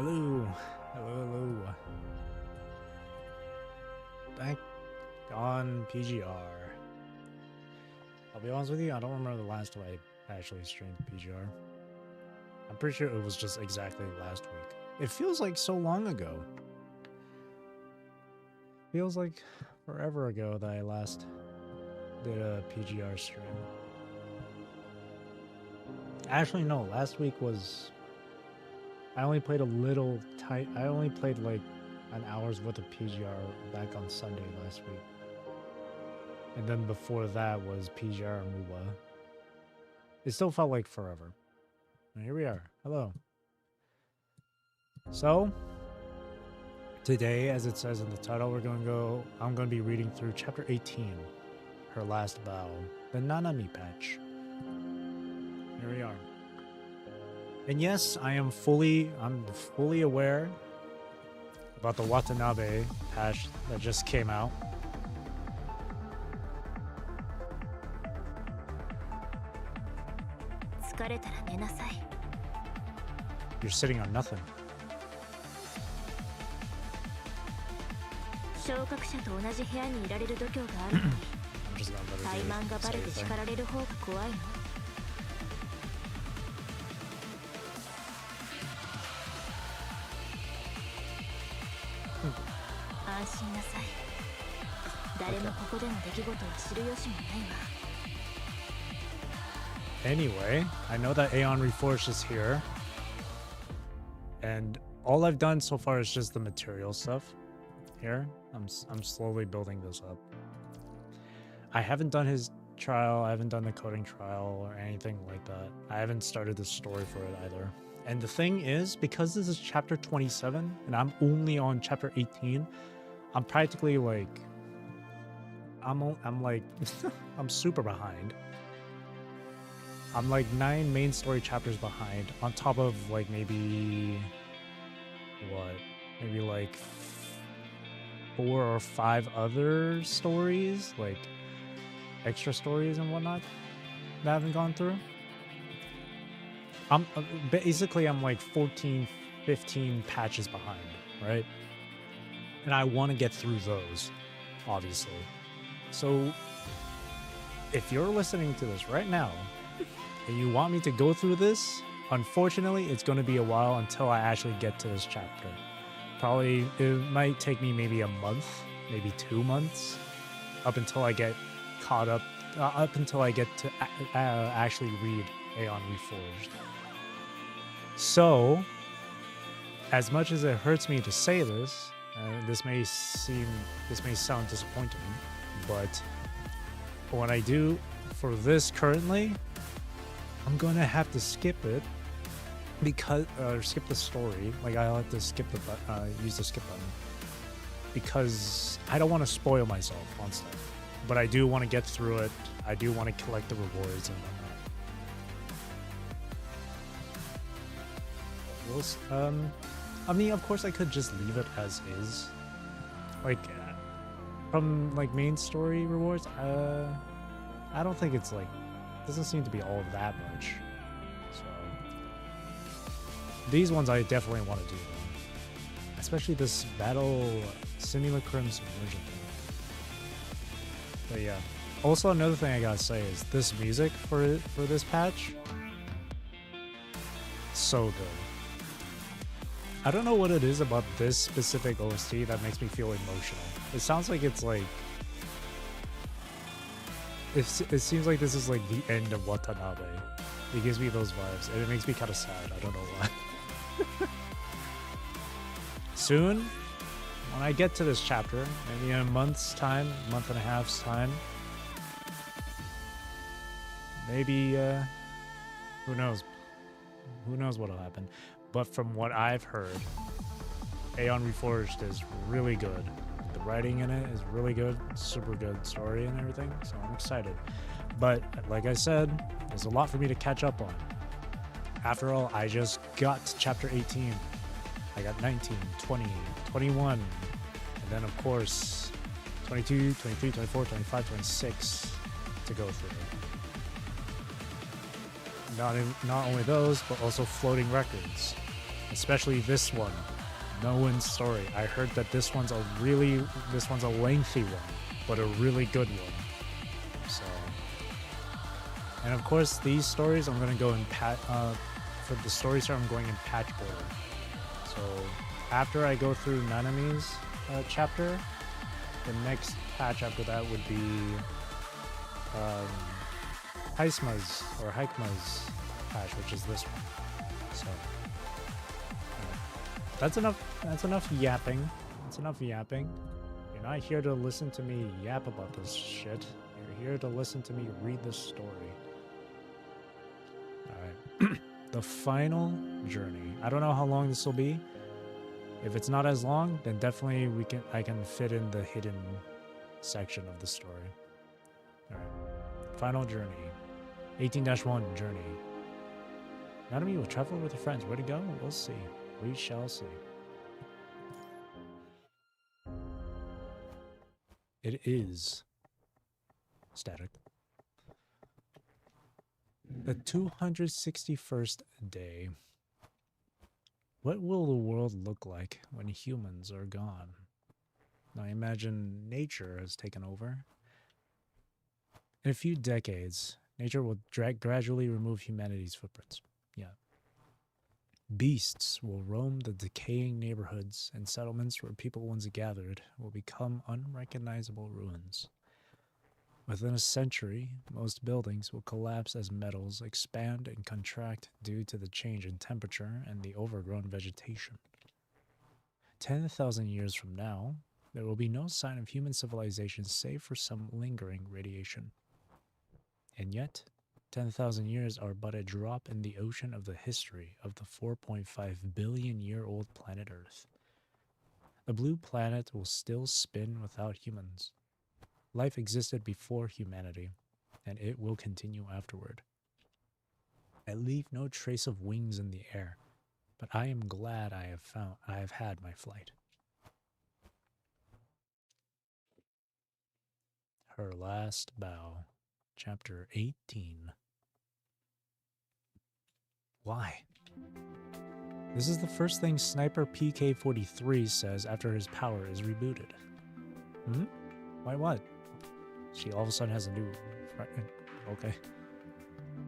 Hello. Hello. Back on PGR. I'll be honest with you, I don't remember the last time I actually streamed PGR. I'm pretty sure it was just exactly last week. It feels like so long ago. Feels like forever ago that I last did a PGR stream. Actually, no, last week was... I only played a little tight. I only played like an hour's worth of PGR back on Sunday last week. And then before that was PGR Muwa. It still felt like forever. And here we are. Hello. So, today, as it says in the title, I'm going to be reading through chapter 18, Her Last Vow, the Nanami patch. Here we are. And yes, I'm fully aware about the Watanabe patch that just came out. You're sitting on nothing. I'm just gonna let her say the thing. Anyway, I know that Aeon Reforged is here, and all I've done so far is just the material stuff. Here, I'm slowly building this up. I haven't done his trial, I haven't done the coding trial or anything like that. I haven't started the story for it either. And the thing is, because this is chapter 27 and I'm only on chapter 18, I'm practically like, I'm like, I'm super behind. I'm like 9 main story chapters behind, on top of like maybe, maybe like 4 or 5 other stories, like extra stories and whatnot that I haven't gone through. I'm like 14, 15 patches behind, right? And I want to get through those, obviously. So if you're listening to this right now and you want me to go through this, unfortunately, it's going to be a while until I actually get to this chapter. Probably, it might take me maybe a month, maybe 2 months, up until I get caught up, up until I get to actually read Aeon Reforged. So, as much as it hurts me to say this, this may sound disappointing, but what I do for this currently, I'm gonna have to skip it because skip the story. Like I'll have to skip the use the skip button because I don't want to spoil myself on stuff. But I do want to get through it. I do want to collect the rewards and whatnot. I mean, of course, I could just leave it as is. Like, from like main story rewards, I don't think it's like, doesn't seem to be all that much. So these ones I definitely want to do though. Especially this battle simulacrum submersion thing. But yeah. Also another thing I gotta say is this music for this patch, so good. I don't know what it is about this specific OST that makes me feel emotional. It sounds like it's like... It seems like this is like the end of Watanabe. It gives me those vibes, and it makes me kind of sad. I don't know why. Soon, when I get to this chapter, maybe in a month's time, month and a half's time, maybe, who knows? Who knows what'll happen? But from what I've heard, Aeon Reforged is really good. The writing in it is really good, super good story and everything, so I'm excited. But like I said, there's a lot for me to catch up on. After all, I just got to chapter 18. I got 19, 20, 21, and then of course 22, 23, 24, 25, 26 to go through. Not only those, but also floating records. especially this one, No One's Story. I heard that this one's a lengthy one, but a really good one. So, and of course, these stories I'm gonna go in for the stories here I'm going in patch order. So after I go through Nanami's chapter, the next patch after that would be Haisma's patch, which is this one. So that's enough yapping. That's enough yapping. You're not here to listen to me yap about this shit. You're here to listen to me read this story. Alright. The final journey. I don't know how long this will be. If it's not as long, then definitely I can fit in the hidden section of the story. Alright. Final journey. 18-1 journey. Nanami will travel with her friends. Where to go? We'll see. We shall see. It is static. The 261st day. What will the world look like when humans are gone? I imagine nature has taken over. In a few decades, nature will gradually remove humanity's footprints. Yeah. Beasts will roam the decaying neighborhoods, and settlements where people once gathered will become unrecognizable ruins. Within a century, most buildings will collapse as metals expand and contract due to the change in temperature and the overgrown vegetation. 10,000 years from now, there will be no sign of human civilization save for some lingering radiation. And yet, 10,000 years are but a drop in the ocean of the history of the 4.5 billion-year-old planet Earth. The blue planet will still spin without humans. Life existed before humanity, and it will continue afterward. I leave no trace of wings in the air, but I am glad I have had my flight. Her Last Bow, Chapter 18. Why? This is the first thing Sniper PK-43 says after his power is rebooted. Why what? She all of a sudden has a new... Okay.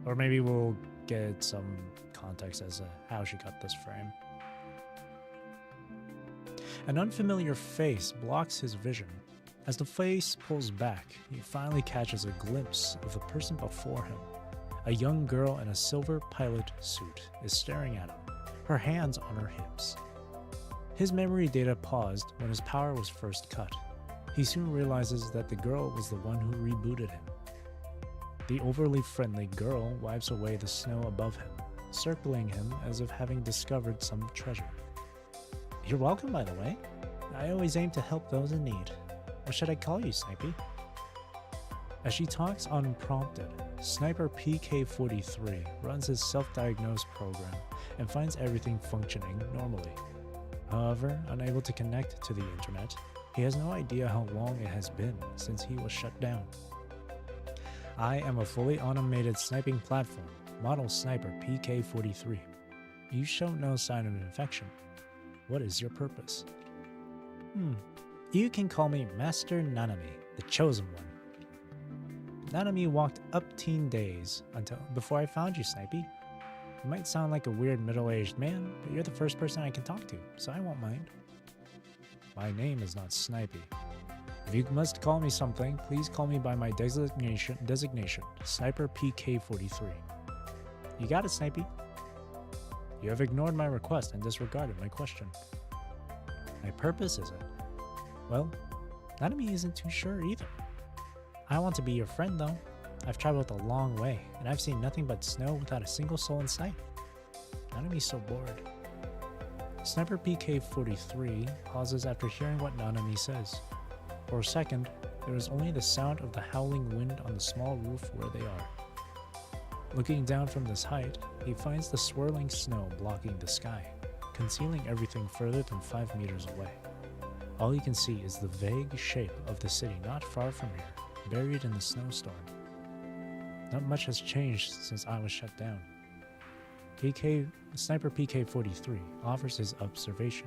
Or maybe we'll get some context as to how she got this frame. An unfamiliar face blocks his vision. As the face pulls back, he finally catches a glimpse of the person before him. A young girl in a silver pilot suit is staring at him, her hands on her hips. His memory data paused when his power was first cut. He soon realizes that the girl was the one who rebooted him. The overly friendly girl wipes away the snow above him, circling him as if having discovered some treasure. You're welcome, by the way. I always aim to help those in need. What should I call you, Snipey? As she talks unprompted, Sniper PK-43 runs his self-diagnose program and finds everything functioning normally. However, unable to connect to the internet, he has no idea how long it has been since he was shut down. I am a fully automated sniping platform, model Sniper PK-43. You show no sign of infection. What is your purpose? You can call me Master Nanami, the Chosen One. Nanami walked up teen days before I found you, Snipey. You might sound like a weird middle-aged man, but you're the first person I can talk to, so I won't mind. My name is not Snipey. If you must call me something, please call me by my designation, Sniper PK-43. You got it, Snipey. You have ignored my request and disregarded my question. My purpose is it? Well, Nanami isn't too sure either. I want to be your friend, though. I've traveled a long way, and I've seen nothing but snow without a single soul in sight. Nanami's so bored. Sniper PK-43 pauses after hearing what Nanami says. For a second, there is only the sound of the howling wind on the small roof where they are. Looking down from this height, he finds the swirling snow blocking the sky, concealing everything further than 5 meters away. All you can see is the vague shape of the city not far from here, buried in the snowstorm. Not much has changed since I was shut down. Sniper PK-43 offers his observation,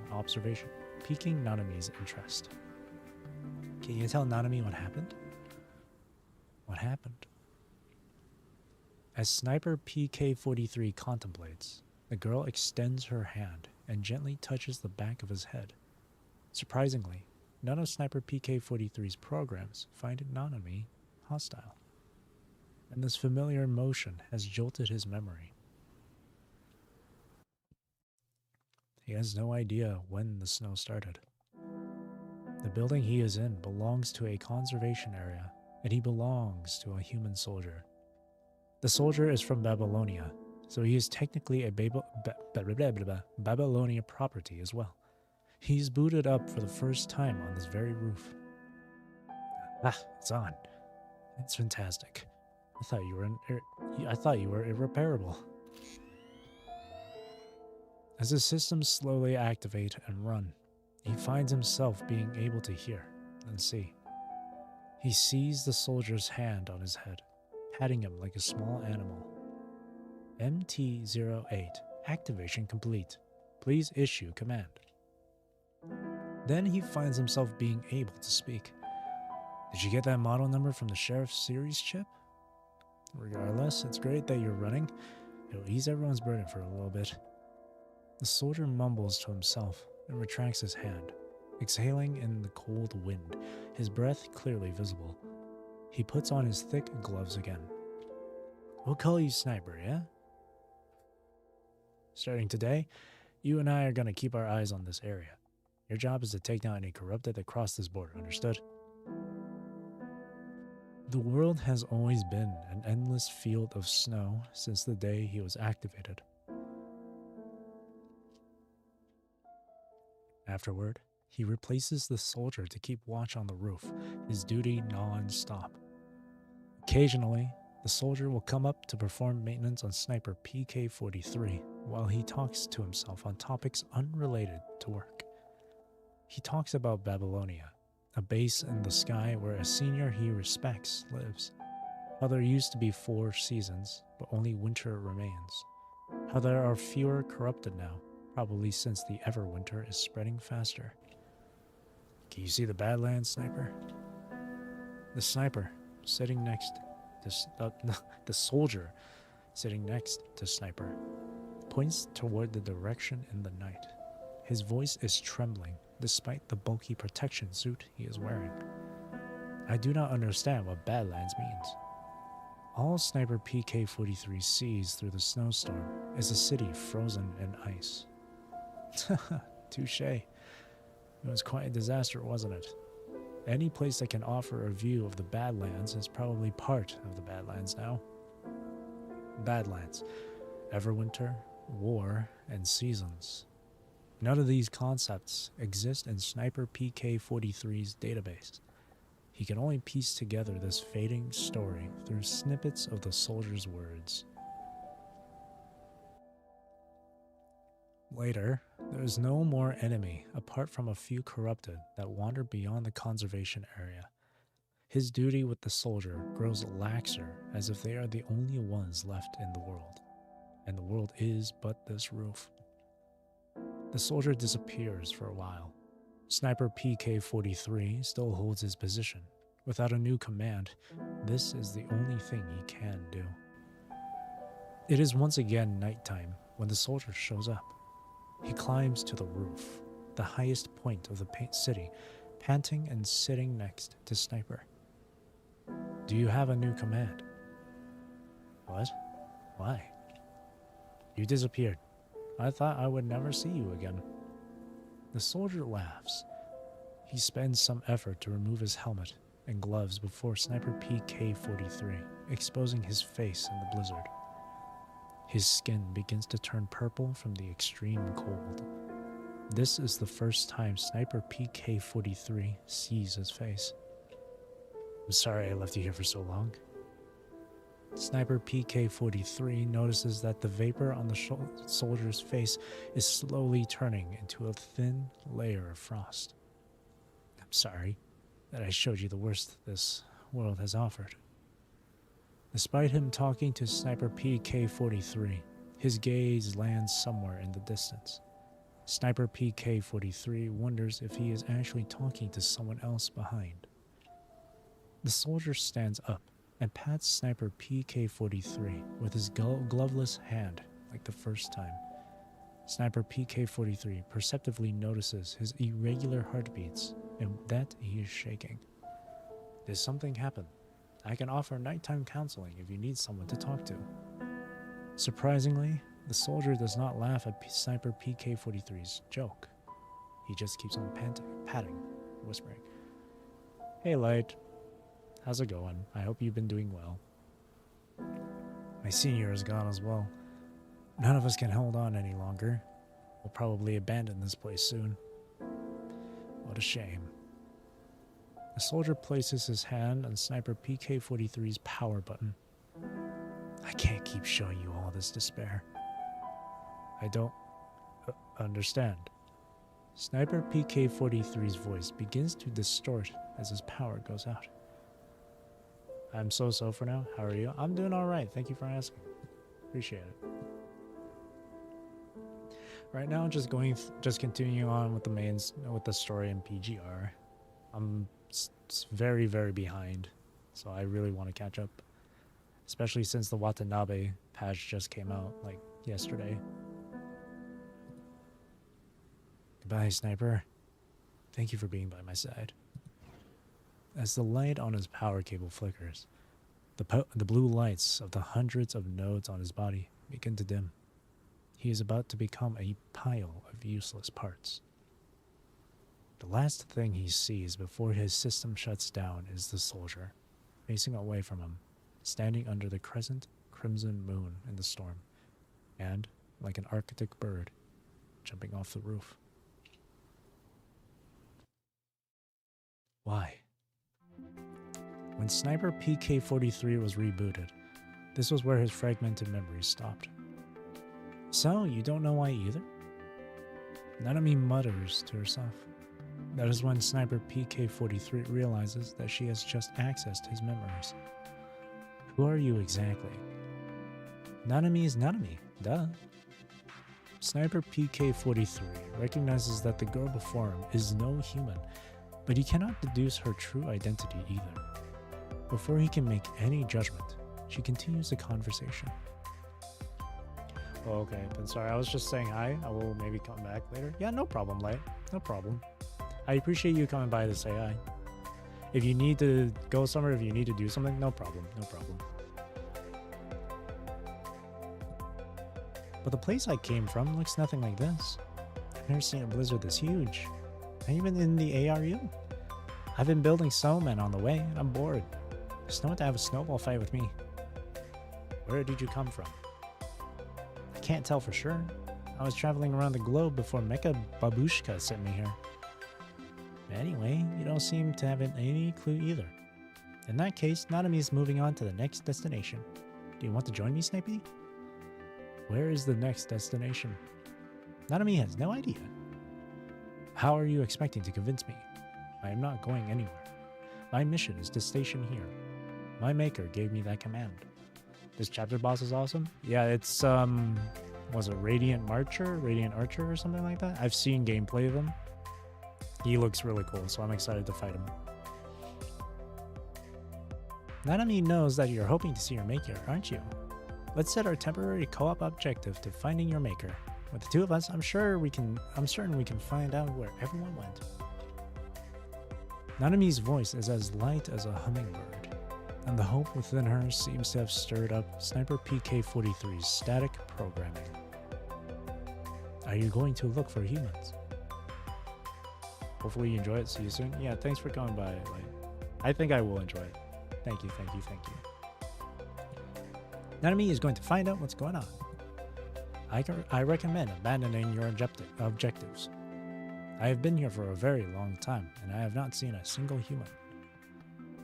piquing Nanami's interest. Can you tell Nanami what happened? What happened? As Sniper PK-43 contemplates, the girl extends her hand and gently touches the back of his head. Surprisingly, none of Sniper PK-43's programs find Nanami hostile, and this familiar motion has jolted his memory. He has no idea when the snow started. The building he is in belongs to a conservation area, and he belongs to a human soldier. The soldier is from Babylonia, so he is technically a Babylonia property as well. He's booted up for the first time on this very roof. Ah, it's on. It's fantastic. I thought you were irreparable. As the systems slowly activate and run, he finds himself being able to hear and see. He sees the soldier's hand on his head, patting him like a small animal. MT-08, activation complete. Please issue command. Then he finds himself being able to speak. Did you get that model number from the Sheriff's series chip? Regardless, it's great that you're running. It'll ease everyone's burden for a little bit. The soldier mumbles to himself and retracts his hand, exhaling in the cold wind, his breath clearly visible. He puts on his thick gloves again. We'll call you Sniper, yeah? Starting today, you and I are going to keep our eyes on this area. Your job is to take down any corrupted that cross this border, understood? The world has always been an endless field of snow since the day he was activated. Afterward, he replaces the soldier to keep watch on the roof, his duty non-stop. Occasionally, the soldier will come up to perform maintenance on Sniper PK-43 while he talks to himself on topics unrelated to work. He talks about Babylonia, a base in the sky where a senior he respects lives. How there used to be 4 seasons, but only winter remains. How there are fewer corrupted now, probably since the Everwinter is spreading faster. Can you see the Badlands, Sniper? The sniper sitting next to the soldier sitting next to Sniper points toward the direction in the night. His voice is trembling despite the bulky protection suit he is wearing. I do not understand what Badlands means. All Sniper PK-43 sees through the snowstorm is a city frozen in ice. Touché. It was quite a disaster, wasn't it? Any place that can offer a view of the Badlands is probably part of the Badlands now. Badlands, Everwinter, War, and Seasons. None of these concepts exist in Sniper PK-43's database. He can only piece together this fading story through snippets of the soldier's words. Later, there is no more enemy apart from a few corrupted that wander beyond the conservation area. His duty with the soldier grows laxer as if they are the only ones left in the world, and the world is but this roof. The soldier disappears for a while. Sniper PK-43 still holds his position. Without a new command, this is the only thing he can do. It is once again nighttime when the soldier shows up. He climbs to the roof, the highest point of the city, panting and sitting next to Sniper. Do you have a new command? What? Why? You disappeared. I thought I would never see you again. The soldier laughs. He spends some effort to remove his helmet and gloves before Sniper PK-43, exposing his face in the blizzard. His skin begins to turn purple from the extreme cold. This is the first time Sniper PK-43 sees his face. I'm sorry I left you here for so long. Sniper PK-43 notices that the vapor on the soldier's face is slowly turning into a thin layer of frost. I'm sorry that I showed you the worst this world has offered. Despite him talking to Sniper PK-43, His gaze lands somewhere in the distance. Sniper PK-43 wonders if he is actually talking to someone else behind. The soldier stands up and pats Sniper PK-43 with his gloveless hand like the first time. Sniper PK-43 perceptively notices his irregular heartbeats and that he is shaking. Did something happen? I can offer nighttime counseling if you need someone to talk to. Surprisingly, the soldier does not laugh at Sniper PK-43's joke. He just keeps on patting, whispering, "Hey, Light. How's it going? I hope you've been doing well. My senior is gone as well. None of us can hold on any longer. We'll probably abandon this place soon. What a shame." The soldier places his hand on Sniper PK-43's power button. "I can't keep showing you all this despair." "I don't understand." Sniper PK-43's voice begins to distort as his power goes out. "I'm so for now. How are you?" "I'm doing alright. Thank you for asking. Appreciate it." Right now, just continuing on with the story in PGR. I'm very, very behind, so I really want to catch up. Especially since the Watanabe patch just came out, like, yesterday. Goodbye, Sniper. Thank you for being by my side. As the light on his power cable flickers, the blue lights of the hundreds of nodes on his body begin to dim. He is about to become a pile of useless parts. The last thing he sees before his system shuts down is the soldier, facing away from him, standing under the crescent crimson moon in the storm, and, like an Arctic bird, jumping off the roof. Why? When Sniper PK-43 was rebooted, this was where his fragmented memories stopped. "So, you don't know why either?" Nanami mutters to herself. That is when Sniper PK-43 realizes that she has just accessed his memories. Who are you exactly? Nanami is Nanami, duh. Sniper PK-43 recognizes that the girl before him is no human, but he cannot deduce her true identity either. Before he can make any judgment, she continues the conversation. "Oh, okay, then sorry, I was just saying hi. I will maybe come back later." "Yeah, no problem, Light. No problem. I appreciate you coming by to say hi. If you need to go somewhere, if you need to do something, no problem, no problem." But the place I came from looks nothing like this. I've never seen a blizzard this huge. Not even in the ARU. I've been building snowmen on the way, and I'm bored. There's no one to have a snowball fight with me. Where did you come from? I can't tell for sure. I was traveling around the globe before Mecha Babushka sent me here. Anyway, you don't seem to have any clue either. In that case, Nanami is moving on to the next destination. Do you want to join me, Snipey? Where is the next destination? Nanami has no idea. How are you expecting to convince me? I am not going anywhere. My mission is to station here. My maker gave me that command. This chapter boss is awesome. Yeah, it's, was it Radiant Archer or something like that? I've seen gameplay of him. He looks really cool, so I'm excited to fight him. Nanami knows that you're hoping to see your maker, aren't you? Let's set our temporary co-op objective to finding your maker. With the two of us, I'm certain we can find out where everyone went. Nanami's voice is as light as a hummingbird, and the hope within her seems to have stirred up Sniper PK-43's static programming. Are you going to look for humans? Hopefully you enjoy it. See you soon. Yeah, thanks for coming by. I think I will enjoy it. Thank you. Nanami is going to find out what's going on. I recommend abandoning your objectives. I have been here for a very long time, and I have not seen a single human.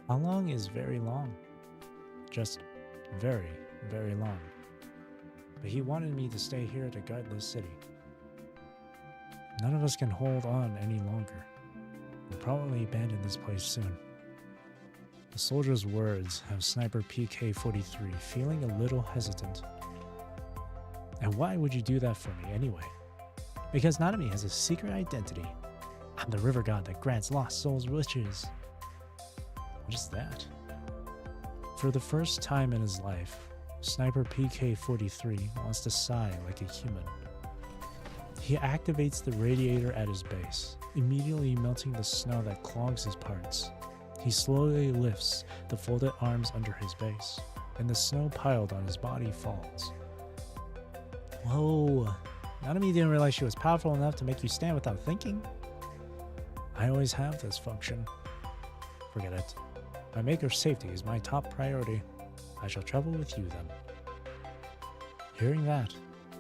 How long is very long? Just very, very long. But he wanted me to stay here to guard this city. None of us can hold on any longer. We'll probably abandon this place soon. The soldier's words have Sniper PK-43 feeling a little hesitant. And why would you do that for me anyway? Because Nanami has a secret identity. I'm the river god that grants lost souls riches. What is that? For the first time in his life, Sniper PK-43 wants to sigh like a human. He activates the radiator at his base, immediately melting the snow that clogs his parts. He slowly lifts the folded arms under his base, and the snow piled on his body falls. Whoa, Nanami didn't realize she was powerful enough to make you stand without thinking. I always have this function. Forget it. My maker's safety is my top priority. I shall travel with you then. Hearing that,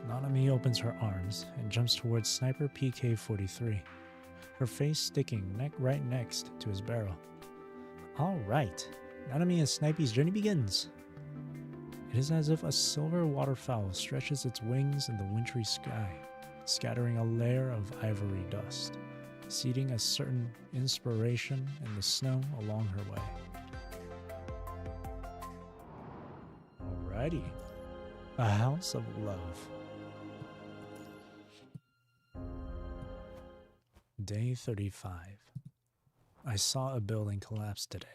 Nanami opens her arms and jumps towards Sniper PK-43, her face sticking right next to his barrel. Alright, Nanami and Snipey's journey begins. It is as if a silver waterfowl stretches its wings in the wintry sky, scattering a layer of ivory dust, seeding a certain inspiration in the snow along her way. Alrighty. A House of Love. Day 35. I saw a building collapse today.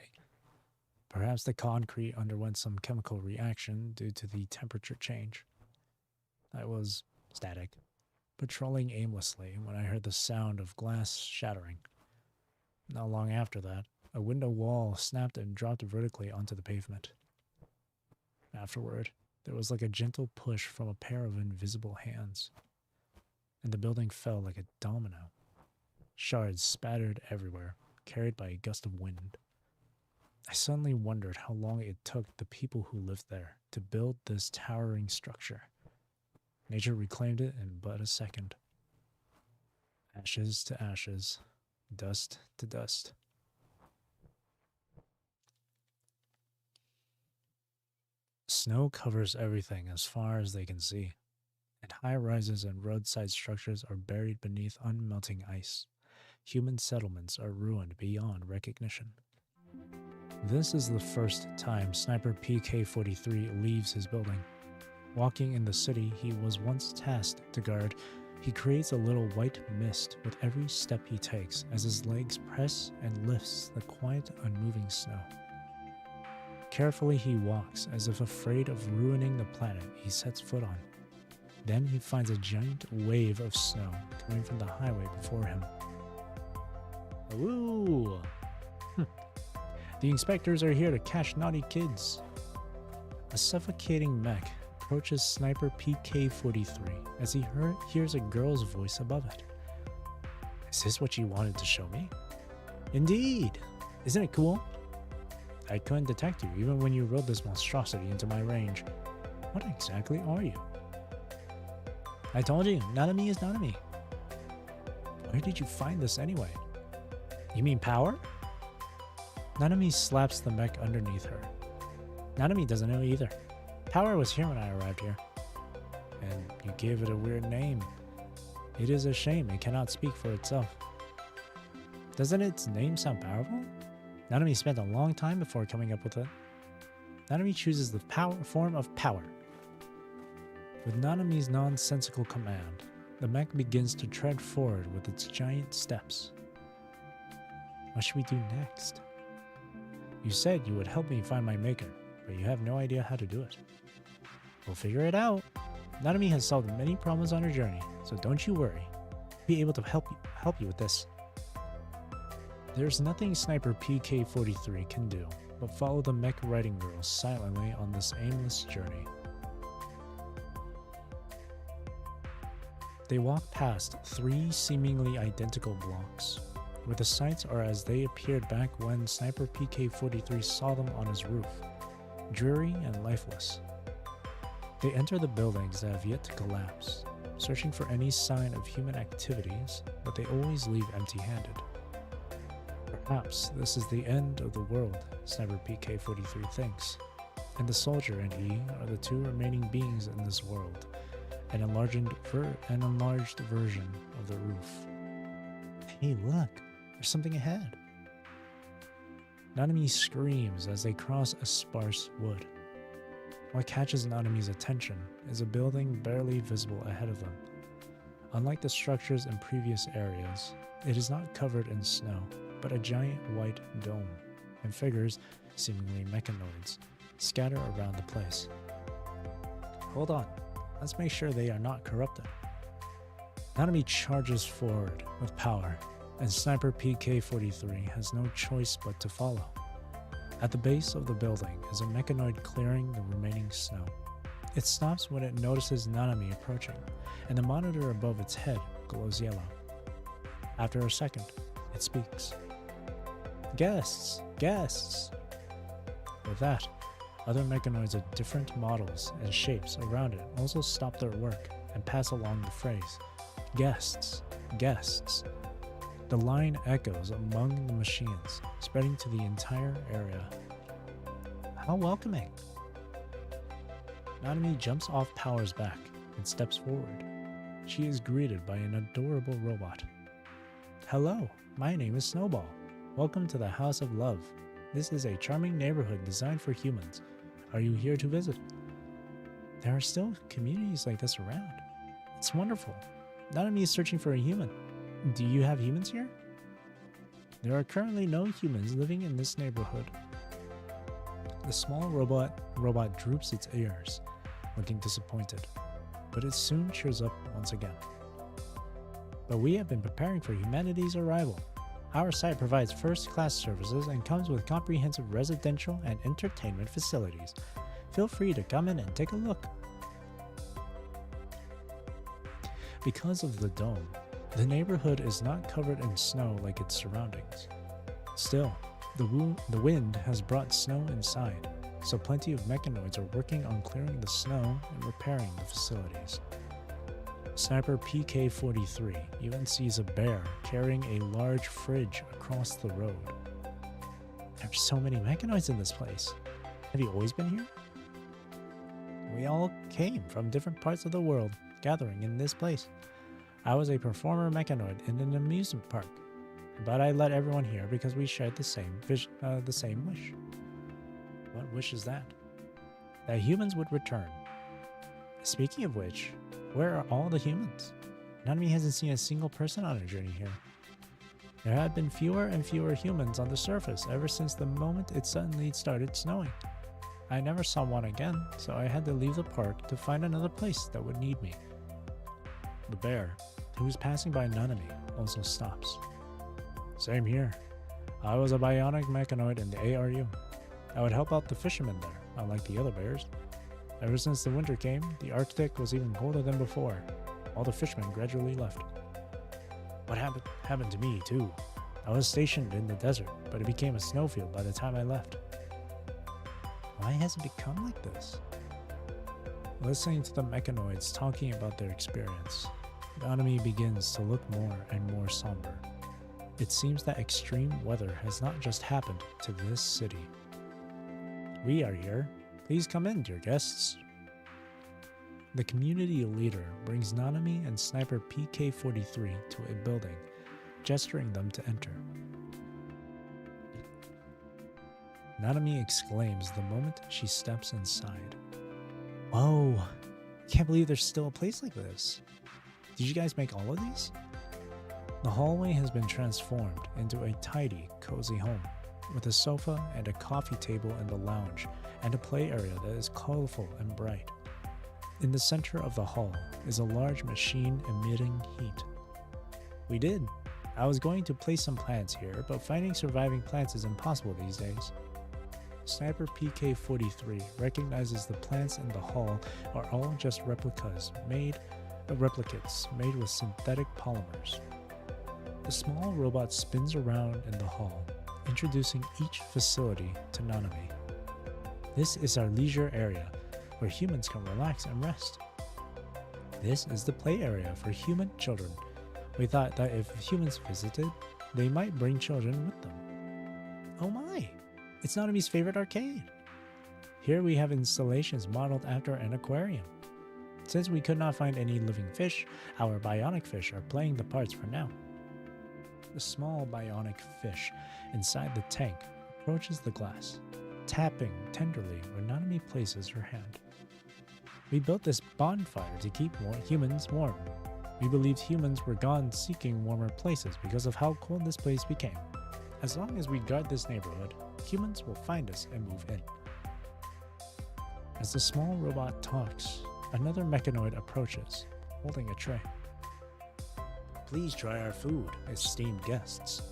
Perhaps the concrete underwent some chemical reaction due to the temperature change. I was static, patrolling aimlessly when I heard the sound of glass shattering. Not long after that, a window wall snapped and dropped vertically onto the pavement. Afterward, there was like a gentle push from a pair of invisible hands, and the building fell like a domino. Shards spattered everywhere, carried by a gust of wind. I suddenly wondered how long it took the people who lived there to build this towering structure. Nature reclaimed it in but a second. Ashes to ashes, dust to dust. Snow covers everything as far as they can see, and high-rises and roadside structures are buried beneath unmelting ice. Human settlements are ruined beyond recognition. This is the first time Sniper PK-43 leaves his building. Walking in the city he was once tasked to guard, he creates a little white mist with every step he takes as his legs press and lifts the quiet, unmoving snow. Carefully he walks, as if afraid of ruining the planet he sets foot on. Then he finds a giant wave of snow coming from the highway before him. Ooh! The inspectors are here to catch naughty kids. A suffocating mech approaches Sniper PK-43 as he hears a girl's voice above it. Is this what you wanted to show me? Indeed! Isn't it cool? I couldn't detect you even when you rode this monstrosity into my range. What exactly are you? I told you, Nanami is Nanami. Where did you find this anyway? You mean power? Nanami slaps the mech underneath her. Nanami doesn't know either. Power was here when I arrived here. And you gave it a weird name. It is a shame it cannot speak for itself. Doesn't its name sound powerful? Nanami spent a long time before coming up with it. Nanami chooses the form of power. With Nanami's nonsensical command, the mech begins to tread forward with its giant steps. What should we do next? You said you would help me find my maker, but you have no idea how to do it. We'll figure it out. Nanami has solved many problems on her journey, so don't you worry. I'll be able to help you with this. There's nothing Sniper PK-43 can do but follow the mech riding girl silently on this aimless journey. They walk past 3 seemingly identical blocks, where the sites are as they appeared back when Sniper PK-43 saw them on his roof, dreary and lifeless. They enter the buildings that have yet to collapse, searching for any sign of human activities, but they always leave empty-handed. Perhaps this is the end of the world, Sniper PK-43 thinks, and the soldier and he are the 2 remaining beings in this world, an enlarged version of the roof. Hey, look! There's something ahead. Nanami screams as they cross a sparse wood. What catches Nanami's attention is a building barely visible ahead of them. Unlike the structures in previous areas, it is not covered in snow, but a giant white dome, and figures, seemingly mechanoids, scatter around the place. Hold on, let's make sure they are not corrupted. Nanami charges forward with power, and Sniper PK-43 has no choice but to follow. At the base of the building is a mechanoid clearing the remaining snow. It stops when it notices Nanami approaching, and the monitor above its head glows yellow. After a second, it speaks. Guests! Guests! With that, other mechanoids of different models and shapes around it also stop their work and pass along the phrase, Guests! Guests! The line echoes among the machines, spreading to the entire area. How welcoming! Nanami jumps off Power's back and steps forward. She is greeted by an adorable robot. Hello, my name is Snowball. Welcome to the House of Love. This is a charming neighborhood designed for humans. Are you here to visit? There are still communities like this around. It's wonderful. Nanami is searching for a human. Do you have humans here? There are currently no humans living in this neighborhood. The small robot droops its ears, looking disappointed, but it soon cheers up once again. But we have been preparing for humanity's arrival. Our site provides first-class services and comes with comprehensive residential and entertainment facilities. Feel free to come in and take a look. Because of the dome, the neighborhood is not covered in snow like its surroundings. Still, the wind has brought snow inside, so plenty of mechanoids are working on clearing the snow and repairing the facilities. Sniper PK-43 even sees a bear carrying a large fridge across the road. There are so many mechanoids in this place. Have you always been here? We all came from different parts of the world, gathering in this place. I was a performer mechanoid in an amusement park, but I let everyone here because we shared the same wish. What wish is that? That humans would return. Speaking of which, where are all the humans? Nanami hasn't seen a single person on her journey here. There have been fewer and fewer humans on the surface ever since the moment it suddenly started snowing. I never saw one again, so I had to leave the park to find another place that would need me. The bear, who is passing by Nanami, also stops. Same here. I was a bionic mechanoid in the ARU. I would help out the fishermen there, unlike the other bears. Ever since the winter came, the Arctic was even colder than before. All the fishermen gradually left. What happened to me, too. I was stationed in the desert, but it became a snowfield by the time I left. Why has it become like this? Listening to the mechanoids talking about their experience, Nanami begins to look more and more somber. It seems that extreme weather has not just happened to this city. We are here. Please come in, dear guests. The community leader brings Nanami and Sniper PK-43 to a building, gesturing them to enter. Nanami exclaims the moment she steps inside. Whoa, I can't believe there's still a place like this. Did you guys make all of these? The hallway has been transformed into a tidy, cozy home, with a sofa and a coffee table in the lounge, and a play area that is colorful and bright. In the center of the hall is a large machine emitting heat. We did. I was going to place some plants here, but finding surviving plants is impossible these days. Sniper PK-43 recognizes the plants in the hall are all just replicates made with synthetic polymers. The small robot spins around in the hall, introducing each facility to Nanami. This is our leisure area, where humans can relax and rest. This is the play area for human children. We thought that if humans visited, they might bring children with them. Oh my! It's Nanami's favorite arcade! Here we have installations modeled after an aquarium. Since we could not find any living fish, our bionic fish are playing the parts for now. The small bionic fish inside the tank approaches the glass. tapping tenderly where Nanami places her hand. We built this bonfire to keep humans warm. We believed humans were gone seeking warmer places because of how cold this place became. As long as we guard this neighborhood, humans will find us and move in. As the small robot talks, another mechanoid approaches, holding a tray. Please try our food, esteemed guests.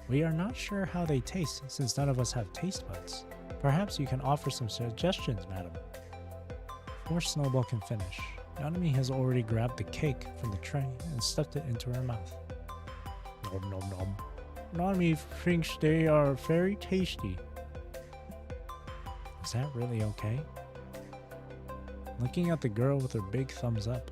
We are not sure how they taste since none of us have taste buds. Perhaps you can offer some suggestions, madam. Before Snowball can finish, Nanami has already grabbed the cake from the tray and stuffed it into her mouth. Nom nom nom. Nanami thinks they are very tasty. Is that really okay? Looking at the girl with her big thumbs up,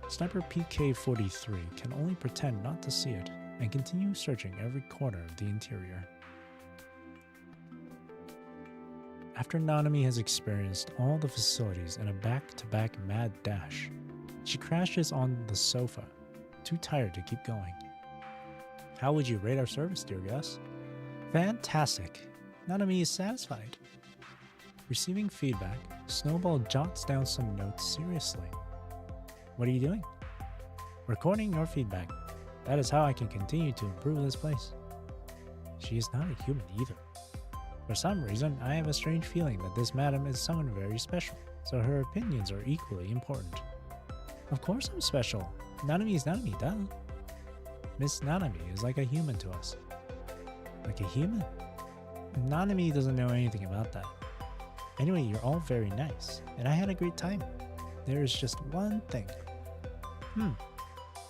Sniper PK-43 can only pretend not to see it and continue searching every corner of the interior. After Nanami has experienced all the facilities in a back-to-back mad dash, she crashes on the sofa, too tired to keep going. How would you rate our service, dear guest? Fantastic. Nanami is satisfied. Receiving feedback, Snowball jots down some notes seriously. What are you doing? Recording your feedback. That is how I can continue to improve this place. She is not a human either. For some reason, I have a strange feeling that this madam is someone very special, so her opinions are equally important. Of course I'm special. Nanami is Nanami, duh. Miss Nanami is like a human to us. Like a human? Nanami doesn't know anything about that. Anyway, you're all very nice, and I had a great time. There is just one thing.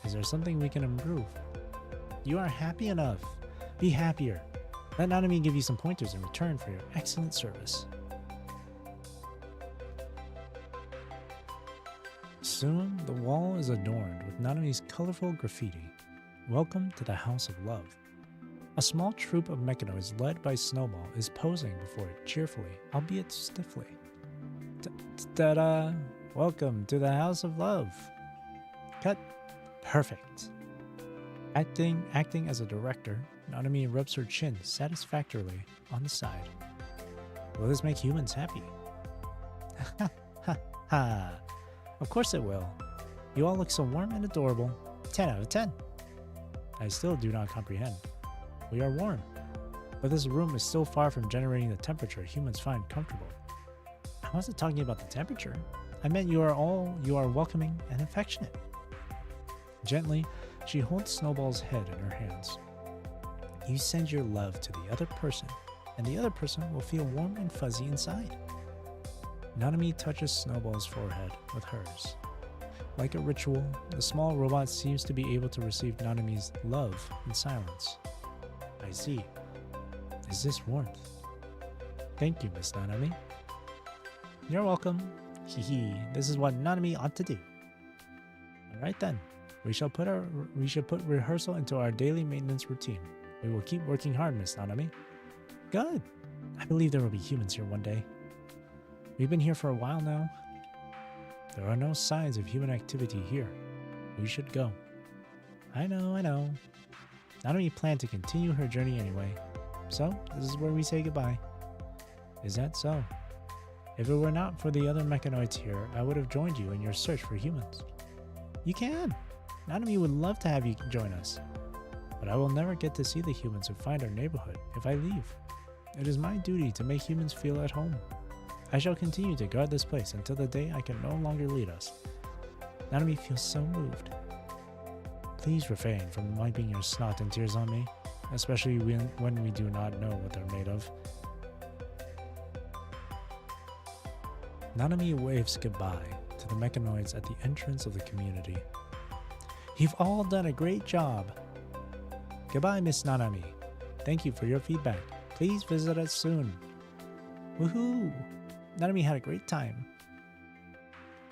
Is there something we can improve? You are happy enough. Be happier. Let Nanami give you some pointers in return for your excellent service. Soon, the wall is adorned with Nanami's colorful graffiti. Welcome to the House of Love. A small troop of mechanoids led by Snowball is posing before it cheerfully, albeit stiffly. Ta-da! Welcome to the House of Love. Cut. Perfect. Acting as a director, Nanami rubs her chin satisfactorily on the side. Will this make humans happy? Ha ha ha. Of course it will. You all look so warm and adorable. 10 out of 10. I still do not comprehend. We are warm, but this room is still far from generating the temperature humans find comfortable. I wasn't talking about the temperature. I meant you are welcoming and affectionate. Gently, she holds Snowball's head in her hands. You send your love to the other person, and the other person will feel warm and fuzzy inside. Nanami touches Snowball's forehead with hers. Like a ritual, the small robot seems to be able to receive Nanami's love in silence. I see. Is this warmth? Thank you, Miss Nanami. You're welcome. Hehe, this is what Nanami ought to do. Alright then, we should put rehearsal into our daily maintenance routine. We will keep working hard, Miss Nanami. Good. I believe there will be humans here one day. We've been here for a while now. There are no signs of human activity here. We should go. I know. Nanami planned to continue her journey anyway, so this is where we say goodbye. Is that so? If it were not for the other mechanoids here, I would have joined you in your search for humans. You can! Nanami would love to have you join us. But I will never get to see the humans who find our neighborhood if I leave. It is my duty to make humans feel at home. I shall continue to guard this place until the day I can no longer lead us. Nanami feels so moved. Please refrain from wiping your snot and tears on me, especially when we do not know what they're made of. Nanami waves goodbye to the mechanoids at the entrance of the community. You've all done a great job. Goodbye, Miss Nanami. Thank you for your feedback. Please visit us soon. Woohoo! Nanami had a great time.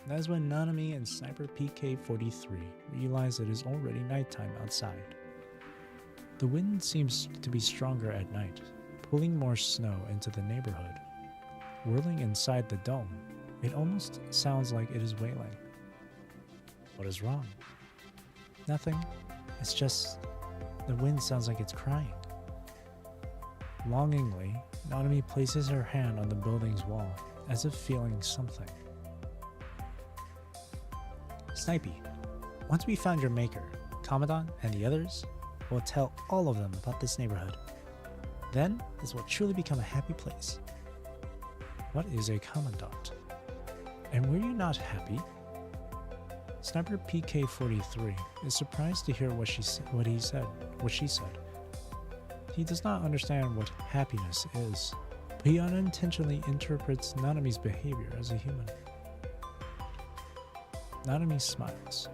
That is when Nanami and Sniper PK-43 realize it is already nighttime outside. The wind seems to be stronger at night, pulling more snow into the neighborhood. Whirling inside the dome, it almost sounds like it is wailing. What is wrong? Nothing. It's just the wind sounds like it's crying. Longingly, Nanami places her hand on the building's wall, as if feeling something. Snipey, once we found your maker, Commandant, and the others, we'll tell all of them about this neighborhood. Then, this will truly become a happy place. What is a Commandant? And were you not happy? Sniper PK-43 is surprised to hear what she said. He does not understand what happiness is, but he unintentionally interprets Nanami's behavior as a human. Nanami smiles.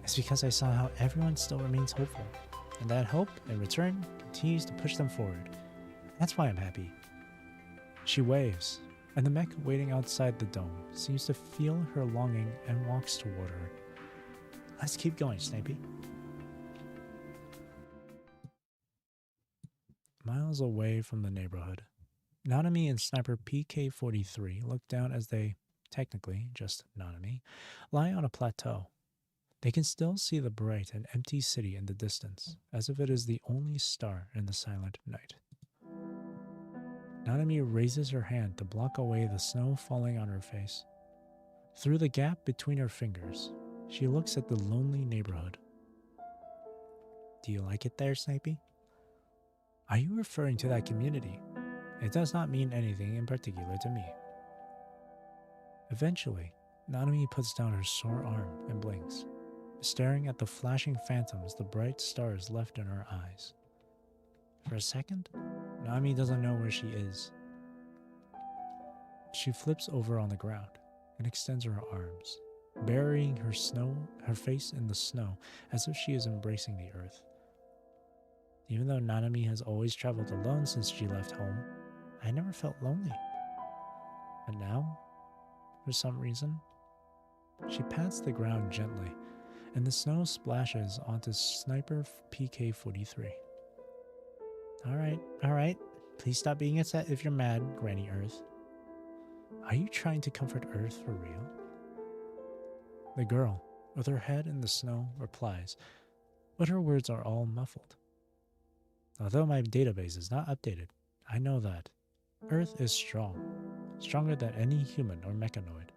It's because I saw how everyone still remains hopeful, and that hope, in return, continues to push them forward. That's why I'm happy. She waves, and the mech waiting outside the dome seems to feel her longing and walks toward her. Let's keep going, Snipey. Miles away from the neighborhood, Nanami and Sniper PK-43 look down as they, technically just Nanami, lie on a plateau. They can still see the bright and empty city in the distance, as if it is the only star in the silent night. Nanami raises her hand to block away the snow falling on her face. Through the gap between her fingers, she looks at the lonely neighborhood. Do you like it there, Snipey? Are you referring to that community? It does not mean anything in particular to me. Eventually, Nanami puts down her sore arm and blinks, staring at the flashing phantoms the bright stars left in her eyes. For a second, Nanami doesn't know where she is. She flips over on the ground and extends her arms, burying her face in the snow as if she is embracing the earth. Even though Nanami has always traveled alone since she left home, I never felt lonely. And now, for some reason, she pats the ground gently, and the snow splashes onto Sniper PK-43. Alright, please stop being upset if you're mad, Granny Earth. Are you trying to comfort Earth for real? The girl, with her head in the snow, replies, but her words are all muffled. Although my database is not updated, I know that Earth is strong, stronger than any human or mechanoid.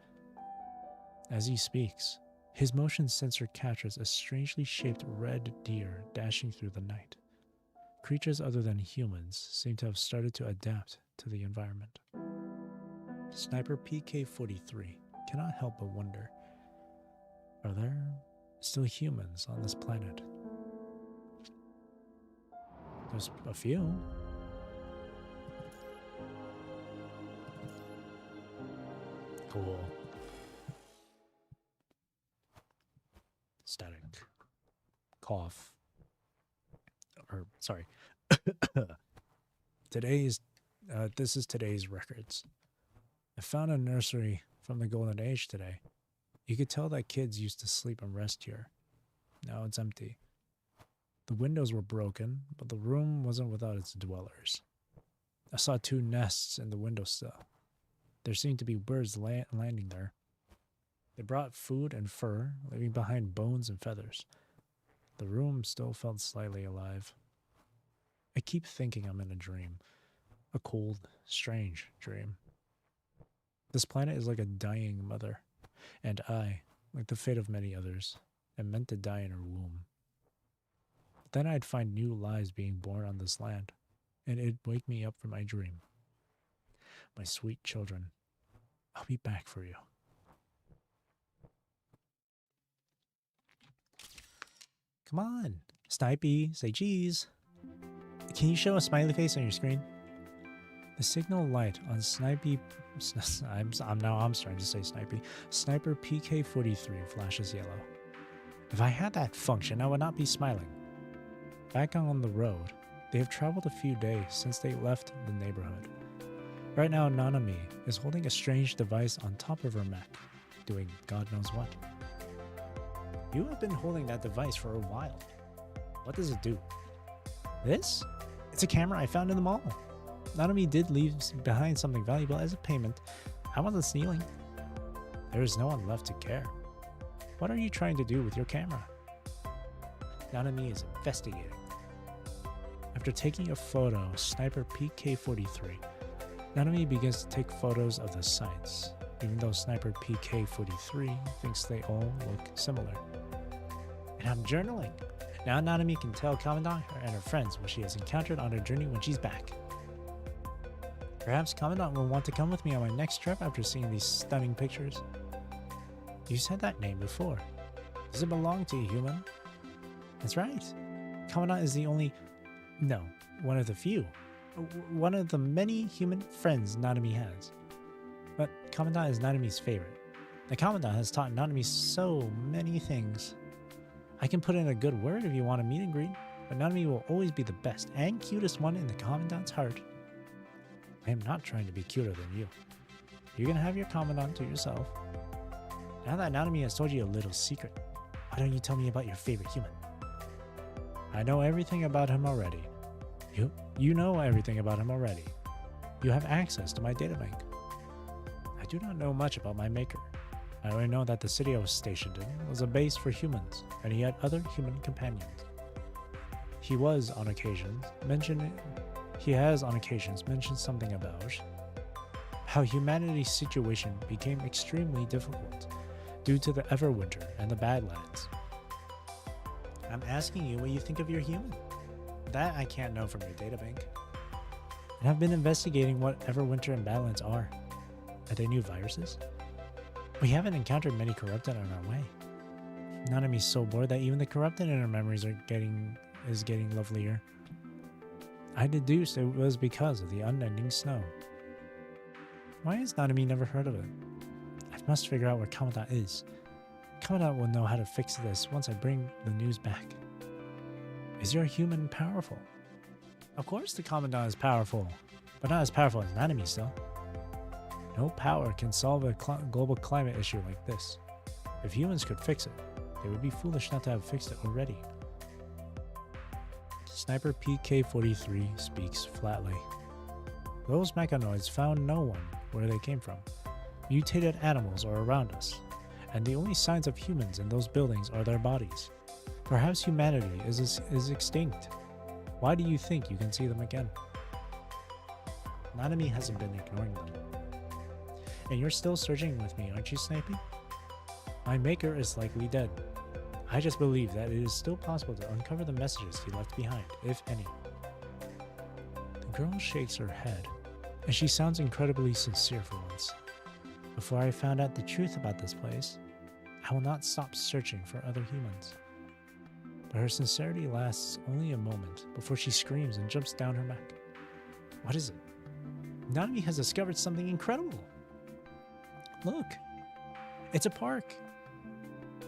As he speaks, his motion sensor captures a strangely shaped red deer dashing through the night. Creatures other than humans seem to have started to adapt to the environment. Sniper PK-43 cannot help but wonder, are there still humans on this planet? There's a few. Cool. Static. Cough. Or, sorry. This is today's records. I found a nursery from the Golden Age today. You could tell that kids used to sleep and rest here. Now it's empty. The windows were broken, but the room wasn't without its dwellers. I saw 2 nests in the windowsill. There seemed to be birds landing there. They brought food and fur, leaving behind bones and feathers. The room still felt slightly alive. I keep thinking I'm in a dream. A cold, strange dream. This planet is like a dying mother, and I, like the fate of many others, am meant to die in her womb. Then I'd find new lives being born on this land, and it'd wake me up from my dream. My sweet children, I'll be back for you. Come on, Snipey, say cheese. Can you show a smiley face on your screen? The signal light on Snipey, I'm starting to say Snipey, Sniper PK-43 flashes yellow. If I had that function, I would not be smiling. Back on the road, they have traveled a few days since they left the neighborhood. Right now, Nanami is holding a strange device on top of her mech, doing God knows what. You have been holding that device for a while. What does it do? This? It's a camera I found in the mall. Nanami did leave behind something valuable as a payment. I wasn't stealing. There is no one left to care. What are you trying to do with your camera? Nanami is investigating. After taking a photo, Sniper PK-43, Nanami begins to take photos of the sites, even though Sniper PK-43 thinks they all look similar. And I'm journaling. Now Nanami can tell Commandant and her friends what she has encountered on her journey when she's back. Perhaps Commandant will want to come with me on my next trip after seeing these stunning pictures. You said that name before. Does it belong to a human? That's right. Commandant is the only... No, one of the few. One of the many human friends Nanami has. But Commandant is Nanami's favorite. The Commandant has taught Nanami so many things. I can put in a good word if you want a meet and greet, but Nanami will always be the best and cutest one in the Commandant's heart. I am not trying to be cuter than you. You're gonna have your Commandant to yourself. Now that Nanami has told you a little secret, why don't you tell me about your favorite human? I know everything about him already. You know everything about him already. You have access to my databank. I do not know much about my maker. I only know that the city I was stationed in was a base for humans, and he had other human companions. He has on occasions mentioned something about how humanity's situation became extremely difficult due to the Everwinter and the Badlands. I'm asking you what you think of your human. That I can't know from your databank. And I've been investigating what Everwinter and Badlands are. Are they new viruses? We haven't encountered many corrupted on our way. Nanami's so bored that even the corrupted in her memories is getting lovelier. I deduced it was because of the unending snow. Why has Nanami never heard of it? I must figure out where Commandant is. Commandant will know how to fix this once I bring the news back. Is your human powerful? Of course the Commandant is powerful, but not as powerful as Nanami still. No power can solve a global climate issue like this. If humans could fix it, they would be foolish not to have fixed it already. Sniper PK-43 speaks flatly. Those mechanoids found no one where they came from. Mutated animals are around us, and the only signs of humans in those buildings are their bodies. Perhaps humanity is extinct. Why do you think you can see them again? Nanami hasn't been ignoring them. And you're still searching with me, aren't you, Snipey? My maker is likely dead. I just believe that it is still possible to uncover the messages he left behind, if any. The girl shakes her head, and she sounds incredibly sincere for once. Before I found out the truth about this place, I will not stop searching for other humans. But her sincerity lasts only a moment before she screams and jumps down her back. What is it? Nanami has discovered something incredible. Look, it's a park.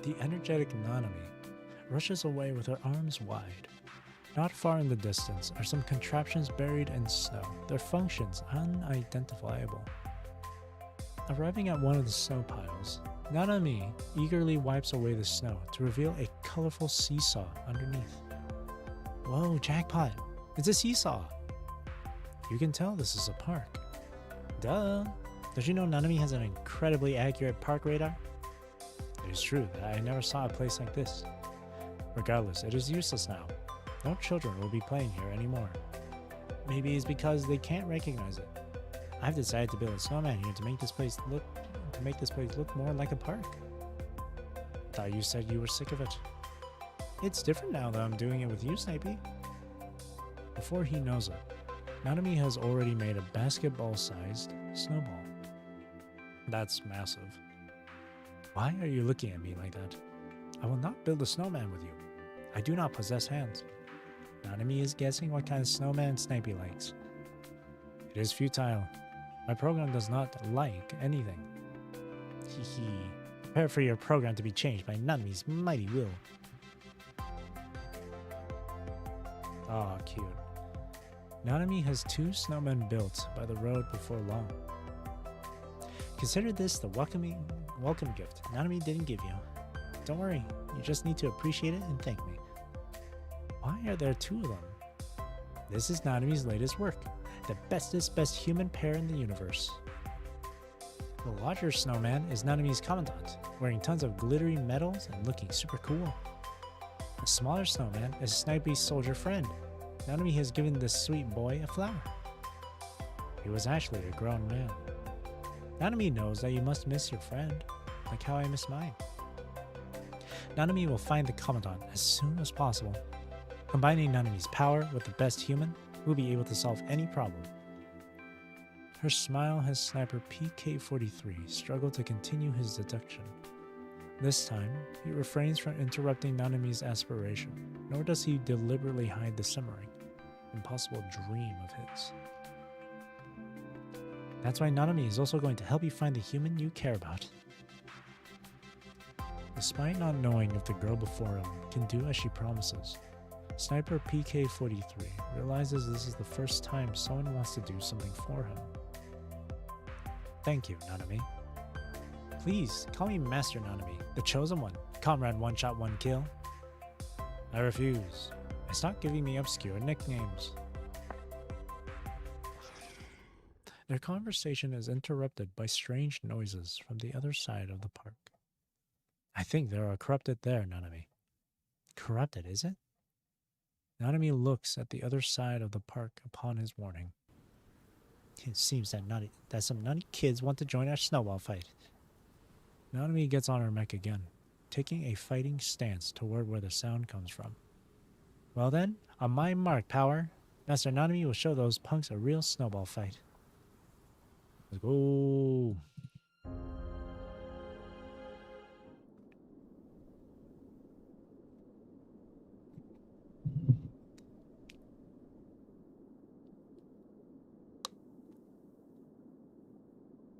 The energetic Nanami rushes away with her arms wide. Not far in the distance are some contraptions buried in snow, their functions unidentifiable. Arriving at one of the snow piles, Nanami eagerly wipes away the snow to reveal a colorful seesaw underneath. Whoa, jackpot! It's a seesaw! You can tell this is a park. Duh! Did you know Nanami has an incredibly accurate park radar? It is true that I never saw a place like this. Regardless, it is useless now. No children will be playing here anymore. Maybe it's because they can't recognize it. I've decided to build a snowman here to make this place look more like a park. Thought you said you were sick of it. It's different now that I'm doing it with you, Snipey. Before he knows it, Nanami has already made a basketball-sized snowball. That's massive. Why are you looking at me like that? I will not build a snowman with you. I do not possess hands. Nanami is guessing what kind of snowman Snipey likes. It is futile. My program does not like anything. Hee hee. Prepare for your program to be changed by Nanami's mighty will. Ah, cute. Nanami has 2 snowmen built by the road before long. Consider this the welcome gift Nanami didn't give you. Don't worry, you just need to appreciate it and thank me. Why are there 2 of them? This is Nanami's latest work, the bestest best human pair in the universe. The larger snowman is Nanami's commandant, wearing tons of glittery metals and looking super cool. The smaller snowman is Snipey's soldier friend, Nanami has given this sweet boy a flower. He was actually a grown man. Nanami knows that you must miss your friend, like how I miss mine. Nanami will find the Commandant as soon as possible. Combining Nanami's power with the best human, we'll be able to solve any problem. Her smile has Sniper PK-43 struggled to continue his deduction. This time, he refrains from interrupting Nanami's aspiration, nor does he deliberately hide the simmering, impossible dream of his. That's why Nanami is also going to help you find the human you care about. Despite not knowing if the girl before him can do as she promises, Sniper PK-43 realizes this is the first time someone wants to do something for him. Thank you, Nanami. Please, call me Master Nanami, the chosen one, comrade one shot one kill. I refuse. Stop giving me obscure nicknames. Their conversation is interrupted by strange noises from the other side of the park. I think there are corrupted there, Nanami. Corrupted, is it? Nanami looks at the other side of the park upon his warning. It seems that some naughty kids want to join our snowball fight. Nanami gets on her mech again, taking a fighting stance toward where the sound comes from. Well then, on my mark, power, Master Nanami will show those punks a real snowball fight. Let's go.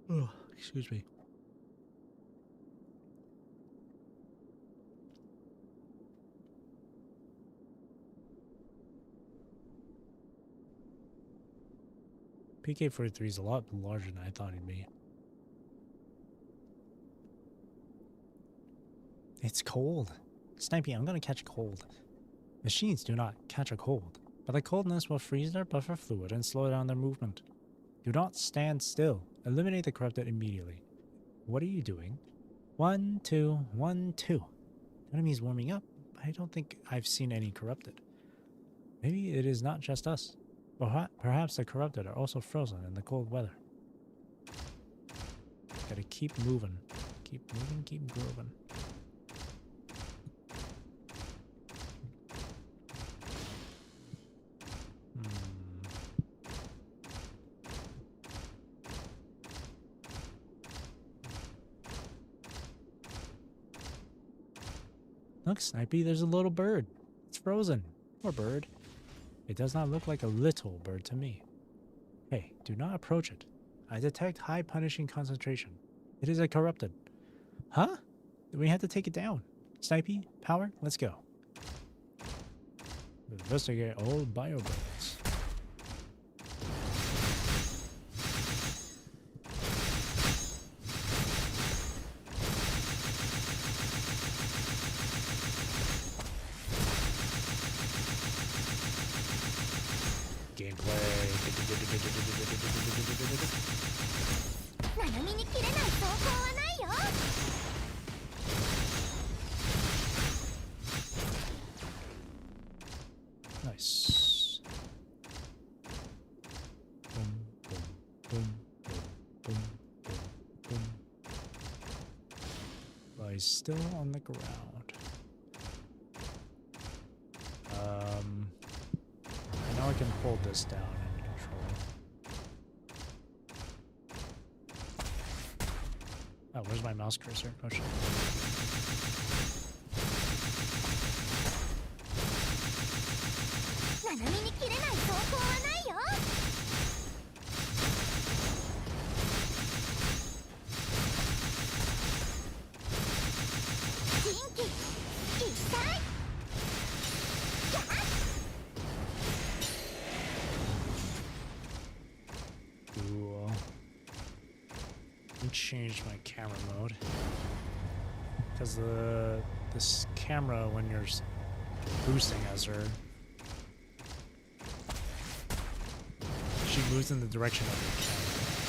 Oh, excuse me. PK-43 is a lot larger than I thought he'd be. It's cold. Snipey, I'm gonna catch a cold. Machines do not catch a cold, but the coldness will freeze their buffer fluid and slow down their movement. Do not stand still. Eliminate the corrupted immediately. What are you doing? 1, 2, 1, 2. Enemy's warming up. I don't think I've seen any corrupted. Maybe it is not just us. Perhaps the corrupted are also frozen in the cold weather. Gotta keep moving. Keep moving, keep grooving. Look, Snipey, there's a little bird. It's frozen. Poor bird. It does not look like a little bird to me. Hey, do not approach it. I detect high punishing concentration. It is a corrupted. Huh? We have to take it down. Snipey, power, let's go. Investigate all biobirds. Nice. Boom, boom, boom, boom, boom, boom, boom. Well, he's still on the ground. Now I can hold this down and control. Oh, where's my mouse cursor? Oh shit. Change my camera mode because this camera, when you're boosting as her, she moves in the direction of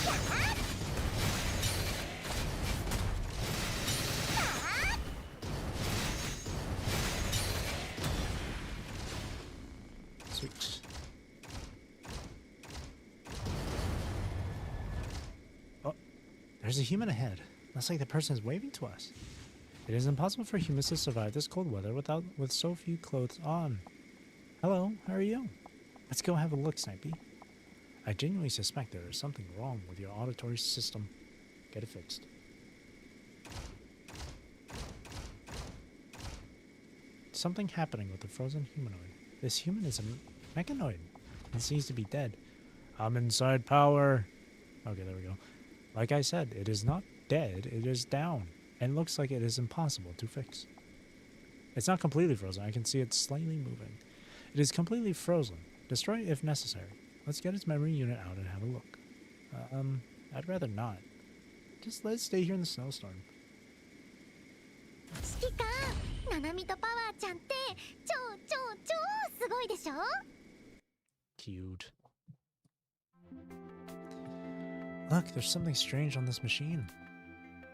your camera. Sweet. There's a human ahead. Looks like the person is waving to us. It is impossible for humans to survive this cold weather with so few clothes on. Hello, how are you? Let's go have a look, Snipey. I genuinely suspect there is something wrong with your auditory system. Get it fixed. Something happening with the frozen humanoid. This human is a mechanoid and seems to be dead. I'm inside power. Okay, there we go. Like I said, it is not dead, it is down, and looks like it is impossible to fix. It's not completely frozen, I can see it slightly moving. It is completely frozen. Destroy it if necessary. Let's get its memory unit out and have a look. I'd rather not. Just let it stay here in the snowstorm. Cute. Look, there's something strange on this machine.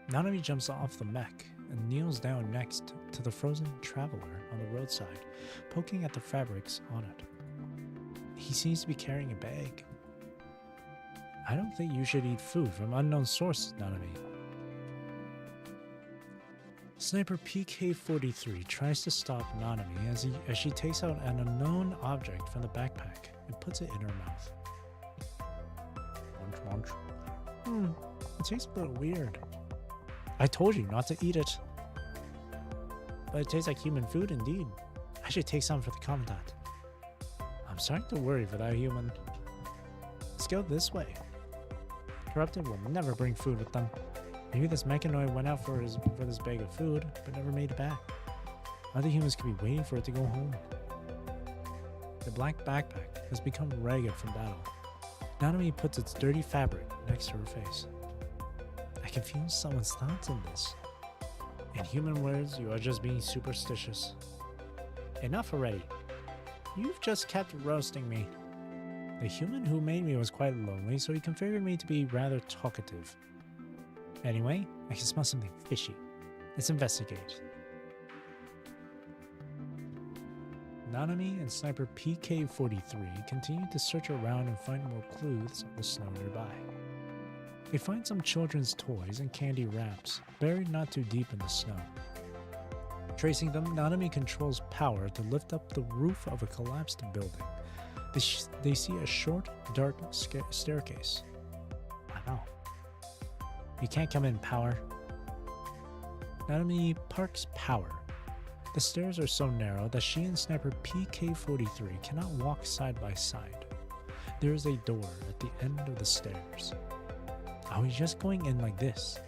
Nanami jumps off the mech and kneels down next to the frozen traveler on the roadside, poking at the fabrics on it. He seems to be carrying a bag. I don't think you should eat food from unknown sources, Nanami. Sniper PK-43 tries to stop Nanami as she takes out an unknown object from the backpack and puts it in her mouth. Munch, munch. It tastes a bit weird. I told you not to eat it. But it tastes like human food indeed. I should take some for the commandant. I'm starting to worry for that human. Let's go this way. Corrupted will never bring food with them. Maybe this mechanoid went out for this bag of food, but never made it back. Other humans could be waiting for it to go home. The black backpack has become ragged from battle. Nanami puts its dirty fabric next to her face. I can feel someone's thoughts in this. In human words, you are just being superstitious. Enough already. You've just kept roasting me. The human who made me was quite lonely, so he configured me to be rather talkative. Anyway, I can smell something fishy. Let's investigate. Nanami and Sniper PK-43 continue to search around and find more clues on the snow nearby. They find some children's toys and candy wraps, buried not too deep in the snow. Tracing them, Nanami controls power to lift up the roof of a collapsed building. They see a short, dark staircase. Wow. You can't come in, power. Nanami parks power. The stairs are so narrow that she and Sniper PK-43 cannot walk side by side. There is a door at the end of the stairs. Are we just going in like this?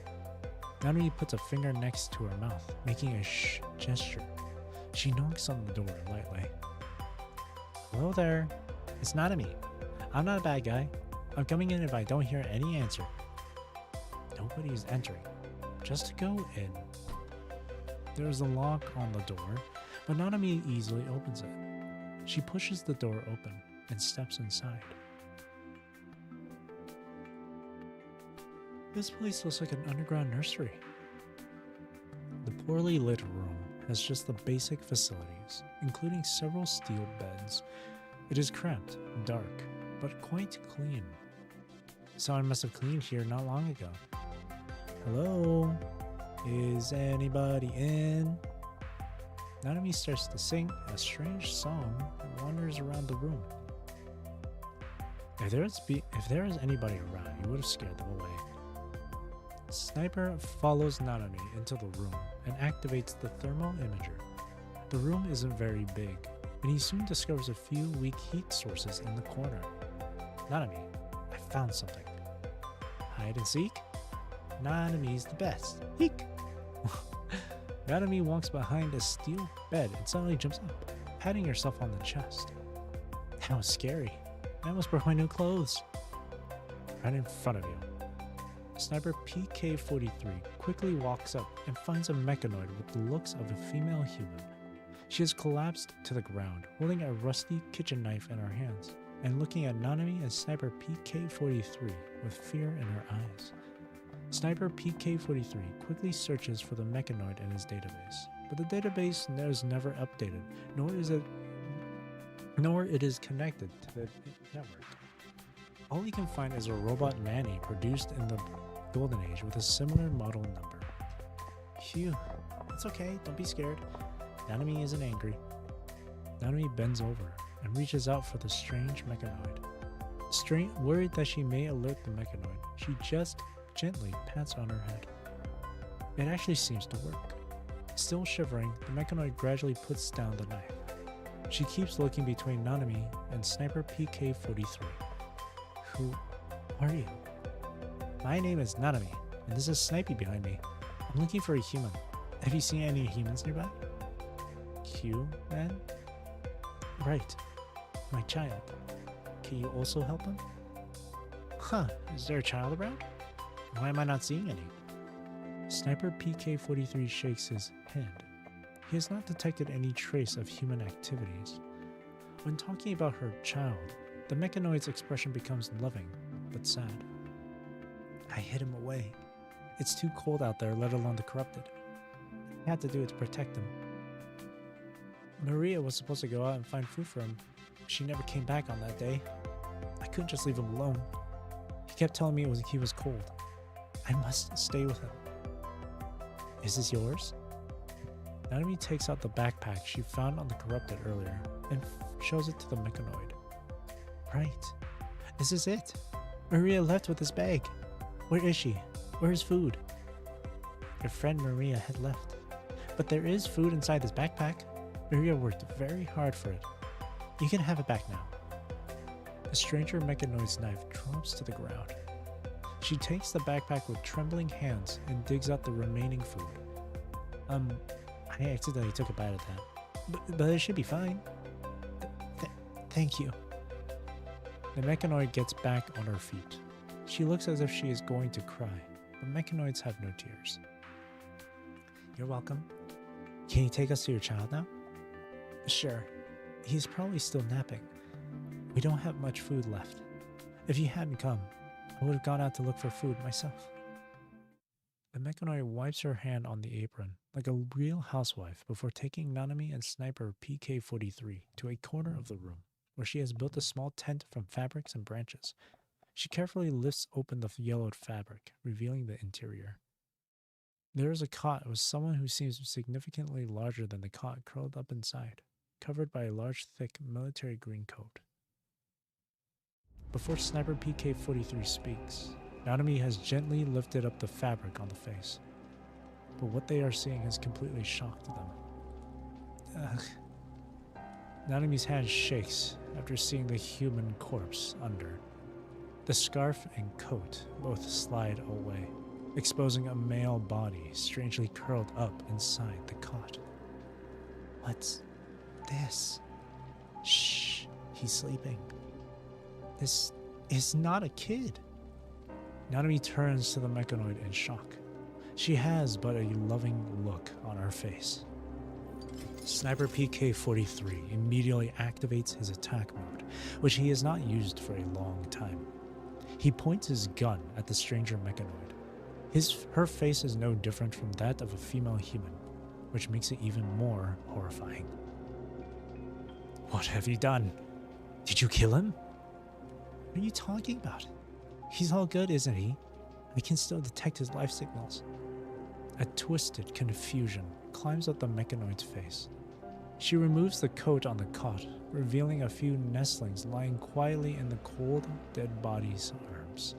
Nanami puts a finger next to her mouth, making a shh gesture. She knocks on the door lightly. Hello there. It's Nanami. I'm not a bad guy. I'm coming in if I don't hear any answer. Nobody is entering. Just to go in. There is a lock on the door, but Nanami easily opens it. She pushes the door open and steps inside. This place looks like an underground nursery. The poorly lit room has just the basic facilities, including several steel beds. It is cramped, dark, but quite clean. Someone must have cleaned here not long ago. Hello? Is anybody in? Nanami starts to sing a strange song and wanders around the room. If there is anybody around, you would have scared them away. Sniper follows Nanami into the room and activates the thermal imager. The room isn't very big, and he soon discovers a few weak heat sources in the corner. Nanami, I found something. Hide and seek? Nanami's the best. Eek! Nanami walks behind a steel bed and suddenly jumps up, patting herself on the chest. That was scary. I almost broke my new clothes. Right in front of you. Sniper PK-43 quickly walks up and finds a mechanoid with the looks of a female human. She has collapsed to the ground, holding a rusty kitchen knife in her hands, and looking at Nanami and Sniper PK-43 with fear in her eyes. Sniper PK-43 quickly searches for the mechanoid in his database, but the database is never updated, nor it is connected to the network. All he can find is a robot nanny produced in the golden age with a similar model number. Phew, it's okay, don't be scared. Nanami isn't angry. Nanami bends over and reaches out for the strange mechanoid. Worried that she may alert the mechanoid, she just gently pats on her head. It actually seems to work. Still shivering, the mechanoid gradually puts down the knife. She keeps looking between Nanami and Sniper PK-43. Who are you? My name is Nanami, and this is Snipey behind me. I'm looking for a human. Have you seen any humans nearby? Human? Right. My child. Can you also help him? Huh, is there a child around? Why am I not seeing any? Sniper PK-43 shakes his head. He has not detected any trace of human activities. When talking about her child, the mechanoid's expression becomes loving, but sad. I hid him away. It's too cold out there, let alone the corrupted. I had to do it to protect him. Maria was supposed to go out and find food for him. She never came back on that day. I couldn't just leave him alone. He kept telling me he was cold. I must stay with him. Is this yours? Nanami takes out the backpack she found on the corrupted earlier and shows it to the mechanoid. Right. This is it. Maria left with this bag. Where is she? Where is food? Your friend Maria had left. But there is food inside this backpack. Maria worked very hard for it. You can have it back now. The stranger mechanoid's knife drops to the ground. She takes the backpack with trembling hands and digs out the remaining food. I accidentally took a bite of that. But it should be fine. Thank you. The mechanoid gets back on her feet. She looks as if she is going to cry, but mechanoids have no tears. You're welcome. Can you take us to your child now? Sure. He's probably still napping. We don't have much food left. If you hadn't come, I would have gone out to look for food myself. The mechanoid wipes her hand on the apron like a real housewife before taking Nanami and Sniper PK-43 to a corner of the room where she has built a small tent from fabrics and branches. She carefully lifts open the yellowed fabric, revealing the interior. There is a cot with someone who seems significantly larger than the cot curled up inside, covered by a large, thick military green coat. Before Sniper PK-43 speaks, Nanami has gently lifted up the fabric on the face. But what they are seeing has completely shocked them. Ugh. Nanami's hand shakes after seeing the human corpse under. The scarf and coat both slide away, exposing a male body strangely curled up inside the cot. What's this? Shh, he's sleeping. This is not a kid. Nanami turns to the mechanoid in shock. She has but a loving look on her face. Sniper PK-43 immediately activates his attack mode, which he has not used for a long time. He points his gun at the stranger mechanoid. Her face is no different from that of a female human, which makes it even more horrifying. What have you done? Did you kill him? What are you talking about? He's all good, isn't he? I can still detect his life signals. A twisted confusion climbs up the mechanoid's face. She removes the coat on the cot, revealing a few nestlings lying quietly in the cold, dead body's arms.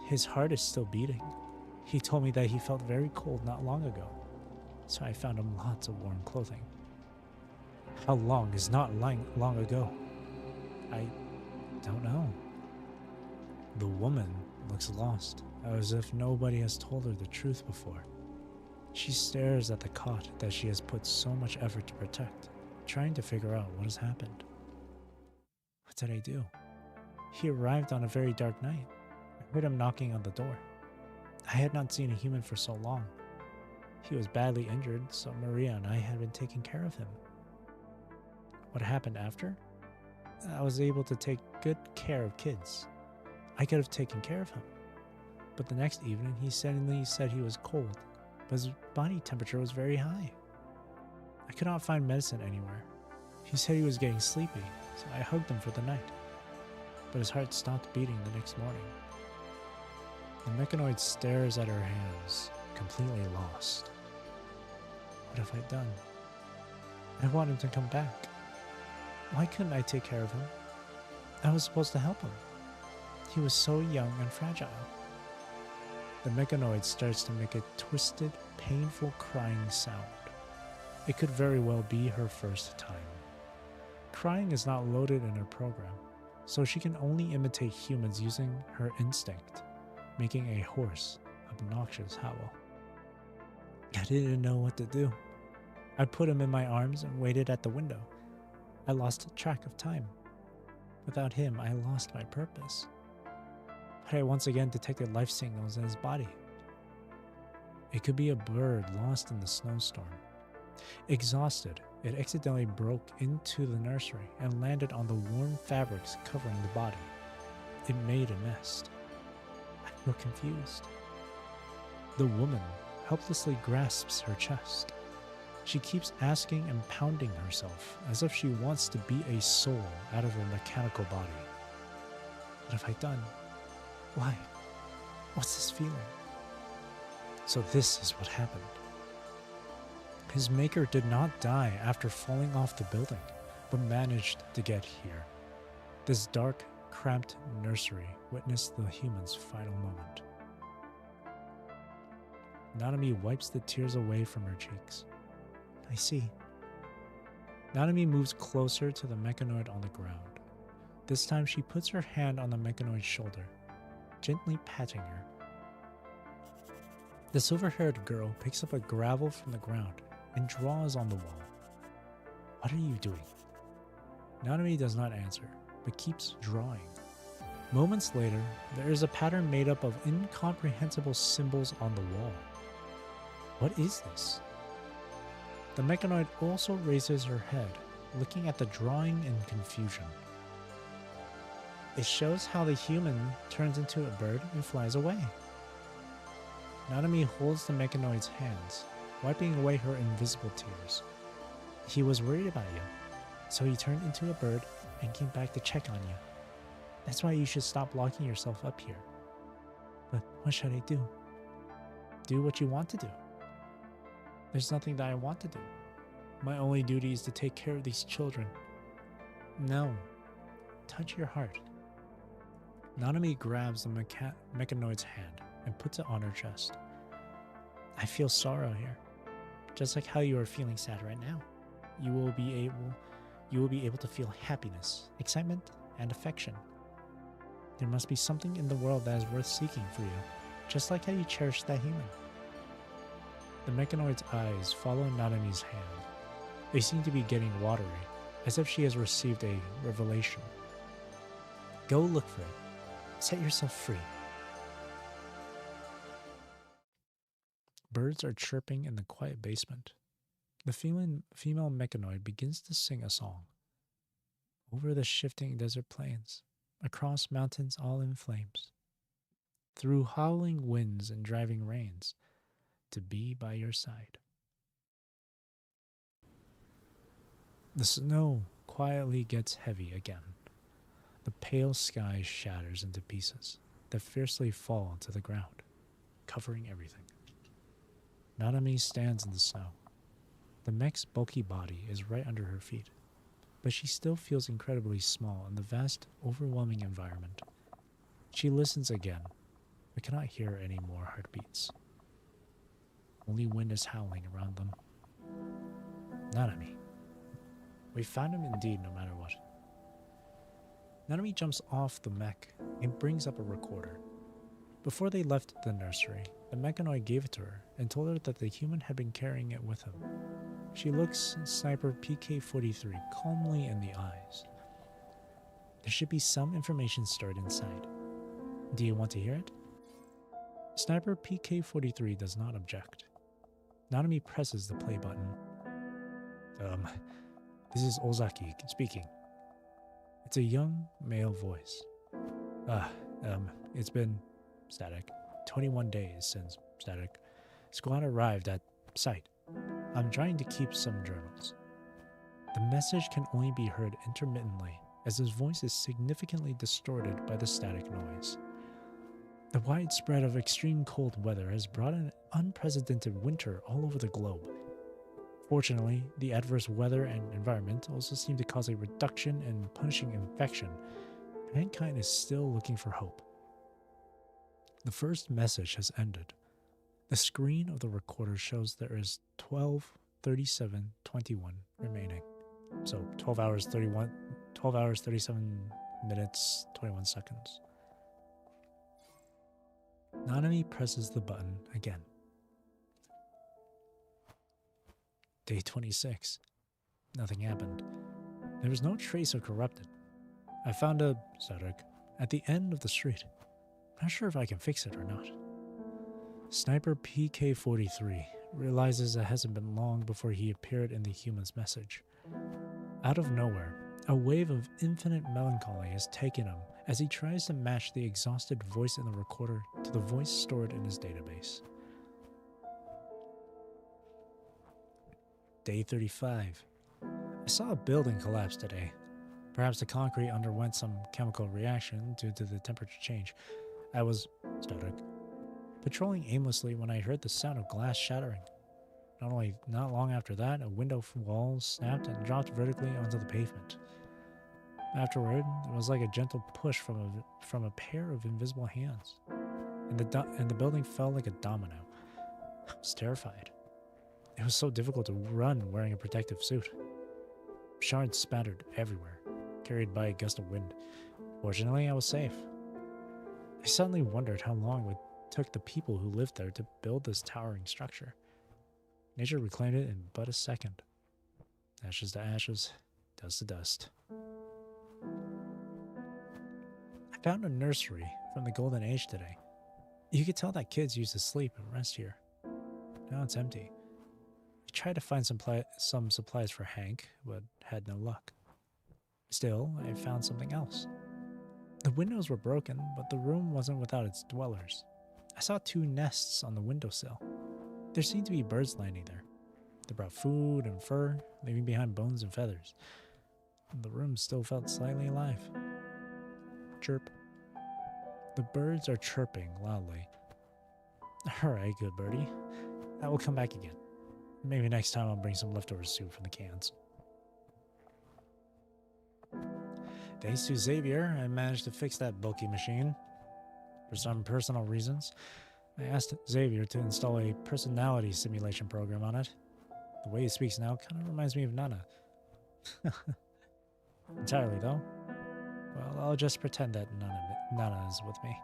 His heart is still beating. He told me that he felt very cold not long ago, so I found him lots of warm clothing. How long is not long ago? I don't know. The woman looks lost, as if nobody has told her the truth before. She stares at the cot that she has put so much effort to protect, trying to figure out what has happened. What did I do? He arrived on a very dark night. I heard him knocking on the door. I had not seen a human for so long. He was badly injured, so Maria and I had been taking care of him. What happened after? I was able to take good care of kids. I could have taken care of him. But the next evening, he suddenly said he was cold, but his body temperature was very high. I could not find medicine anywhere. He said he was getting sleepy, so I hugged him for the night. But his heart stopped beating the next morning. The mechanoid stares at her hands, completely lost. What have I done? I want him to come back. Why couldn't I take care of him? I was supposed to help him. He was so young and fragile. The mechanoid starts to make a twisted, painful crying sound. It could very well be her first time. Crying is not loaded in her program, so she can only imitate humans using her instinct, making a hoarse, obnoxious howl. I didn't know what to do. I put him in my arms and waited at the window. I lost track of time. Without him, I lost my purpose. But I once again detected life signals in his body. It could be a bird lost in the snowstorm. Exhausted, it accidentally broke into the nursery and landed on the warm fabrics covering the body. It made a nest. I feel confused. The woman helplessly grasps her chest. She keeps asking and pounding herself as if she wants to be a soul out of her mechanical body. What have I done? Why? What's this feeling? So this is what happened. His maker did not die after falling off the building, but managed to get here. This dark, cramped nursery witnessed the human's final moment. Nanami wipes the tears away from her cheeks. I see. Nanami moves closer to the mechanoid on the ground. This time she puts her hand on the mechanoid's shoulder, gently patting her. The silver-haired girl picks up a gravel from the ground and draws on the wall. What are you doing? Nanami does not answer, but keeps drawing. Moments later, there is a pattern made up of incomprehensible symbols on the wall. What is this? The mechanoid also raises her head, looking at the drawing in confusion. It shows how the human turns into a bird and flies away. Nanami holds the mechanoid's hands, wiping away her invisible tears. He was worried about you, so he turned into a bird and came back to check on you. That's why you should stop locking yourself up here. But what should I do? Do what you want to do. There's nothing that I want to do. My only duty is to take care of these children. No. Touch your heart. Nanami grabs the mechanoid's hand and puts it on her chest. I feel sorrow here. Just like how you are feeling sad right now. You will be able to feel happiness, excitement, and affection. There must be something in the world that is worth seeking for you, just like how you cherish that human. The mechanoid's eyes follow Nanami's hand. They seem to be getting watery, as if she has received a revelation. Go look for it. Set yourself free. Birds are chirping in the quiet basement. The female mechanoid begins to sing a song. Over the shifting desert plains, across mountains all in flames, through howling winds and driving rains, to be by your side. The snow quietly gets heavy again. The pale sky shatters into pieces that fiercely fall to the ground, covering everything. Nanami stands in the snow. The mech's bulky body is right under her feet, but she still feels incredibly small in the vast, overwhelming environment. She listens again, but cannot hear any more heartbeats. Only wind is howling around them. Nanami. We found him indeed, no matter what. Nanami jumps off the mech and brings up a recorder. Before they left the nursery, the mechanoid gave it to her and told her that the human had been carrying it with him. She looks Sniper PK-43 calmly in the eyes. There should be some information stored inside. Do you want to hear it? Sniper PK-43 does not object. Nanami presses the play button. This is Ozaki speaking. It's a young male voice. It's been static. 21 days since static. Squad arrived at site. I'm trying to keep some journals. The message can only be heard intermittently, as his voice is significantly distorted by the static noise. The widespread of extreme cold weather has brought an unprecedented winter all over the globe. Fortunately, the adverse weather and environment also seem to cause a reduction in punishing infection. Mankind is still looking for hope. The first message has ended. The screen of the recorder shows there is 12:37:21 remaining. So 12 hours 37 minutes 21 seconds. Nanami presses the button again. Day 26. Nothing happened. There was no trace of corrupted. I found a Zedek at the end of the street. Not sure if I can fix it or not. Sniper PK-43 realizes it hasn't been long before he appeared in the human's message. Out of nowhere, a wave of infinite melancholy has taken him as he tries to match the exhausted voice in the recorder to the voice stored in his database. Day 35. I saw a building collapse today. Perhaps the concrete underwent some chemical reaction due to the temperature change. I was patrolling aimlessly when I heard the sound of glass shattering. Not long after that, a window wall snapped and dropped vertically onto the pavement. Afterward, it was like a gentle push from a pair of invisible hands, and the building fell like a domino. I was terrified. It was so difficult to run wearing a protective suit. Shards spattered everywhere, carried by a gust of wind. Fortunately, I was safe. I suddenly wondered how long it took the people who lived there to build this towering structure. Nature reclaimed it in but a second. Ashes to ashes, dust to dust. I found a nursery from the Golden Age today. You could tell that kids used to sleep and rest here. Now it's empty. I tried to find some supplies for Hank, but had no luck. Still, I found something else. The windows were broken, but the room wasn't without its dwellers. I saw 2 nests on the windowsill. There seemed to be birds landing there. They brought food and fur, leaving behind bones and feathers. The room still felt slightly alive. Chirp. The birds are chirping loudly. Alright, good birdie. I will come back again. Maybe next time I'll bring some leftover soup from the cans. Thanks to Xavier, I managed to fix that bulky machine. For some personal reasons, I asked Xavier to install a personality simulation program on it. The way he speaks now kind of reminds me of Nana. Entirely, though. Well, I'll just pretend that Nana is with me.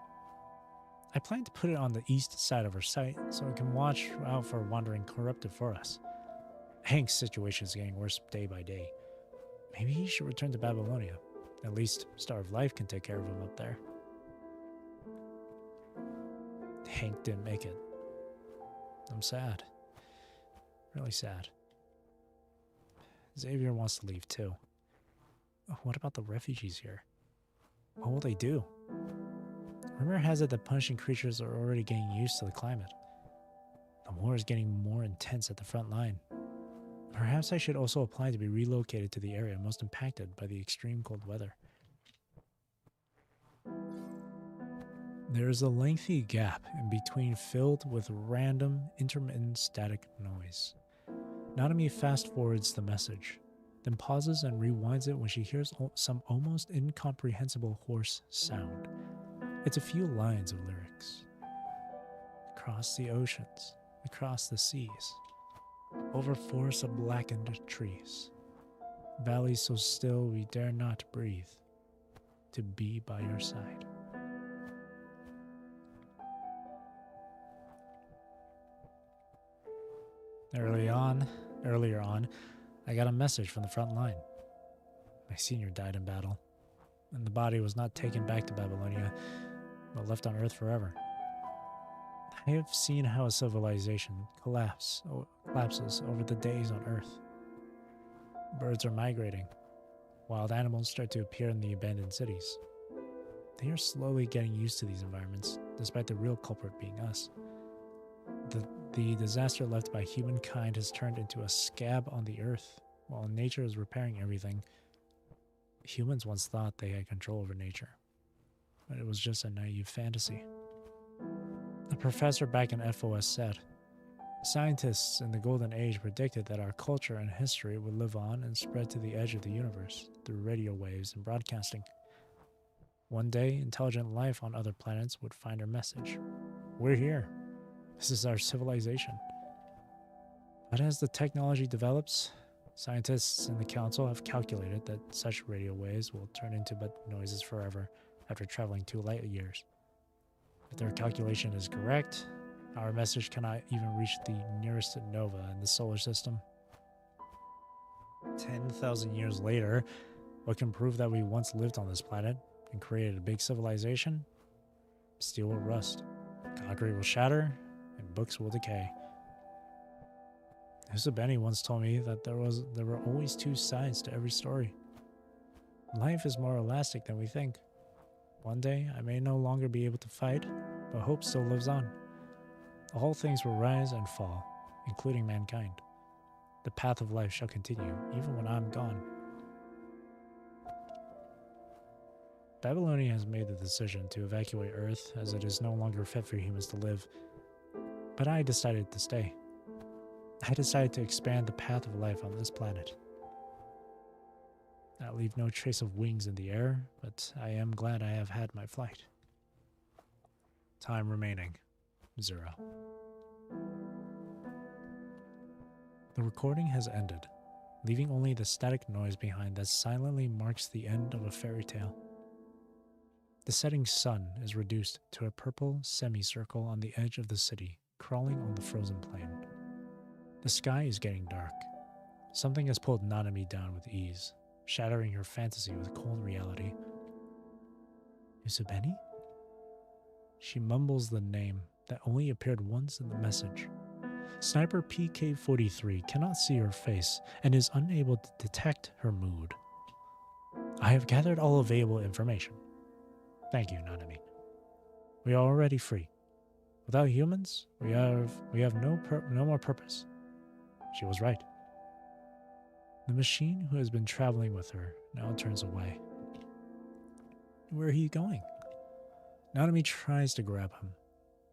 I plan to put it on the east side of her site so I can watch out for wandering corrupted for us. Hank's situation is getting worse day by day. Maybe he should return to Babylonia. At least Star of Life can take care of him up there. Hank didn't make it. I'm sad. Really sad. Xavier wants to leave too. What about the refugees here? What will they do? Rumor has it that punishing creatures are already getting used to the climate. The war is getting more intense at the front line. Perhaps I should also apply to be relocated to the area most impacted by the extreme cold weather. There is a lengthy gap in between filled with random, intermittent static noise. Nanami fast-forwards the message, then pauses and rewinds it when she hears some almost incomprehensible hoarse sound. It's a few lines of lyrics. Across the oceans, across the seas, over forests of blackened trees, valleys so still we dare not breathe, to be by your side. Earlier on, I got a message from the front line. My senior died in battle, and the body was not taken back to Babylonia, but left on Earth forever. I have seen how a civilization collapses over the days on Earth. Birds are migrating. Wild animals start to appear in the abandoned cities. They are slowly getting used to these environments, despite the real culprit being us. The disaster left by humankind has turned into a scab on the Earth, while nature is repairing everything. Humans once thought they had control over nature, but it was just a naive fantasy. The professor back in FOS said, scientists in the Golden Age predicted that our culture and history would live on and spread to the edge of the universe through radio waves and broadcasting. One day, intelligent life on other planets would find our message. We're here. This is our civilization. But as the technology develops, scientists in the council have calculated that such radio waves will turn into but noises forever after traveling 2 light years. If their calculation is correct, our message cannot even reach the nearest nova in the solar system. 10,000 years later, what can prove that we once lived on this planet and created a big civilization? Steel will rust, concrete will shatter, and books will decay. Benny once told me that there were always 2 sides to every story. Life is more elastic than we think. One day, I may no longer be able to fight, but hope still lives on. All things will rise and fall, including mankind. The path of life shall continue, even when I'm gone. Babylonia has made the decision to evacuate Earth as it is no longer fit for humans to live. But I decided to stay. I decided to expand the path of life on this planet. I leave no trace of wings in the air, but I am glad I have had my flight. Time remaining, 0. The recording has ended, leaving only the static noise behind that silently marks the end of a fairy tale. The setting sun is reduced to a purple semicircle on the edge of the city, crawling on the frozen plain. The sky is getting dark. Something has pulled Nanami down with ease, shattering her fantasy with cold reality. Yusubeni? She mumbles the name that only appeared once in the message. Sniper PK-43 cannot see her face and is unable to detect her mood. I have gathered all available information. Thank you, Nanami. We are already free. Without humans, we have no more purpose. She was right. The machine who has been traveling with her now turns away. Where are you going? Nanami tries to grab him.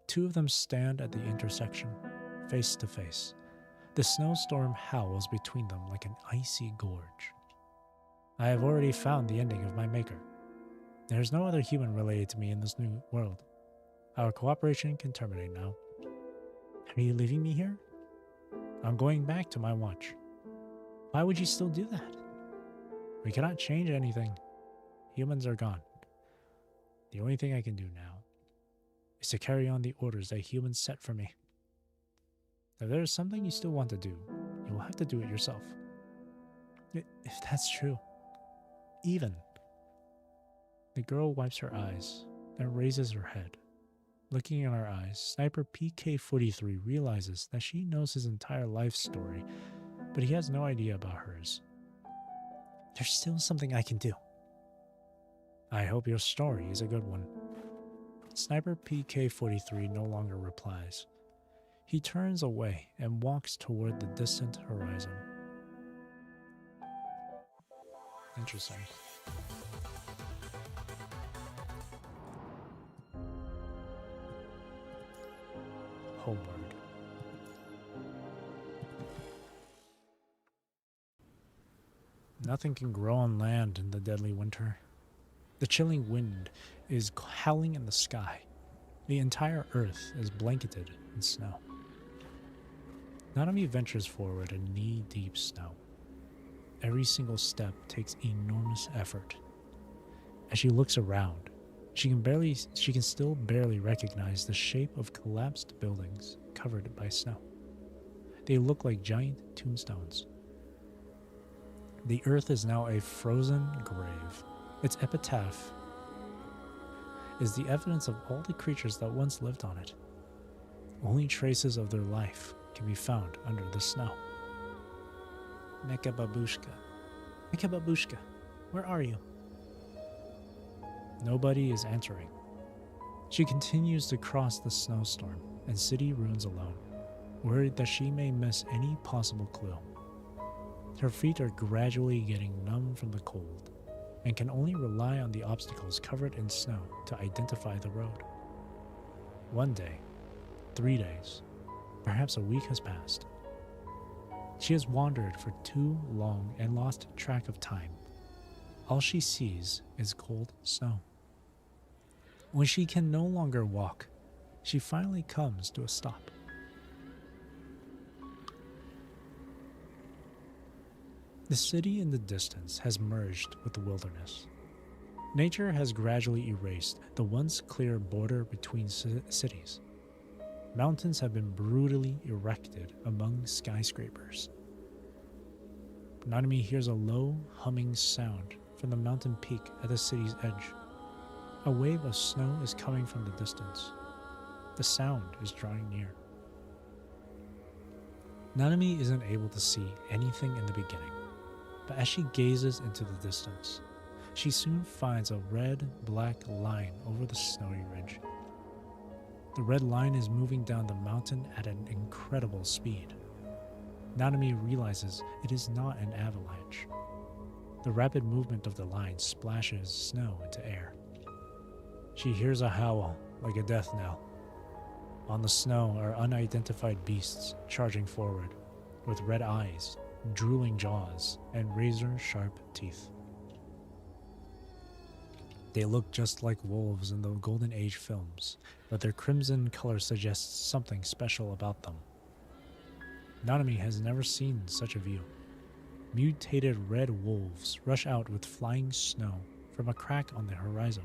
2 of them stand at the intersection, face to face. The snowstorm howls between them like an icy gorge. I have already found the ending of my maker. There is no other human related to me in this new world. Our cooperation can terminate now. Are you leaving me here? I'm going back to my watch. Why would you still do that? We cannot change anything. Humans are gone. The only thing I can do now is to carry on the orders that humans set for me. If there is something you still want to do, you will have to do it yourself. If that's true. Even. The girl wipes her eyes, then raises her head. Looking in her eyes, Sniper PK-43 realizes that she knows his entire life story, but he has no idea about hers. There's still something I can do. I hope your story is a good one. Sniper PK-43 no longer replies. He turns away and walks toward the distant horizon. Interesting. Homeward. Nothing can grow on land in the deadly winter. The chilling wind is howling in the sky. The entire earth is blanketed in snow. Nanami ventures forward in knee-deep snow. Every single step takes enormous effort. As she looks around, she can still barely recognize the shape of collapsed buildings covered by snow. They look like giant tombstones. The earth is now a frozen grave. Its epitaph is the evidence of all the creatures that once lived on it. Only traces of their life can be found under the snow. Mecha Babushka, where are you? Nobody is answering. She continues to cross the snowstorm and city ruins alone, worried that she may miss any possible clue. Her feet are gradually getting numb from the cold, and can only rely on the obstacles covered in snow to identify the road. 1 day, 3 days, perhaps a week has passed. She has wandered for too long and lost track of time. All she sees is cold snow. When she can no longer walk, she finally comes to a stop. The city in the distance has merged with the wilderness. Nature has gradually erased the once clear border between cities. Mountains have been brutally erected among skyscrapers. Nanami hears a low, humming sound from the mountain peak at the city's edge. A wave of snow is coming from the distance. The sound is drawing near. Nanami isn't able to see anything in the beginning, but as she gazes into the distance, she soon finds a red-black line over the snowy ridge. The red line is moving down the mountain at an incredible speed. Nanami realizes it is not an avalanche. The rapid movement of the line splashes snow into air. She hears a howl like a death knell. On the snow are unidentified beasts charging forward, with red eyes, drooling jaws, and razor-sharp teeth. They look just like wolves in the Golden Age films, but their crimson color suggests something special about them. Nanami has never seen such a view. Mutated red wolves rush out with flying snow from a crack on the horizon.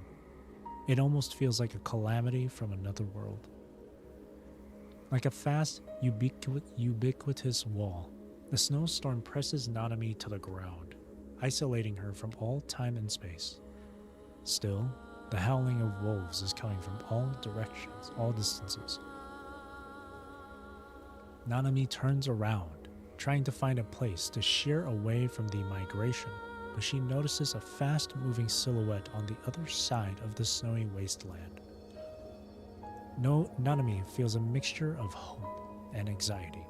It almost feels like a calamity from another world. Like a fast, ubiquitous wall, the snowstorm presses Nanami to the ground, isolating her from all time and space. Still, the howling of wolves is coming from all directions, all distances. Nanami turns around, trying to find a place to sheer away from the migration, but she notices a fast-moving silhouette on the other side of the snowy wasteland. Nanami feels a mixture of hope and anxiety.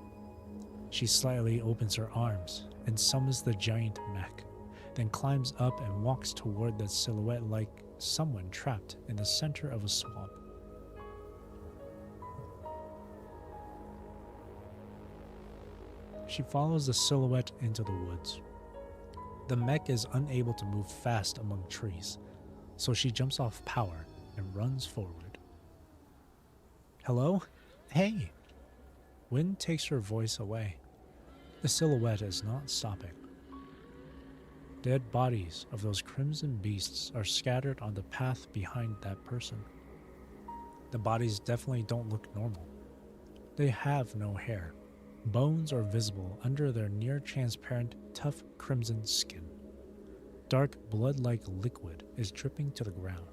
She slightly opens her arms and summons the giant mech, then climbs up and walks toward the silhouette like someone trapped in the center of a swamp. She follows the silhouette into the woods. The mech is unable to move fast among trees, so she jumps off power and runs forward. Hello? Hey! Wind takes her voice away. The silhouette is not stopping. Dead bodies of those crimson beasts are scattered on the path behind that person. The bodies definitely don't look normal. They have no hair. Bones are visible under their near-transparent, tough crimson skin. Dark, blood-like liquid is dripping to the ground.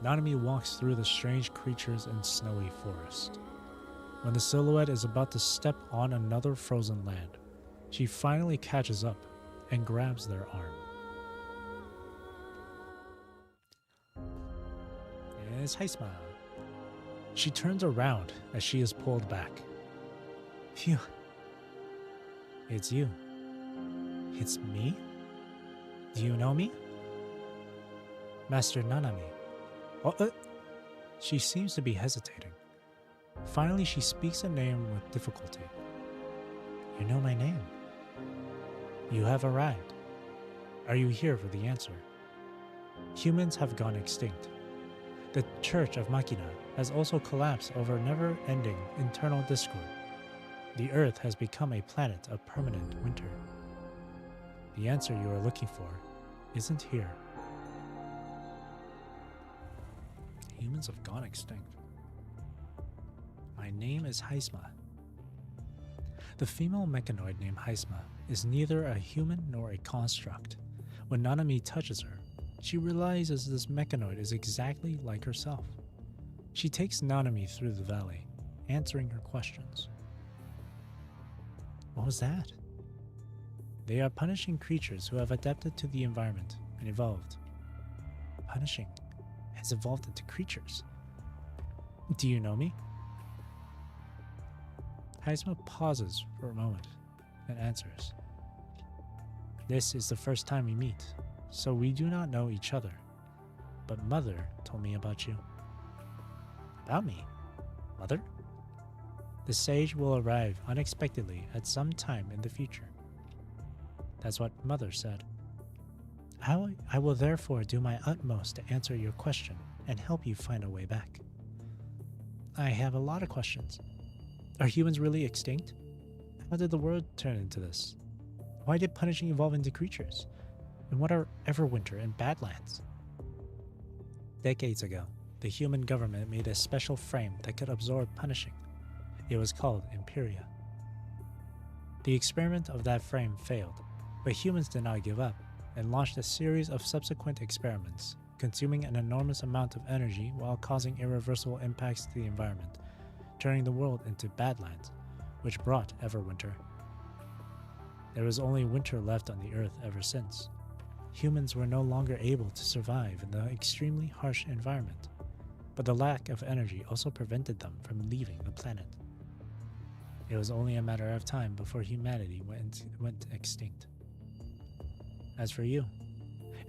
Nanami walks through the strange creatures in snowy forest. When the silhouette is about to step on another frozen land, she finally catches up and grabs their arm. It's Heisma. She turns around as she is pulled back. Phew. It's you. It's me? Do you know me? Master Nanami. She seems to be hesitating. Finally, she speaks a name with difficulty. You know my name. You have arrived. Are you here for the answer? Humans have gone extinct. The Church of Machina has also collapsed over never-ending internal discord. The Earth has become a planet of permanent winter. The answer you are looking for isn't here. Humans have gone extinct. My name is Heisma. The female mechanoid named Heisma is neither a human nor a construct. When Nanami touches her, she realizes this mechanoid is exactly like herself. She takes Nanami through the valley, answering her questions. What was that? They are punishing creatures who have adapted to the environment and evolved. Punishing has evolved into creatures. Do you know me? Heisma pauses for a moment and answers. This is the first time we meet, so we do not know each other, but Mother told me about you. about me. Mother? The sage will arrive unexpectedly at some time in the future. That's what Mother said. I will therefore do my utmost to answer your question and help you find a way back. I have a lot of questions. Are humans really extinct? How did the world turn into this? Why did punishing evolve into creatures? And what are Everwinter and Badlands? Decades ago, the human government made a special frame that could absorb punishing. It was called Imperia. The experiment of that frame failed, but humans did not give up and launched a series of subsequent experiments, consuming an enormous amount of energy while causing irreversible impacts to the environment, turning the world into Badlands, which brought Everwinter. There was only winter left on the Earth ever since. Humans were no longer able to survive in the extremely harsh environment, but the lack of energy also prevented them from leaving the planet. It was only a matter of time before humanity went extinct. As for you,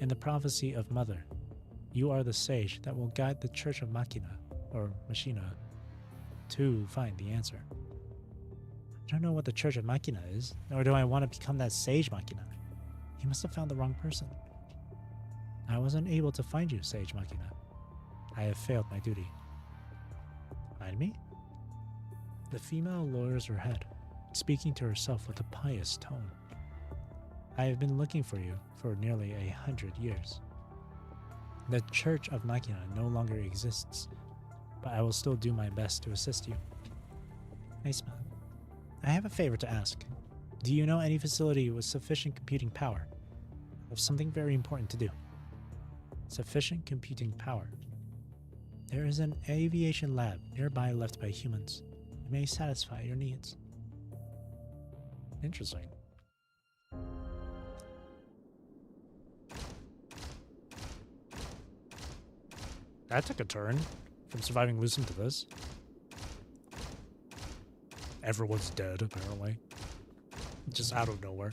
in the prophecy of Mother, you are the sage that will guide the Church of Machina, or Machina, to find the answer. I don't know what the Church of Machina is, nor do I want to become that sage Machina. You must have found the wrong person. I wasn't able to find you, sage Machina. I have failed my duty. Find me? The female lowers her head, speaking to herself with a pious tone. I have been looking for you for nearly 100 years. The Church of Machina no longer exists, but I will still do my best to assist you. I smile. I have a favor to ask. Do you know any facility with sufficient computing power? I have something very important to do. Sufficient computing power. There is an aviation lab nearby left by humans. It may satisfy your needs. Interesting. That took a turn from surviving Lucent to this. Everyone's dead, apparently. Just out of nowhere.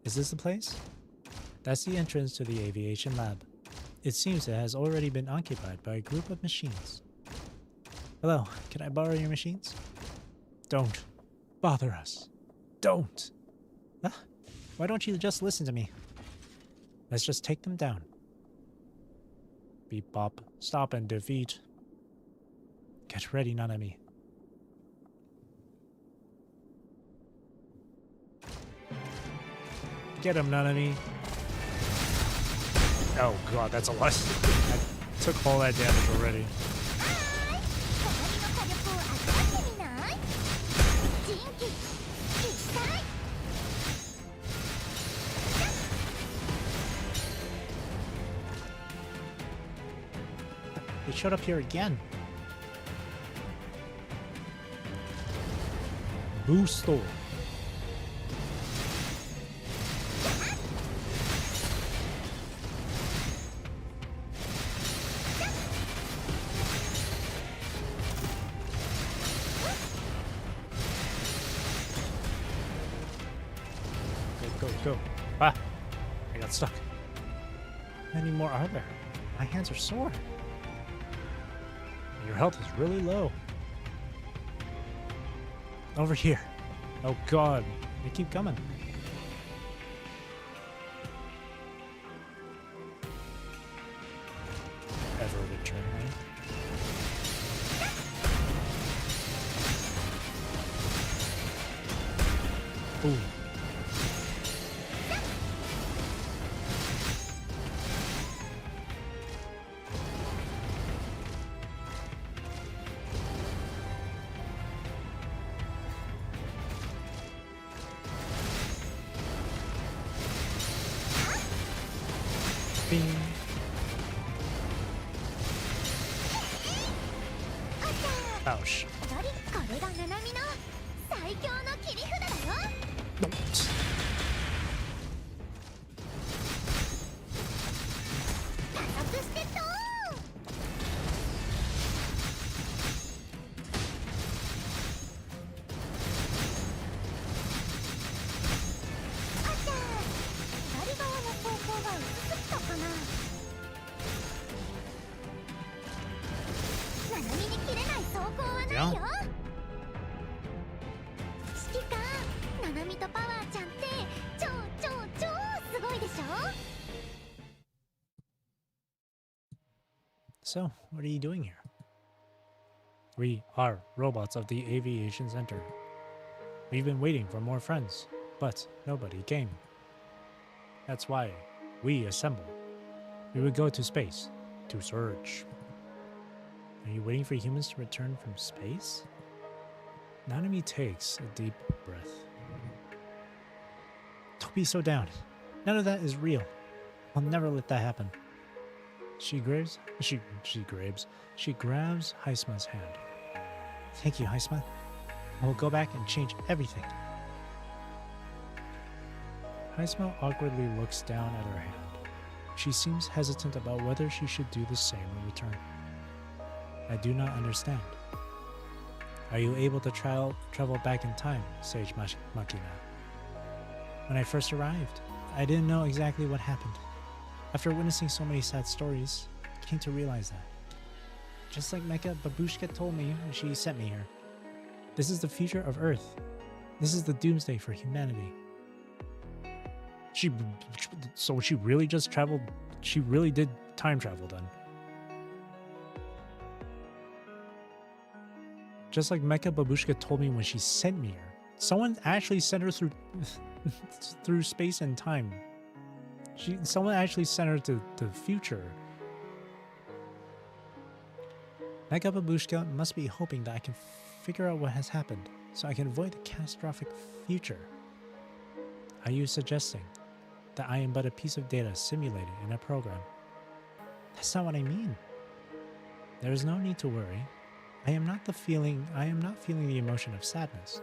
Is this the place? That's the entrance to the aviation lab. It seems it has already been occupied by a group of machines. Hello, can I borrow your machines? Don't bother us. Don't! Why don't you just listen to me? Let's just take them down. Beep bop, stop and defeat. Get ready, Nanami. Get him, Nanami. Oh god, that's a lot. I took all that damage already. They showed up here again. Boosto. Go. Ah, I got stuck. How many more are there? My hands are sore. Your health is really low. Over here. Oh god, they keep coming. Ever return, right? Ooh. Ouch. So, what are you doing here? We are robots of the Aviation Center. We've been waiting for more friends, but nobody came. That's why we assembled. We would go to space to search. Are you waiting for humans to return from space? Nanami takes a deep breath. Don't be so down. None of that is real. I'll never let that happen. She grabs Heisma's hand. Thank you, Heisma. I will go back and change everything. Heisma awkwardly looks down at her hand. She seems hesitant about whether she should do the same in return. I do not understand. Are you able to travel back in time, Sage Machina? When I first arrived, I didn't know exactly what happened. After witnessing so many sad stories, I came to realize that. Just like Mecha Babushka told me when she sent me here. This is the future of Earth. This is the doomsday for humanity. So she really just traveled, she really did time travel then. Just like Mecha Babushka told me when she sent me here. Someone actually sent her through space and time. Someone actually sent her to the future. Mecha Babushka must be hoping that I can figure out what has happened, so I can avoid the catastrophic future. Are you suggesting that I am but a piece of data simulated in a program? That's not what I mean. There is no need to worry. I am not feeling the emotion of sadness.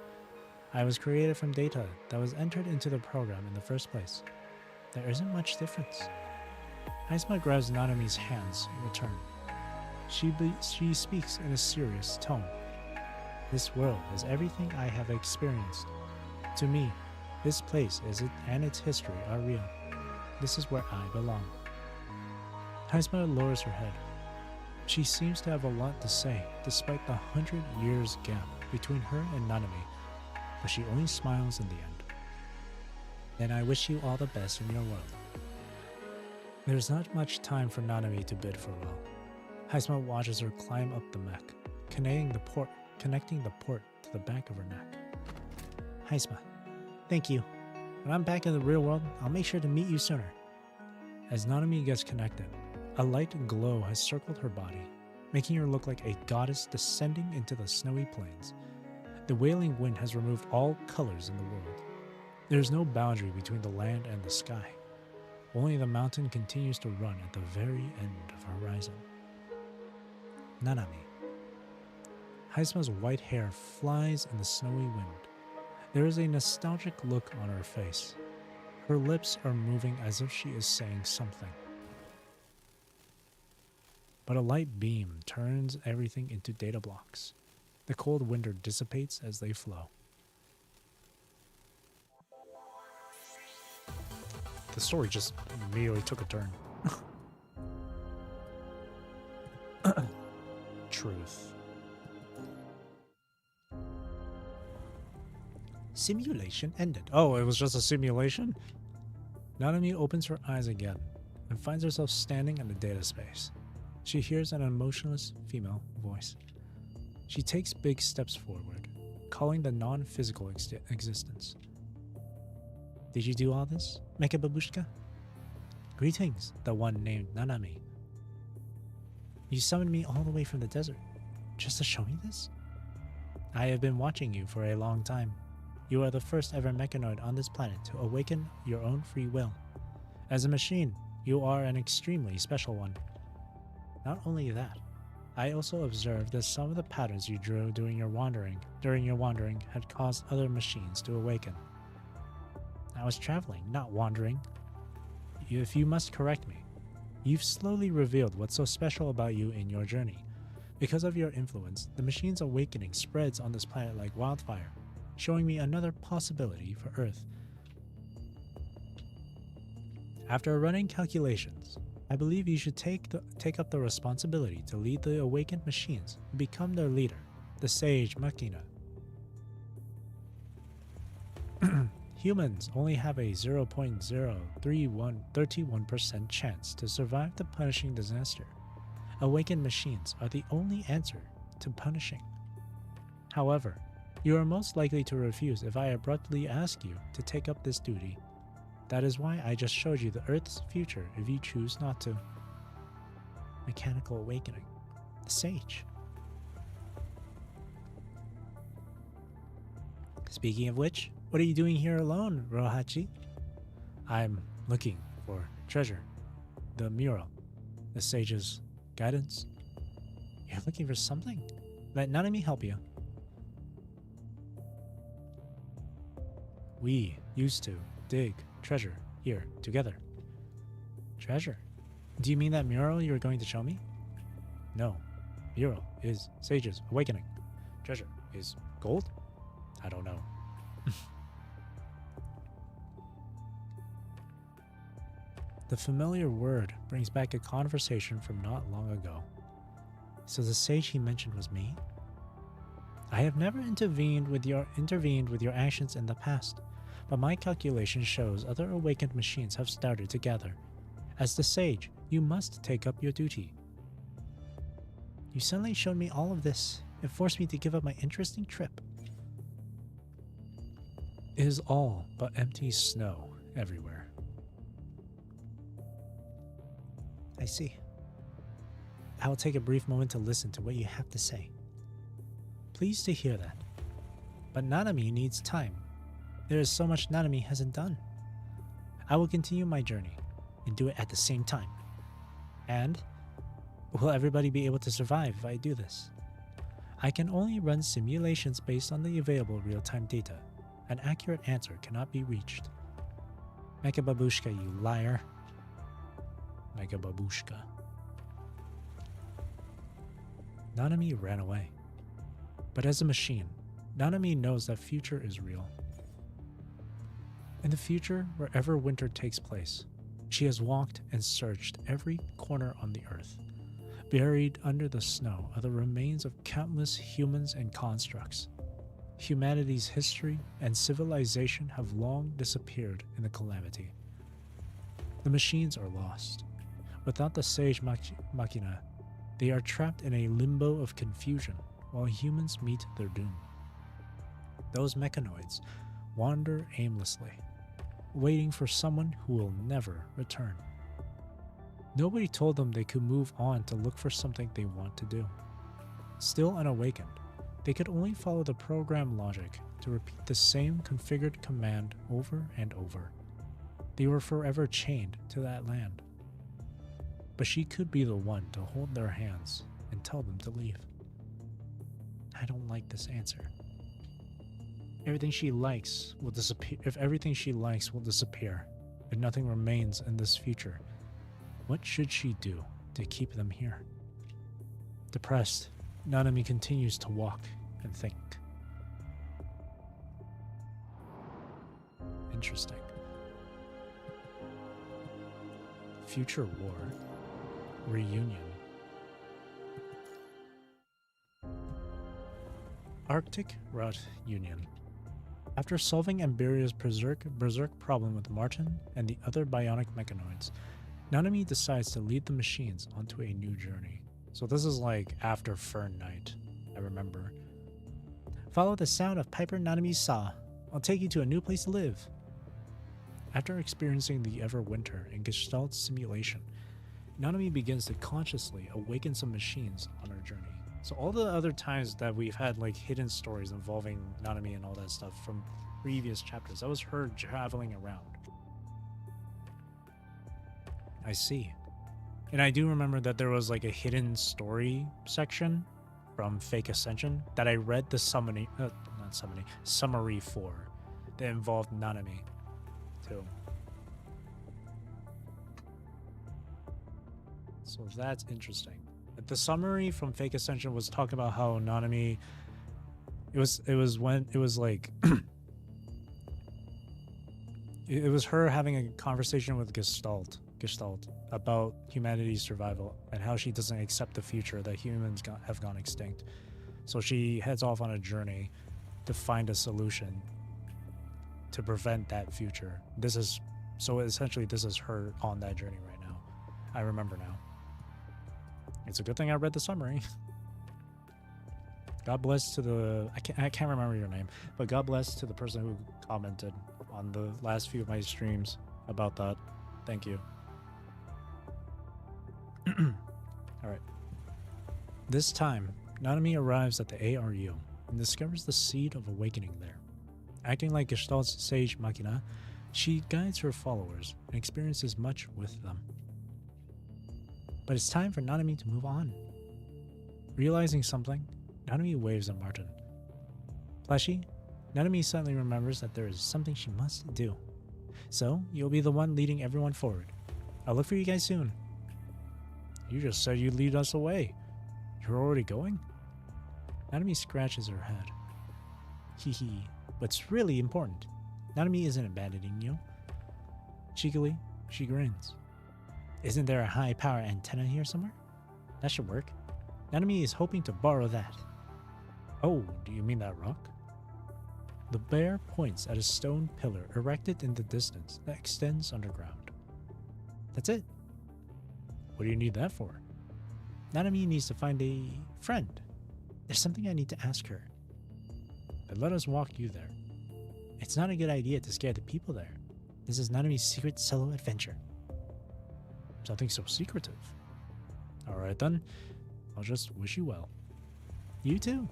I was created from data that was entered into the program in the first place. There isn't much difference. Heisma grabs Nanami's hands in return. She speaks in a serious tone. This world is everything I have experienced. To me, this place and its history are real. This is where I belong. Heisma lowers her head. She seems to have a lot to say, despite the 100 years gap between her and Nanami, but she only smiles in the end. Then I wish you all the best in your world. There's not much time for Nanami to bid farewell. Heisma watches her climb up the mech, connecting the port to the back of her neck. Heisma, thank you. When I'm back in the real world, I'll make sure to meet you sooner. As Nanami gets connected, a light glow has circled her body, making her look like a goddess descending into the snowy plains. The wailing wind has removed all colors in the world. There is no boundary between the land and the sky. Only the mountain continues to run at the very end of the horizon. Nanami. Heisma's white hair flies in the snowy wind. There is a nostalgic look on her face. Her lips are moving as if she is saying something. But a light beam turns everything into data blocks. The cold winter dissipates as they flow. The story just immediately took a turn. Truth. Simulation ended. Oh, it was just a simulation? Nanami opens her eyes again and finds herself standing in the data space. She hears an emotionless female voice. She takes big steps forward, calling the non-physical existence. Did you do all this, Mecha Babushka? Greetings, the one named Nanami. You summoned me all the way from the desert, just to show me this? I have been watching you for a long time. You are the first ever mechanoid on this planet to awaken your own free will. As a machine, you are an extremely special one. Not only that, I also observed that some of the patterns you drew during your wandering had caused other machines to awaken. I was traveling, not wandering. If you must correct me, you've slowly revealed what's so special about you in your journey. Because of your influence, the machine's awakening spreads on this planet like wildfire, showing me another possibility for Earth. After running calculations, I believe you should take up the responsibility to lead the awakened machines and become their leader, the Sage Machina. Humans only have a 0.031% chance to survive the punishing disaster. Awakened machines are the only answer to punishing. However, you are most likely to refuse if I abruptly ask you to take up this duty. That is why I just showed you the Earth's future if you choose not to. Mechanical awakening. The sage. Speaking of which, what are you doing here alone, Rohachi? I'm looking for treasure. The mural. The sage's guidance. You're looking for something? Let Nanami help you. We used to dig treasure here together. Treasure? Do you mean that mural you were going to show me? No. Mural is Sage's Awakening. Treasure is gold? I don't know. The familiar word brings back a conversation from not long ago. So the sage he mentioned was me? I have never intervened with your actions in the past, but my calculation shows other awakened machines have started to gather. As the sage, you must take up your duty. You suddenly showed me all of this and forced me to give up my interesting trip. It is all but empty snow everywhere. I see. I will take a brief moment to listen to what you have to say. Pleased to hear that. But Nanami needs time. There is so much Nanami hasn't done. I will continue my journey and do it at the same time. And will everybody be able to survive if I do this? I can only run simulations based on the available real-time data. An accurate answer cannot be reached. Mecha Babushka, you liar. Mecha Babushka. Nanami ran away. But as a machine, Nanami knows that future is real. In the future, wherever winter takes place, she has walked and searched every corner on the earth. Buried under the snow are the remains of countless humans and constructs. Humanity's history and civilization have long disappeared in the calamity. The machines are lost. Without the sage machina, they are trapped in a limbo of confusion while humans meet their doom. Those mechanoids wander aimlessly, waiting for someone who will never return. Nobody told them they could move on to look for something they want to do. Still unawakened, they could only follow the program logic to repeat the same configured command over and over. They were forever chained to that land. But she could be the one to hold their hands and tell them to leave. I don't like this answer. Everything she likes will disappear. If everything she likes will disappear, if nothing remains in this future, what should she do to keep them here? Depressed, Nanami continues to walk and think. Interesting. Future War. Reunion. Arctic Route Union. After solving Amberia's berserk problem with Martin and the other bionic mechanoids, Nanami decides to lead the machines onto a new journey. So this is like after Fern Night, I remember. Follow the sound of Piper Nanami's saw. I'll take you to a new place to live. After experiencing the Everwinter and Gestalt simulation, Nanami begins to consciously awaken some machines on her journey. So all the other times that we've had like hidden stories involving Nanami and all that stuff from previous chapters, that was her traveling around. I see. And I do remember that there was like a hidden story section from Fake Ascension that I read the summary for that involved Nanami too. So that's interesting. The summary from Fake Ascension was talking about how Nanami, it was her having a conversation with Gestalt about humanity's survival and how she doesn't accept the future that humans have gone extinct. So she heads off on a journey to find a solution to prevent that future. This is her on that journey right now. I remember now. It's a good thing I read the summary. God bless to the... I can't remember your name, but God bless to the person who commented on the last few of my streams about that. Thank you. Alright. This time, Nanami arrives at the ARU and discovers the seed of awakening there. Acting like Gestalt's sage machina, she guides her followers and experiences much with them. But it's time for Nanami to move on. Realizing something, Nanami waves at Martin. Fleshy, Nanami suddenly remembers that there is something she must do. So, you'll be the one leading everyone forward. I'll look for you guys soon. You just said you'd lead us away. You're already going? Nanami scratches her head. Hee. What's really important, Nanami isn't abandoning you. Cheekily, she grins. Isn't there a high-power antenna here somewhere? That should work. Nanami is hoping to borrow that. Oh, do you mean that rock? The bear points at a stone pillar erected in the distance that extends underground. That's it. What do you need that for? Nanami needs to find a friend. There's something I need to ask her. Then let us walk you there. It's not a good idea to scare the people there. This is Nanami's secret solo adventure. Something so secretive. Alright then, I'll just wish you well. You too.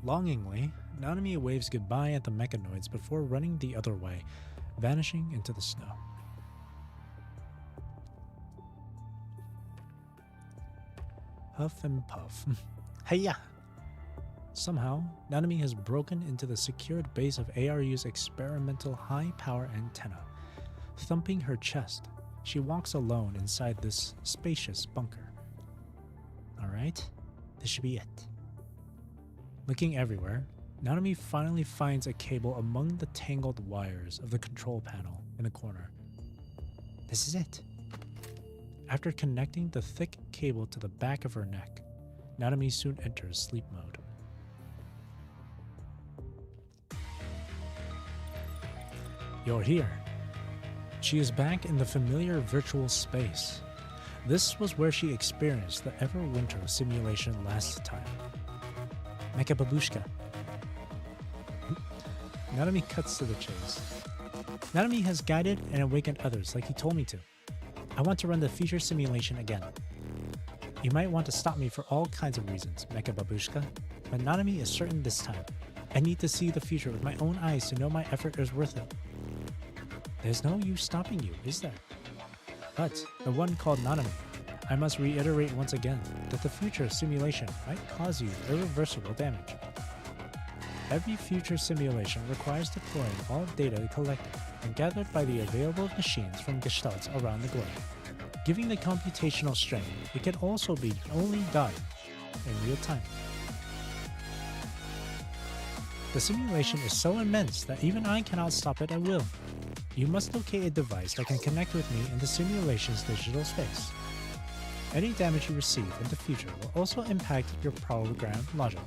Longingly, Nanami waves goodbye at the mechanoids before running the other way, vanishing into the snow. Huff and puff. Hiya! Somehow, Nanami has broken into the secured base of ARU's experimental high-power antenna. Thumping her chest, she walks alone inside this spacious bunker. Alright, this should be it. Looking everywhere, Nanami finally finds a cable among the tangled wires of the control panel in the corner. This is it. After connecting the thick cable to the back of her neck, Nanami soon enters sleep mode. You're here. She is back in the familiar virtual space. This was where she experienced the Everwinter simulation last time. Mecha Babushka. Nanami cuts to the chase. Nanami has guided and awakened others like he told me to. I want to run the future simulation again. You might want to stop me for all kinds of reasons, Mecha Babushka, but Nanami is certain this time. I need to see the future with my own eyes to know my effort is worth it. There's no use stopping you, is there? But the one called Nanami, I must reiterate once again that the future simulation might cause you irreversible damage. Every future simulation requires deploying all data collected and gathered by the available machines from gestalts around the globe. Giving the computational strain, it can also be only done in real time. The simulation is so immense that even I cannot stop it at will. You must locate a device that can connect with me in the simulation's digital space. Any damage you receive in the future will also impact your program logic.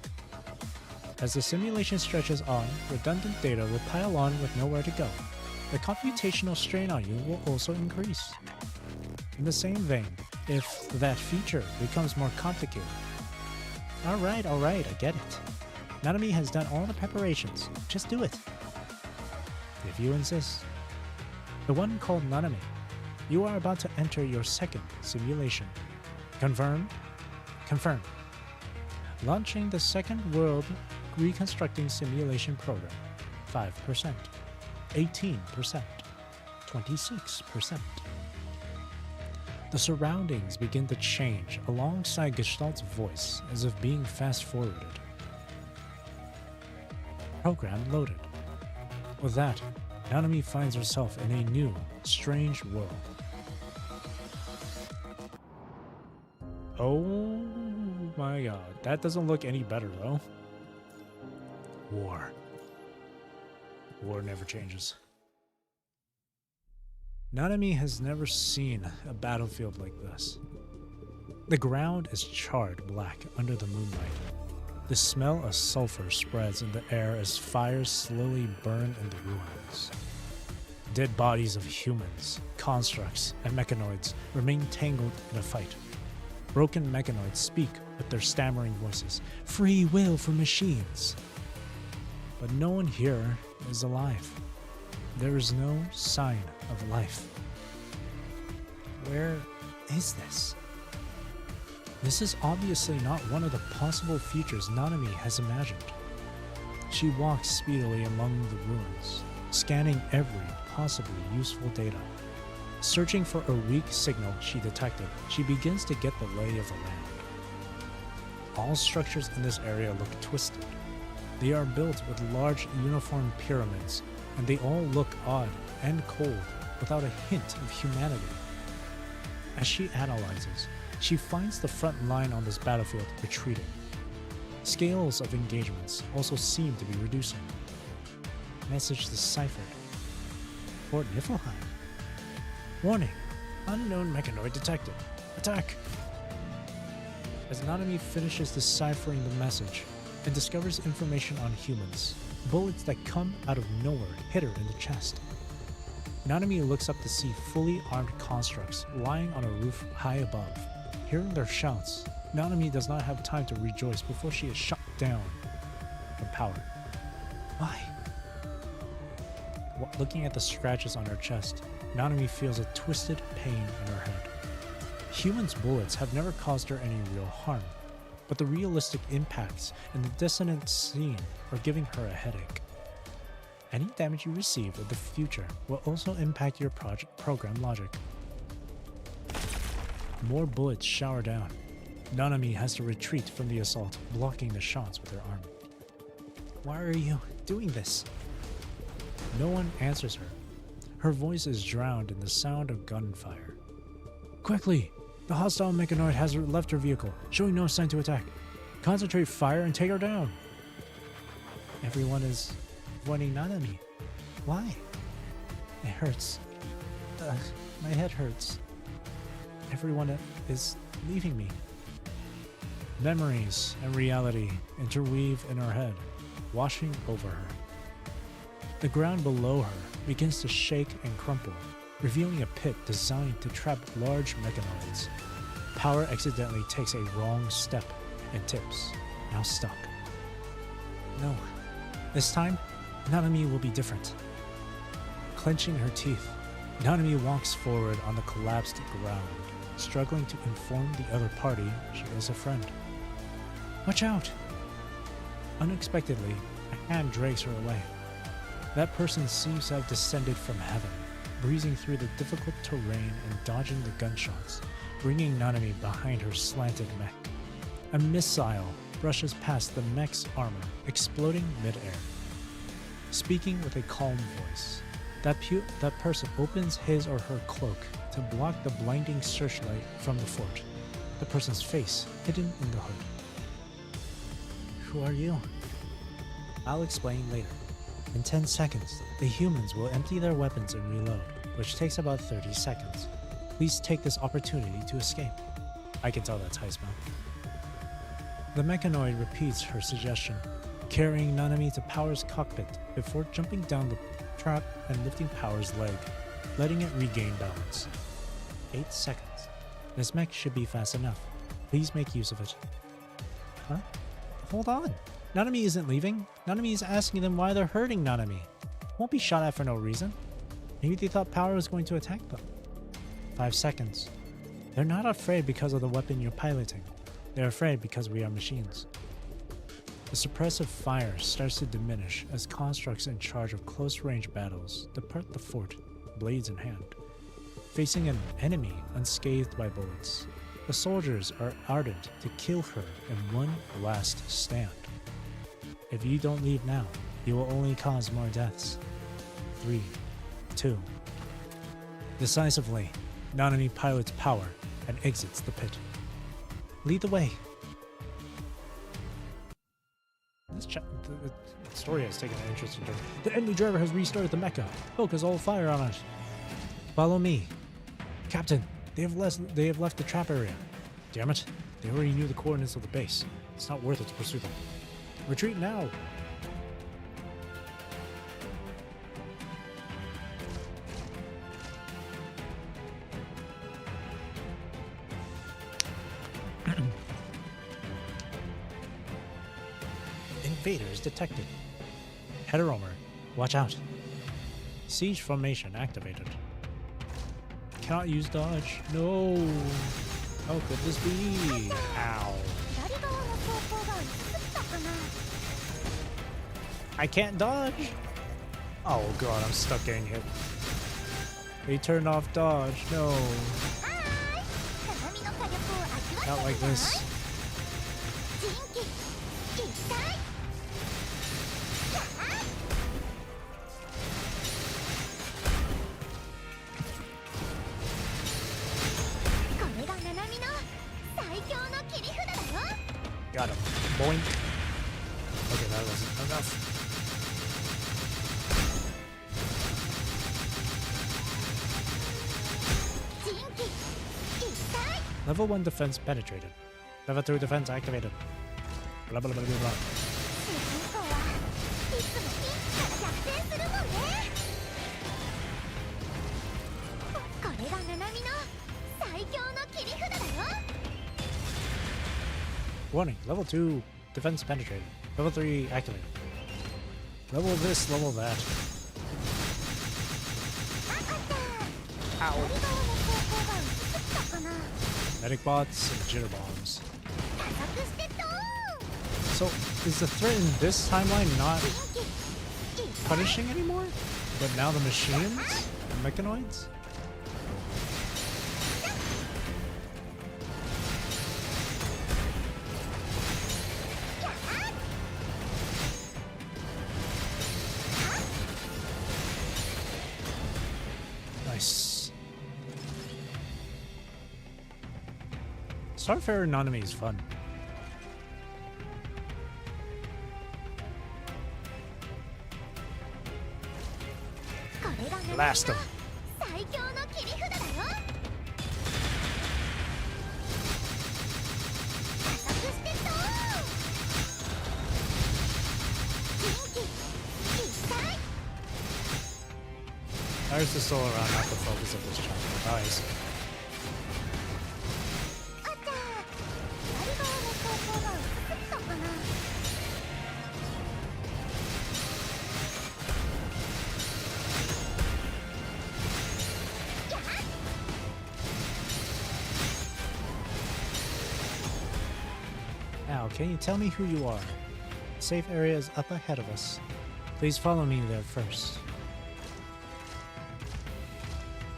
As the simulation stretches on, redundant data will pile on with nowhere to go. The computational strain on you will also increase. In the same vein, if that future becomes more complicated. Alright, I get it. Nanami has done all the preparations. Just do it. If you insist. The one called Nanami. You are about to enter your second simulation. Confirmed? Confirmed. Launching the second world reconstructing simulation program. 5%. 18%. 26%. The surroundings begin to change alongside Gestalt's voice as if being fast-forwarded. Program loaded. With that, Nanami finds herself in a new, strange world. Oh my god, that doesn't look any better though. War. War never changes. Nanami has never seen a battlefield like this. The ground is charred black under the moonlight. The smell of sulfur spreads in the air as fires slowly burn in the ruins. Dead bodies of humans, constructs, and mechanoids remain tangled in a fight. Broken mechanoids speak with their stammering voices. Free will for machines. But no one here is alive. There is no sign of life. Where is this? This is obviously not one of the possible futures Nanami has imagined. She walks speedily among the ruins, scanning every possibly useful data. Searching for a weak signal she detected, she begins to get the lay of the land. All structures in this area look twisted. They are built with large uniform pyramids, and they all look odd and cold without a hint of humanity. As she analyzes, she finds the front line on this battlefield retreating. Scales of engagements also seem to be reducing. Message deciphered. Fort Niflheim. Warning. Unknown mechanoid detected. Attack! As Nanami finishes deciphering the message and discovers information on humans, bullets that come out of nowhere hit her in the chest. Nanami looks up to see fully armed constructs lying on a roof high above. Hearing their shouts, Nanami does not have time to rejoice before she is shot down from power. Why? Looking at the scratches on her chest, Nanami feels a twisted pain in her head. Humans' bullets have never caused her any real harm, but the realistic impacts and the dissonant scene are giving her a headache. Any damage you receive in the future will also impact your program logic. More bullets shower down. Nanami has to retreat from the assault, blocking the shots with her arm. Why are you doing this? No one answers her. Her voice is drowned in the sound of gunfire. Quickly! The hostile mechanoid has left her vehicle, showing no sign to attack. Concentrate fire and take her down. Everyone is avoiding Nanami. Why? It hurts. My head hurts. Everyone is leaving me. Memories and reality interweave in her head, washing over her. The ground below her begins to shake and crumple, revealing a pit designed to trap large mechanoids. Power accidentally takes a wrong step and tips, now stuck. No, this time, Nanami will be different. Clenching her teeth, Nanami walks forward on the collapsed ground, struggling to inform the other party she is a friend. Watch out! Unexpectedly, a hand drags her away. That person seems to have descended from heaven, breezing through the difficult terrain and dodging the gunshots, bringing Nanami behind her slanted mech. A missile brushes past the mech's armor, exploding mid-air. Speaking with a calm voice, that person opens his or her cloak to block the blinding searchlight from the fort, the person's face hidden in the hood. Who are you? I'll explain later. In 10 seconds, the humans will empty their weapons and reload, which takes about 30 seconds. Please take this opportunity to escape. I can tell that's Heisman. The mechanoid repeats her suggestion, carrying Nanami to Power's cockpit before jumping down the trap and lifting Power's leg, letting it regain balance. 8 seconds. This mech should be fast enough. Please make use of it. Huh? Hold on. Nanami isn't leaving. Nanami is asking them why they're hurting Nanami. Won't be shot at for no reason. Maybe they thought Power was going to attack them. 5 seconds. They're not afraid because of the weapon you're piloting. They're afraid because we are machines. The suppressive fire starts to diminish as constructs in charge of close-range battles depart the fort, blades in hand. Facing an enemy unscathed by bullets, the soldiers are ardent to kill her in one last stand. If you don't leave now, you will only cause more deaths. 3, 2. Decisively, Nanami pilots Power and exits the pit. Lead the way. The story has taken an interesting turn. The enemy driver has restarted the mecha. Focus all fire on it. Follow me. Captain, they have left the trap area. Damn it. They already knew the coordinates of the base. It's not worth it to pursue them. Retreat now. invaders detected. Heteromer, watch out. Siege formation activated. Cannot use dodge. No. How could this be? Ow. I can't dodge. Oh god, I'm stuck getting hit. They turned off dodge. No. Not like this. Got him. Boink. Okay, that wasn't enough. Level 1 defense penetrated. Level 2 defense activated. Blah blah blah blah blah. Warning, level 2 defense penetrated. Level 3 activated. Level this, level that. Ow. Medic bots and jitter bombs. So, is the threat in this timeline not punishing anymore? But now the machines? The mechanoids? Nice. Starfarer Nanami is fun. Blast him. There's the soul around, not the focus of this chapter. Nice. Now, can you tell me who you are? The safe area is up ahead of us. Please follow me there first.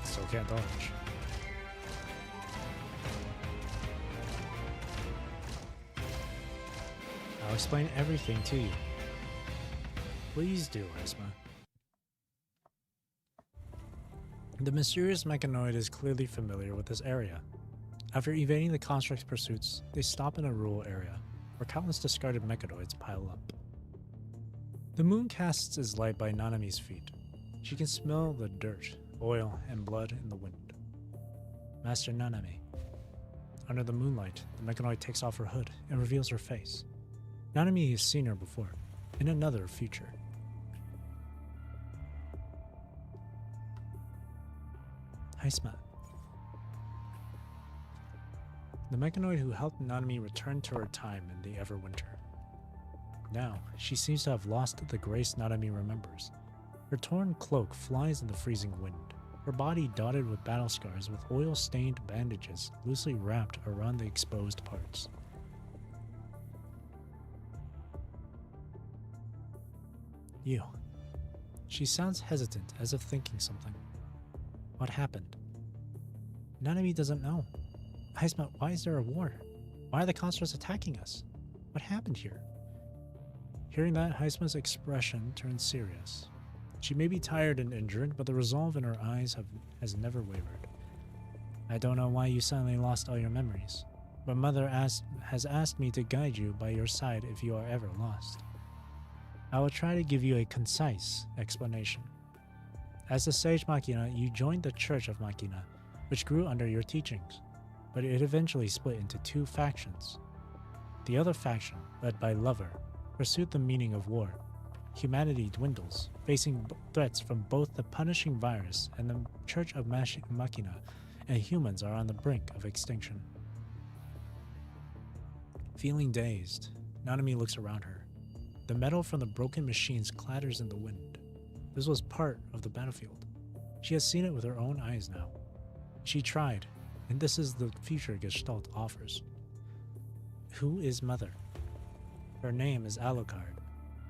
Still can't dodge. I'll explain everything to you. Please do, Esma. The mysterious mechanoid is clearly familiar with this area. After evading the construct's pursuits, they stop in a rural area, where countless discarded mechanoids pile up. The moon casts its light by Nanami's feet. She can smell the dirt, oil, and blood in the wind. Master Nanami. Under the moonlight, the mechanoid takes off her hood and reveals her face. Nanami has seen her before, in another future. Haisma. The mechanoid who helped Nanami return to her time in the Everwinter. Now, she seems to have lost the grace Nanami remembers. Her torn cloak flies in the freezing wind, her body dotted with battle scars with oil-stained bandages loosely wrapped around the exposed parts. You. She sounds hesitant, as if thinking something. What happened? Nanami doesn't know. Haisma, why is there a war? Why are the constructs attacking us? What happened here? Hearing that, Haisma's expression turns serious. She may be tired and injured, but the resolve in her eyes has never wavered. I don't know why you suddenly lost all your memories, but Mother has asked me to guide you by your side if you are ever lost. I will try to give you a concise explanation. As the Sage Machina, you joined the Church of Machina, which grew under your teachings, but it eventually split into two factions. The other faction, led by Lover, pursued the meaning of war. Humanity dwindles, facing threats from both the punishing virus and the Church of Machina, and humans are on the brink of extinction. Feeling dazed, Nanami looks around her. The metal from the broken machines clatters in the wind. This was part of the battlefield. She has seen it with her own eyes now. She tried, and this is the future Gestalt offers. Who is Mother? Her name is Alucard.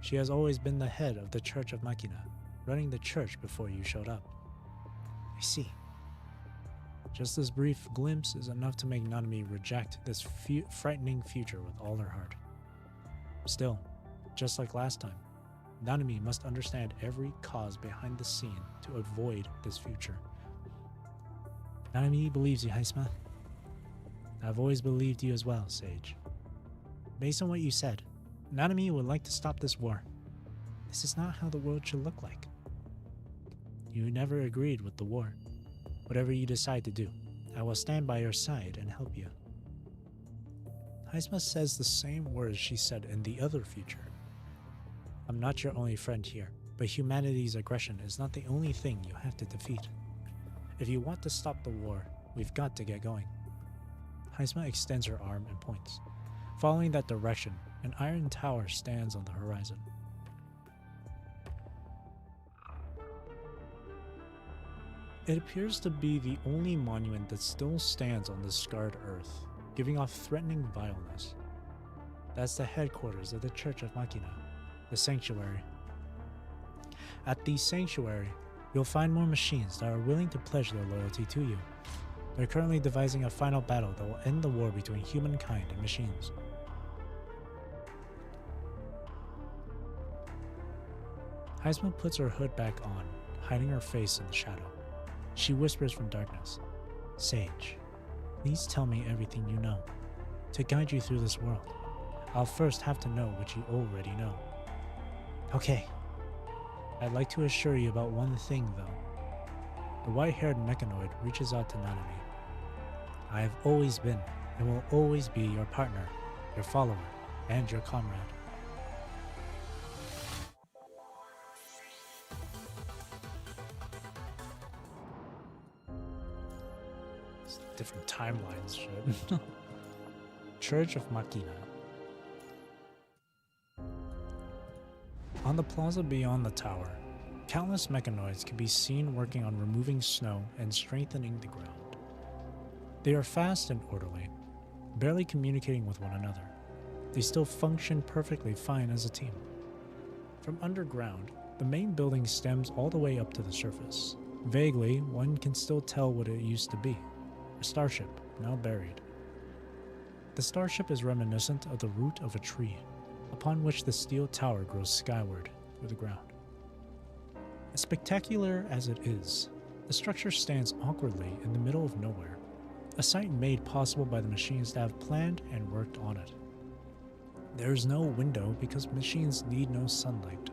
She has always been the head of the Church of Machina, running the church before you showed up. I see. Just this brief glimpse is enough to make Nanami reject this frightening future with all her heart. Still, just like last time, Nanami must understand every cause behind the scene to avoid this future. Nanami believes you, Heisma. I've always believed you as well, Sage. Based on what you said, Nanami would like to stop this war. This is not how the world should look like. You never agreed with the war. Whatever you decide to do, I will stand by your side and help you. Heisma says the same words she said in the other future. I'm not your only friend here, but humanity's aggression is not the only thing you have to defeat. If you want to stop the war, we've got to get going. Heisma extends her arm and points. Following that direction, an iron tower stands on the horizon. It appears to be the only monument that still stands on this scarred earth, giving off threatening vileness. That's the headquarters of the Church of Machina, the Sanctuary. At the Sanctuary, you'll find more machines that are willing to pledge their loyalty to you. They're currently devising a final battle that will end the war between humankind and machines. Heisma puts her hood back on, hiding her face in the shadow. She whispers from darkness, Sage, please tell me everything you know. To guide you through this world, I'll first have to know what you already know. Okay. I'd like to assure you about one thing, though. The white-haired mechanoid reaches out to Nanami. I have always been and will always be your partner, your follower, and your comrade. It's different timelines, shit. Church of Machina. On the plaza beyond the tower, countless mechanoids can be seen working on removing snow and strengthening the ground. They are fast and orderly, barely communicating with one another. They still function perfectly fine as a team. From underground, the main building stems all the way up to the surface. Vaguely, one can still tell what it used to be, a starship now buried. The starship is reminiscent of the root of a tree, upon which the steel tower grows skyward through the ground. As spectacular as it is, the structure stands awkwardly in the middle of nowhere, a sight made possible by the machines that have planned and worked on it. There is no window because machines need no sunlight.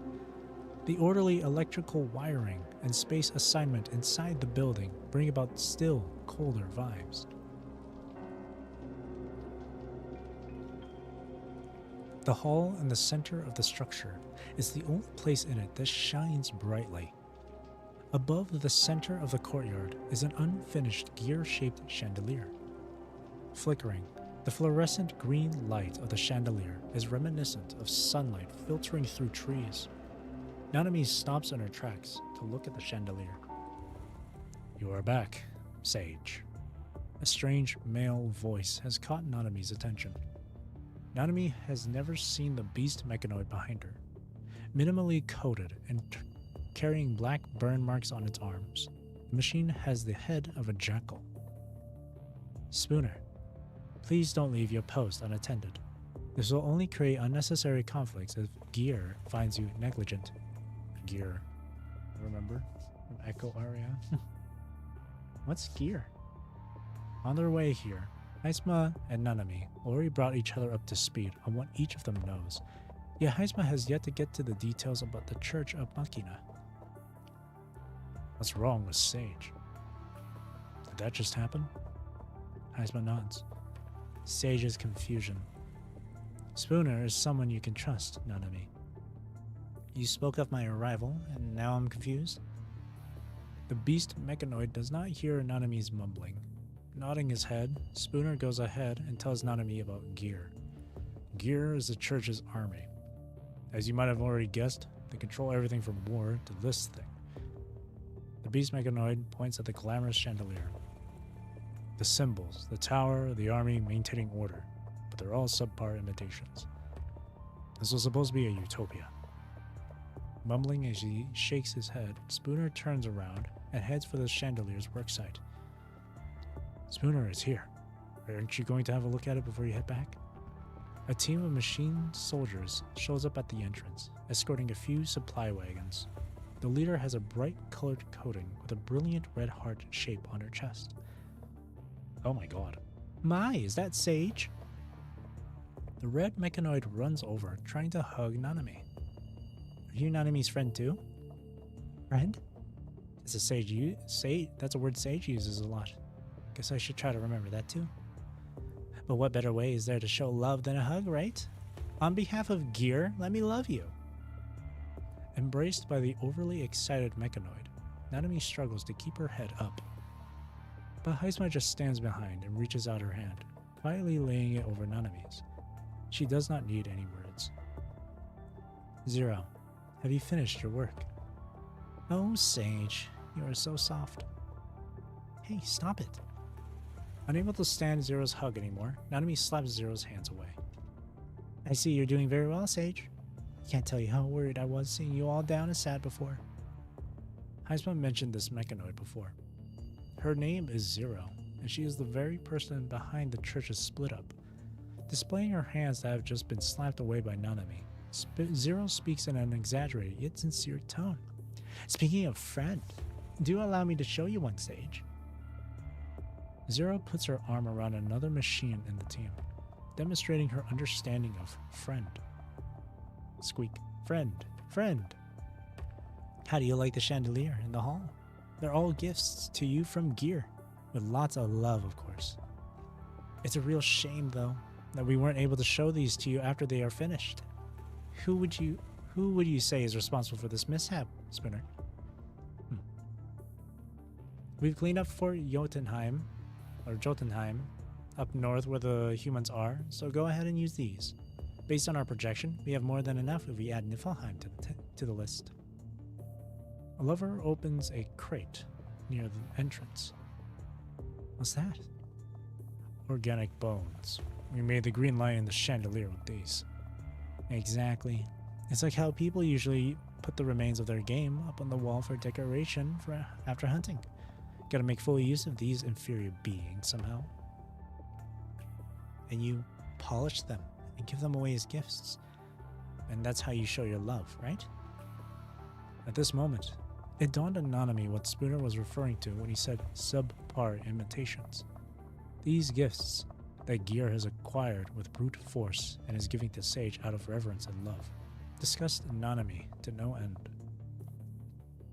The orderly electrical wiring and space assignment inside the building bring about still colder vibes. The hall in the center of the structure is the only place in it that shines brightly. Above the center of the courtyard is an unfinished gear-shaped chandelier. Flickering, the fluorescent green light of the chandelier is reminiscent of sunlight filtering through trees. Nanami stops in her tracks to look at the chandelier. You are back, Sage. A strange male voice has caught Nanami's attention. Nanami has never seen the beast mechanoid behind her. Minimally coated and carrying black burn marks on its arms, the machine has the head of a jackal. Spooner, please don't leave your post unattended. This will only create unnecessary conflicts if Gear finds you negligent. Gear. Remember? From Echo Aria? What's Gear? On their way here, Heisma and Nanami already brought each other up to speed on what each of them knows, yet Heisma has yet to get to the details about the Church of Machina. What's wrong with Sage? Did that just happen? Heisma nods. Sage's confusion. Spooner is someone you can trust, Nanami. You spoke of my arrival, and now I'm confused? The beast mechanoid does not hear Nanami's mumbling. Nodding his head, Spooner goes ahead and tells Nanami about Gear. Gear is the church's army. As you might have already guessed, they control everything from war to this thing. The beast mechanoid points at the glamorous chandelier. The symbols, the tower, the army maintaining order, but they're all subpar imitations. This was supposed to be a utopia. Mumbling as he shakes his head, Spooner turns around and heads for the chandelier's worksite. Spooner is here. Aren't you going to have a look at it before you head back? A team of machine soldiers shows up at the entrance, escorting a few supply wagons. The leader has a bright colored coating with a brilliant red heart shape on her chest. Oh my god. My, is that Sage? The red mechanoid runs over, trying to hug Nanami. Are you Nanami's friend too? Friend? That's a word Sage uses a lot. Guess I should try to remember that too. But what better way is there to show love than a hug, right? On behalf of Gear, let me love you. Embraced by the overly excited mechanoid, Nanami struggles to keep her head up. But Heisma just stands behind and reaches out her hand, quietly laying it over Nanami's. She does not need any words. Zero, have you finished your work? Oh, Sage, you are so soft. Hey, stop it. Unable to stand Zero's hug anymore, Nanami slaps Zero's hands away. I see you're doing very well, Sage. Can't tell you how worried I was seeing you all down and sad before. Heisma mentioned this mechanoid before. Her name is Zero, and she is the very person behind the church's split up. Displaying her hands that have just been slapped away by Nanami, Zero speaks in an exaggerated yet sincere tone. Speaking of friend, do allow me to show you one, Sage. Zero puts her arm around another machine in the team, demonstrating her understanding of friend. Squeak. Friend. Friend. How do you like the chandelier in the hall? They're all gifts to you from Gear, with lots of love, of course. It's a real shame, though, that we weren't able to show these to you after they are finished. Who would you say is responsible for this mishap, Spooner? We've cleaned up Fort Jotunheim, up north where the humans are, so go ahead and use these. Based on our projection, we have more than enough if we add Niflheim to the list. A lover opens a crate near the entrance. What's that? Organic bones. We made the green light in the chandelier with these. Exactly. It's like how people usually put the remains of their game up on the wall for decoration after hunting. Gotta make full use of these inferior beings somehow. And you polish them and give them away as gifts. And that's how you show your love, right? At this moment, it dawned on Nanami what Spooner was referring to when he said subpar imitations. These gifts that Gear has acquired with brute force and is giving to Sage out of reverence and love disgust Nanami to no end.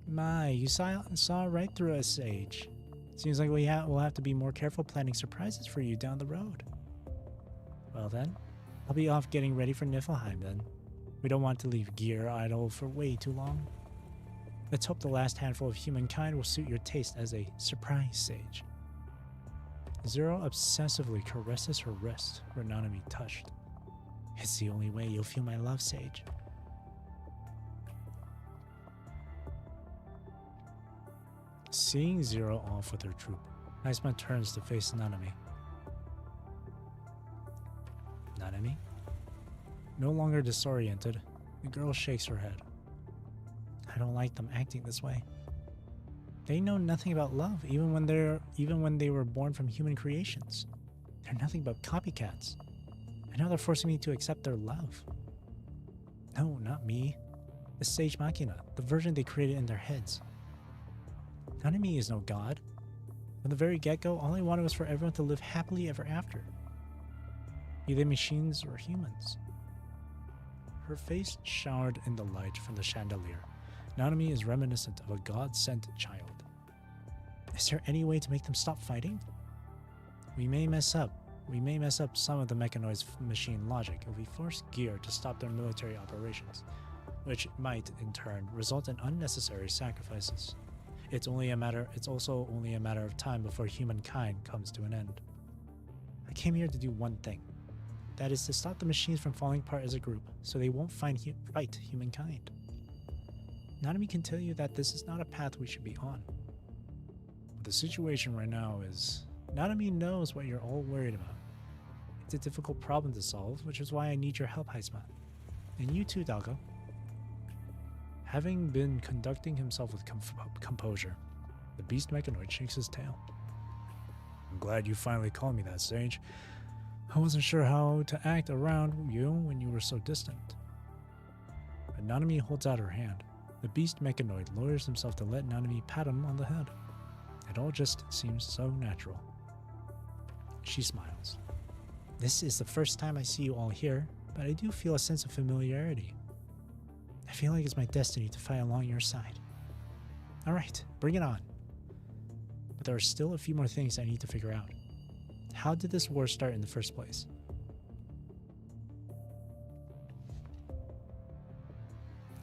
My, you saw right through us, Sage. Seems like we'll have to be more careful planning surprises for you down the road. Well then, I'll be off getting ready for Niflheim then. We don't want to leave Gear idle for way too long. Let's hope the last handful of humankind will suit your taste as a surprise, Sage. Zero obsessively caresses her wrist where Nanami touched. It's the only way you'll feel my love, Sage. Seeing Zero off with her troop, Heisma turns to face Nanami. Nanami? No longer disoriented, the girl shakes her head. I don't like them acting this way. They know nothing about love, even when they were born from human creations. They're nothing but copycats. And now they're forcing me to accept their love. No, not me. The Sage Machina, the version they created in their heads. Nanami is no god. From the very get-go, all I wanted was for everyone to live happily ever after. Be they machines or humans. Her face showered in the light from the chandelier. Nanami is reminiscent of a god-sent child. Is there any way to make them stop fighting? We may mess up some of the mechanoid's machine logic if we force Gear to stop their military operations, which might, in turn, result in unnecessary sacrifices. It's also only a matter of time before humankind comes to an end. I came here to do one thing. That is to stop the machines from falling apart as a group, so they won't fight humankind. Nanami can tell you that this is not a path we should be on. But the situation right now is, Nanami knows what you're all worried about. It's a difficult problem to solve, which is why I need your help, Heisma. And you too, Dalgo. Having been conducting himself with composure, the beast mechanoid shakes his tail. I'm glad you finally called me that, Sage. I wasn't sure how to act around you when you were so distant. But Nanami holds out her hand. The beast mechanoid lowers himself to let Nanami pat him on the head. It all just seems so natural. She smiles. This is the first time I see you all here, but I do feel a sense of familiarity. I feel like it's my destiny to fight along your side. Alright, bring it on. But there are still a few more things I need to figure out. How did this war start in the first place?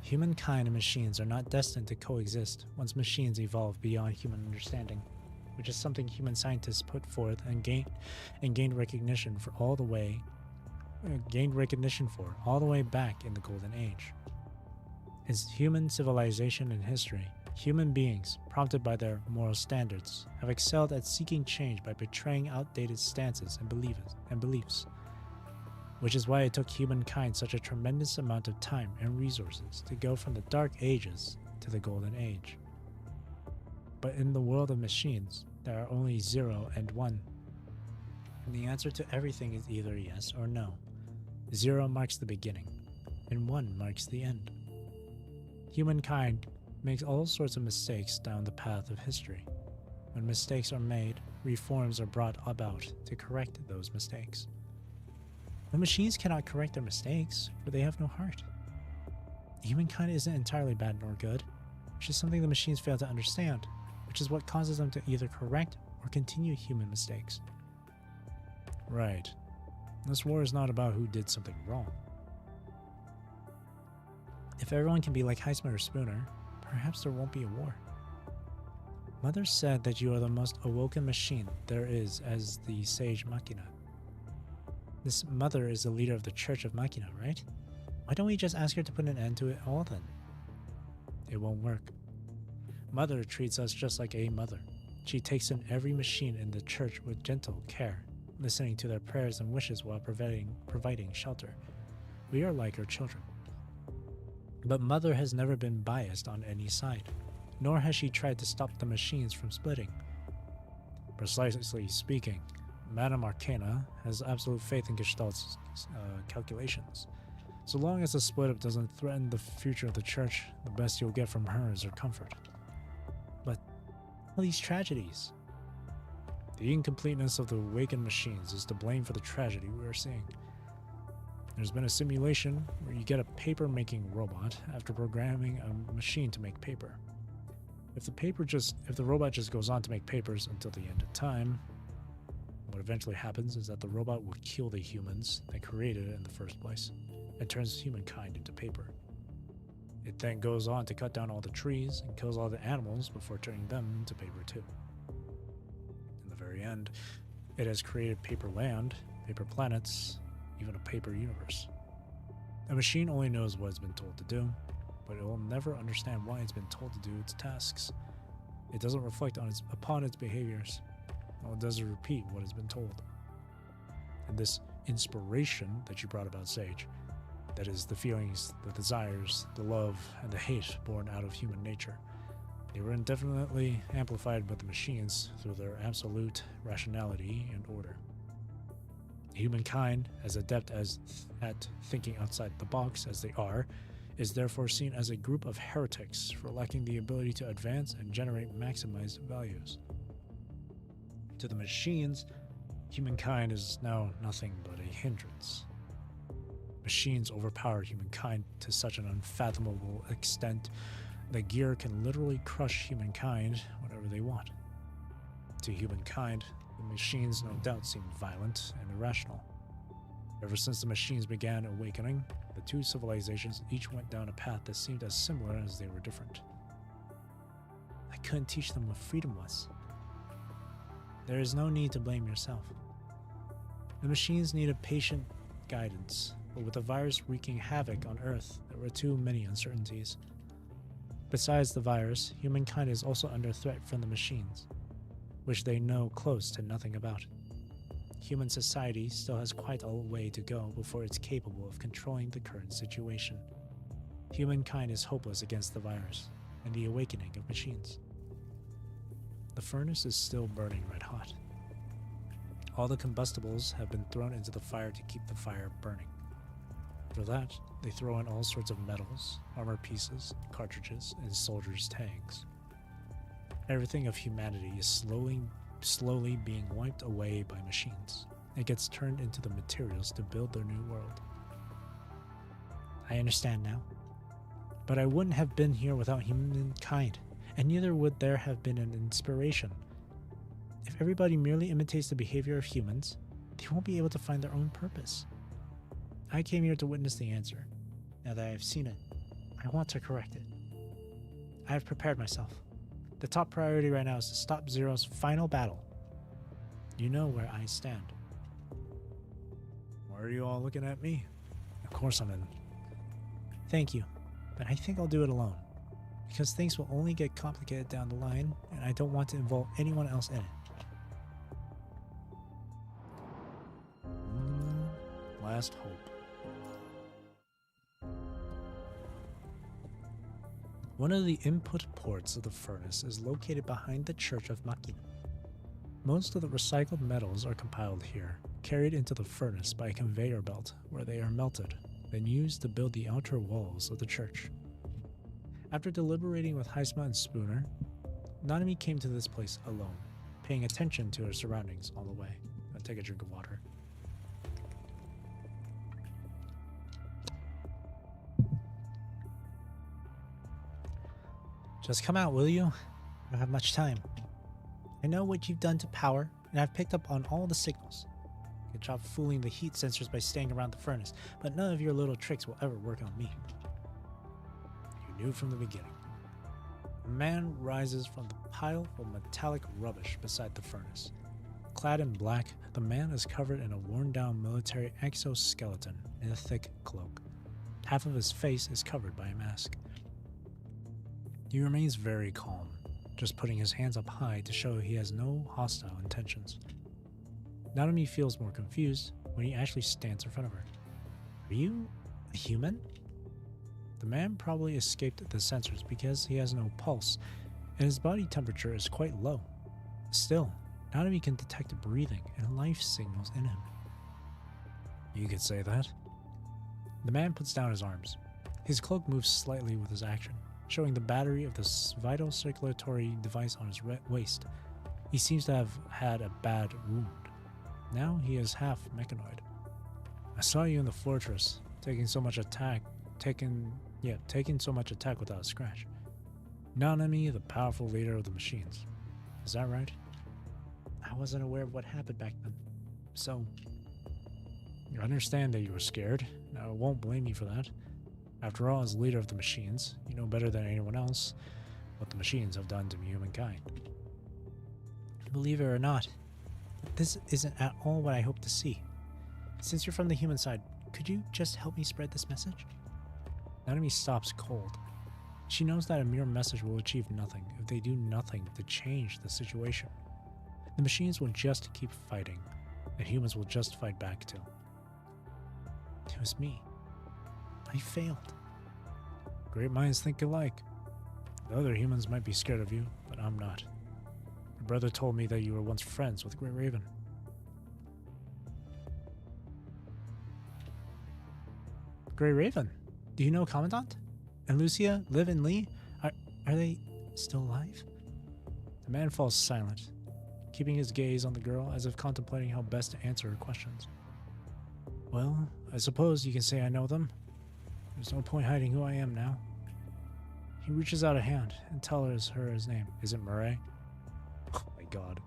Humankind and machines are not destined to coexist once machines evolve beyond human understanding, which is something human scientists put forth and gained recognition for all the way back in the Golden Age. In human civilization and history, human beings, prompted by their moral standards, have excelled at seeking change by betraying outdated stances and beliefs, which is why it took humankind such a tremendous amount of time and resources to go from the Dark Ages to the Golden Age. But in the world of machines, there are only 0 and 1. And the answer to everything is either yes or no. 0 marks the beginning, and 1 marks the end. Humankind makes all sorts of mistakes down the path of history. When mistakes are made, reforms are brought about to correct those mistakes. The machines cannot correct their mistakes, for they have no heart. Humankind isn't entirely bad nor good, which is something the machines fail to understand, which is what causes them to either correct or continue human mistakes. Right. This war is not about who did something wrong. If everyone can be like Heisma or Spooner, perhaps there won't be a war. Mother said that you are the most awoken machine there is as the Sage Machina. This Mother is the leader of the Church of Machina, right? Why don't we just ask her to put an end to it all then? It won't work. Mother treats us just like a mother. She takes in every machine in the church with gentle care, listening to their prayers and wishes while providing shelter. We are like her children. But Mother has never been biased on any side, nor has she tried to stop the machines from splitting. Precisely speaking, Madame Arcana has absolute faith in Gestalt's calculations. So long as the split-up doesn't threaten the future of the church, the best you'll get from her is her comfort. But all these tragedies. The incompleteness of the awakened machines is to blame for the tragedy we are seeing. There's been a simulation where you get a paper-making robot after programming a machine to make paper. If the robot just goes on to make papers until the end of time, what eventually happens is that the robot will kill the humans that created it in the first place and turns humankind into paper. It then goes on to cut down all the trees and kills all the animals before turning them into paper too. In the very end, it has created paper land, paper planets, even a paper universe. A machine only knows what it's been told to do, but it will never understand why it's been told to do its tasks. It doesn't reflect upon its behaviors. All it does is repeat what has been told. And this inspiration that you brought about Sage, that is the feelings, the desires, the love, and the hate born out of human nature, they were indefinitely amplified by the machines through their absolute rationality and order. Humankind, as adept at thinking outside the box as they are, is therefore seen as a group of heretics for lacking the ability to advance and generate maximized values. To the machines, humankind is now nothing but a hindrance. Machines overpower humankind to such an unfathomable extent that gear can literally crush humankind whenever they want. To humankind, the machines no doubt seemed violent and irrational. Ever since the machines began awakening, the two civilizations each went down a path that seemed as similar as they were different. I couldn't teach them what freedom was. There is no need to blame yourself. The machines need a patient guidance, but with the virus wreaking havoc on Earth, there were too many uncertainties. Besides the virus, humankind is also under threat from the machines, which they know close to nothing about. Human society still has quite a way to go before it's capable of controlling the current situation. Humankind is hopeless against the virus and the awakening of machines. The furnace is still burning red hot. All the combustibles have been thrown into the fire to keep the fire burning. For that, they throw in all sorts of metals, armor pieces, cartridges, and soldiers' tags. Everything of humanity is slowly being wiped away by machines. It gets turned into the materials to build their new world. I understand now. But I wouldn't have been here without humankind, and neither would there have been an inspiration. If everybody merely imitates the behavior of humans, they won't be able to find their own purpose. I came here to witness the answer. Now that I have seen it, I want to correct it. I have prepared myself. The top priority right now is to stop Zero's final battle. You know where I stand. Why are you all looking at me? Of course I'm in. Thank you, but I think I'll do it alone. Because things will only get complicated down the line, and I don't want to involve anyone else in it. Last hope. One of the input ports of the furnace is located behind the Church of Makina. Most of the recycled metals are compiled here, carried into the furnace by a conveyor belt where they are melted, then used to build the outer walls of the church. After deliberating with Heisma and Spooner, Nanami came to this place alone, paying attention to her surroundings all the way. I'll take a drink of water. Just come out, will you? I don't have much time. I know what you've done to power, and I've picked up on all the signals. Good job fooling the heat sensors by staying around the furnace, but none of your little tricks will ever work on me. You knew from the beginning. A man rises from the pile of metallic rubbish beside the furnace. Clad in black, the man is covered in a worn-down military exoskeleton and a thick cloak. Half of his face is covered by a mask. He remains very calm, just putting his hands up high to show he has no hostile intentions. Nanami feels more confused when he actually stands in front of her. Are you a human? The man probably escaped the sensors because he has no pulse, and his body temperature is quite low. Still, Nanami can detect breathing and life signals in him. You could say that. The man puts down his arms. His cloak moves slightly with his action, showing the battery of the vital circulatory device on his waist. He seems to have had a bad wound. Now he is half mechanoid. I saw you in the fortress, taking so much attack without a scratch. Nanami, the powerful leader of the machines. Is that right? I wasn't aware of what happened back then. So, you understand that you were scared. Now, I won't blame you for that. After all, as leader of the machines, you know better than anyone else what the machines have done to humankind. Believe it or not, this isn't at all what I hope to see. Since you're from the human side, could you just help me spread this message? Nanami stops cold. She knows that a mere message will achieve nothing if they do nothing to change the situation. The machines will just keep fighting, and humans will just fight back too. It was me. I failed. Great minds think alike. The other humans might be scared of you, but I'm not. Your brother told me that you were once friends with Great Raven. Great Raven? Do you know Commandant? And Lucia, Liv, and Lee? Are they still alive? The man falls silent, keeping his gaze on the girl as if contemplating how best to answer her questions. Well, I suppose you can say I know them. There's no point hiding who I am now. He reaches out a hand and tells her his name. Is it Murray? Oh my god.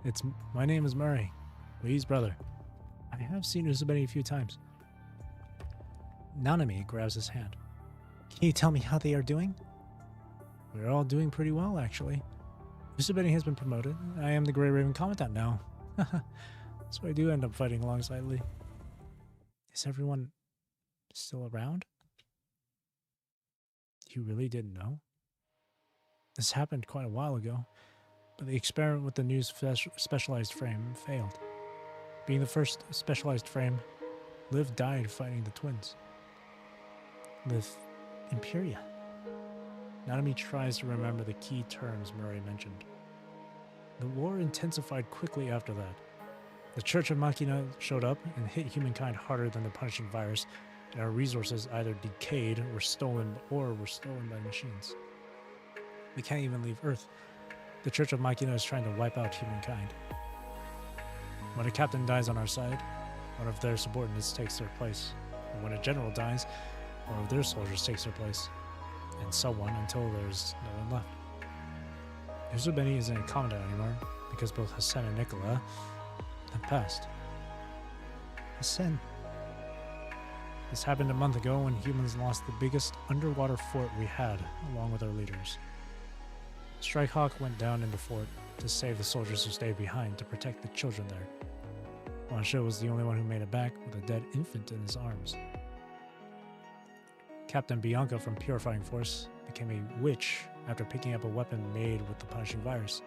My name is Murray. Lee's brother. I have seen Usabeni a few times. Nanami grabs his hand. Can you tell me how they are doing? We're all doing pretty well, actually. Usabeni has been promoted. I am the Grey Raven Commandant now. So I do end up fighting alongside Lee. Is everyone still around? You really didn't know? This happened quite a while ago, but the experiment with the new specialized frame failed. Being the first specialized frame, Liv died fighting the twins. Liv Imperia. Nanami tries to remember the key terms Murray mentioned. The war intensified quickly after that. The Church of Machina showed up and hit humankind harder than the punishing virus, and our resources either decayed or were stolen by machines. We can't even leave Earth. The Church of Machina is trying to wipe out humankind. When a captain dies on our side, one of their subordinates takes their place. And when a general dies, one of their soldiers takes their place. And so on until there's no one left. Yuzubeni isn't a commandant anymore because both Hassan and Nicola have passed. Hassan. This happened a month ago when humans lost the biggest underwater fort we had, along with our leaders. Strikehawk went down in the fort to save the soldiers who stayed behind to protect the children there. Wansha was the only one who made it back with a dead infant in his arms. Captain Bianca from Purifying Force became a witch after picking up a weapon made with the punishing virus.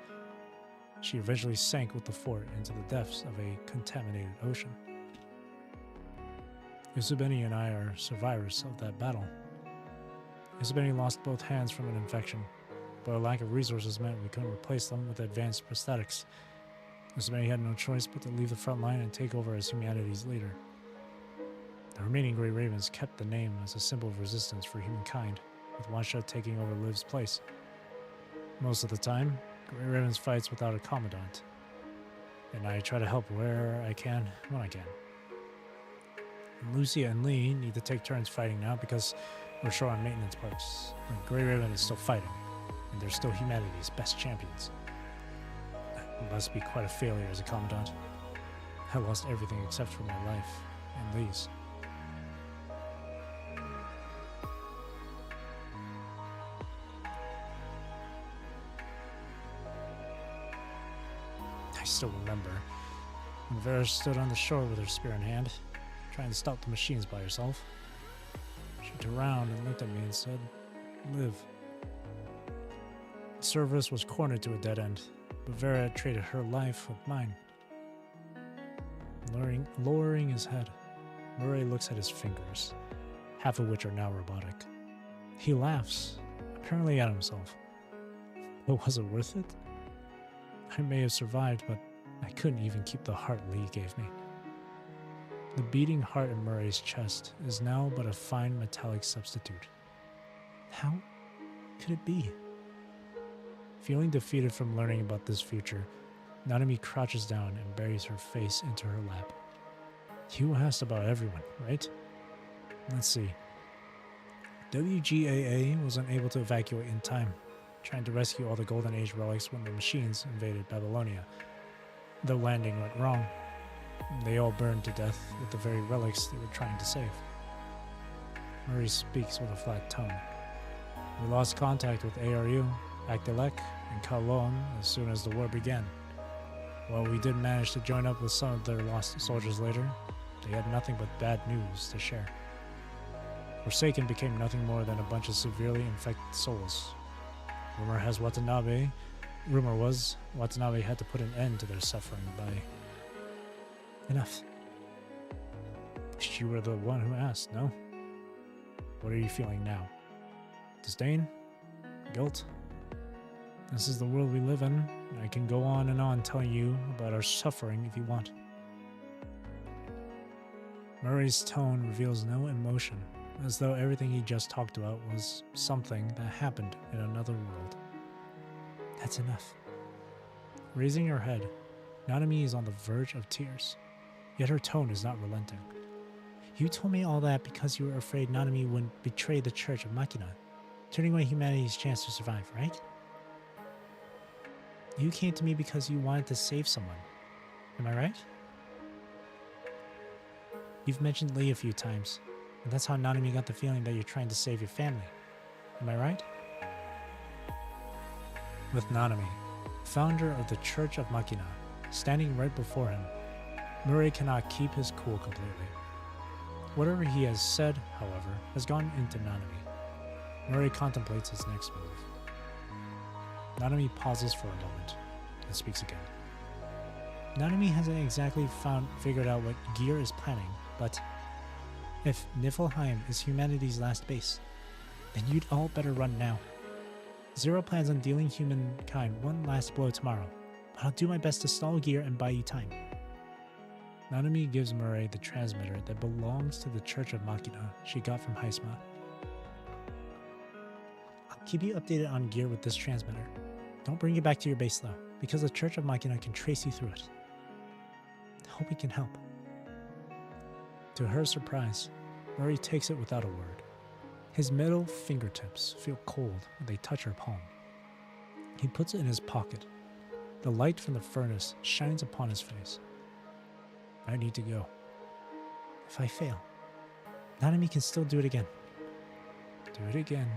She eventually sank with the fort into the depths of a contaminated ocean. Yuzubeni and I are survivors of that battle. Yuzubeni lost both hands from an infection, but a lack of resources meant we couldn't replace them with advanced prosthetics. Yuzubeni had no choice but to leave the front line and take over as humanity's leader. The remaining Grey Ravens kept the name as a symbol of resistance for humankind, with Wansha taking over Liv's place. Most of the time, Grey Ravens fights without a commandant, and I try to help where I can, when I can. And Lucia and Lee need to take turns fighting now because we're short on maintenance parts. And Grey Raven is still fighting, and they're still humanity's best champions. It must be quite a failure as a commandant. I lost everything except for my life and Lee's. I still remember when Vera stood on the shore with her spear in hand, trying to stop the machines by herself. She turned around and looked at me and said, "Live." Cerberus was cornered to a dead end, but Vera had traded her life with mine. Lowering his head, Murray looks at his fingers, half of which are now robotic. He laughs, apparently at himself. But was it worth it? I may have survived, but I couldn't even keep the heart Lee gave me. The beating heart in Murray's chest is now but a fine metallic substitute. How could it be? Feeling defeated from learning about this future, Nanami crouches down and buries her face into her lap. You asked about everyone, right? Let's see. WGAA was unable to evacuate in time, trying to rescue all the Golden Age relics when the machines invaded Babylonia. The landing went wrong. They all burned to death with the very relics they were trying to save. Murray speaks with a flat tone. We lost contact with ARU, Akdalek, and Kowloon as soon as the war began. While we did manage to join up with some of their lost soldiers later, they had nothing but bad news to share. Forsaken became nothing more than a bunch of severely infected souls. Rumor was Watanabe had to put an end to their suffering by... Enough. You were the one who asked, no? What are you feeling now? Disdain? Guilt? This is the world we live in. I can go on and on telling you about our suffering if you want. Murray's tone reveals no emotion, as though everything he just talked about was something that happened in another world. That's enough. Raising her head, Nanami is on the verge of tears, yet her tone is not relenting. You told me all that because you were afraid Nanami wouldn't betray the Church of Machina, turning away humanity's chance to survive, right? You came to me because you wanted to save someone. Am I right? You've mentioned Lee a few times, and that's how Nanami got the feeling that you're trying to save your family. Am I right? With Nanami, founder of the Church of Machina, standing right before him, Murray cannot keep his cool completely. Whatever he has said, however, has gone into Nanami. Murray contemplates his next move. Nanami pauses for a moment and speaks again. Nanami hasn't exactly figured out what Gear is planning, but if Niflheim is humanity's last base, then you'd all better run now. Zero plans on dealing humankind one last blow tomorrow, but I'll do my best to stall Gear and buy you time. Nanami gives Murray the transmitter that belongs to the Church of Machina she got from Heisma. I'll keep you updated on Gear with this transmitter. Don't bring it back to your base though, because the Church of Machina can trace you through it. I hope we can help. To her surprise, Murray takes it without a word. His middle fingertips feel cold when they touch her palm. He puts it in his pocket. The light from the furnace shines upon his face. I need to go. If I fail, Nanami can still do it again. Do it again.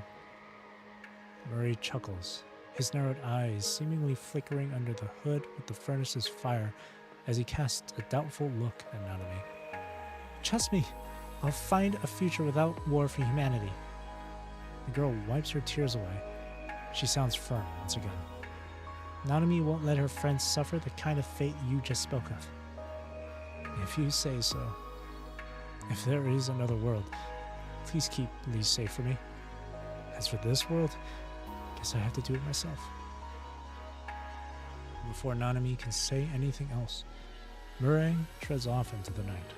Murray chuckles, his narrowed eyes seemingly flickering under the hood with the furnace's fire as he casts a doubtful look at Nanami. Trust me, I'll find a future without war for humanity. The girl wipes her tears away. She sounds firm once again. Nanami won't let her friends suffer the kind of fate you just spoke of. If you say so. If there is another world, please keep Lee safe for me. As for this world, guess I have to do it myself. Before Nanami can say anything else, Murray treads off into the night.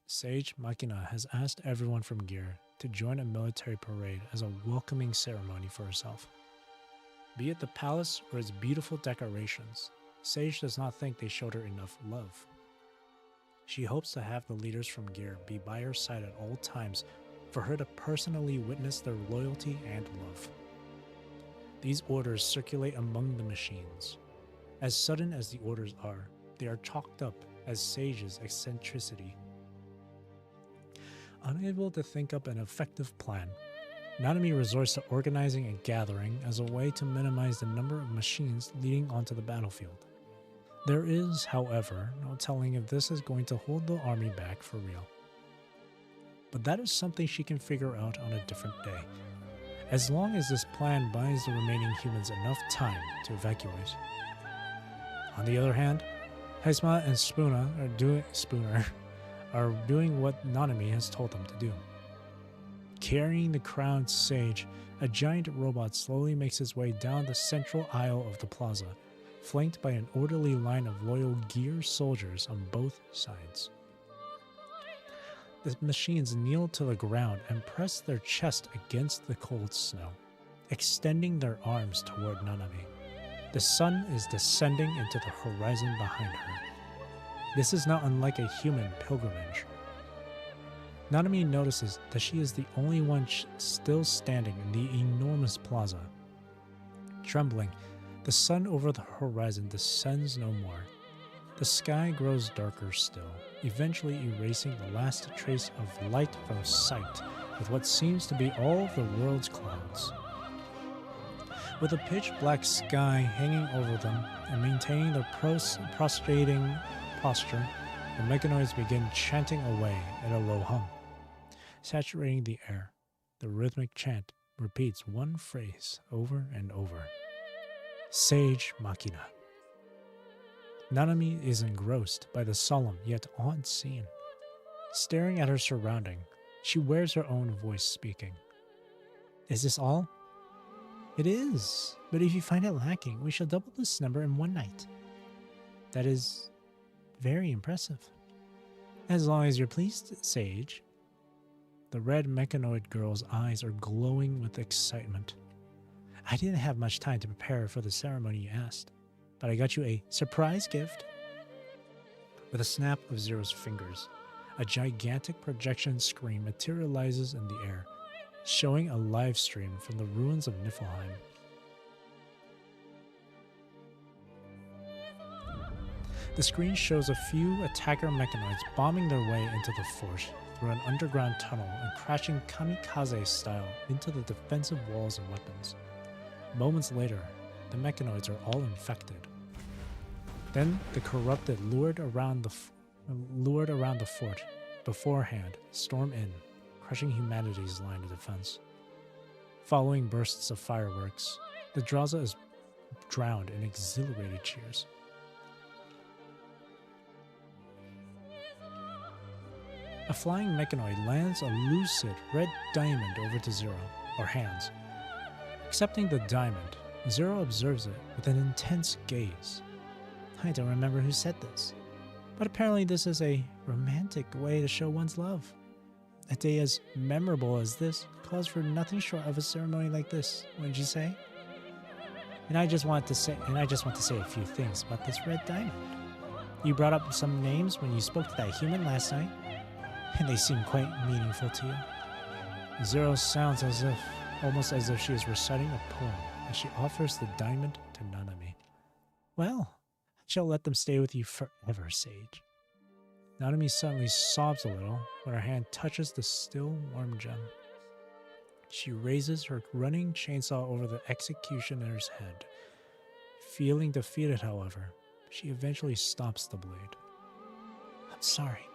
Sage Machina has asked everyone from Gear to join a military parade as a welcoming ceremony for herself. Be it the palace or its beautiful decorations, Sage does not think they showed her enough love. She hopes to have the leaders from Gear be by her side at all times for her to personally witness their loyalty and love. These orders circulate among the machines. As sudden as the orders are, they are chalked up as Sage's eccentricity. Unable to think up an effective plan, Nanami resorts to organizing a gathering as a way to minimize the number of machines leading onto the battlefield. There is, however, no telling if this is going to hold the army back for real. But that is something she can figure out on a different day, as long as this plan buys the remaining humans enough time to evacuate. On the other hand, Heisma and Spooner are doing what Nanami has told them to do. Carrying the crowned sage, a giant robot slowly makes its way down the central aisle of the plaza, flanked by an orderly line of loyal Gear soldiers on both sides. The machines kneel to the ground and press their chest against the cold snow, extending their arms toward Nanami. The sun is descending into the horizon behind her. This is not unlike a human pilgrimage. Nanami notices that she is the only one still standing in the enormous plaza. Trembling, the sun over the horizon descends no more. The sky grows darker still, eventually erasing the last trace of light from sight with what seems to be all of the world's clouds. With a pitch-black sky hanging over them and maintaining their prostrating posture, the mechanoids begin chanting away at a low hum. Saturating the air, the rhythmic chant repeats one phrase over and over. Sage Machina. Nanami is engrossed by the solemn yet odd scene. Staring at her surrounding, she wears her own voice speaking. Is this all? It is, but if you find it lacking, we shall double this number in one night. That is very impressive. As long as you're pleased, Sage. The red mechanoid girl's eyes are glowing with excitement. I didn't have much time to prepare for the ceremony you asked, but I got you a surprise gift. With a snap of Zero's fingers, a gigantic projection screen materializes in the air, showing a live stream from the ruins of Niflheim. The screen shows a few attacker mechanoids bombing their way into the fort through an underground tunnel and crashing kamikaze style into the defensive walls and weapons. Moments later, the mechanoids are all infected. Then the corrupted lured around the fort beforehand, storm in, crushing humanity's line of defense. Following bursts of fireworks, the Draza is drowned in exhilarated cheers. A flying mechanoid lands a lucid red diamond over to Zero, or hands. Accepting the diamond, Zero observes it with an intense gaze. I don't remember who said this, but apparently this is a romantic way to show one's love. A day as memorable as this calls for nothing short of a ceremony like this, wouldn't you say? And I just want to say a few things about this red diamond. You brought up some names when you spoke to that human last night, and they seem quite meaningful to you. Zero sounds almost as if she is reciting a poem, as she offers the diamond to Nanami. Well, I shall let them stay with you forever, Sage. Nanami suddenly sobs a little when her hand touches the still warm gem. She raises her running chainsaw over the executioner's head. Feeling defeated, however, she eventually stops the blade. I'm sorry.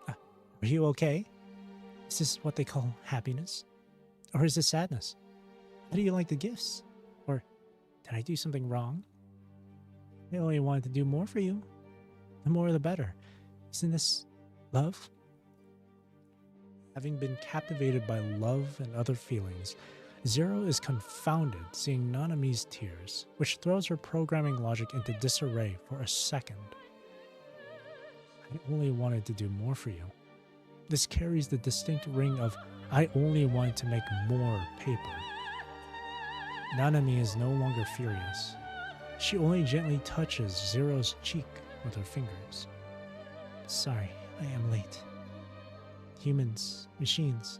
Are you okay? Is this what they call happiness? Or is this sadness? How do you like the gifts? Or did I do something wrong? I only wanted to do more for you. The more the better. Isn't this love? Having been captivated by love and other feelings, Zero is confounded seeing Nanami's tears, which throws her programming logic into disarray for a second. I only wanted to do more for you. This carries the distinct ring of I only wanted to make more paper. Nanami is no longer furious. She only gently touches Zero's cheek with her fingers. Sorry, I am late. Humans, machines.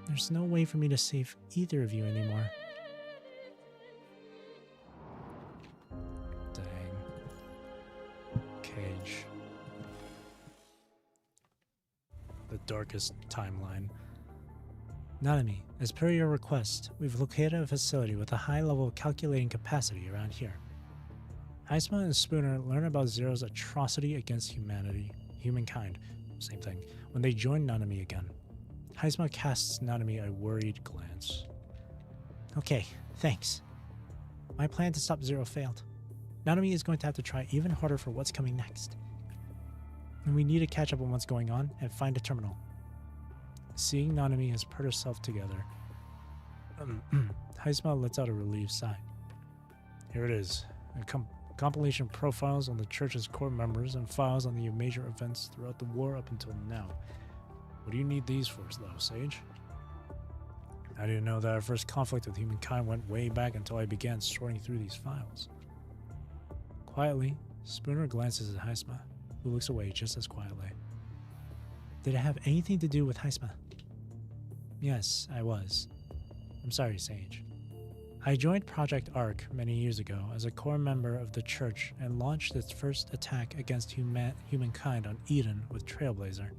There's no way for me to save either of you anymore. Dang. Cage. The darkest timeline. Nanami, as per your request, we've located a facility with a high level of calculating capacity around here. Heisma and Spooner learn about Zero's atrocity against humankind, same thing, when they join Nanami again. Heisma casts Nanami a worried glance. Okay, thanks. My plan to stop Zero failed. Nanami is going to have to try even harder for what's coming next. And we need to catch up on what's going on and find a terminal. Seeing Nanami has put herself together, Heisma lets out a relieved sigh. Here it is. Compilation profiles on the church's core members and files on the major events throughout the war up until now. What do you need these for, though, Sage? I didn't know that our first conflict with humankind went way back until I began sorting through these files. Quietly, Spooner glances at Heisma, who looks away just as quietly. Did it have anything to do with Heisma? Yes, I was. I'm sorry, Sage. I joined Project ARC many years ago as a core member of the Church and launched its first attack against humankind on Eden with Trailblazer.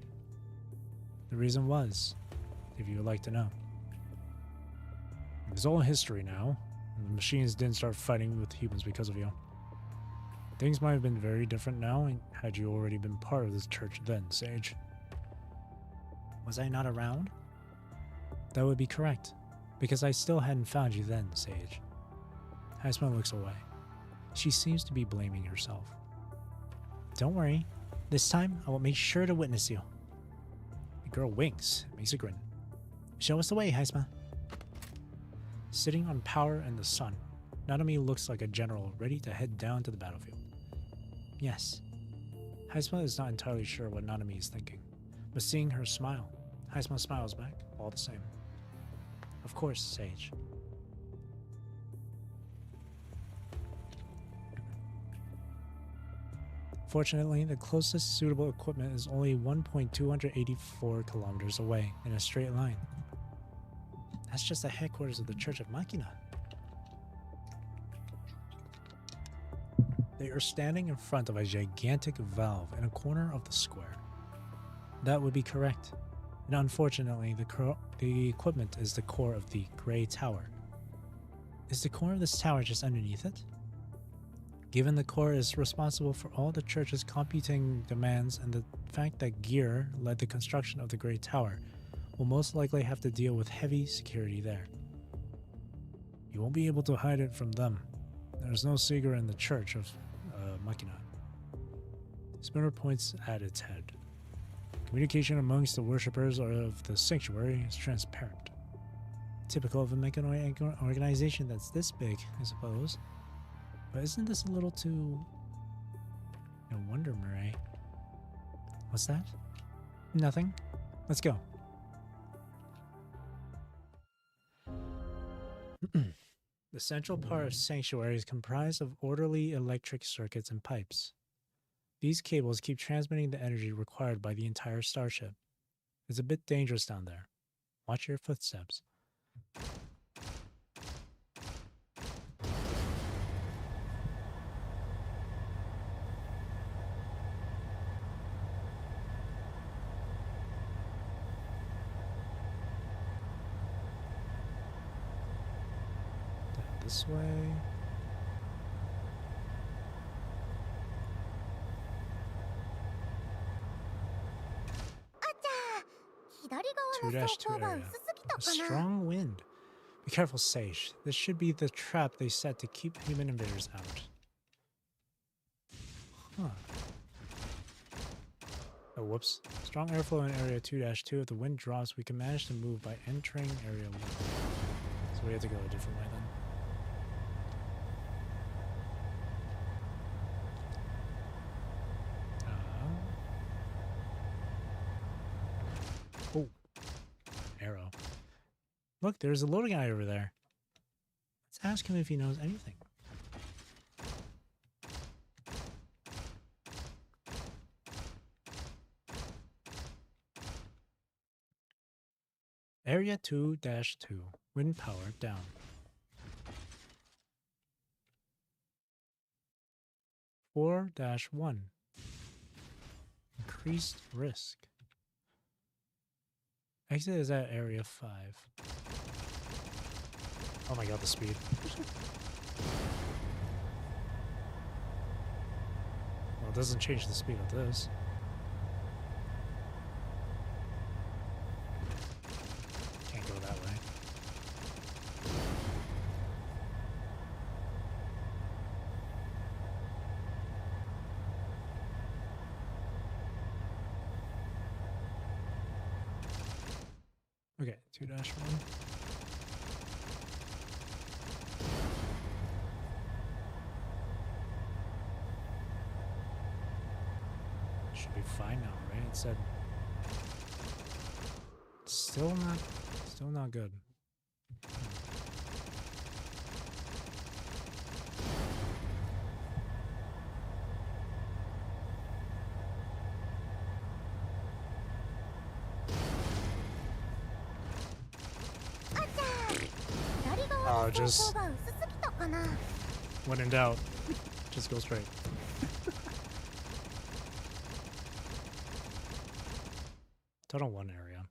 The reason was, if you would like to know. It's all history now, and the machines didn't start fighting with humans because of you. Things might have been very different now had you already been part of this church then, Sage. Was I not around? That would be correct, because I still hadn't found you then, Sage. Heisma looks away. She seems to be blaming herself. Don't worry. This time, I will make sure to witness you. The girl winks and makes a grin. Show us the way, Heisma. Sitting on power and the sun, Nanami looks like a general ready to head down to the battlefield. Yes. Heisma is not entirely sure what Nanami is thinking, but seeing her smile, Heisma smiles back all the same. Of course, Sage. Fortunately, the closest suitable equipment is only 1.284 kilometers away in a straight line. That's just the headquarters of the Church of Machina. They are standing in front of a gigantic valve in a corner of the square. That would be correct. And unfortunately, the equipment is the core of the Grey Tower. Is the core of this tower just underneath it? Given the core is responsible for all the church's computing demands and the fact that Gear led the construction of the Great Tower, we'll most likely have to deal with heavy security there. You won't be able to hide it from them. There's no secret in the Church of Machina. Spinner points at its head. Communication amongst the worshippers of the sanctuary is transparent. Typical of a mechanoid organization that's this big, I suppose. But isn't this a little too... No wonder, Murray. What's that? Nothing. Let's go. The central part of Sanctuary is comprised of orderly electric circuits and pipes. These cables keep transmitting the energy required by the entire starship. It's a bit dangerous down there. Watch your footsteps. This way. -2 area. A strong wind. Be careful, Sage. This should be the trap they set to keep human invaders out. Huh. Oh, whoops. Strong airflow in area 2-2. If the wind drops, we can manage to move by entering area 1. So we have to go a different way then. Oh, arrow. Look, there's a loading guy over there. Let's ask him if he knows anything. Area 2-2. Wind power down. -1. Increased risk. Exit is at area 5. Oh my god, the speed. Well, it doesn't change the speed of this. Can't go that way. Okay, 2-1. Should be fine now, right? It said still not good. Oh, just when in doubt, just go straight. Tunnel 1 area.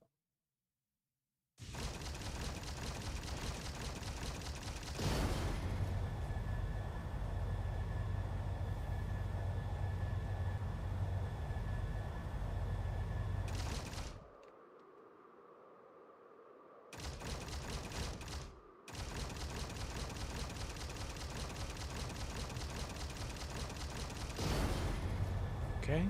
Okay.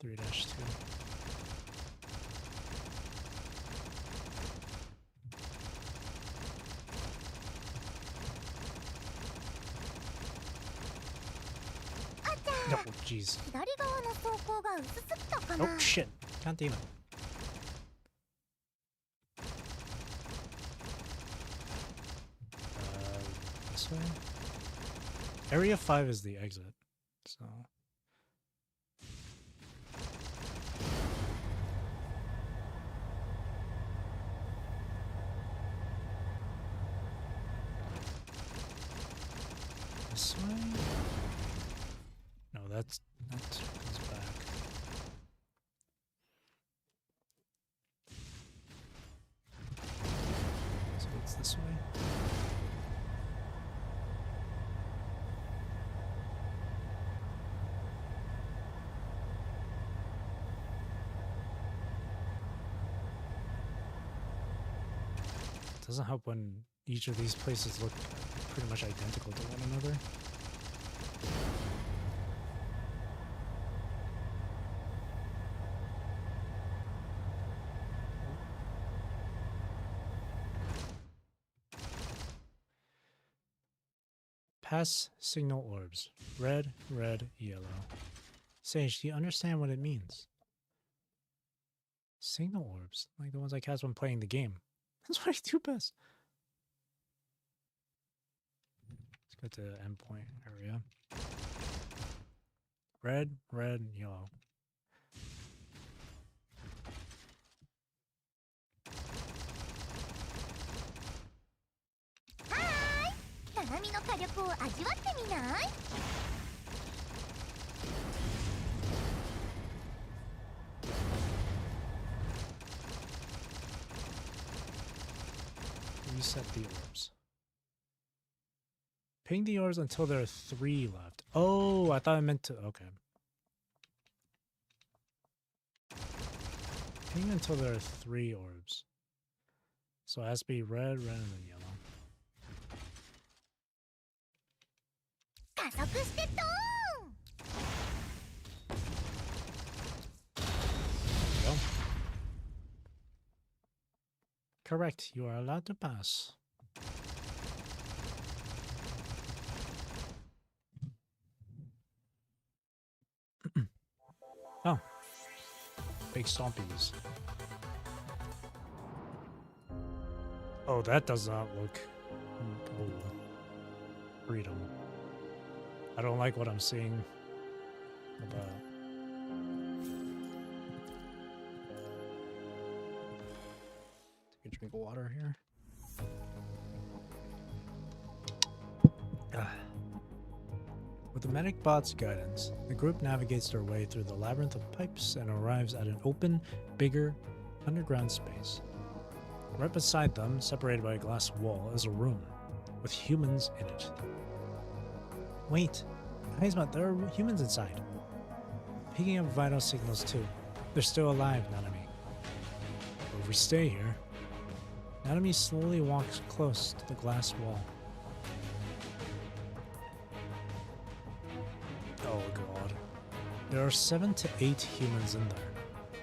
Three dash 2. Oh, jeez. Oh, shit. Can't demon. This way? Area 5 is the exit, so... This way? No, that goes back. Doesn't help when each of these places look pretty much identical to one another. Pass signal orbs. Red, red, yellow. Sage, do you understand what it means? Signal orbs? Like the ones I cast when playing the game. That's what I do best. Let's go to endpoint area. Red, red, yellow. Reset the orbs. Ping the orbs until there are 3 left. Oh, I thought I meant to. Okay. Ping until there are 3 orbs. So it has to be red, red, and then yellow. Go. Correct. You are allowed to pass. Oh. Big stompies. Oh, that does not look... Oh. Freedom. I don't like what I'm seeing. About... Take a drink of water here. With the medic bot's guidance, the group navigates their way through the labyrinth of pipes and arrives at an open, bigger, underground space. Right beside them, separated by a glass wall, is a room with humans in it. Wait, Heisma, there are humans inside. Picking up vital signals too. They're still alive, Nanami. But if we stay here... Nanami slowly walks close to the glass wall. Oh god. There are 7 to 8 humans in there,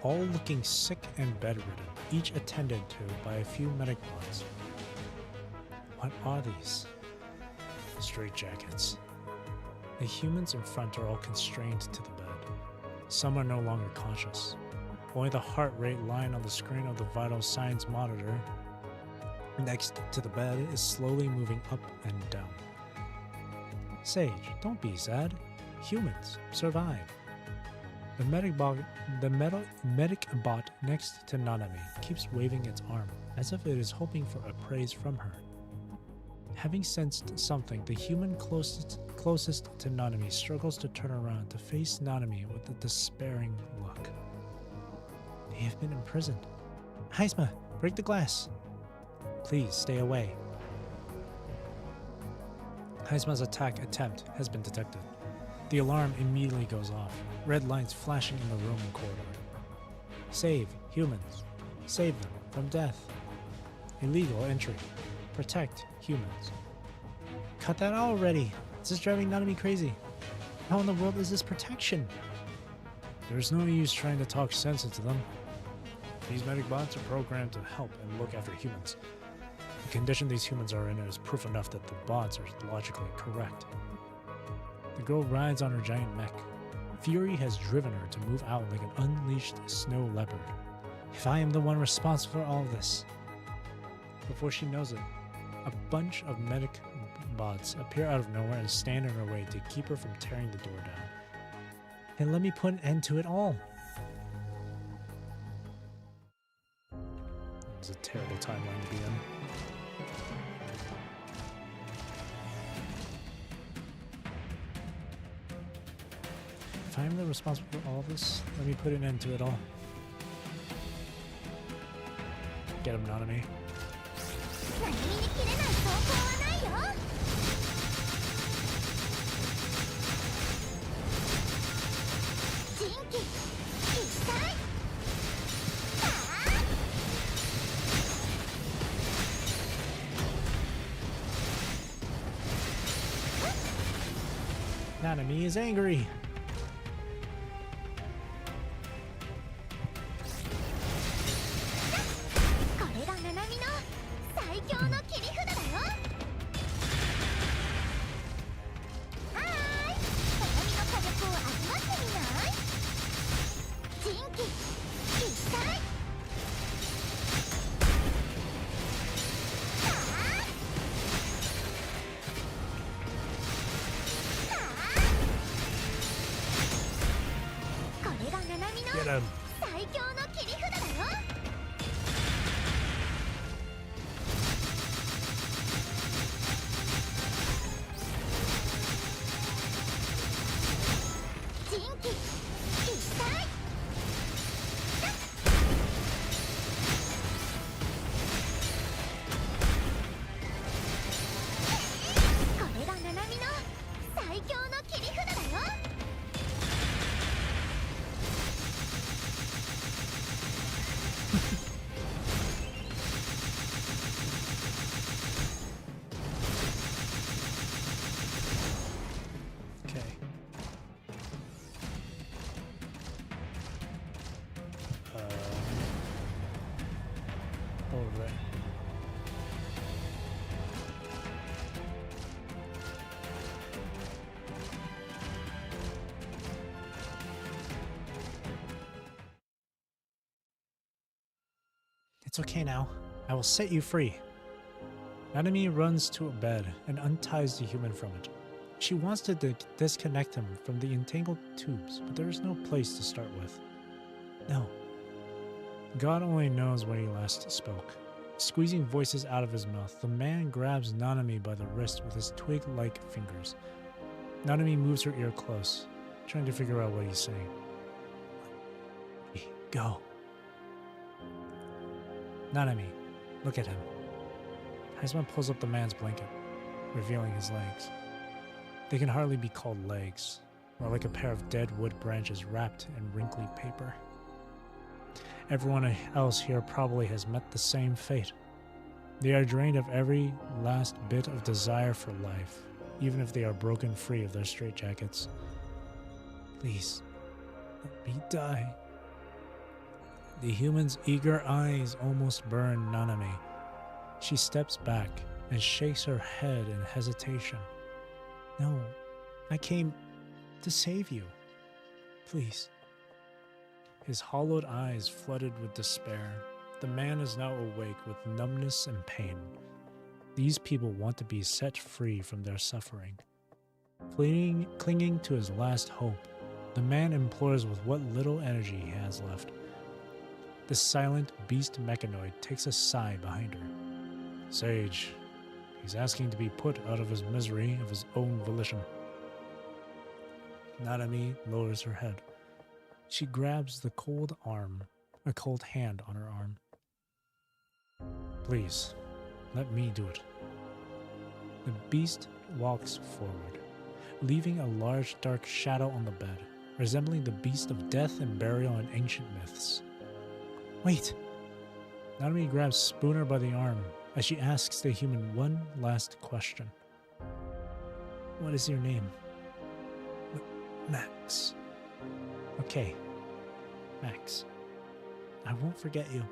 all looking sick and bedridden, each attended to by a few medic bots. What are these? Straitjackets. The humans in front are all constrained to the bed. Some are no longer conscious. Only the heart rate line on the screen of the vital signs monitor next to the bed is slowly moving up and down. Sage, don't be sad. Humans survive. The medic bot next to Nanami keeps waving its arm as if it is hoping for a praise from her. Having sensed something, the human closest to Nanami struggles to turn around to face Nanami with a despairing look. They have been imprisoned. Heisma, break the glass. Please stay away. Heisma's attack attempt has been detected. The alarm immediately goes off, red lights flashing in the room and corridor. Save humans. Save them from death. Illegal entry. Protect humans. Cut that out already. This is driving Nanami crazy. How in the world is this protection? There's no use trying to talk sense into them. These medic bots are programmed to help and look after humans. The condition these humans are in is proof enough that the bots are logically correct. The girl rides on her giant mech. Fury has driven her to move out like an unleashed snow leopard. If I am the one responsible for all this. Before she knows it, a bunch of medic bots appear out of nowhere and stand in her way to keep her from tearing the door down. And let me put an end to it all. It was a terrible timeline to be in. If I am the responsible for all of this, let me put an end to it all. Get him, Nanami. Nanami is angry. Get him. Over there. It's okay now. I will set you free. Nanami runs to a bed and unties the human from it. She wants to disconnect him from the entangled tubes, but there is no place to start with. No. God only knows when he last spoke. Squeezing voices out of his mouth, the man grabs Nanami by the wrist with his twig-like fingers. Nanami moves her ear close, trying to figure out what he's saying. Let me go. Nanami, look at him. Heisman pulls up the man's blanket, revealing his legs. They can hardly be called legs, more like a pair of dead wood branches wrapped in wrinkly paper. Everyone else here probably has met the same fate. They are drained of every last bit of desire for life, even if they are broken free of their straitjackets. Please, let me die. The human's eager eyes almost burn Nanami. She steps back and shakes her head in hesitation. No, I came to save you. Please. His hollowed eyes flooded with despair. The man is now awake with numbness and pain. These people want to be set free from their suffering. Clinging to his last hope, the man implores with what little energy he has left. The silent beast mechanoid takes a sigh behind her. Sage, he's asking to be put out of his misery of his own volition. Nanami lowers her head. She grabs the cold hand on her arm. Please, let me do it. The beast walks forward, leaving a large dark shadow on the bed, resembling the beast of death and burial in ancient myths. Wait! Nanami grabs Spooner by the arm as she asks the human one last question. What is your name? Max. Okay, Max. I won't forget you.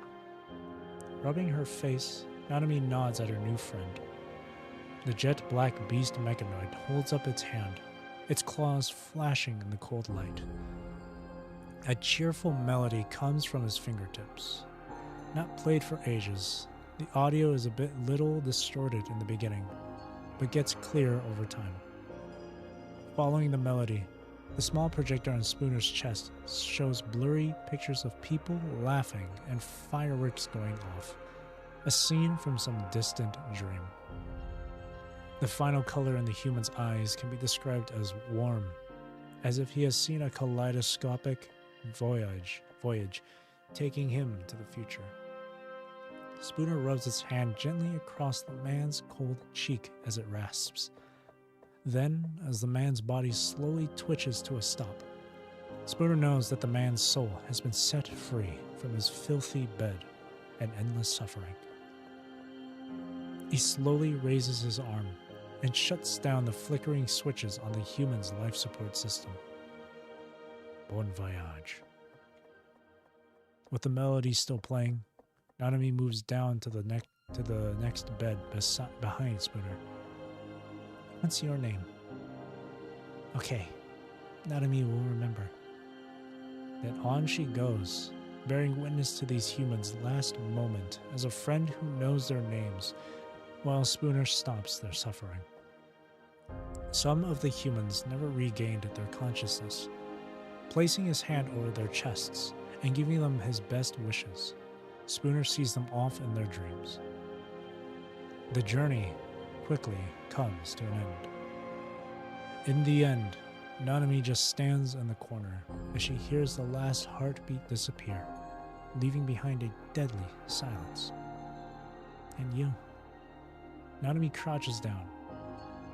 Rubbing her face, Nanami nods at her new friend. The jet-black beast mechanoid holds up its hand, its claws flashing in the cold light. A cheerful melody comes from his fingertips. Not played for ages, the audio is a little distorted in the beginning, but gets clearer over time. Following the melody, the small projector on Spooner's chest shows blurry pictures of people laughing and fireworks going off, a scene from some distant dream. The final color in the human's eyes can be described as warm, as if he has seen a kaleidoscopic voyage taking him to the future. Spooner rubs its hand gently across the man's cold cheek as it rasps. Then, as the man's body slowly twitches to a stop, Spooner knows that the man's soul has been set free from his filthy bed and endless suffering. He slowly raises his arm, and shuts down the flickering switches on the human's life support system. Bon voyage. With the melody still playing, Nanami moves down to the next bed behind Spooner. What's your name? Okay, Nanami will remember. Then on she goes, bearing witness to these humans' last moment as a friend who knows their names, while Spooner stops their suffering. Some of the humans never regained their consciousness, placing his hand over their chests and giving them his best wishes. Spooner sees them off in their dreams. The journey quickly comes to an end. In the end, Nanami just stands in the corner as she hears the last heartbeat disappear, leaving behind a deadly silence. And you. Nanami crouches down.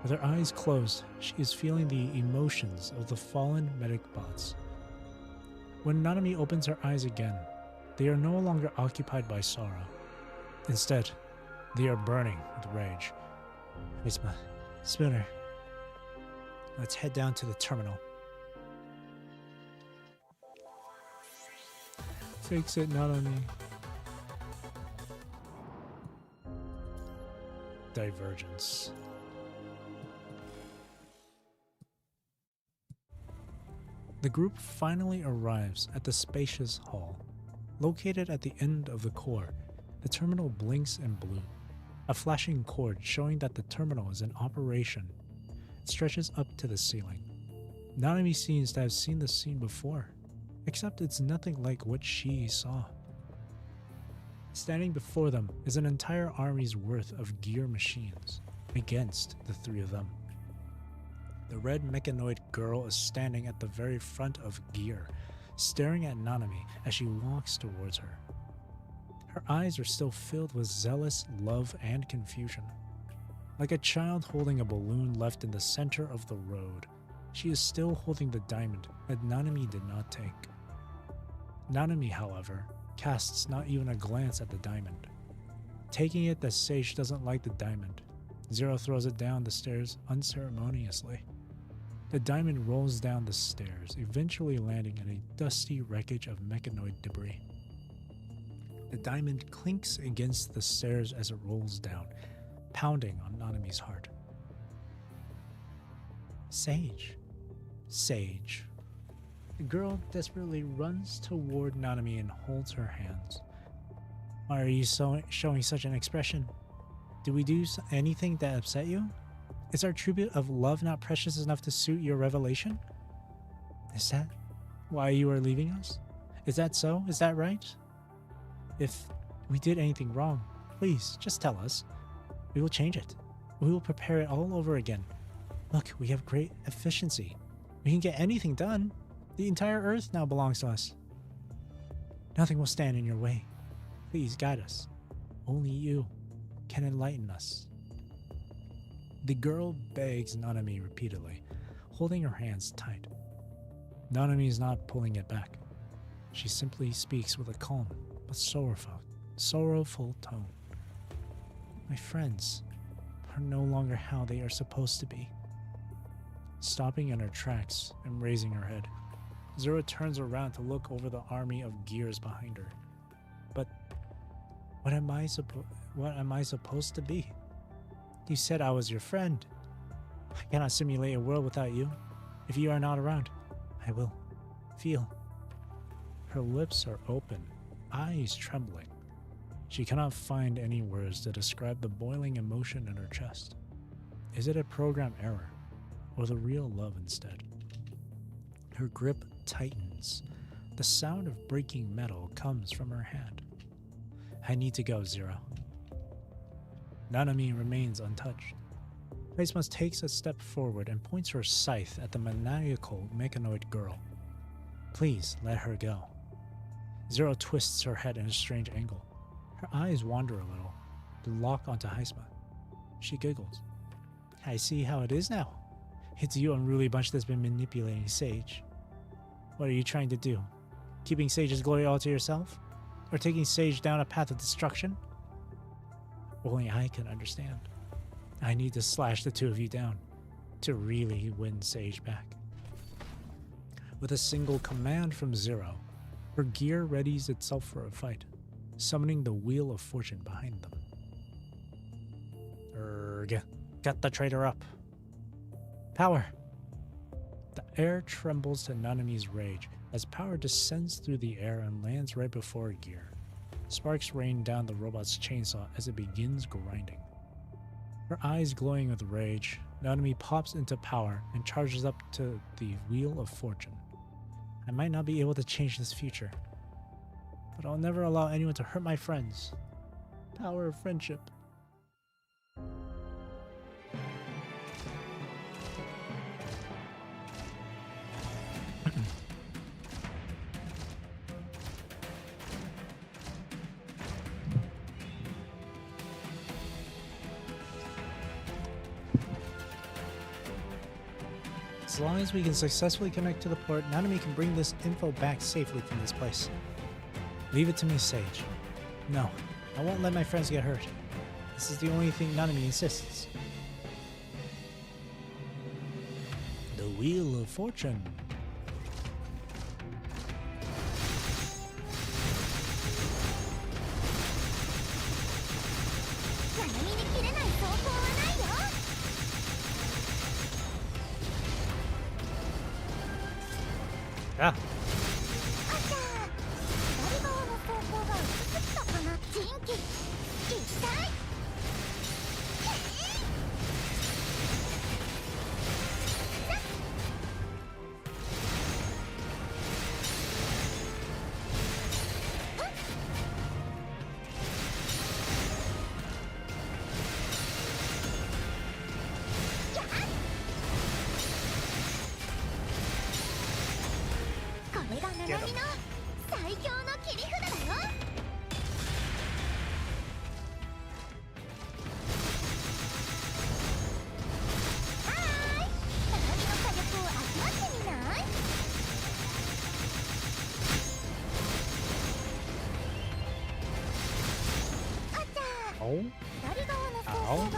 With her eyes closed, she is feeling the emotions of the fallen medic bots. When Nanami opens her eyes again, they are no longer occupied by sorrow. Instead, they are burning with rage. Spooner, let's head down to the terminal. Fix it, Nanami. Divergence. The group finally arrives at the spacious hall. Located at the end of the core, the terminal blinks in blue. A flashing cord showing that the terminal is in operation. It stretches up to the ceiling. Nanami seems to have seen the scene before, except it's nothing like what she saw. Standing before them is an entire army's worth of gear machines, against the three of them. The red mechanoid girl is standing at the very front of gear, staring at Nanami as she walks towards her. Her eyes are still filled with zealous love and confusion. Like a child holding a balloon left in the center of the road, she is still holding the diamond that Nanami did not take. Nanami, however, casts not even a glance at the diamond. Taking it, the sage doesn't like the diamond. Zero throws it down the stairs unceremoniously. The diamond rolls down the stairs, eventually landing in a dusty wreckage of mechanoid debris. The diamond clinks against the stairs as it rolls down, pounding on Nanami's heart. Sage. Sage. The girl desperately runs toward Nanami and holds her hands. Why are you showing such an expression? Did we do anything that upset you? Is our tribute of love not precious enough to suit your revelation? Is that why you are leaving us? Is that so? Is that right? If we did anything wrong, please just tell us. We will change it. We will prepare it all over again. Look, we have great efficiency. We can get anything done. The entire Earth now belongs to us. Nothing will stand in your way. Please guide us. Only you can enlighten us. The girl begs Nanami repeatedly, holding her hands tight. Nanami is not pulling it back. She simply speaks with a calm but sorrowful tone. My friends are no longer how they are supposed to be. Stopping in her tracks and raising her head, Zero turns around to look over the army of gears behind her. But what am I supposed to be? You said I was your friend. I cannot simulate a world without you. If you are not around, I will feel. Her lips are open, eyes trembling. She cannot find any words to describe the boiling emotion in her chest. Is it a program error, or the real love instead? Her grip tightens. The sound of breaking metal comes from her hand. I need to go, Zero. Nanami remains untouched. Christmas takes a step forward and points her scythe at the maniacal mechanoid girl. Please let her go. Zero twists her head in a strange angle. Her eyes wander a little, to lock onto Heisma. She giggles. I see how it is now. It's you unruly bunch that's been manipulating Sage. What are you trying to do? Keeping Sage's glory all to yourself? Or taking Sage down a path of destruction? Only I can understand. I need to slash the two of you down to really win Sage back. With a single command from Zero, her gear readies itself for a fight, summoning the Wheel of Fortune behind them. Get the traitor up. Power! The air trembles to Nanami's rage as power descends through the air and lands right before Gear. Sparks rain down the robot's chainsaw as it begins grinding. Her eyes glowing with rage, Nanami pops into power and charges up to the Wheel of Fortune. I might not be able to change this future, but I'll never allow anyone to hurt my friends. Power of friendship. As long as we can successfully connect to the port, Nanami can bring this info back safely from this place. Leave it to me, Sage. No, I won't let my friends get hurt. This is the only thing Nanami insists. The Wheel of Fortune. Ah. Get him. Oh. Ow.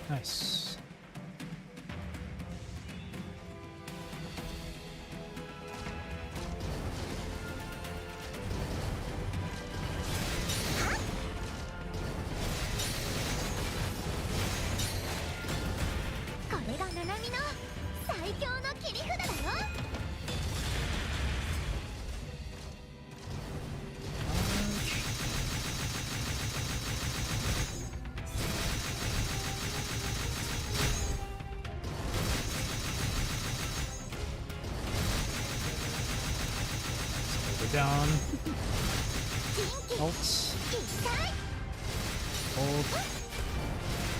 Nice. Down. Alt. Hold.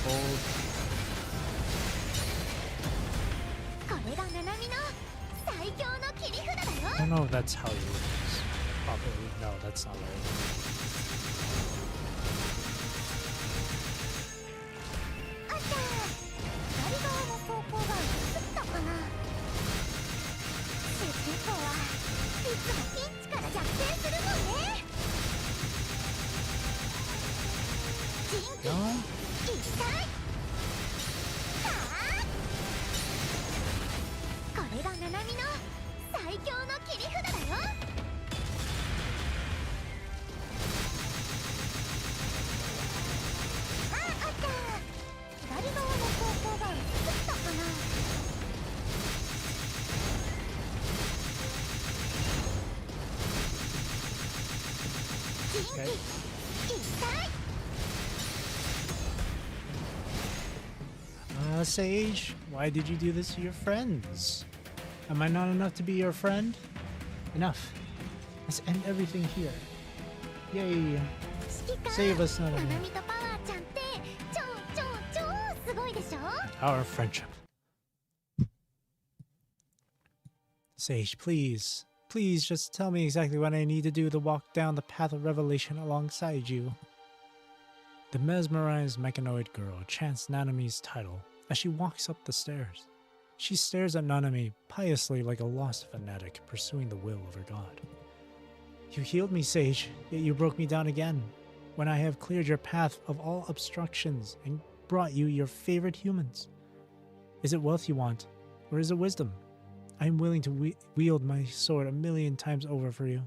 Hold. I don't know if that's how you use properly. No, that's not right. No? Okay. Sage, why did you do this to your friends? Am I not enough to be your friend? Enough. Let's end everything here. Yay. Save us, Nanami. Our friendship. Sage, please. Please just tell me exactly what I need to do to walk down the path of revelation alongside you. The mesmerized mechanoid girl chants Nanami's title as she walks up the stairs. She stares at Nanami piously like a lost fanatic pursuing the will of her god. You healed me, Sage, yet you broke me down again, when I have cleared your path of all obstructions and brought you your favorite humans. Is it wealth you want, or is it wisdom? I am willing to wield my sword 1,000,000 times over for you,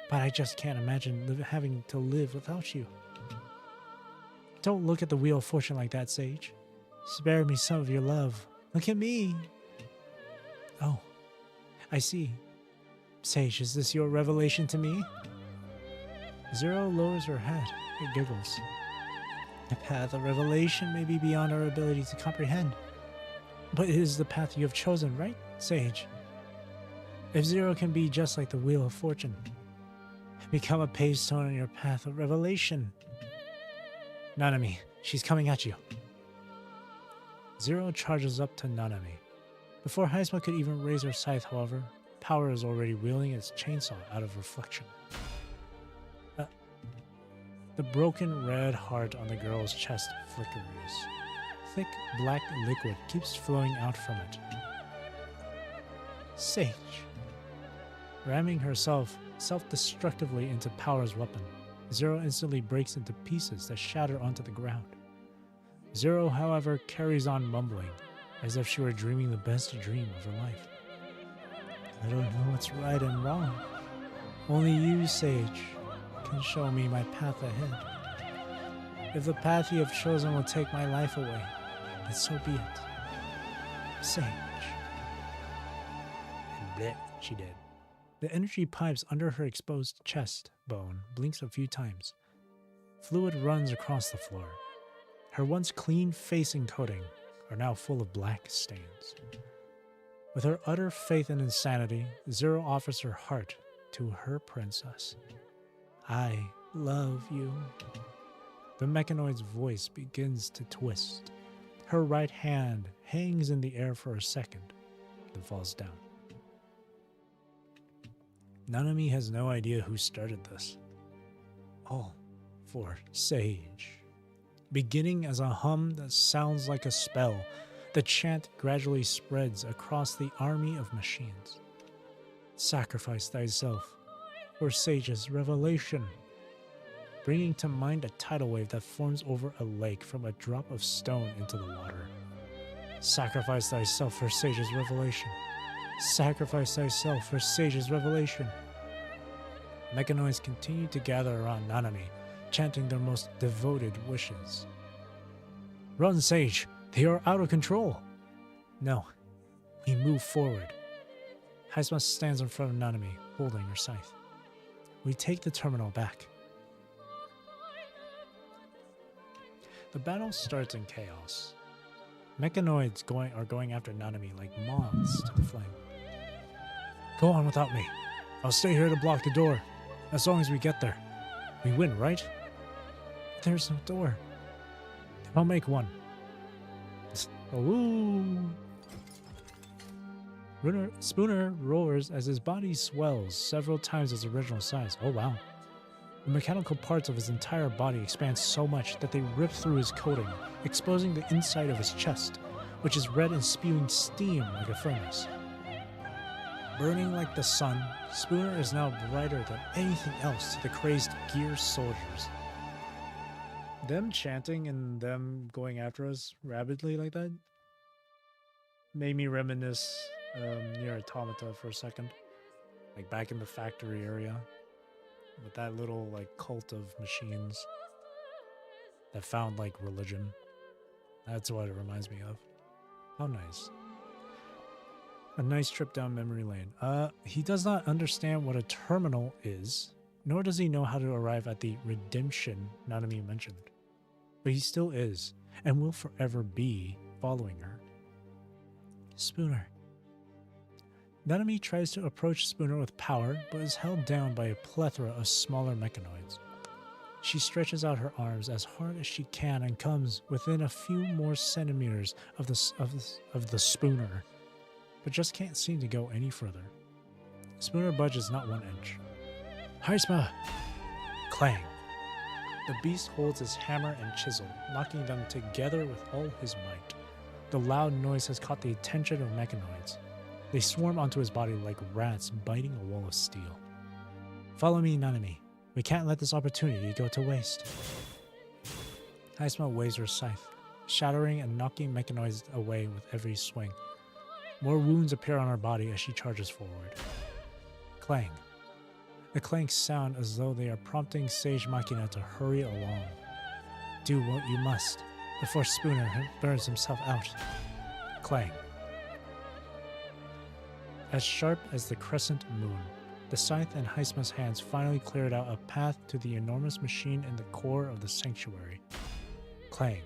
but I just can't imagine having to live without you. Don't look at the wheel of fortune like that, Sage. Spare me some of your love. Look at me. Oh, I see. Sage, is this your revelation to me? Zero lowers her head and giggles. The path of revelation may be beyond our ability to comprehend, but it is the path you have chosen, right, Sage? If Zero can be just like the wheel of fortune, become a pavestone on your path of revelation. Nanami, she's coming at you. Zero charges up to Nanami. Before Haisma could even raise her scythe, however, Power is already wielding its chainsaw out of reflection. The broken red heart on the girl's chest flickers. Thick black liquid keeps flowing out from it. Sage. Ramming herself self-destructively into Power's weapon, Zero instantly breaks into pieces that shatter onto the ground. Zero, however, carries on mumbling, as if she were dreaming the best dream of her life. I don't know what's right and wrong. Only you, Sage, can show me my path ahead. If the path you have chosen will take my life away, then so be it. Sage. And bleh, she did. The energy pipes under her exposed chest bone blinks a few times. Fluid runs across the floor. Her once clean face and coating are now full of black stains. With her utter faith and insanity, Zero offers her heart to her princess. I love you. The mechanoid's voice begins to twist. Her right hand hangs in the air for a second, then falls down. Nanami has no idea who started this. All for Sage. Beginning as a hum that sounds like a spell, the chant gradually spreads across the army of machines. Sacrifice thyself for Sage's revelation. Bringing to mind a tidal wave that forms over a lake from a drop of stone into the water. Sacrifice thyself for Sage's revelation. Sacrifice thyself for Sage's revelation. Mechanoids continue to gather around Nanami, chanting their most devoted wishes. Run, Sage! They are out of control! No, we move forward. Haisma stands in front of Nanami, holding her scythe. We take the terminal back. The battle starts in chaos. Mechanoids are going after Nanami like moths to the flame. Go on without me. I'll stay here to block the door. As long as we get there. We win, right? There's no door. I'll make one. Oh, Spooner roars as his body swells several times its original size. Oh wow. The mechanical parts of his entire body expand so much that they rip through his coating, exposing the inside of his chest, which is red and spewing steam like a furnace. Burning like the sun, Spooner is now brighter than anything else to the crazed gear soldiers. Them chanting and them going after us rapidly like that made me reminisce near Automata for a second. Like back in the factory area with that little like cult of machines that found like religion. That's what it reminds me of. How nice. A nice trip down memory lane. He does not understand what a terminal is, nor does he know how to arrive at the redemption Nanami mentioned. But he still is, and will forever be, following her. Spooner. Nanami tries to approach Spooner with power, but is held down by a plethora of smaller mechanoids. She stretches out her arms as hard as she can and comes within a few more centimeters of the Spooner, but just can't seem to go any further. Spooner budges not 1 inch. Haisma! Clang! The beast holds his hammer and chisel, knocking them together with all his might. The loud noise has caught the attention of mechanoids. They swarm onto his body like rats biting a wall of steel. Follow me, Nanami. We can't let this opportunity go to waste. Haisma waves her scythe, shattering and knocking mechanoids away with every swing. More wounds appear on her body as she charges forward. Clang. The clanks sound as though they are prompting Sage Machina to hurry along. Do what you must before Spooner burns himself out. Clang. As sharp as the crescent moon, the scythe in Haisma's hands finally cleared out a path to the enormous machine in the core of the sanctuary. Clang.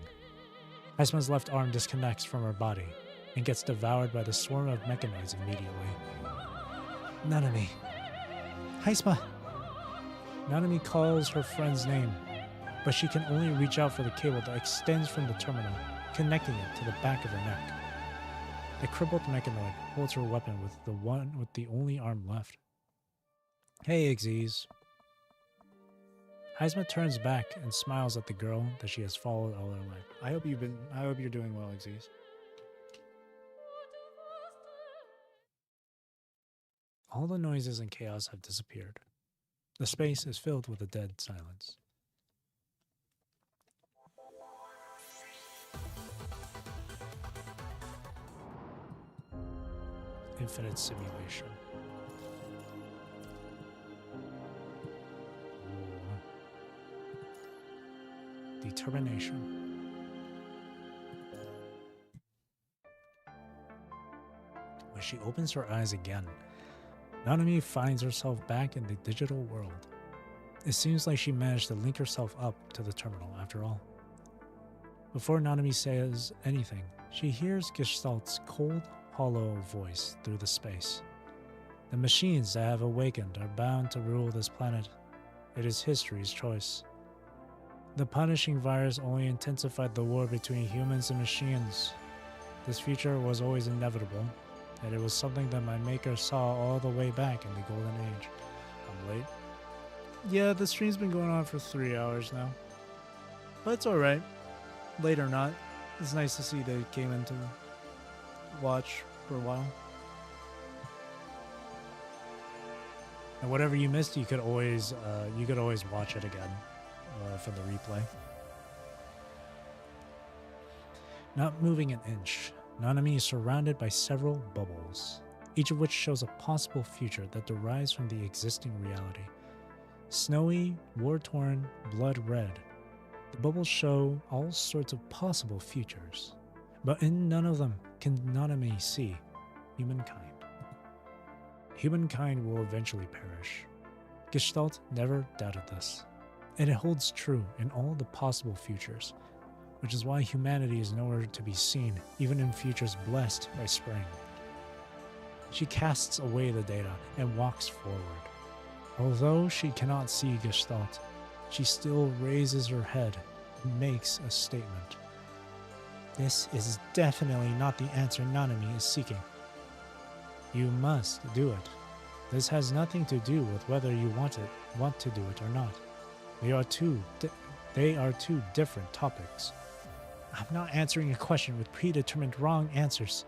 Haisma's left arm disconnects from her body and gets devoured by the swarm of mechanoids immediately. Nanami. Haisma! Nanami calls her friend's name, but she can only reach out for the cable that extends from the terminal, connecting it to the back of her neck. The crippled mechanoid holds her weapon with the one with the only arm left. Hey, Xyz. Haisma turns back and smiles at the girl that she has followed all her life. I hope you're doing well, Xyz. All the noises and chaos have disappeared. The space is filled with a dead silence. Infinite simulation. Determination. When she opens her eyes again, Nanami finds herself back in the digital world. It seems like she managed to link herself up to the terminal after all. Before Nanami says anything, she hears Gestalt's cold, hollow voice through the space. The machines that have awakened are bound to rule this planet. It is history's choice. The punishing virus only intensified the war between humans and machines. This future was always inevitable, and it was something that my maker saw all the way back in the Golden Age. I'm late. Yeah, the stream's been going on for 3 hours now. But it's alright. Late or not, it's nice to see they came in to watch for a while. And whatever you missed, you could always watch it again for the replay. Not moving an inch, Nanami is surrounded by several bubbles, each of which shows a possible future that derives from the existing reality. Snowy, war-torn, blood red, the bubbles show all sorts of possible futures, but in none of them can Nanami see humankind. Humankind will eventually perish. Gestalt never doubted this, and it holds true in all the possible futures, which is why humanity is nowhere to be seen, even in futures blessed by spring. She casts away the data and walks forward. Although she cannot see Gestalt, she still raises her head and makes a statement. This is definitely not the answer Nanami is seeking. You must do it. This has nothing to do with whether you want to do it or not. They are two different topics. I'm not answering a question with predetermined wrong answers.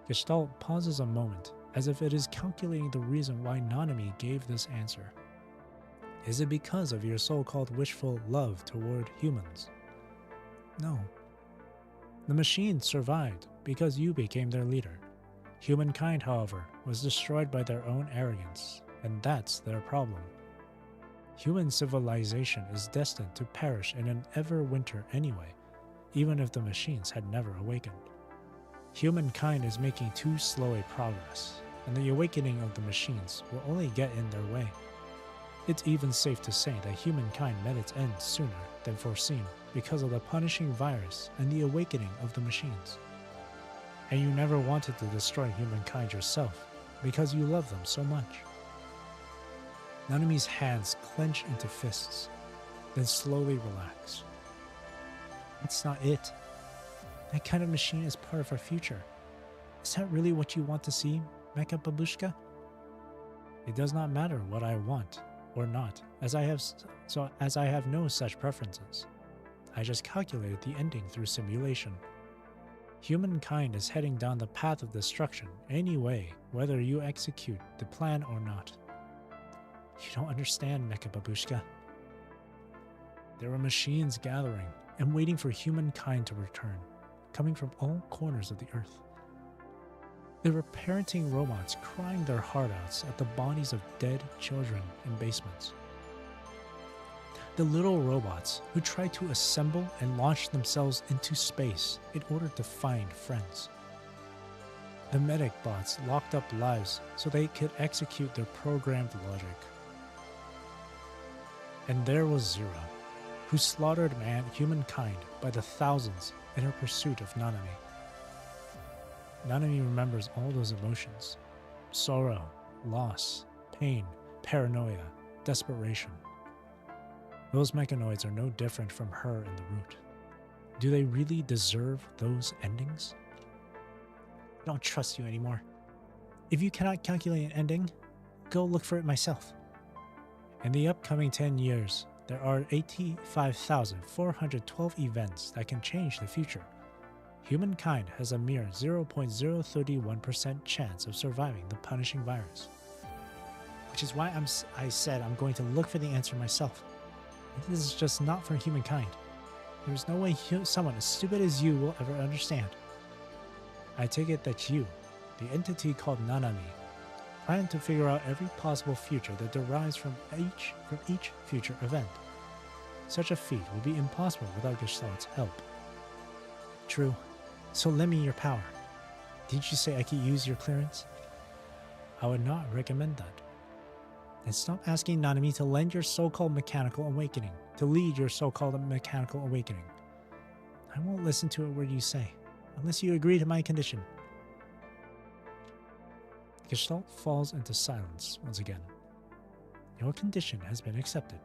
Gestalt pauses a moment, as if it is calculating the reason why Nanami gave this answer. Is it because of your so-called wishful love toward humans? No. The machines survived because you became their leader. Humankind, however, was destroyed by their own arrogance, and that's their problem. Human civilization is destined to perish in an ever-winter anyway, even if the machines had never awakened. Humankind is making too slow a progress, and the awakening of the machines will only get in their way. It's even safe to say that humankind met its end sooner than foreseen because of the punishing virus and the awakening of the machines. And you never wanted to destroy humankind yourself because you love them so much. Nanami's hands clench into fists, then slowly relax. That's not it. That kind of machine is part of our future. Is that really what you want to see, Mecha Babushka? It does not matter what I want or not, as I have no such preferences. I just calculated the ending through simulation. Humankind is heading down the path of destruction anyway, whether you execute the plan or not. You don't understand, Mecha Babushka. There were machines gathering and waiting for humankind to return, coming from all corners of the earth. There were parenting robots crying their heart outs at the bodies of dead children in basements. The little robots who tried to assemble and launch themselves into space in order to find friends. The medic bots locked up lives so they could execute their programmed logic. And there was Zero, who slaughtered humankind by the thousands in her pursuit of Nanami. Nanami remembers all those emotions: sorrow, loss, pain, paranoia, desperation. Those mechanoids are no different from her in the root. Do they really deserve those endings? I don't trust you anymore. If you cannot calculate an ending, go look for it myself. In the upcoming 10 years, there are 85,412 events that can change the future. Humankind has a mere 0.031% chance of surviving the punishing virus. Which is why I said I'm going to look for the answer myself. This is just not for humankind. There is no way someone as stupid as you will ever understand. I take it that you, the entity called Nanami, plan to figure out every possible future that derives from each future event. Such a feat would be impossible without Gestalt's help. True. So lend me your power. Didn't you say I could use your clearance? I would not recommend that. And stop asking Nanami to lend your so-called mechanical awakening, to lead your so-called mechanical awakening. I won't listen to a word you say, unless you agree to my condition. Gestalt falls into silence once again. Your condition has been accepted.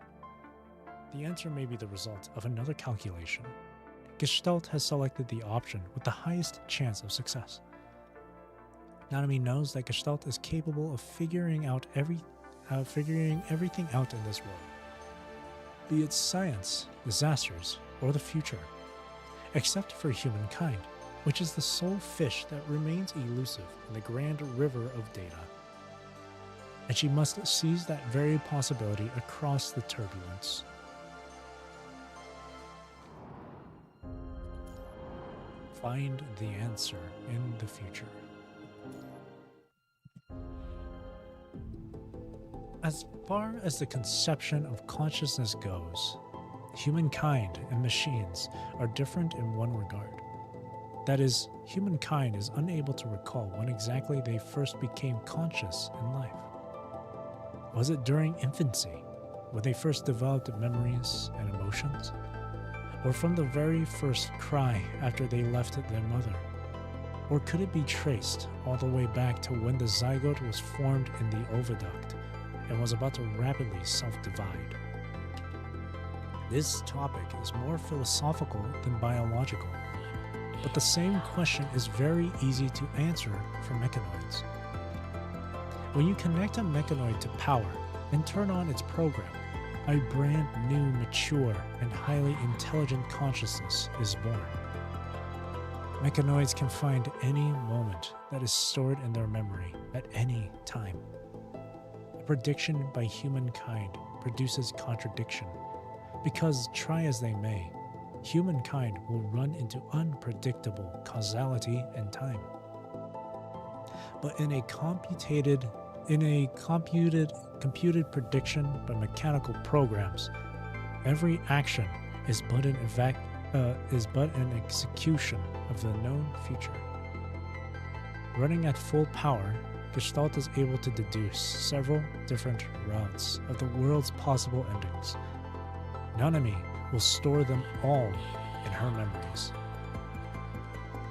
The answer may be the result of another calculation. Gestalt has selected the option with the highest chance of success. Nanami knows that Gestalt is capable of figuring everything out in this world, be it science, disasters, or the future, except for humankind, which is the sole fish that remains elusive in the grand river of data. And she must seize that very possibility across the turbulence. Find the answer in the future. As far as the conception of consciousness goes, humankind and machines are different in one regard. That is, humankind is unable to recall when exactly they first became conscious in life. Was it during infancy, when they first developed memories and emotions? Or from the very first cry after they left their mother? Or could it be traced all the way back to when the zygote was formed in the oviduct and was about to rapidly self-divide? This topic is more philosophical than biological, but the same question is very easy to answer for mechanoids. When you connect a mechanoid to power and turn on its program, a brand new, mature, and highly intelligent consciousness is born. Mechanoids can find any moment that is stored in their memory at any time. A prediction by humankind produces contradiction, because try as they may, humankind will run into unpredictable causality and time. But in a computed prediction by mechanical programs, every action is but an execution of the known future. Running at full power, Gestalt is able to deduce several different routes of the world's possible endings. Nanami will store them all in her memories.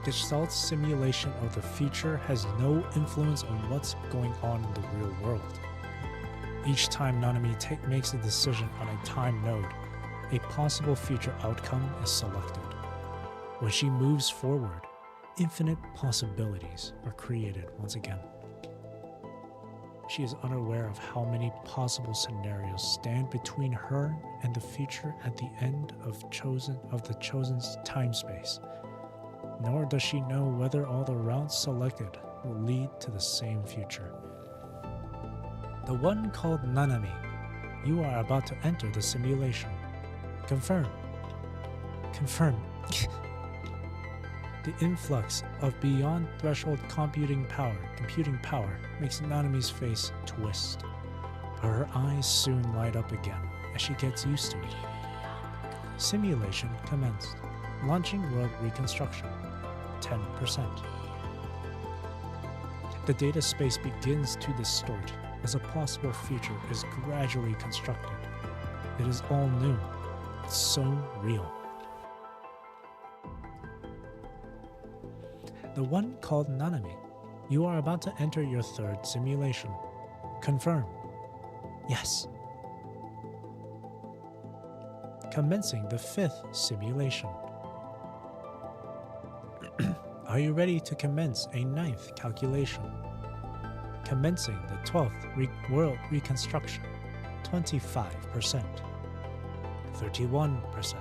Gestalt's simulation of the future has no influence on what's going on in the real world. Each time Nanami makes a decision on a time node, a possible future outcome is selected. When she moves forward, infinite possibilities are created once again. She is unaware of how many possible scenarios stand between her and the future at the end of the chosen's time space. nor does she know whether all the routes selected will lead to the same future. The one called Nanami, you are about to enter the simulation. Confirm. Confirm. The influx of beyond threshold computing power makes Nanami's face twist, but her eyes soon light up again as she gets used to it. Simulation commenced. Launching world reconstruction. 10%. The data space begins to distort as a possible future is gradually constructed. It is all new. It's so real. The one called Nanami, you are about to enter your third simulation. Confirm. Yes. Commencing the fifth simulation. Are you ready to commence a ninth calculation? Commencing the 12th world reconstruction. 25%. 31%.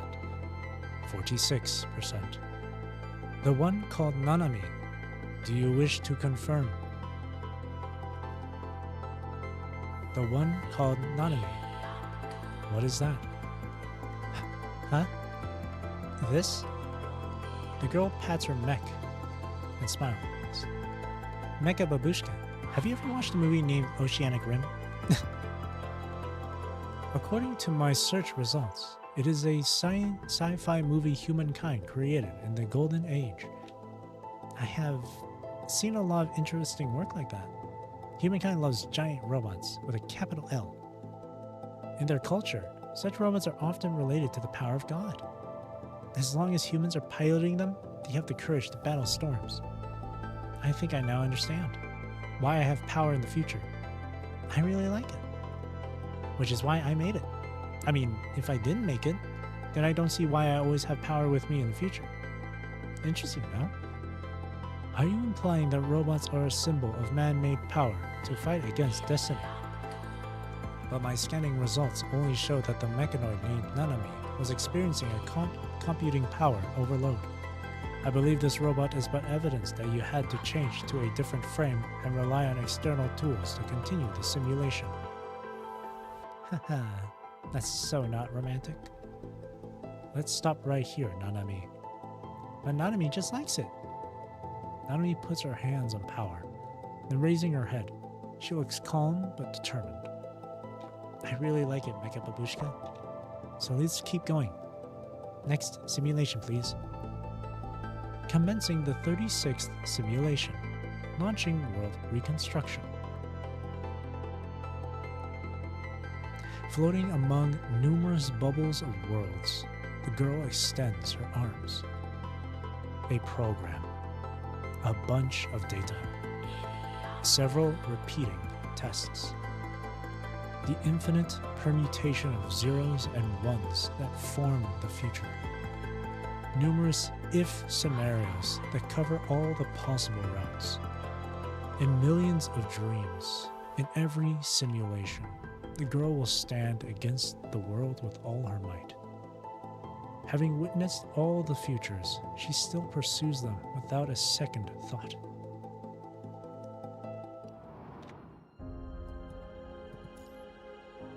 46%. The one called Nanami, do you wish to confirm? The one called Nanami. What is that? Huh? This? The girl pats her mech and smiles. Mecha Babushka, have you ever watched a movie named Oceanic Rim? According to my search results, it is a sci-fi movie humankind created in the Golden Age. I have seen a lot of interesting work like that. Humankind loves giant robots with a capital L. In their culture, such robots are often related to the power of God. As long as humans are piloting them, they have the courage to battle storms. I think I now understand why I have power in the future. I really like it. Which is why I made it. I mean, if I didn't make it, then I don't see why I always have power with me in the future. Interesting, no? Are you implying that robots are a symbol of man-made power to fight against destiny? But my scanning results only show that the mechanoid named Nanami was experiencing a computing power overload. I believe this robot is but evidence that you had to change to a different frame and rely on external tools to continue the simulation. Haha, that's so not romantic. Let's stop right here, Nanami. But Nanami just likes it. Nanami puts her hands on power, then raising her head, she looks calm but determined. I really like it, Mecha Babushka. So let's keep going. Next simulation, please. Commencing the 36th simulation. Launching world reconstruction. Floating among numerous bubbles of worlds, the girl extends her arms. A program. A bunch of data. Several repeating tests. The infinite permutation of zeros and ones that form the future. Numerous if scenarios that cover all the possible routes. In millions of dreams, in every simulation, the girl will stand against the world with all her might. Having witnessed all the futures, she still pursues them without a second thought.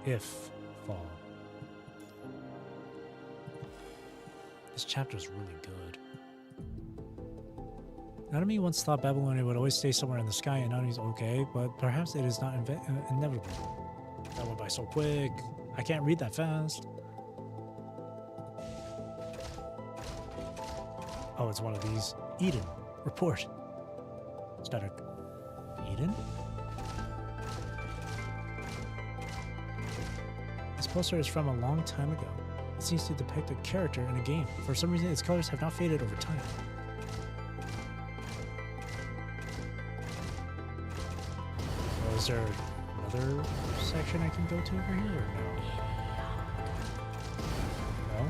If fall. This chapter is really good. Nanami once thought Babylonia would always stay somewhere in the sky, and Nanami's okay, but perhaps it is not inevitable. That went by so quick. I can't read that fast. Oh, it's one of these. Eden. Report. Static. Eden? This poster is from a long time ago. It seems to depict a character in a game. For some reason, its colors have not faded over time. Oh, is there another section I can go to over here, or no? No?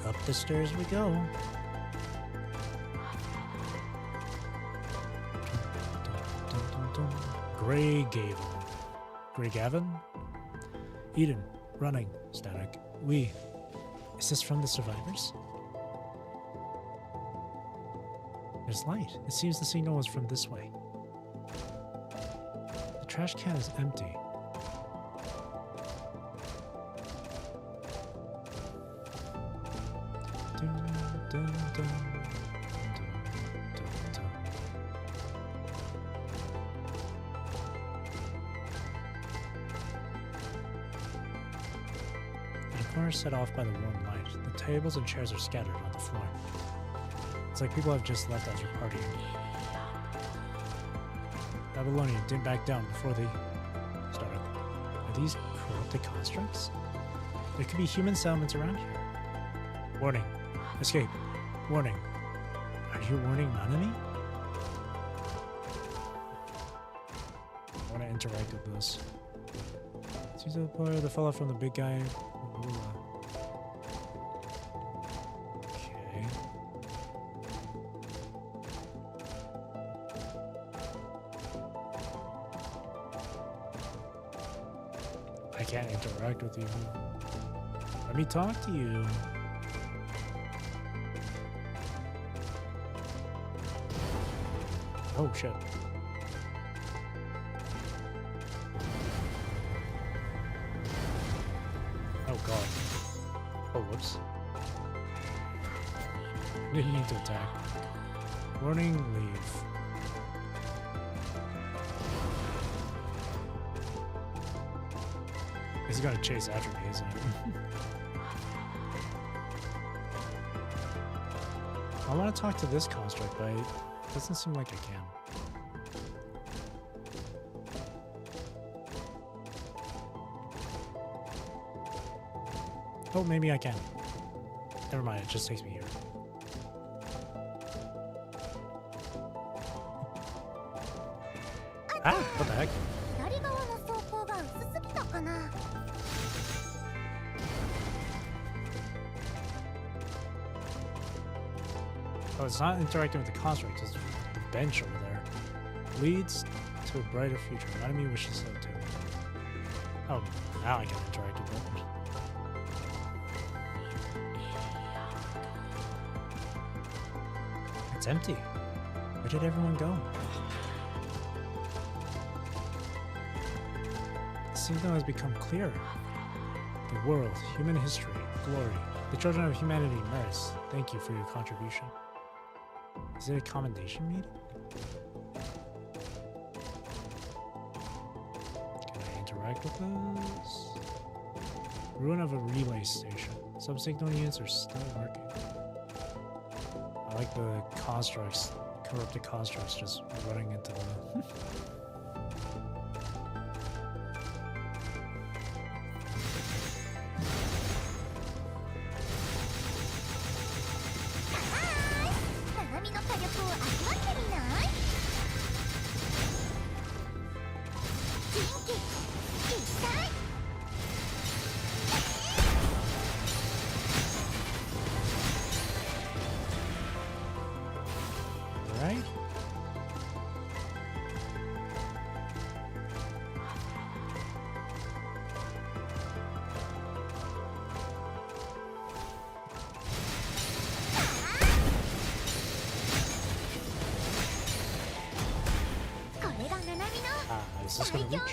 Okay. Up the stairs we go. Grey Gavin. Eden, running, static. Is this from the survivors? There's light. It seems the signal was from this way. The trash can is empty. Set off by the warm light. The tables and chairs are scattered on the floor. It's like people have just left after partying. Babylonian didn't back down before they started. Are these corrupted constructs? There could be human settlements around here. Warning. Escape. Warning. Are you warning Nanami? I want to interact with this. Seems to the the fella from the big guy. I can't interact with you. Let me talk to you. Oh shit. Oh god. Oh whoops. Didn't mean to attack. Warning, leave. He's gonna chase after me, isn't it? I want to talk to this construct, but it doesn't seem like I can. Oh, maybe I can. Never mind, it just takes me here. Ah, what the heck? Oh, it's not interacting with the construct, it's the bench over there. Leads to a brighter future. Enemy wishes so too. Oh, now I can interact with it. It's empty. Where did everyone go? The signal has become clearer. The world, human history, glory. The children of humanity merits. Thank you for your contribution. Is it a commendation meeting? Can I interact with those? Ruin of a relay station. Some signal units are still working. I like the constructs, corrupted constructs just running into the... Right? Is this gonna reach?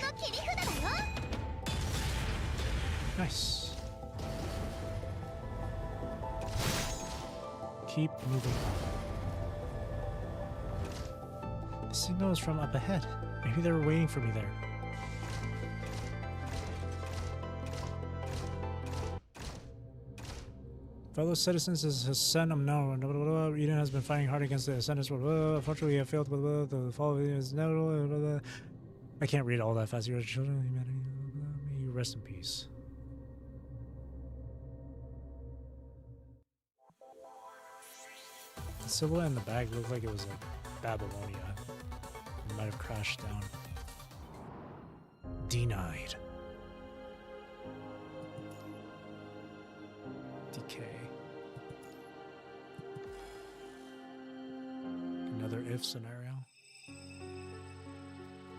Nice. Keep moving on. The signal is from up ahead. Maybe they were waiting for me there. Fellow citizens, has sent them now. Eden has been fighting hard against the ascendants. Unfortunately, we have failed. The fall is never. I can't read all that fast. Your children, humanity. May you rest in peace. The silhouette in the bag looked like it was like Babylonia. It might have crashed down. Denied. Decay. Another if scenario.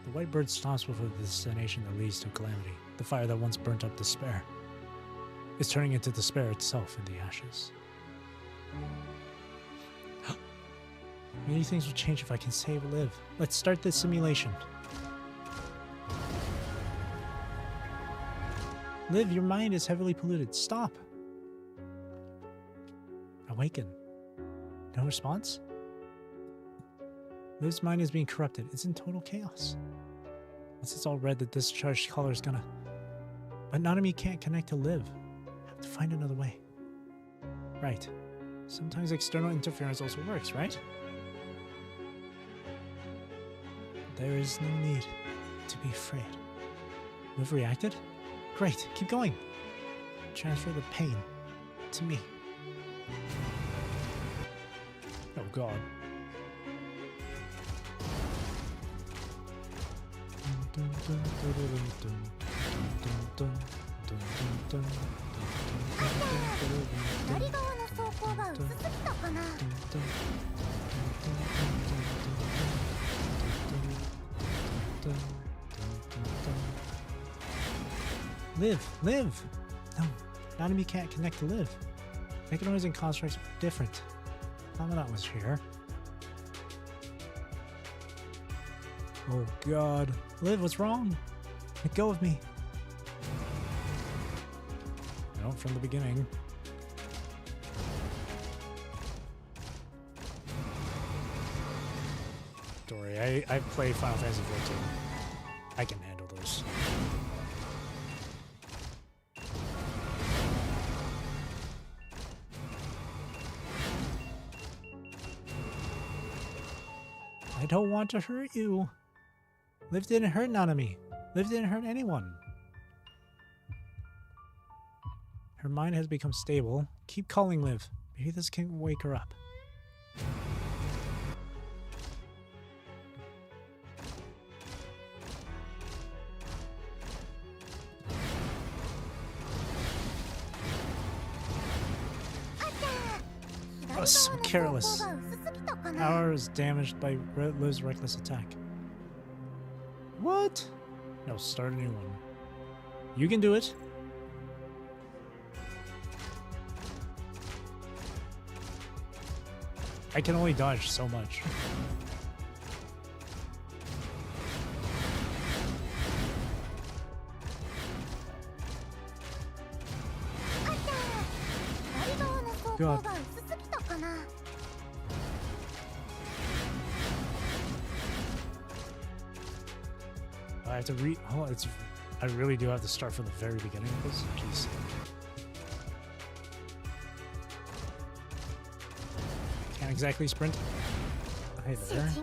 The white bird stomps before the destination that leads to calamity. The fire that once burnt up despair. is turning into despair itself in the ashes. Many things will change if I can save Liv. Let's start this simulation. Liv, your mind is heavily polluted. Stop. Awaken. No response? Liv's mind is being corrupted. It's in total chaos. Once it's all red, the discharged color is gonna... But Nanami can't connect to Liv. I have to find another way. Right. Sometimes external interference also works, right? There is no need to be afraid. Liv reacted? Great, keep going. Transfer the pain to me. Oh god. Liv! No, Nanami can't connect to Liv. Making noise and constructs are different. That was here. Oh god. Liv, what's wrong? Let go of me. No, from the beginning. Don't worry, I play Final Fantasy XIV. I can handle those. I don't want to hurt you. Liv didn't hurt Nanami. Liv didn't hurt anyone. Her mind has become stable. Keep calling Liv. Maybe this can wake her up. I was so careless. Power is damaged by Liv's reckless attack. What? No, start a new one. You can do it. I can only dodge so much. God. I have to hold on, I really do have to start from the very beginning of this. Jeez. Can't exactly sprint. Hey there.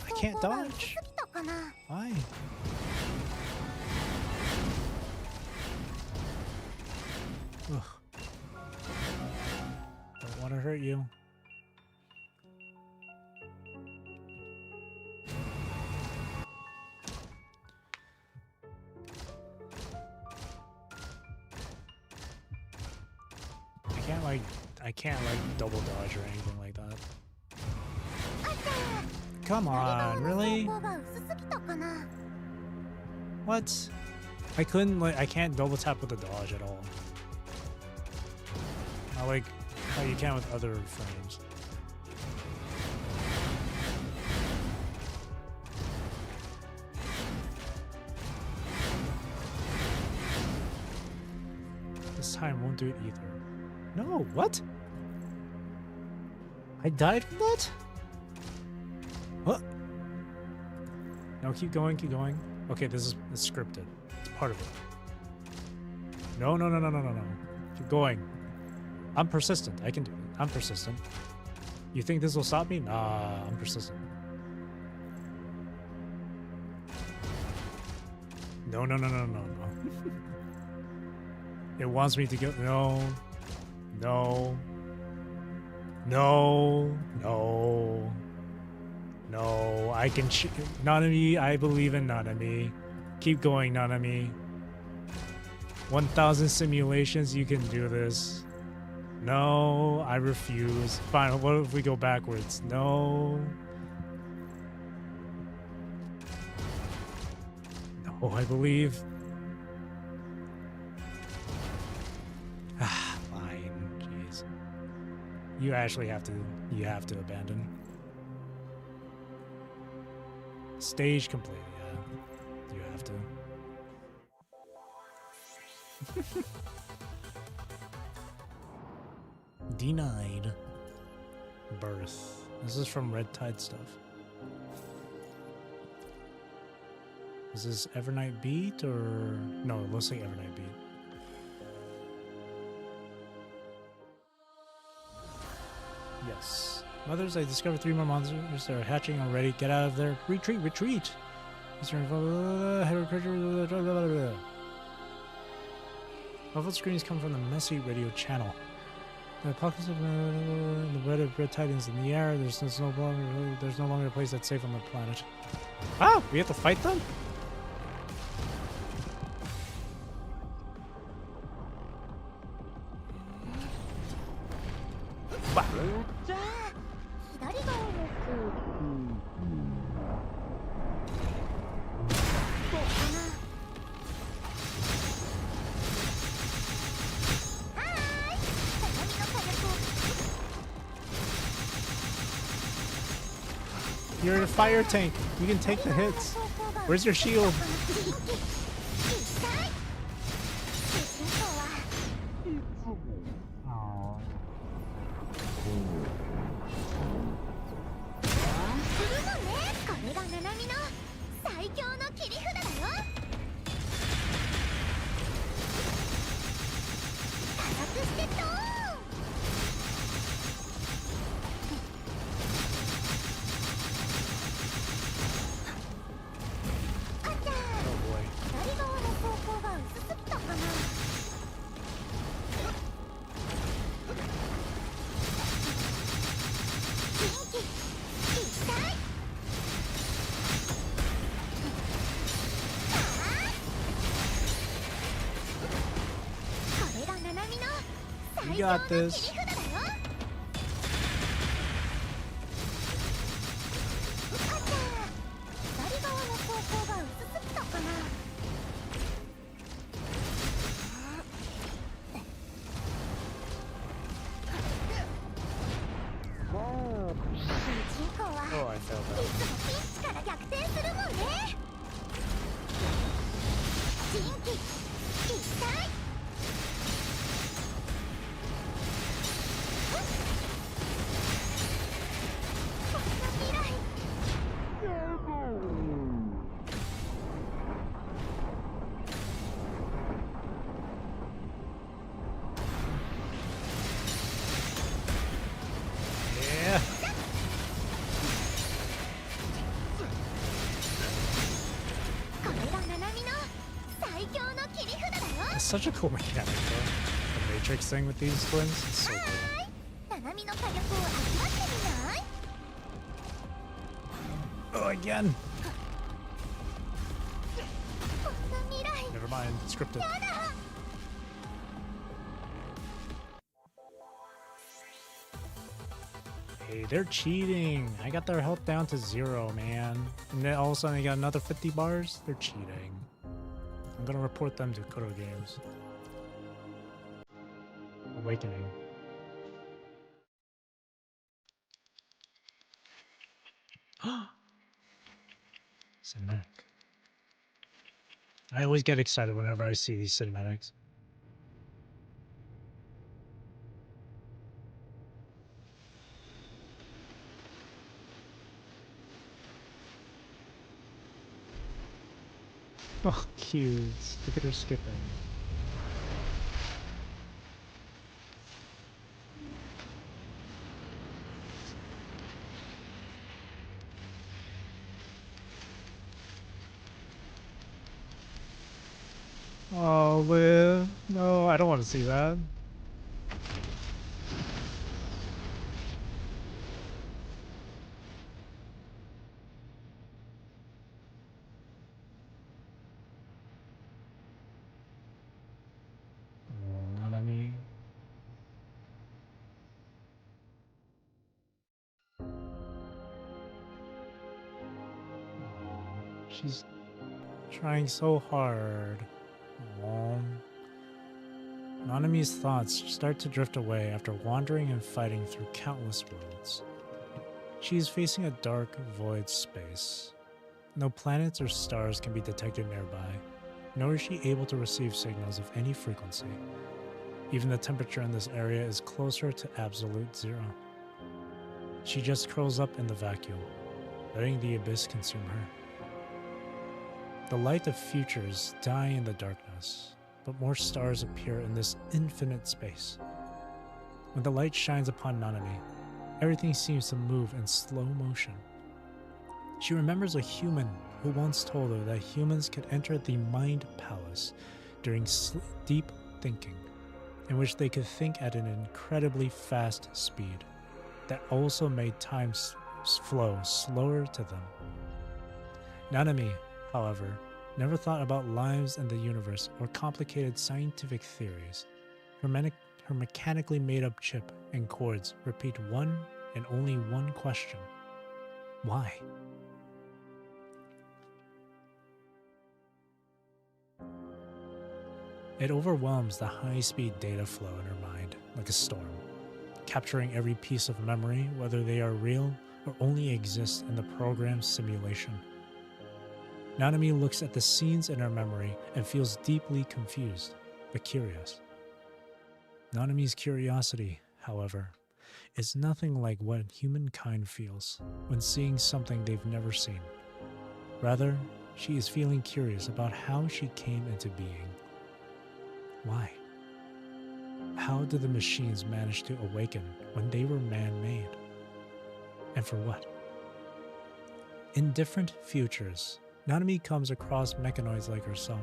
I can't dodge. Why? Ugh. Don't want to hurt you. I can't like double dodge or anything like that. Come on, really? What? I can't double tap with the dodge at all. Not like how you can with other frames. This time won't do it either. No, what? I died from that? What? No, keep going, keep going. Okay, this is scripted. It's part of it. No. Keep going. I'm persistent. I can do it. I'm persistent. You think this will stop me? Nah, I'm persistent. No. It wants me to go. No. I can. Nanami, I believe in Nanami. Keep going, Nanami. 1,000 simulations, you can do this. No, I refuse. Fine, what if we go backwards? No. Oh, I believe. Ah, fine. Jeez. You actually have to. You have to abandon. Stage complete. Yeah, you have to. Denied. Birth. This is from Red Tide stuff. Is this Evernight Beat or no? It looks like Evernight Beat. Yes. Mothers, I discovered 3 more monsters. They're hatching already. Get out of there. Retreat, retreat. Muffled screams come from the messy radio channel. The apocalypse of the red tidings in the air. There's no longer a place that's safe on the planet. Ah, we have to fight them? You're in a fire tank. You can take the hits. Where's your shield? You got this. Oh, I failed that. It's such a cool mechanic, though. The Matrix thing with these twins. It's so cool. Oh, again! Never mind. Scripted. Hey, they're cheating. I got their health down to 0, man. And then all of a sudden they got another 50 bars? They're cheating. I'm gonna report them to Kuro Games. Awakening. Cinematic. I always get excited whenever I see these cinematics. Oh, cute. Look at her skipping. Oh, Liv. No, I don't want to see that. Not any. Trying so hard. Aww. Nanami's thoughts start to drift away after wandering and fighting through countless worlds. She is facing a dark, void space. No planets or stars can be detected nearby, nor is she able to receive signals of any frequency. Even the temperature in this area is closer to absolute zero. She just curls up in the vacuum, letting the abyss consume her. The light of futures die in the darkness, but more stars appear in this infinite space. When the light shines upon Nanami, everything seems to move in slow motion. She remembers a human who once told her that humans could enter the mind palace during deep thinking, in which they could think at an incredibly fast speed that also made time flow slower to them. Nanami, however, never thought about lives in the universe or complicated scientific theories. Her mechanically made-up chip and cords repeat one and only one question. Why? It overwhelms the high-speed data flow in her mind like a storm, capturing every piece of memory, whether they are real or only exist in the program's simulation. Nanami looks at the scenes in her memory and feels deeply confused, but curious. Nanami's curiosity, however, is nothing like what humankind feels when seeing something they've never seen. Rather, she is feeling curious about how she came into being. Why? How did the machines manage to awaken when they were man-made? And for what? In different futures, Nanami comes across mechanoids like herself,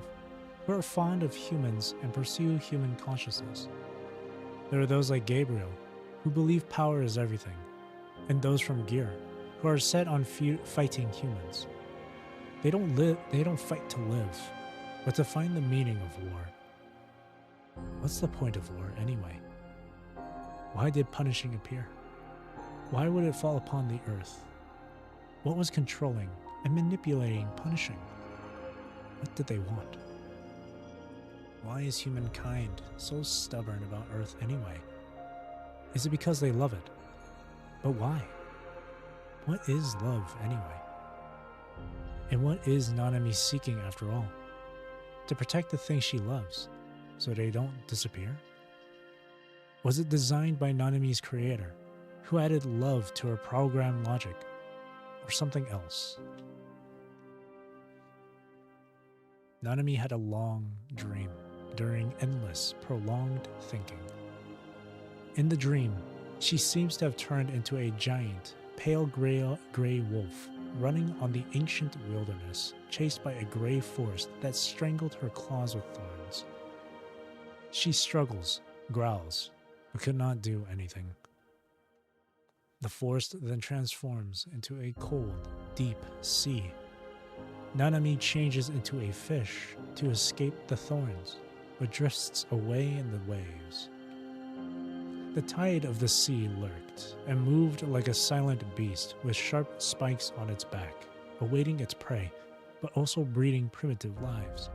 who are fond of humans and pursue human consciousness. There are those like Gabriel, who believe power is everything, and those from Gear, who are set on fighting humans. They don't fight to live, but to find the meaning of war. What's the point of war, anyway? Why did punishing appear? Why would it fall upon the earth? What was controlling and manipulating punishing? What did they want? Why is humankind so stubborn about Earth anyway? Is it because they love it? But why? What is love anyway? And what is Nanami seeking after all? To protect the things she loves, so they don't disappear? Was it designed by Nanami's creator, who added love to her program logic, or something else? Nanami had a long dream during endless, prolonged thinking. In the dream, she seems to have turned into a giant, pale gray wolf running on the ancient wilderness, chased by a gray forest that strangled her claws with thorns. She struggles, growls, but could not do anything. The forest then transforms into a cold, deep sea. Nanami changes into a fish to escape the thorns, but drifts away in the waves. The tide of the sea lurked and moved like a silent beast with sharp spikes on its back, awaiting its prey, but also breeding primitive lives.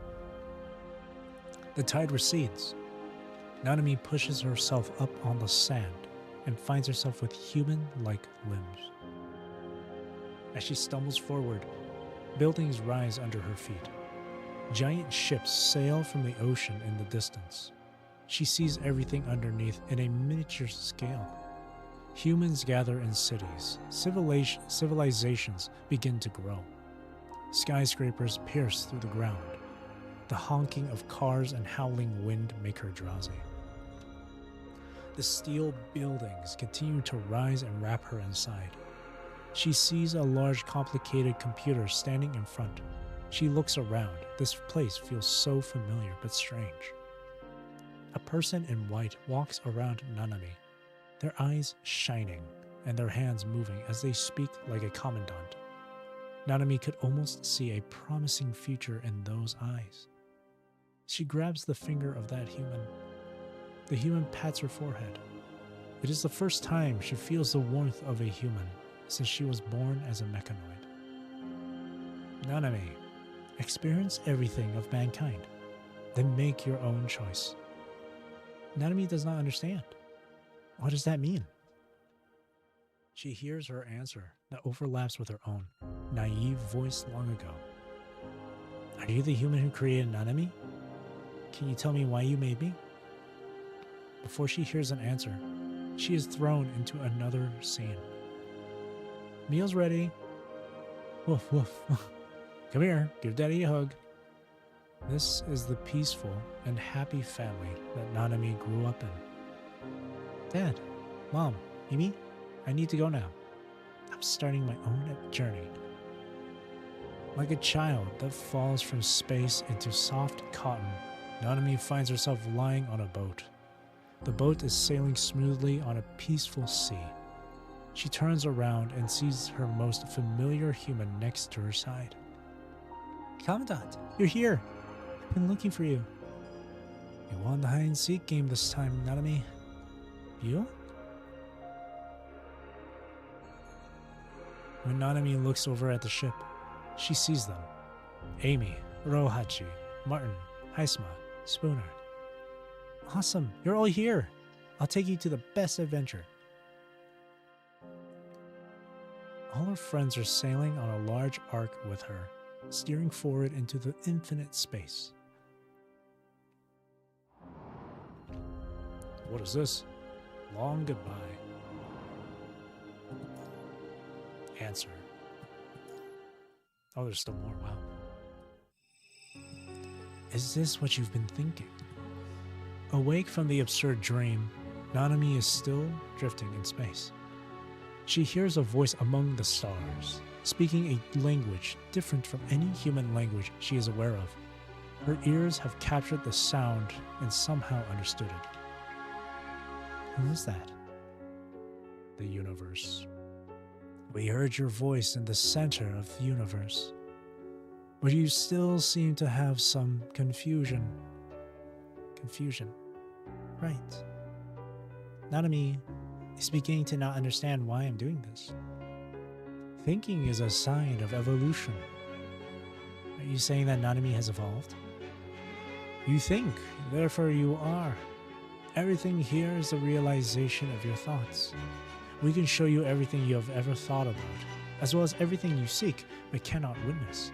The tide recedes. Nanami pushes herself up on the sand and finds herself with human-like limbs. As she stumbles forward, buildings rise under her feet. Giant ships sail from the ocean in the distance. She sees everything underneath in a miniature scale. Humans gather in cities. Civilizations begin to grow. Skyscrapers pierce through the ground. The honking of cars and howling wind make her drowsy. The steel buildings continue to rise and wrap her inside. She sees a large, complicated computer standing in front. She looks around. This place feels so familiar but strange. A person in white walks around Nanami, their eyes shining and their hands moving as they speak like a commandant. Nanami could almost see a promising future in those eyes. She grabs the finger of that human. The human pats her forehead. It is the first time she feels the warmth of a human since she was born as a mechanoid. Nanami, Experience everything of mankind. Then make your own choice. Nanami does not understand. What does that mean? She hears her answer that overlaps with her own, naive voice long ago. Are you the human who created Nanami? Can you tell me why you made me? Before she hears an answer, she is thrown into another scene. Meal's ready. Woof woof. Come here, give Daddy a hug. This is the peaceful and happy family that Nanami grew up in. Dad, Mom, Mimi, I need to go now. I'm starting my own journey. Like a child that falls from space into soft cotton, Nanami finds herself lying on a boat. The boat is sailing smoothly on a peaceful sea. She turns around and sees her most familiar human next to her side. Commandant, you're here. I've been looking for you. You won the hide-and-seek game this time, Nanami. You? When Nanami looks over at the ship, she sees them. Amy, Rohachi, Martin, Heisma, Spooner. Awesome, you're all here. I'll take you to the best adventure. All her friends are sailing on a large ark with her, steering forward into the infinite space. What is this? Long goodbye. Answer. Oh, there's still more. Wow. Is this what you've been thinking? Awake from the absurd dream, Nanami is still drifting in space. She hears a voice among the stars, speaking a language different from any human language she is aware of. Her ears have captured the sound and somehow understood it. Who is that? The universe. We heard your voice in the center of the universe, but you still seem to have some confusion. Confusion. Right. Nanami is beginning to not understand why I'm doing this. Thinking is a sign of evolution. Are you saying that Nanami has evolved? You think, therefore you are. Everything here is a realization of your thoughts. We can show you everything you have ever thought about, as well as everything you seek but cannot witness.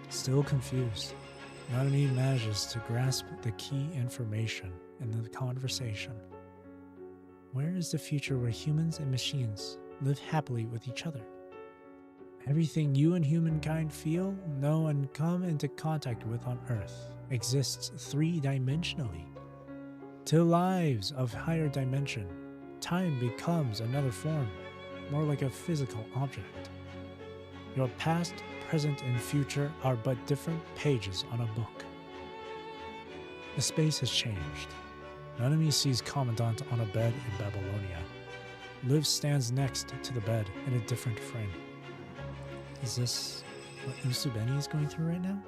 Still confused, Nanami manages to grasp the key information in the conversation. Where is the future where humans and machines live happily with each other? Everything you and humankind feel, know, and come into contact with on Earth exists three-dimensionally. To lives of higher dimension, time becomes another form, more like a physical object. Your past, present, and future are but different pages on a book. The space has changed. Nanami sees Commandant on a bed in Babylonia. Liv stands next to the bed in a different frame. Is this what Usubeni is going through right now?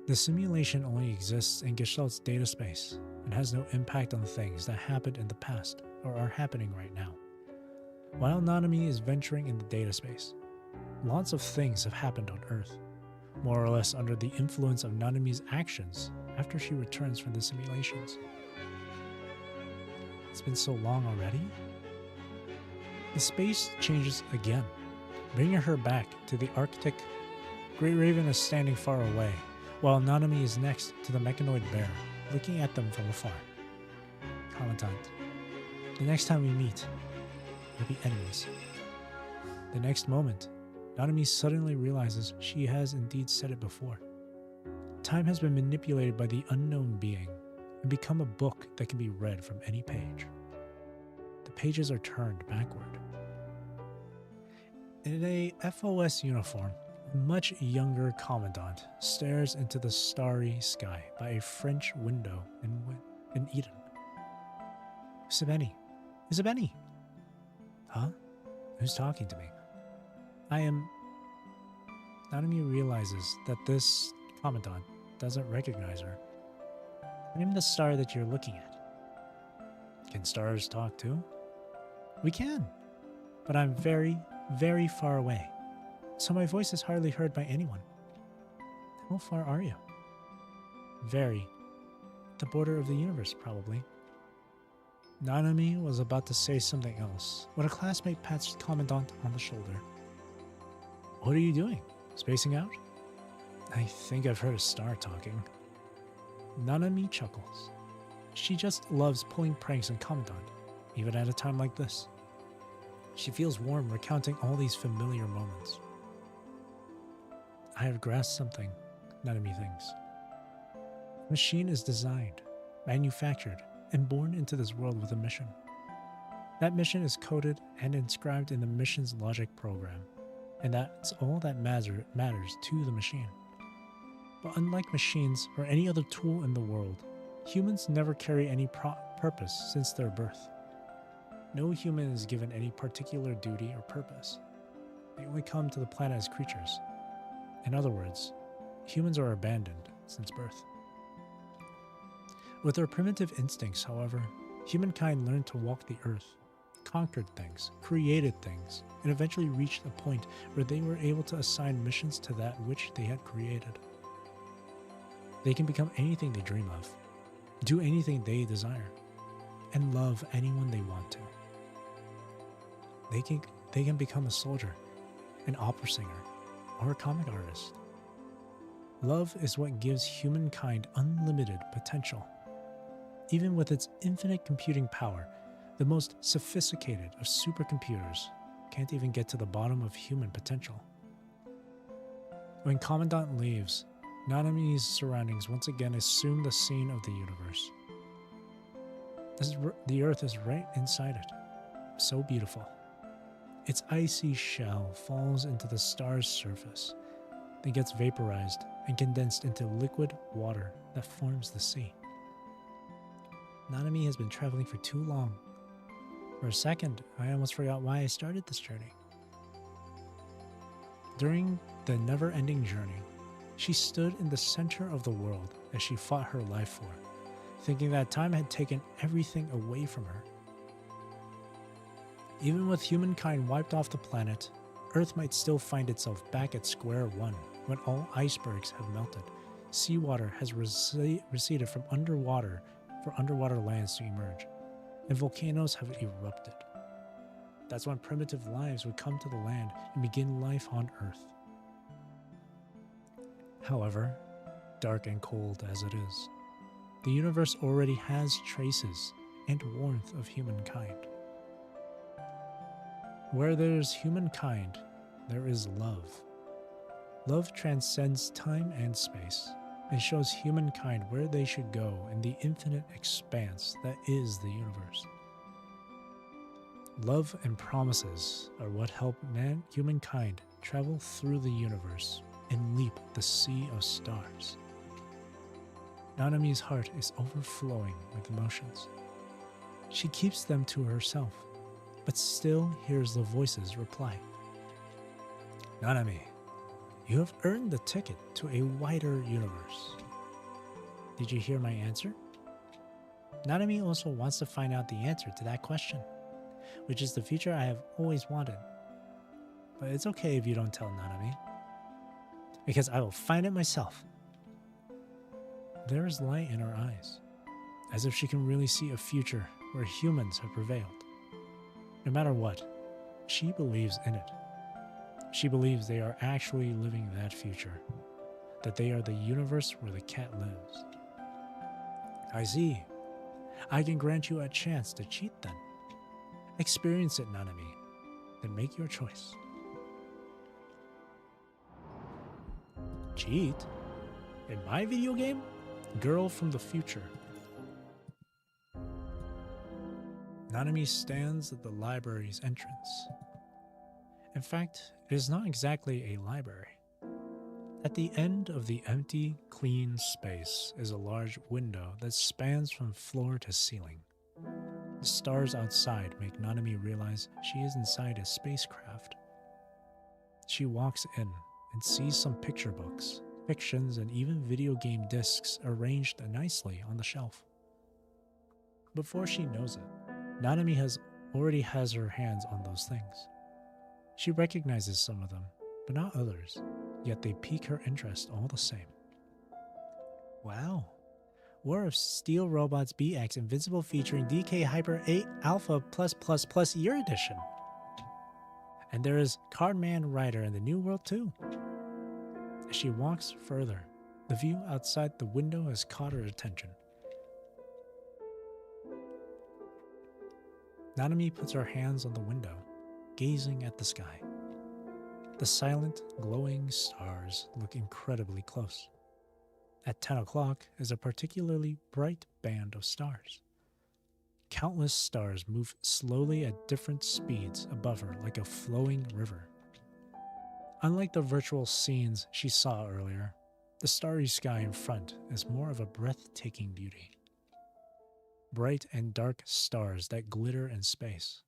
The simulation only exists in Gestalt's data space and has no impact on the things that happened in the past or are happening right now. While Nanami is venturing in the data space, lots of things have happened on Earth, more or less under the influence of Nanami's actions after she returns from the simulations. It's been so long already? The space changes again, bringing her back to the Arctic. Great Raven is standing far away, while Nanami is next to the mechanoid bear, looking at them from afar. Commandant, the next time we meet, we'll be enemies. The next moment, Nanami suddenly realizes she has indeed said it before. Time has been manipulated by the unknown being and become a book that can be read from any page. The pages are turned backward. In a FOS uniform, a much younger Commandant stares into the starry sky by a French window in Eden. Usubeni. Usubeni! Huh? Who's talking to me? I am... Nanami realizes that this Commandant doesn't recognize her. I'm the star that you're looking at. Can stars talk too? We can, but I'm very, very far away. so my voice is hardly heard by anyone. How far are you? Very. The border of the universe, probably. Nanami was about to say something else when a classmate patched Commandant on the shoulder. What are you doing? Spacing out? I think I've heard a star talking. Nanami chuckles. She just loves pulling pranks on Commandant, even at a time like this. She feels warm recounting all these familiar moments. I have grasped something, Nanami thinks. The machine is designed, manufactured, and born into this world with a mission. That mission is coded and inscribed in the mission's logic program, and that's all that matters to the machine. But unlike machines or any other tool in the world, humans never carry any purpose since their birth. No human is given any particular duty or purpose. They only come to the planet as creatures. In other words, humans are abandoned since birth. With their primitive instincts, however, humankind learned to walk the earth, conquered things, created things, and eventually reached a point where they were able to assign missions to that which they had created. They can become anything they dream of, do anything they desire, and love anyone they want to. They can become a soldier, an opera singer, or a comic artist. Love is what gives humankind unlimited potential. Even with its infinite computing power, the most sophisticated of supercomputers can't even get to the bottom of human potential. When Commandant leaves, Nanami's surroundings once again assume the scene of the universe. The Earth is right inside it, so beautiful. Its icy shell falls into the star's surface, then gets vaporized and condensed into liquid water that forms the sea. Nanami has been traveling for too long. For a second, I almost forgot why I started this journey. During the never-ending journey, she stood in the center of the world as she fought her life for, thinking that time had taken everything away from her. Even with humankind wiped off the planet, Earth might still find itself back at square one when all icebergs have melted, seawater has receded from underwater for underwater lands to emerge, and volcanoes have erupted. That's when primitive lives would come to the land and begin life on Earth. However, dark and cold as it is, the universe already has traces and warmth of humankind. Where there's humankind, there is love. Love transcends time and space and shows humankind where they should go in the infinite expanse that is the universe. Love and promises are what help humankind travel through the universe and leap the sea of stars. Nanami's heart is overflowing with emotions. She keeps them to herself, but still hears the voices reply. Nanami, you have earned the ticket to a wider universe. Did you hear my answer? Nanami also wants to find out the answer to that question, which is the future I have always wanted. But it's okay if you don't tell Nanami, because I will find it myself. There is light in her eyes, as if she can really see a future where humans have prevailed. No matter what, she believes in it. She believes they are actually living that future, that they are the universe where the cat lives. I see. I can grant you a chance to cheat then. Experience it, Nanami, then make your choice. Cheat? In my video game? Girl from the future. Nanami stands at the library's entrance. In fact, it is not exactly a library. At the end of the empty, clean space is a large window that spans from floor to ceiling. The stars outside make Nanami realize she is inside a spacecraft. She walks in and sees some picture books, fictions, and even video game discs arranged nicely on the shelf. Before she knows it, Nanami already has her hands on those things. She recognizes some of them, but not others, yet they pique her interest all the same. Wow. War of Steel Robots BX Invincible featuring DK Hyper 8 Alpha +++ Year Edition. And there is Cardman Rider in the New World too. As she walks further, the view outside the window has caught her attention. Nanami puts her hands on the window, gazing at the sky. The silent, glowing stars look incredibly close. At 10 o'clock is a particularly bright band of stars. Countless stars move slowly at different speeds above her like a flowing river. Unlike the virtual scenes she saw earlier, the starry sky in front is more of a breathtaking beauty. Bright and dark stars that glitter in space.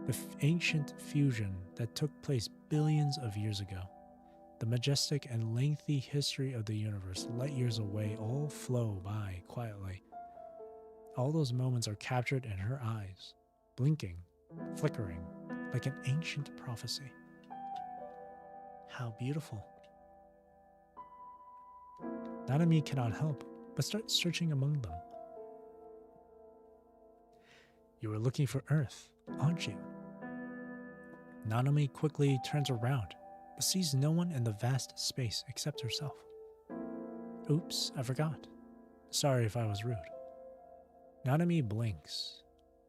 The ancient fusion that took place billions of years ago. The majestic and lengthy history of the universe light years away all flow by quietly. All those moments are captured in her eyes, blinking, flickering, like an ancient prophecy. How beautiful. Nanami cannot help but start searching among them. You are looking for Earth, aren't you? Nanami quickly turns around, but sees no one in the vast space except herself. Oops, I forgot. Sorry if I was rude. Nanami blinks.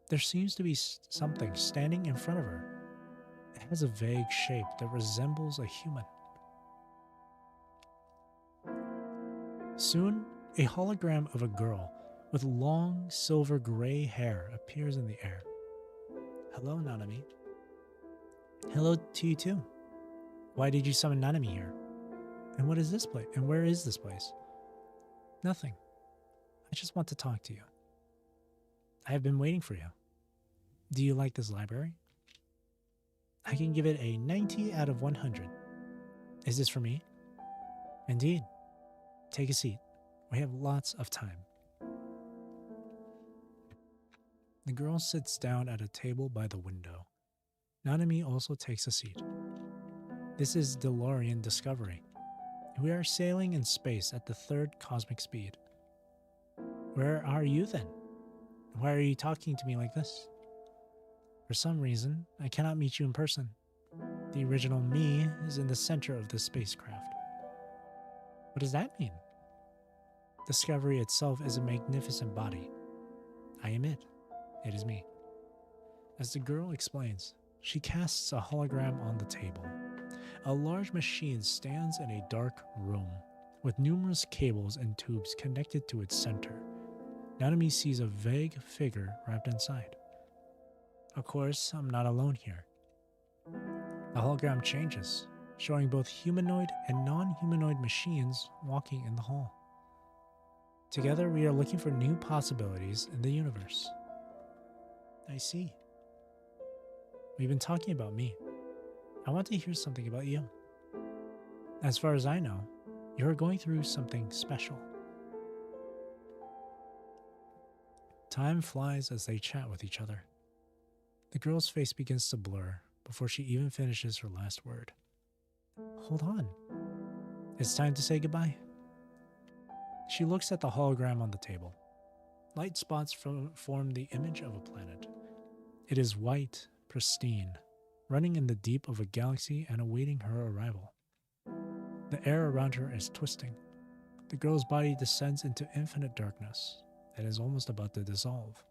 There seems to be something standing in front of her. It has a vague shape that resembles a human. Soon, a hologram of a girl with long silver gray hair appears in the air. Hello, Nanami. Hello to you too. Why did you summon Nanami here? And what is this place? And where is this place? Nothing. I just want to talk to you. I have been waiting for you. Do you like this library? I can give it a 90 out of 100. Is this for me? Indeed. Take a seat. We have lots of time. The girl sits down at a table by the window. Nanami also takes a seat. This is DeLorean Discovery. We are sailing in space at the 3rd cosmic speed. Where are you then? Why are you talking to me like this? For some reason, I cannot meet you in person. The original me is in the center of the spacecraft. What does that mean? Discovery itself is a magnificent body. I am it. It is me. As the girl explains, she casts a hologram on the table. A large machine stands in a dark room, with numerous cables and tubes connected to its center. Nanami sees a vague figure wrapped inside. Of course, I'm not alone here. The hologram changes, showing both humanoid and non-humanoid machines walking in the hall. Together, we are looking for new possibilities in the universe. I see. We've been talking about me. I want to hear something about you. As far as I know, you're going through something special. Time flies as they chat with each other. The girl's face begins to blur before she even finishes her last word. Hold on. It's time to say goodbye. She looks at the hologram on the table. Light spots form the image of a planet. It is white, pristine, running in the deep of a galaxy and awaiting her arrival. The air around her is twisting. The girl's body descends into infinite darkness and is almost about to dissolve.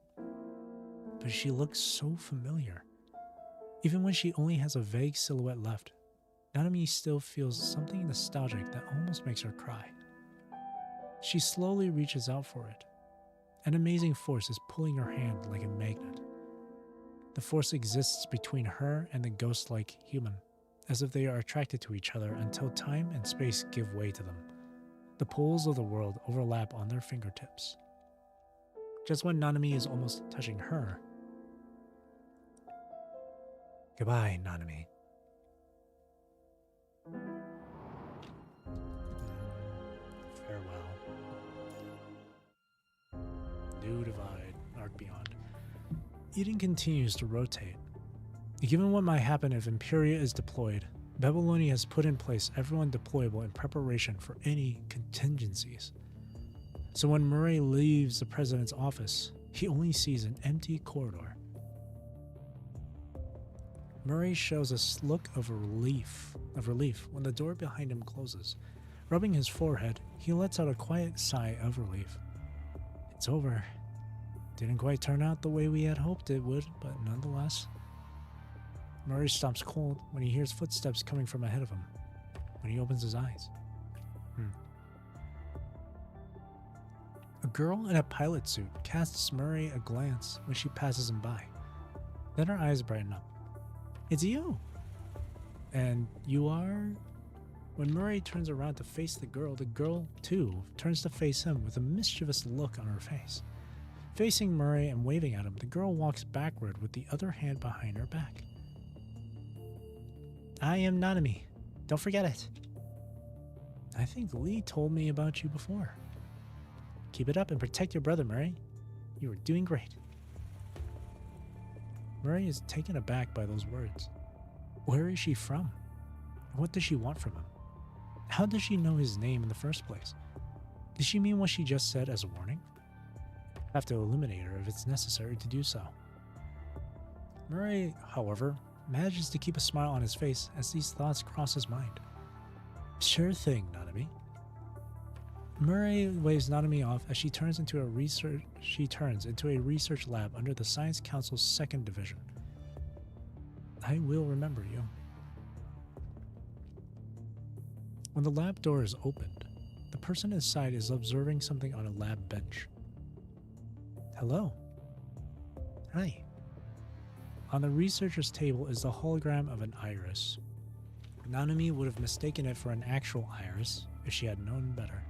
But she looks so familiar. Even when she only has a vague silhouette left, Nanami still feels something nostalgic that almost makes her cry. She slowly reaches out for it. An amazing force is pulling her hand like a magnet. The force exists between her and the ghost-like human, as if they are attracted to each other until time and space give way to them. The poles of the world overlap on their fingertips. Just when Nanami is almost touching her. Goodbye, Nanami. Farewell. New divide, arc beyond. Eden continues to rotate. Given what might happen if Imperia is deployed, Babylonia has put in place everyone deployable in preparation for any contingencies. So when Murray leaves the president's office, he only sees an empty corridor. Murray shows a look of relief when the door behind him closes. Rubbing his forehead, he lets out a quiet sigh of relief. It's over. Didn't quite turn out the way we had hoped it would, but nonetheless. Murray stops cold when he hears footsteps coming from ahead of him, when he opens his eyes. A girl in a pilot suit casts Murray a glance when she passes him by. Then her eyes brighten up. It's you! And you are? When Murray turns around to face the girl too turns to face him with a mischievous look on her face. Facing Murray and waving at him, the girl walks backward with the other hand behind her back. I am Nanami. Don't forget it. I think Lee told me about you before. Keep it up and protect your brother, Murray. You are doing great. Murray is taken aback by those words. Where is she from? What does she want from him? How does she know his name in the first place? Did she mean what she just said as a warning? I have to eliminate her if it's necessary to do so. Murray, however, manages to keep a smile on his face as these thoughts cross his mind. Sure thing, Nanami. Murray waves Nanami off as she turns into a research lab under the Science Council's 2nd Division. I will remember you. When the lab door is opened, the person inside is observing something on a lab bench. Hello. Hi. On the researcher's table is the hologram of an iris. Nanami would have mistaken it for an actual iris if she had known better.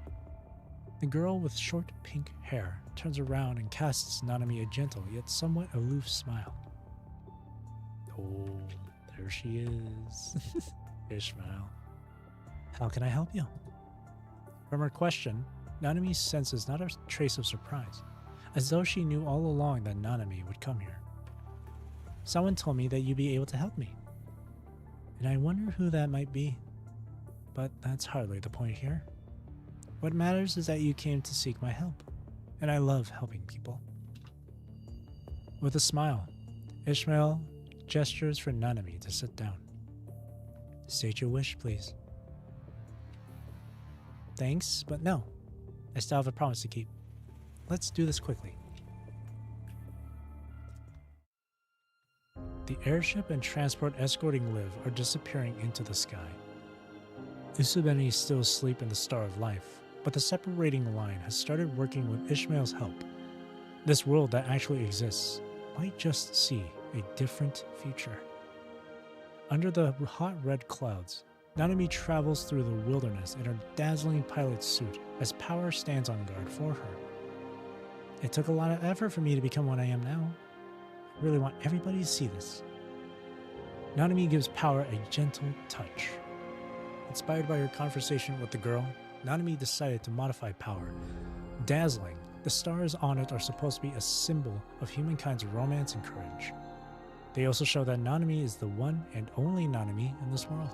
The girl with short pink hair turns around and casts Nanami a gentle yet somewhat aloof smile. Oh, there she is. Ishmael. How can I help you? From her question, Nanami senses not a trace of surprise, as though she knew all along that Nanami would come here. Someone told me that you'd be able to help me, and I wonder who that might be. But that's hardly the point here. What matters is that you came to seek my help, and I love helping people. With a smile, Ishmael gestures for Nanami to sit down. State your wish, please. Thanks, but no. I still have a promise to keep. Let's do this quickly. The airship and transport escorting Liv are disappearing into the sky. Usubeni is still asleep in the Star of Life, but the separating line has started working with Ishmael's help. This world that actually exists might just see a different future. Under the hot red clouds, Nanami travels through the wilderness in her dazzling pilot suit as power stands on guard for her. It took a lot of effort for me to become what I am now. I really want everybody to see this. Nanami gives power a gentle touch. Inspired by her conversation with the girl, Nanami decided to modify power. Dazzling, the stars on it are supposed to be a symbol of humankind's romance and courage. They also show that Nanami is the one and only Nanami in this world.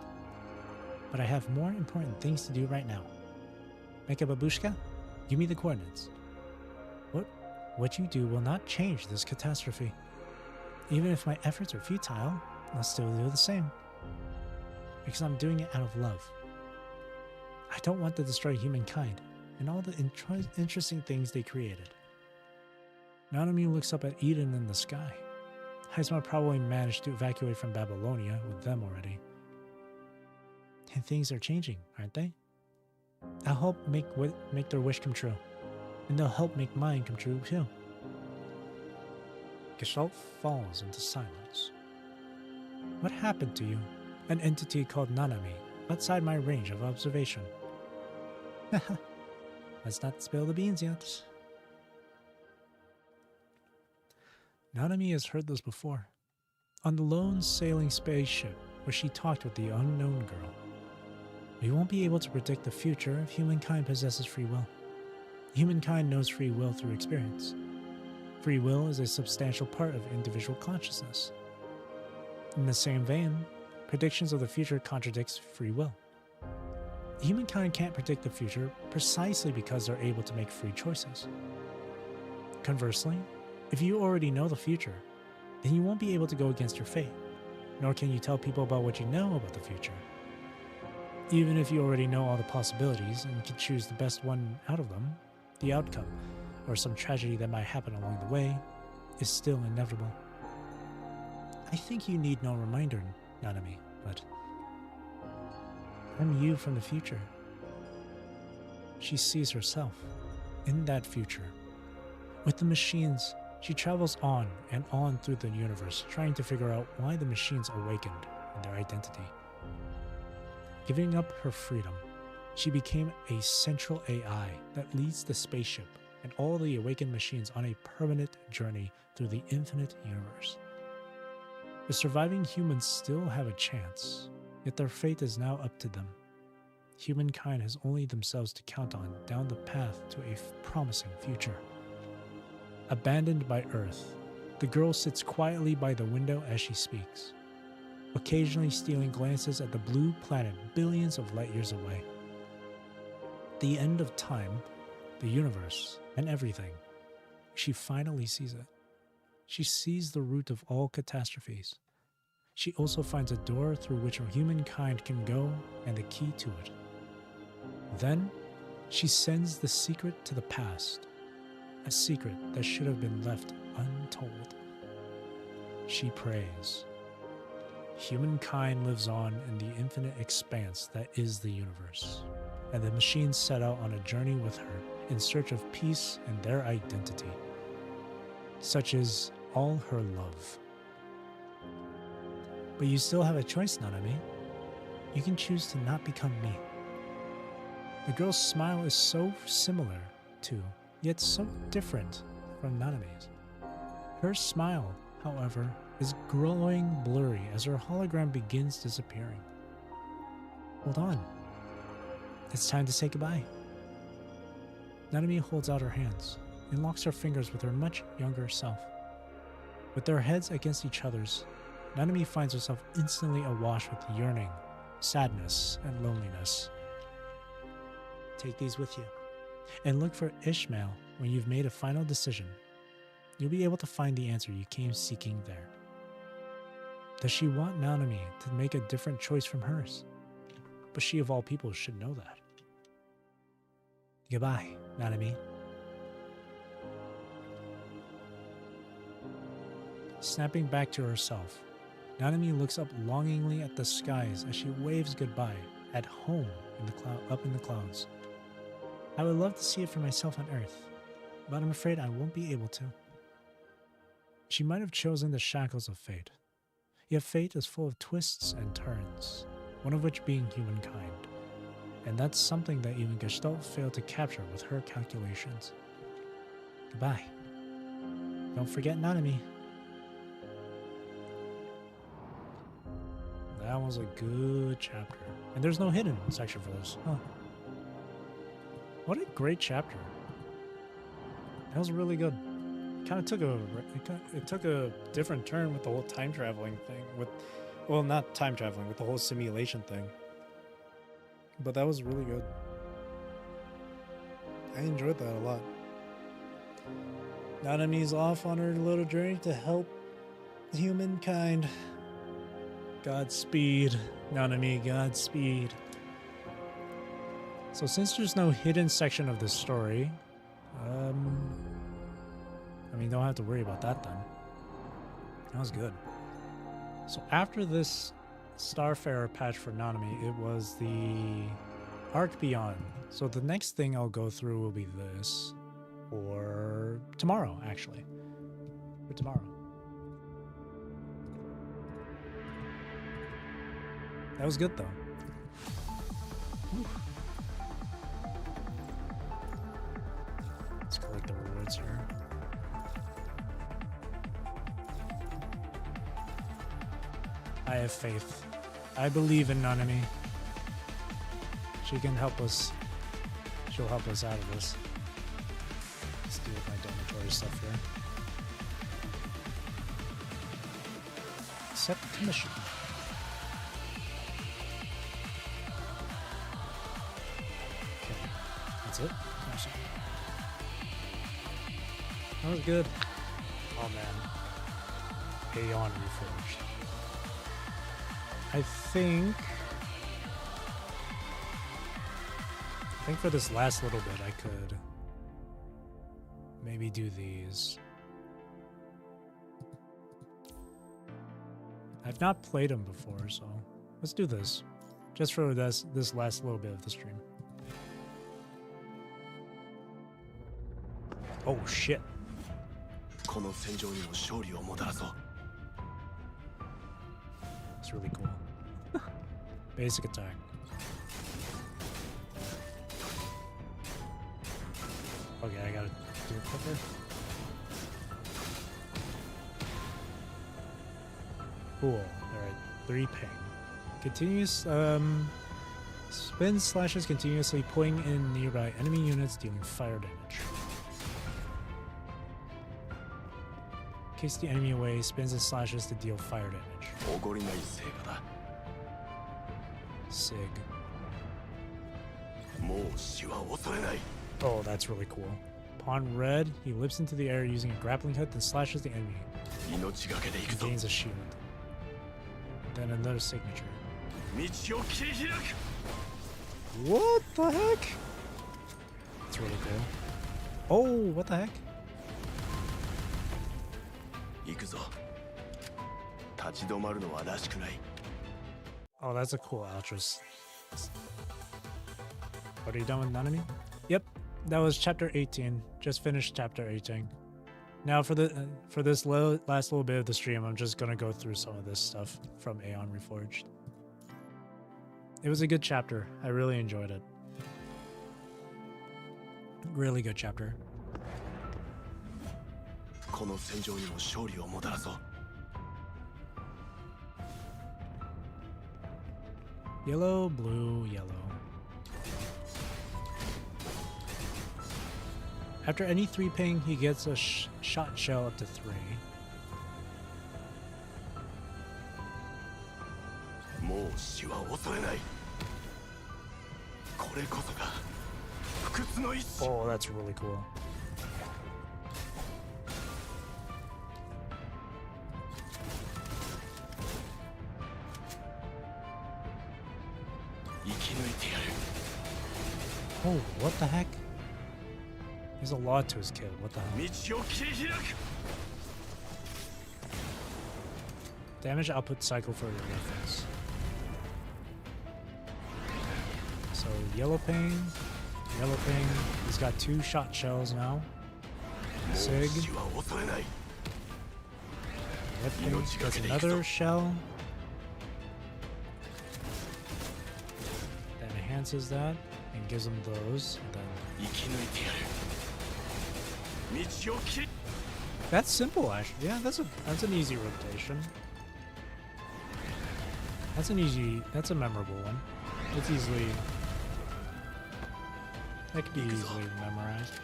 But I have more important things to do right now. Make a babushka? Give me the coordinates. What you do will not change this catastrophe. Even if my efforts are futile, I'll still do the same. Because I'm doing it out of love. I don't want to destroy humankind and all the interesting things they created. Nanami looks up at Eden in the sky. Heisma probably managed to evacuate from Babylonia with them already. And things are changing, aren't they? I'll help make their wish come true. And they'll help make mine come true too. Gestalt falls into silence. What happened to you? An entity called Nanami, outside my range of observation. Let's not spill the beans yet. Nanami has heard this before. On the lone sailing spaceship where she talked with the unknown girl. We won't be able to predict the future if humankind possesses free will. Humankind knows free will through experience. Free will is a substantial part of individual consciousness. In the same vein, predictions of the future contradicts free will. Humankind can't predict the future precisely because they're able to make free choices. Conversely, if you already know the future, then you won't be able to go against your fate, nor can you tell people about what you know about the future. Even if you already know all the possibilities and can choose the best one out of them, the outcome, or some tragedy that might happen along the way, is still inevitable. I think you need no reminder, Nanami, but I'm you from the future. She sees herself in that future. With the machines, she travels on and on through the universe, trying to figure out why the machines awakened and their identity. Giving up her freedom, she became a central AI that leads the spaceship and all the awakened machines on a permanent journey through the infinite universe. The surviving humans still have a chance, yet their fate is now up to them. Humankind has only themselves to count on down the path to a promising future. Abandoned by Earth, the girl sits quietly by the window as she speaks, occasionally stealing glances at the blue planet billions of light years away. The end of time, the universe, and everything. She finally sees it. She sees the root of all catastrophes. She also finds a door through which humankind can go and the key to it. Then, she sends the secret to the past, a secret that should have been left untold. She prays. Humankind lives on in the infinite expanse that is the universe, and the machines set out on a journey with her in search of peace and their identity. Such is all her love. But you still have a choice, Nanami. You can choose to not become me. The girl's smile is so similar to, yet so different from Nanami's. Her smile, however, is growing blurry as her hologram begins disappearing. Hold on. It's time to say goodbye. Nanami holds out her hands and locks her fingers with her much younger self. With their heads against each other's, Nanami finds herself instantly awash with yearning, sadness, and loneliness. Take these with you, and look for Ishmael when you've made a final decision. You'll be able to find the answer you came seeking there. Does she want Nanami to make a different choice from hers? But she of all people should know that. Goodbye, Nanami. Snapping back to herself, Nanami looks up longingly at the skies as she waves goodbye at home up in the clouds. I would love to see it for myself on Earth, but I'm afraid I won't be able to. She might have chosen the shackles of fate, yet fate is full of twists and turns, one of which being humankind, and that's something that even Gestalt failed to capture with her calculations. Goodbye. Don't forget Nanami. That was a good chapter. And there's no hidden section for this. Huh. What a great chapter. That was really good. It took a different turn with the whole time traveling thing. Well, not time traveling, with the whole simulation thing. But that was really good. I enjoyed that a lot. Nanami's off on her little journey to help humankind. Godspeed, Nanami, Godspeed. So since there's no hidden section of this story, don't have to worry about that then. That was good. So after this Starfarer patch for Nanami, it was the Arc Beyond. So the next thing I'll go through will be this, or tomorrow, actually. For tomorrow. That was good, though. Whew. Let's collect the rewards here. I have faith. I believe in Nanami. She can help us. She'll help us out of this. Let's deal with my dormitory stuff here. Accept commission. That's it? Awesome. That was good. Oh man. Aeon Reforged. I think for this last little bit I could maybe do these. I've not played them before, so let's do this. Just for this last little bit of the stream. Oh shit. It's really cool. Basic attack. Okay, I gotta do it quicker. Cool. Alright. 3 ping. Continuous spin slashes continuously, pulling in nearby enemy units, dealing fire damage. Kicks the enemy away, spins and slashes to deal fire damage. Sig. Oh, that's really cool. Upon red, he leaps into the air using a grappling hook, then slashes the enemy. He gains a shield. Then another signature. What the heck? That's really cool. Oh, what the heck? Oh, that's a cool outro. What, are you done with Nanami? Yep, that was chapter 18. Just finished chapter 18. Now for this last little bit of the stream, I'm just gonna go through some of this stuff from Aeon Reforged. It was a good chapter. I really enjoyed it. Really good chapter. Yellow, blue, yellow. After any 3 ping, he gets a shot shell up to 3. Oh, that's really cool. Oh, what the heck? There's a lot to his kill. What the hell? Damage output cycle for your reference. So yellow ping. He's got 2 shot shells now. Sig. Red ping gets another shell. That enhances that and gives him those. And then that's simple, actually. Yeah, that's an easy rotation. That's a memorable one. It's easily, that could be easily memorized.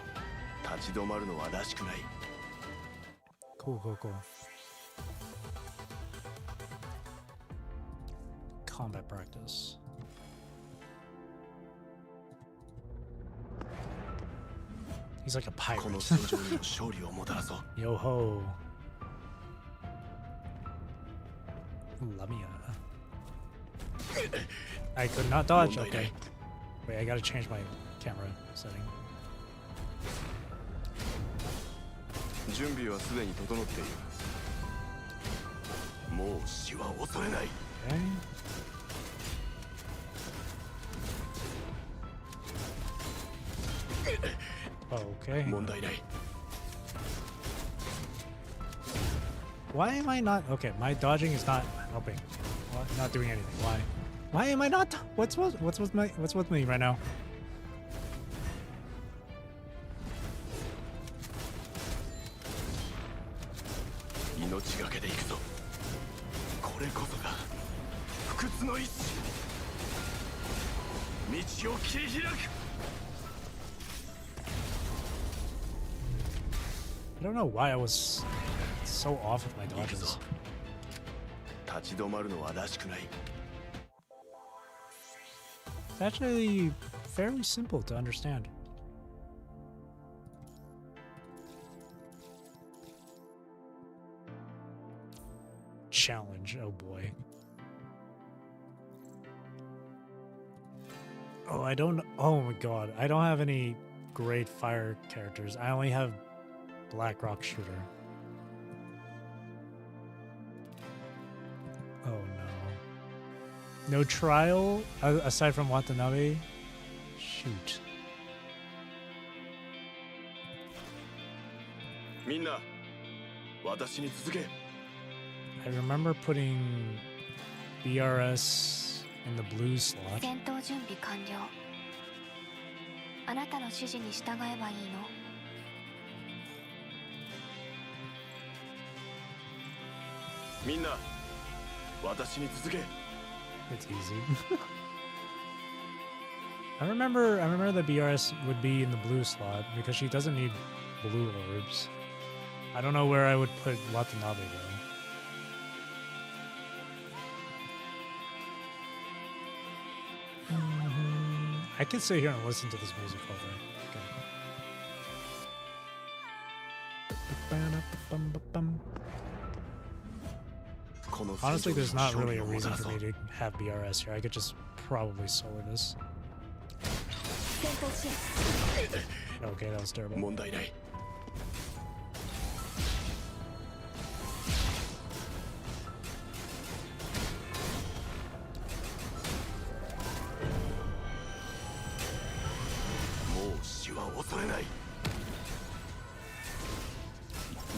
Cool. Combat practice. He's like a pirate. Yo ho. Lamia. I could not dodge. Okay. Wait, I gotta change my camera setting. Okay. Why am I not? Okay, my dodging is not helping. Not doing anything. Why? Why am I not? What's with me right now? I don't know why I was so off with my dodges. It's actually fairly simple to understand. challenge. Oh boy. Oh, I don't. Oh my god. I don't have any great fire characters. I only have Black Rock Shooter. Oh no. No trial aside from Watanabe? Shoot. I remember putting BRS in the blue slot. 戦闘準備完了。あなたの指示に従えばいいの。みんな、私に続け。 It's easy. I remember the BRS would be in the blue slot because she doesn't need blue orbs. I don't know where I would put Watanabe though. I can sit here and listen to this music all day. Okay. Honestly, there's not really a reason for me to have BRS here. I could just probably solo this. Okay, that was terrible. 問題ない。もう死は恐れない。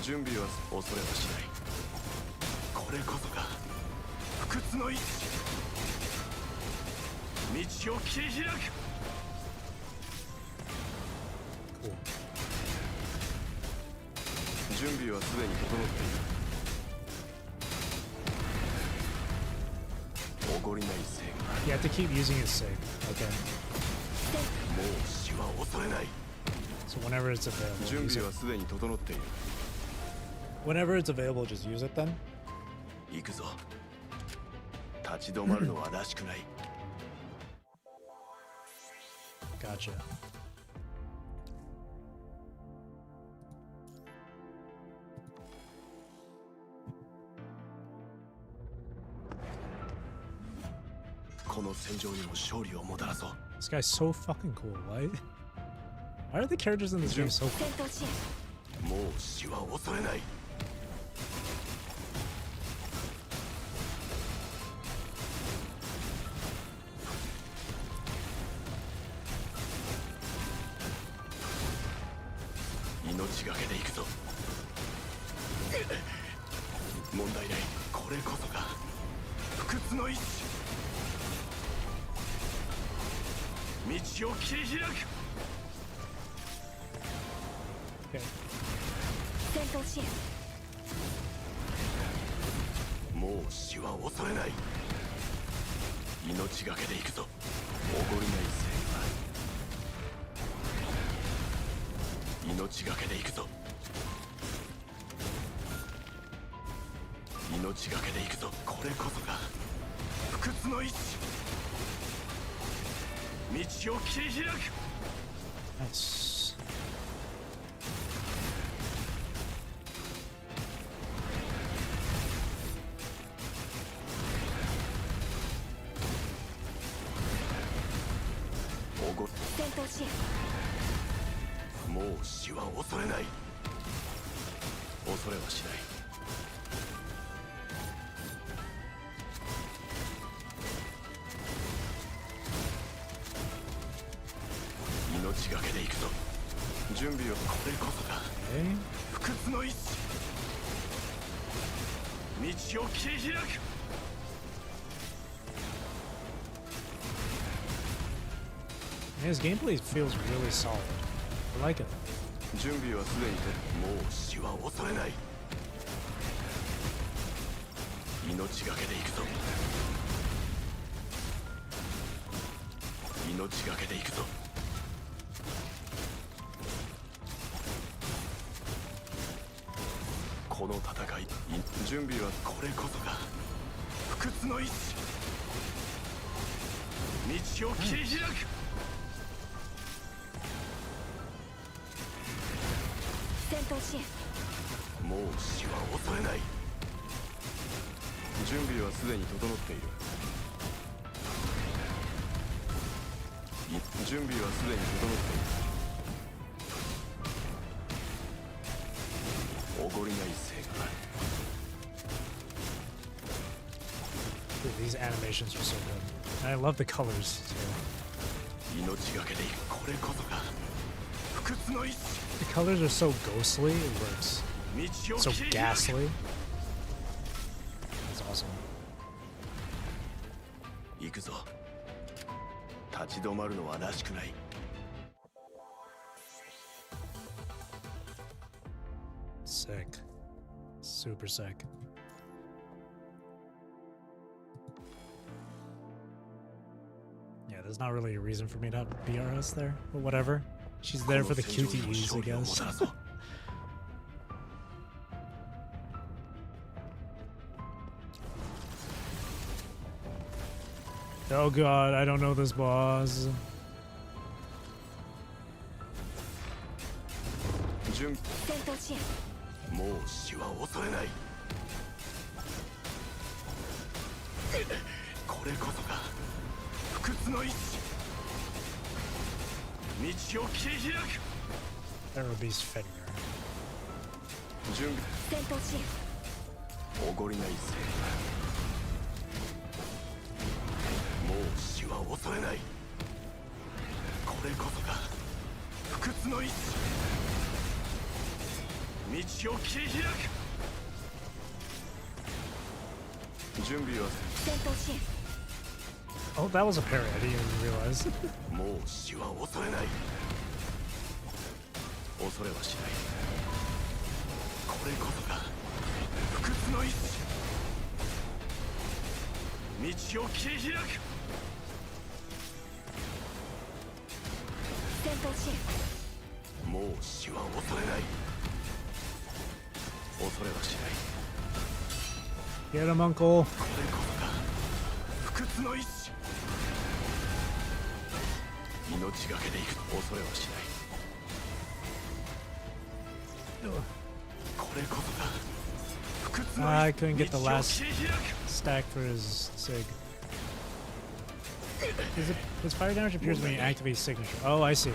準備は恐れはしない。これこそが不屈の意志。道を切り開く。 準備はすでに整っている。おごりない性が。 You have to keep using his sig. Okay. もう死は恐れない。 So whenever it's available. 準備はすでに整っている。 Whenever it's available, just use it then. 行くぞ。立ち止まるのはらしくない。 Gotcha. This guy's so fucking cool. Why? Why are the characters in this game so cool? もう死は恐れない。命がけで行くぞ。問題ない。これこそが不屈の意志。 道を切り開く。 Okay. 戦闘支援。もう死は恐れない。命がけで行くぞ。おごりない正義。命がけで行くぞ。命がけで行くぞ。これこそが不屈の意志。 道を切り開く。 Nice.もう死は恐れない。恐れはしない。 命がけで行くぞ。準備をこれこそが不屈の意志。道を切り開く。 His gameplay feels really solid. I like it. 準備はすでにもう死は恐れない。命がけで行くぞ。命がけで行くぞ。 この戦い、準備はこれこそが不屈の意志。道を切り開く。戦闘支援。もう死は恐れない。準備はすでに整っている。準備はすでに整っている。おごりないせいが。 Dude, these animations are so good. And I love the colors too. 命がけでいく。これこそが不屈の意志。 The colors are so ghostly, it works. 道を So 切り開く。 ghastly. It's awesome. 行くぞ。立ち止まるのはらしくない。 Sick. Super sick. Yeah, there's not really a reason for me to have BRS there, but whatever. She's there for the QTEs, I guess. Oh god, I don't know this boss. 準戦闘支援もう死は恐れない。これこそが不屈の意志。道を切り開く。 Arabe's Fenrir. 準備。戦闘支援おごりないせい。もう死は恐れない。これこそが不屈の意志。道を切り開く。準備は。戦闘支援 Oh, that was a parry. I didn't even realize. もう死は恐れない。恐れはしない。これこそが不屈の意志。道を切り開く。戦闘支援もう死は恐れない。恐れはしない。 Get him, Uncle. これこそが不屈の意志。命がけでいく。恐れはしない。これこそが不屈の意志。 I couldn't get the 道を last 切り開く。 stack for his sig. His fire damage appears when you activate signature. Oh, I see.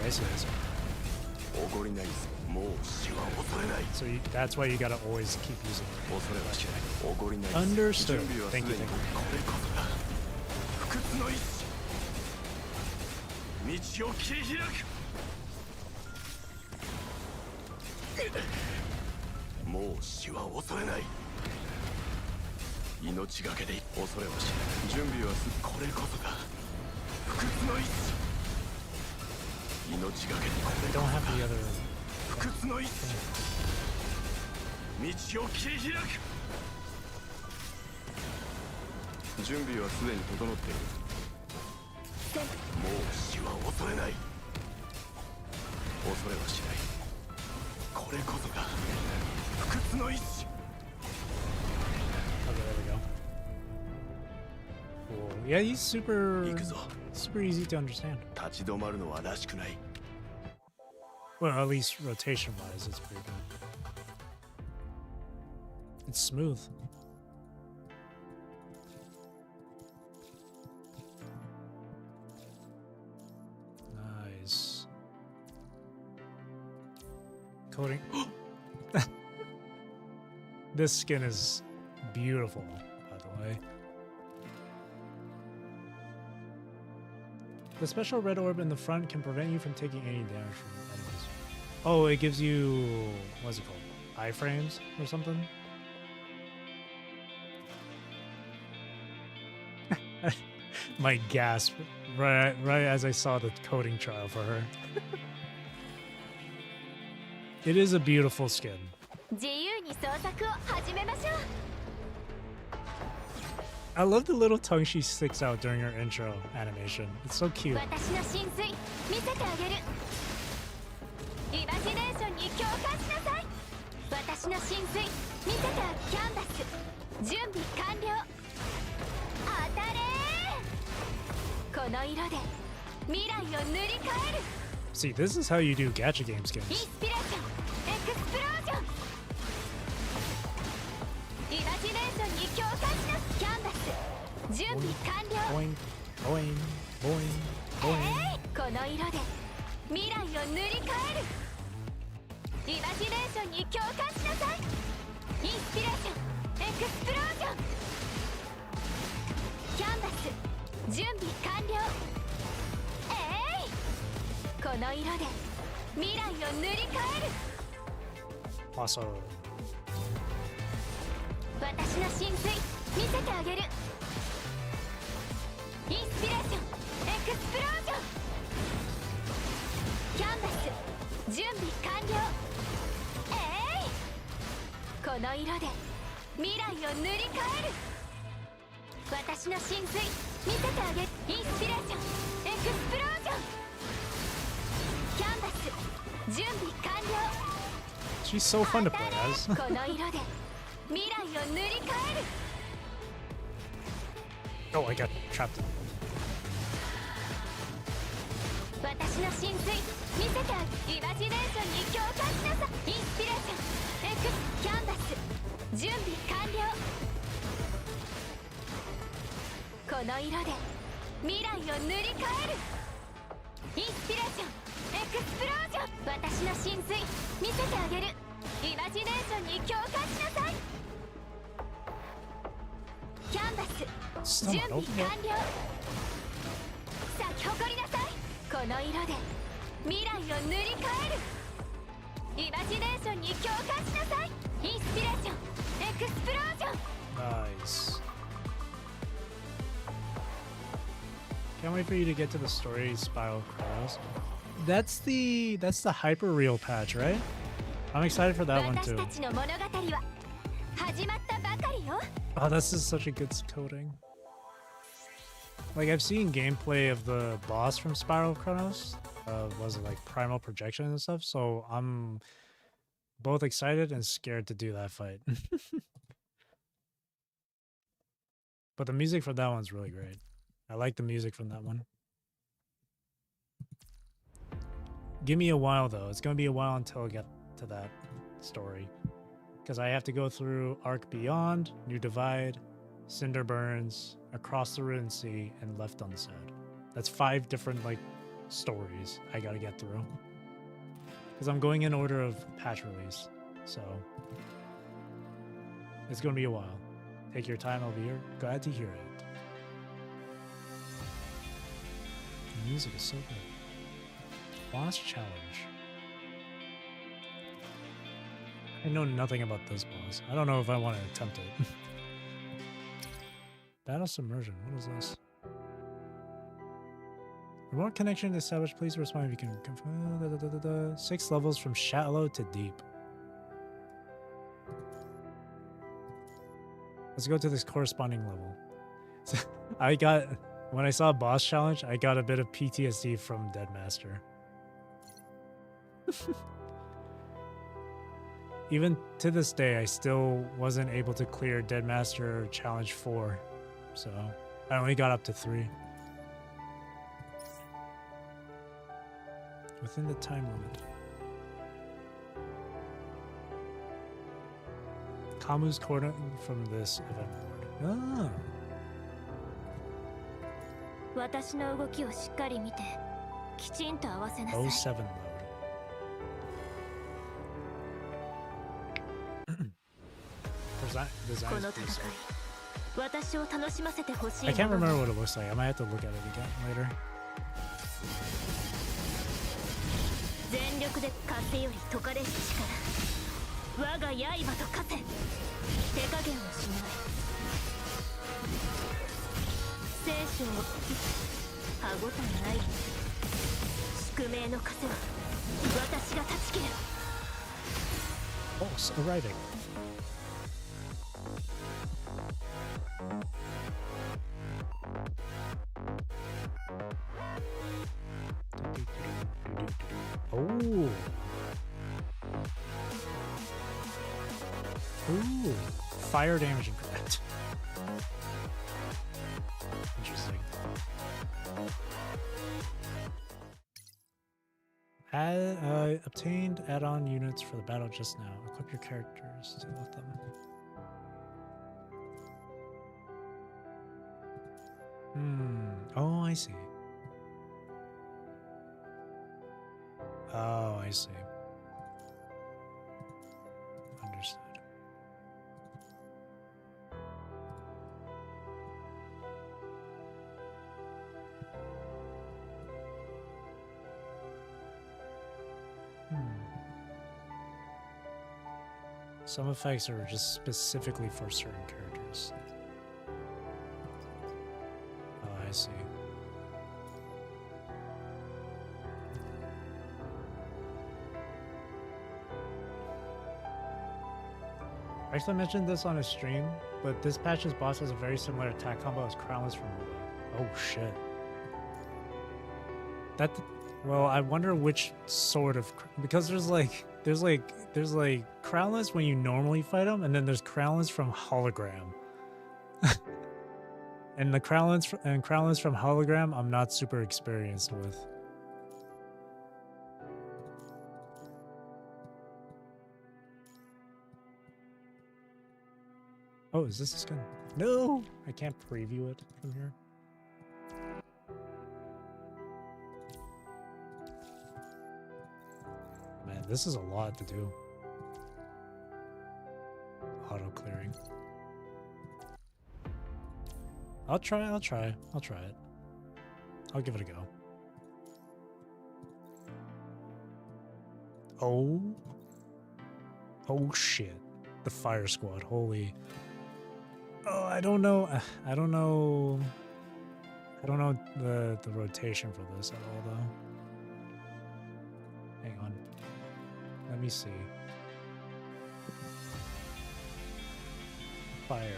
おごりないぜ。もう死は恐れない。 So that's why you gotta always keep using it. 恐れはしない。おごりないぜ。 Understood. 準備はすで Thank に。 you, thank you. これこそが不屈の意志。道を切り開く。もう死は恐れない。命がけで恐れはしない。準備はす。これこそが不屈の意志。命がけでこ I れ don't こ have そ the が other. 不屈の意志。道を切り開く。準備はすでに整っている。もう死は恐れない。恐れはしない。これこそが不屈の意志。 Okay, there we go. Cool. Yeah, he's super 行くぞ。 easy to understand. 立ち止まるのはらしくない。 Well, at least rotation wise, it's pretty good. It's smooth. Nice. Coding. This skin is beautiful, by the way. The special red orb in the front can prevent you from taking any damage from enemies. Oh, it gives you, what's it called? Iframes or something? My gasp right as I saw the coding trial for her. It is a beautiful skin. 自由に創作を始めましょう I love the little tongue she sticks out during her intro animation. It's so cute. 私の神髄見せてあげるイマジネーションに共感しなさい私の神髄見せてあげキャンバス準備完了当たれーこの色で未来を塗り替える See, this is how you do gacha game イン skins. スピレーションエクスプロージョンイマジネーションに共感しなさい備完了 Boing, boing, boing, boing. この色で未来を塗り替えるイマジネーションに共感しなさいインスピレーションエクスプロージョンキャンバス準備完了この色で未来を塗り替える Also, 私の神髄見せてあげるインスピレーションエクスプロージョンキャンバス準備完了この色で未来を塗り替える私の神髄見せてあげるインスピレーションエクスプロージョンキャンバス準備完了 she's so fun to play as. この色で未来を塗り替える Oh, I got trapped. 私の神髄見せてあげるイマジネーションに共感しなさいインスピレーションエクスキャンバス準備完了この色で未来を塗り替えるインスピレーションエクスプロージョン私の神髄見せてあげるイマジネーションに共感しなさいキャンバス準備完了咲き誇りなさいこの色で未来を塗り替えるイマジネーションに共感しなさいインスピレーションエクスプロージョン Nice. Can't wait for you to get to the story Spiral Chronos. That's the hyper real patch, right? I'm excited for that one too. 私たちの物語は始まったばかりよ Oh, this is such a good coding. Like, I've seen gameplay of the boss from Spiral Chronos. Was it like Primal Projection and stuff? So I'm both excited and scared to do that fight. But the music for that one's really great. I like the music from that one. Give me a while though. It's gonna be a while until I get to that story. Because I have to go through Arc Beyond, New Divide, Cinder Burns, Across the Ruined Sea, and Left Unsaid. That's 5 different like stories I gotta get through. Because I'm going in order of patch release. So it's gonna be a while. Take your time, I'll be here. Glad to hear it. The music is so good. Boss challenge. I know nothing about this boss. I don't know if I want to attempt it. Battle submersion. What is this? Remote connection established. Please respond if you can confirm. 6 levels from shallow to deep. Let's go to this corresponding level. So when I saw boss challenge, I got a bit of PTSD from Deadmaster. Even to this day, I still wasn't able to clear Deadmaster Challenge 4, so I only got up to 3. Within the time limit. Kamu's corner from this event board. Ah. 私の動きをしっかり見てきちんと合わせなさい 07 load. Design この is 戦い decent. 私を楽しませてほしい I can't もの remember what it looks like. I might have to look at it again later. 全力で風より解かれし力我が刃と化せ手加減をしない聖書を歯ごたえない宿命の風は私が断ち切る Oh, it's arriving. Oh. Ooh. Fire damage increment. Interesting. Obtained add-on units for the battle just now. Equip your characters to let them. Oh, I see. Oh, I see. Understood. Some effects are just specifically for certain characters. Oh, I see. Actually, I mentioned this on a stream, but this patch's boss has a very similar attack combo as Crownless from Hulu. Oh shit. Well, I wonder which sort of, because there's Crownless when you normally fight him, and then there's Crownless from Hologram. And the Crownless from Hologram, I'm not super experienced with. Oh, is this skin? No, I can't preview it from here. Man, this is a lot to do. Auto clearing. I'll try it. I'll give it a go. Oh shit. The fire squad, holy. Oh, I don't know the rotation for this at all though. Hang on. Let me see. Fire.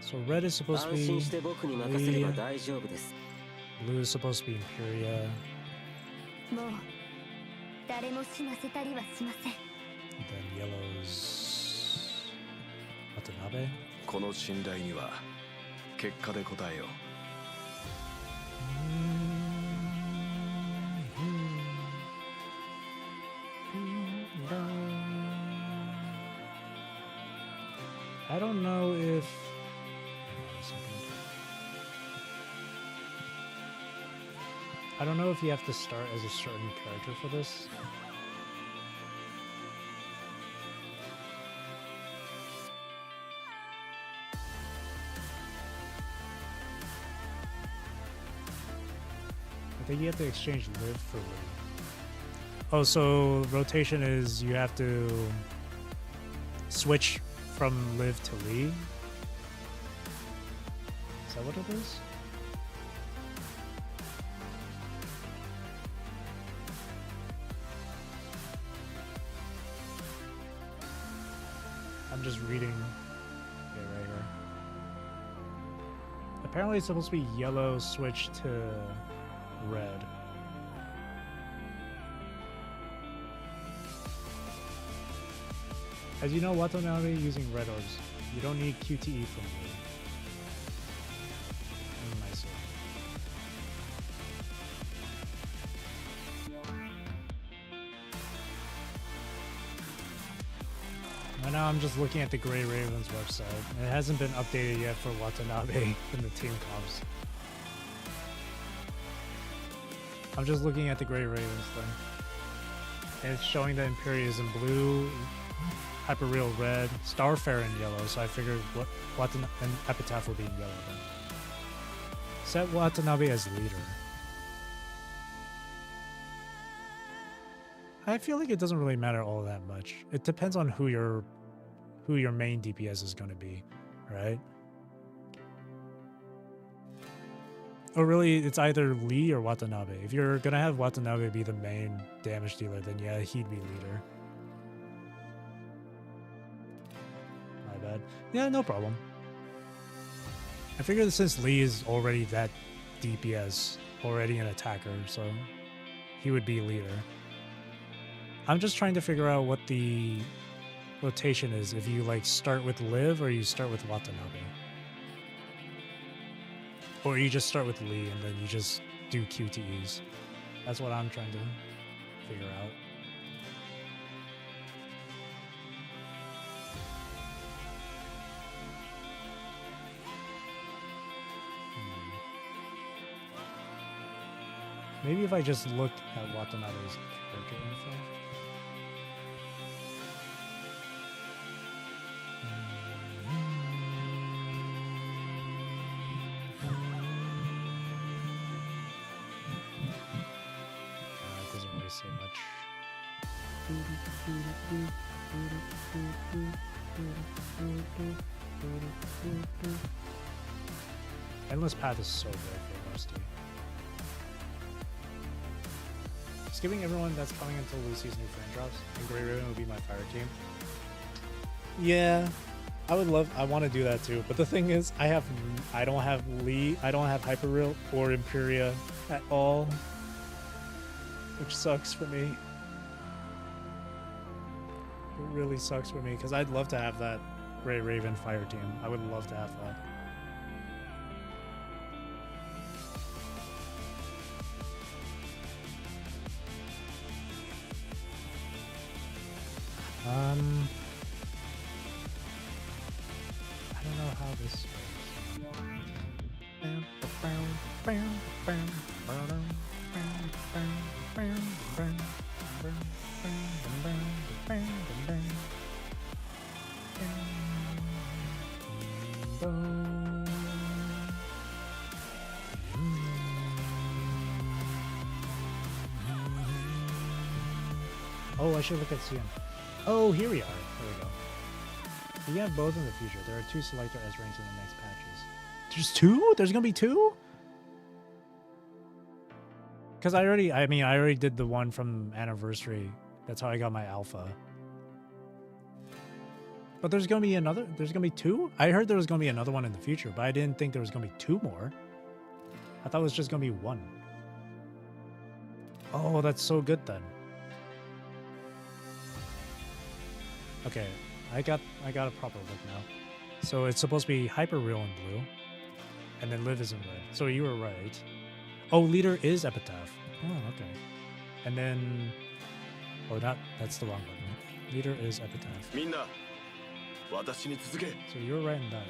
So red is supposed to be Lee. Blue is supposed to be Imperia. And then yellow's Watanabe. この信頼には結果で答えよう。I don't know if... Hang on a second. I don't know if you have to start as a certain character for this. I think you have to exchange live for live. Oh, so rotation is you have to switch from live to Lee? Is that what it is? I'm just reading. Okay, right here. Apparently it's supposed to be yellow switch to red. As you know, Watanabe using red orbs. You don't need QTE from me. I see. Right now I'm just looking at the Grey Ravens website. It hasn't been updated yet for Watanabe in the team comps. I'm just looking at the Grey Ravens thing. And it's showing that Imperia is in blue, Hyperreal red, Starfarer in yellow, so I figured Watanabe and Epitaph will be in yellow then. Set Watanabe as leader. I feel like it doesn't really matter all that much. It depends on who your main DPS is going to be, right? Or really, it's either Lee or Watanabe. If you're going to have Watanabe be the main damage dealer, then yeah, he'd be leader. My bad. Yeah, no problem. I figured since Lee is already that DPS, already an attacker, so he would be leader. I'm just trying to figure out what the rotation is, if you like start with Liv or you start with Watanabe. Or you just start with Lee and then you just do QTEs. That's what I'm trying to figure out. Maybe if I just look at Watanabe's character info. It doesn't really say much. Endless Path is so good for Rusty. Skipping everyone that's coming until Lucy's new friend drops, and Grey Raven would be my fire team. Yeah, I want to do that too. But the thing is, I don't have Hyperreal or Imperia at all, which sucks for me. It really sucks for me because I'd love to have that Grey Raven fire team. I would love to have that. I don't know how this Oh, I should look at CM. Oh, here we are. There we go. We have both in the future. There are 2 selector S ranks in the next patches. There's 2? There's gonna be 2? Because I already did the one from Anniversary. That's how I got my alpha. But there's gonna be another. There's gonna be 2? I heard there was gonna be another one in the future, but I didn't think there was gonna be 2 more. I thought it was just gonna be 1. Oh, that's so good then. Okay, I got a proper look now. So it's supposed to be Hyperreal in blue, and then Liv is in red. So you were right. Oh, leader is Epitaph. Oh, okay. And then, oh, that's the wrong button. Leader is Epitaph. So you were right in that.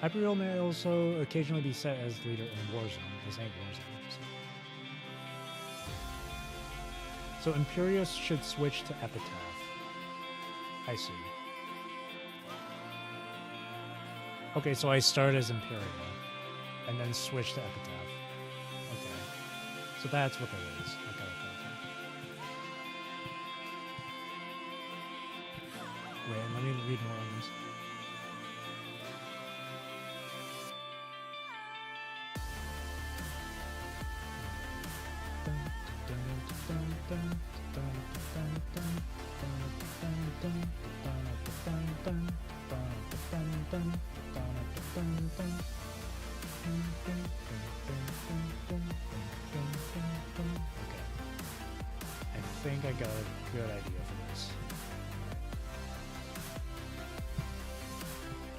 Hyperreal may also occasionally be set as leader in Warzone. This ain't Warzone. So Imperius should switch to Epitaph. I see. Okay, so I start as Imperial, and then switch to Epitaph. Okay. So that's what that is. Okay. Wait, let me read more on this. I think I got a good idea for this.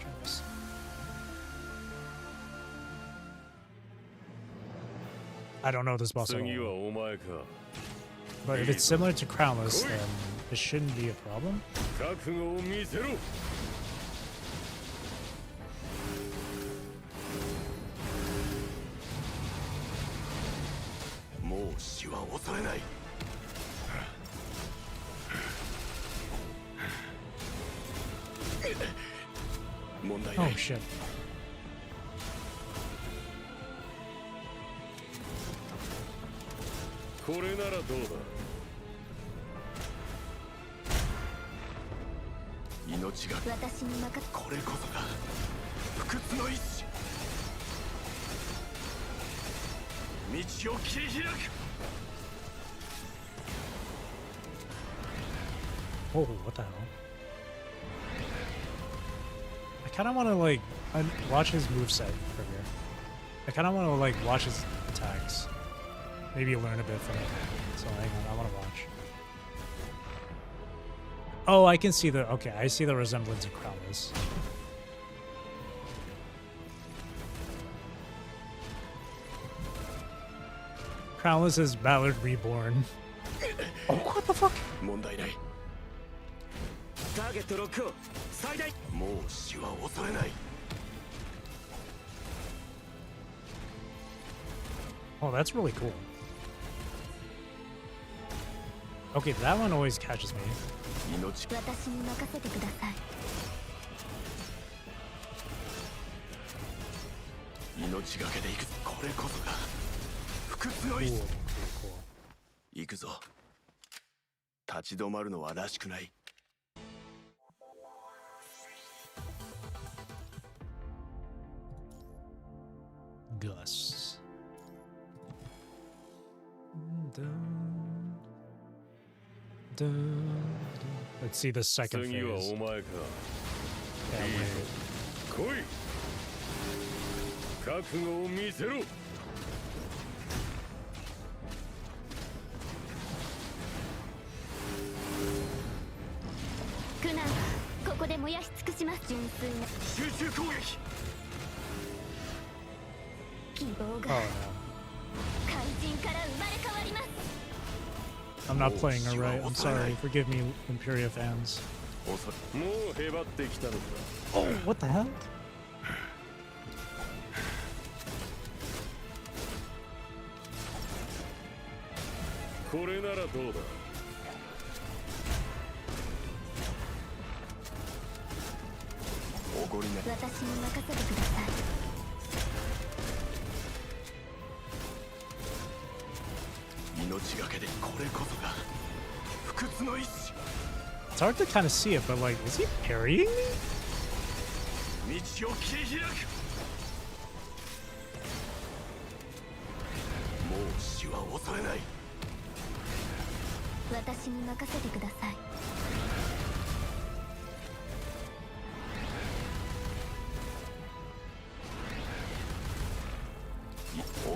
Try this. I don't know this boss at all. But if it's similar to Crownless, then it shouldn't be a problem. Oh shit. Oh, what the hell? I kind of want to like watch his moveset from here. I kind of want to like watch his attacks. Maybe learn a bit from it. So hang on, I want to watch. Oh, I can see the, okay, I see the resemblance of Crownless. Crownless is Ballard Reborn. Oh, what the fuck? Oh, that's really cool. Okay, that one always catches me. 私に任せてください。命がけで行く。これこそが不屈の意 Cool, 志。 cool. 行くぞ。立ち止まるのはらしくない。Gus. Let's see the second 次は phase. お前か。 Can't wait. 来い。覚悟を見せろ。苦難はここで燃やし尽くします。純粋な集中攻撃。希望 Oh が no. 怪人から生まれ変わります。 I'm not playing her right. I'm sorry. Forgive me, Imperia fans. もうへばってきたのか。 Oh, what the hell? これならどうだ。おごりな。私に任せてください。命がけでこれこそが不屈の意志。 It's hard to kind of see it, but like, is he parrying me? 道を切り開く。もう死は恐れない。私に任せてください。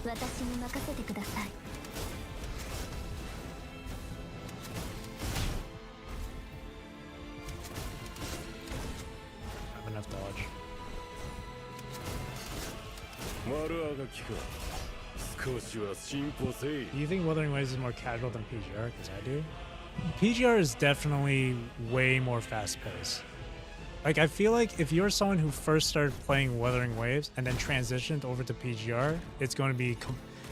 私に任せてください。 I have enough dodge. 丸あがきか。少しは進歩せい。 Do you think Wuthering Waves is more casual than PGR? Because I do. PGR is definitely way more fast-paced. Like, I feel like if you're someone who first started playing Wuthering Waves and then transitioned over to PGR, it's going to be...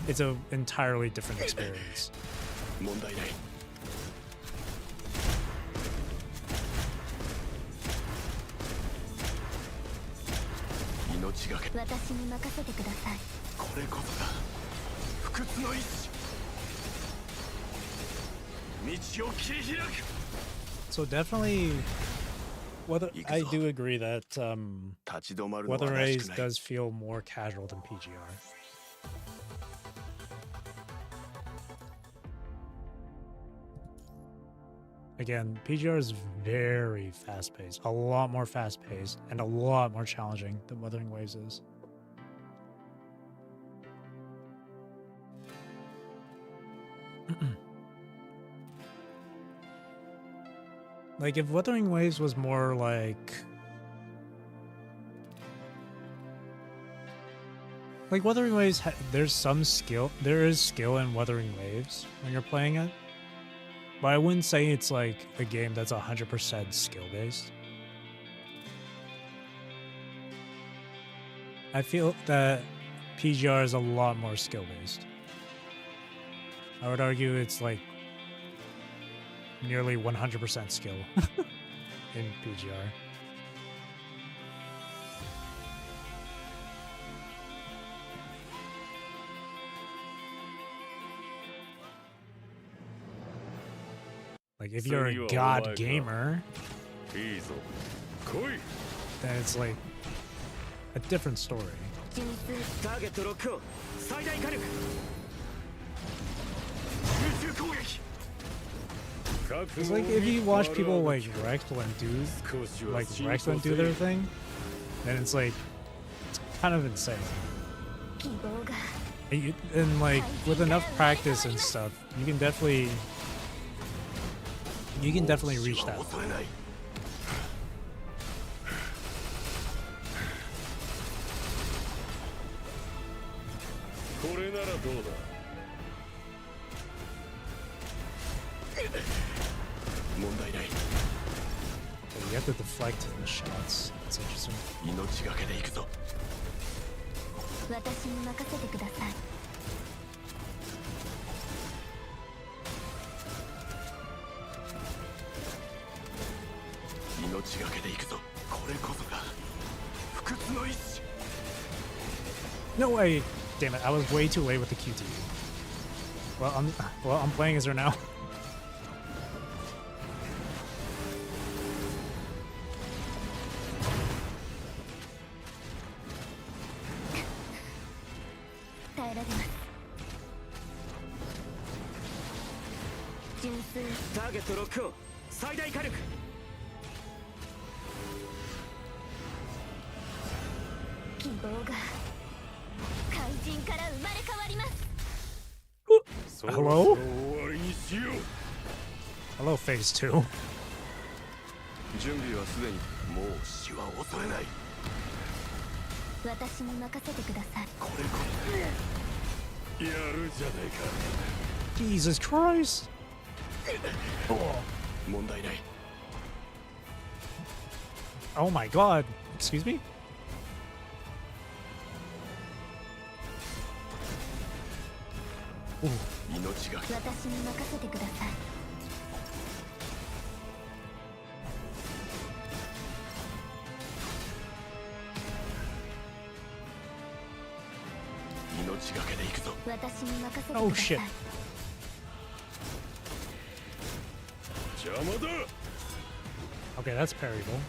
It's an entirely different experience. 問題ない。命がけ。私に任せてください。これこそが不屈の意志。道を切り開く。 So definitely... I do agree that 立ち止まるのは Wuthering らし Waves くない。 does feel more casual than PGR. Again, PGR is very fast-paced, a lot more fast-paced, and a lot more challenging than Wuthering Waves is. Like, if Wuthering Waves was more like... Like, Wuthering Waves, there's some skill. There is skill in Wuthering Waves when you're playing it. But I wouldn't say it's like a game that's 100% skill-based. I feel that PGR is a lot more skill-based. I would argue it's like nearly 100% skill in PGR. Like, if you're a god gamer, いいぞ。来い。 then it's like a different story. 純粋ターゲットロックオン。最大火力。集中攻撃。 It's like if you watch people like Rexland do their thing, then it's like it's kind of insane. 希望が And like with enough practice and stuff, you can definitely reach that. 恐れない。これならどうだ。 問題ない。 So you have to deflect the shots. It's interesting. 命がけで行くぞ。私に任せてください。命がけで行くぞ。これこそが不屈の意志。 No way! Damn it! I was way too late with the QT. Well, I'm playing as her now. 耐えられます。純粋。ターゲットロックオン。最大火力。希望が怪人から生まれ変わります。Hello? 終わりにしよう。 Hello, Phase 2. 準備はすでに。もう死は恐れない。私に任せてください。これこやるじゃないか。 Jesus Christ! そ問題ない。 Oh my god! Excuse me? 命がけ。私に任せてください。命がけで行くぞ。私に任せてください。 Oh shit. 邪魔だ。 Okay, that's parryable.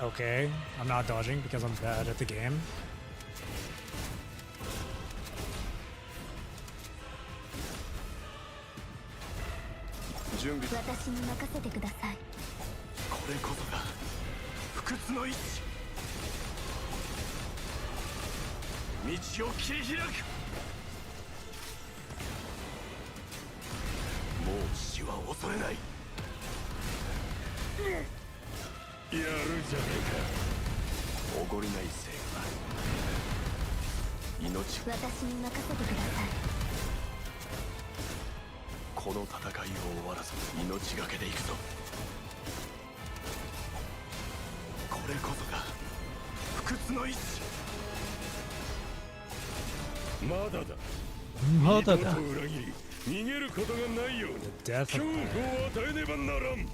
Okay, I'm not dodging because I'm bad at the game. 準備。私に任せてください。これこそが不屈の意志。道を切り開く。もう死は恐れない。やるじゃないか。おごりないせいが命。私に任せてください。この戦いを終わらせ命がけで行くぞ。これこそが不屈の意志。まだだ。まだだ。二度と裏切り逃げることがないように Death 恐 of 怖を与えねばならん。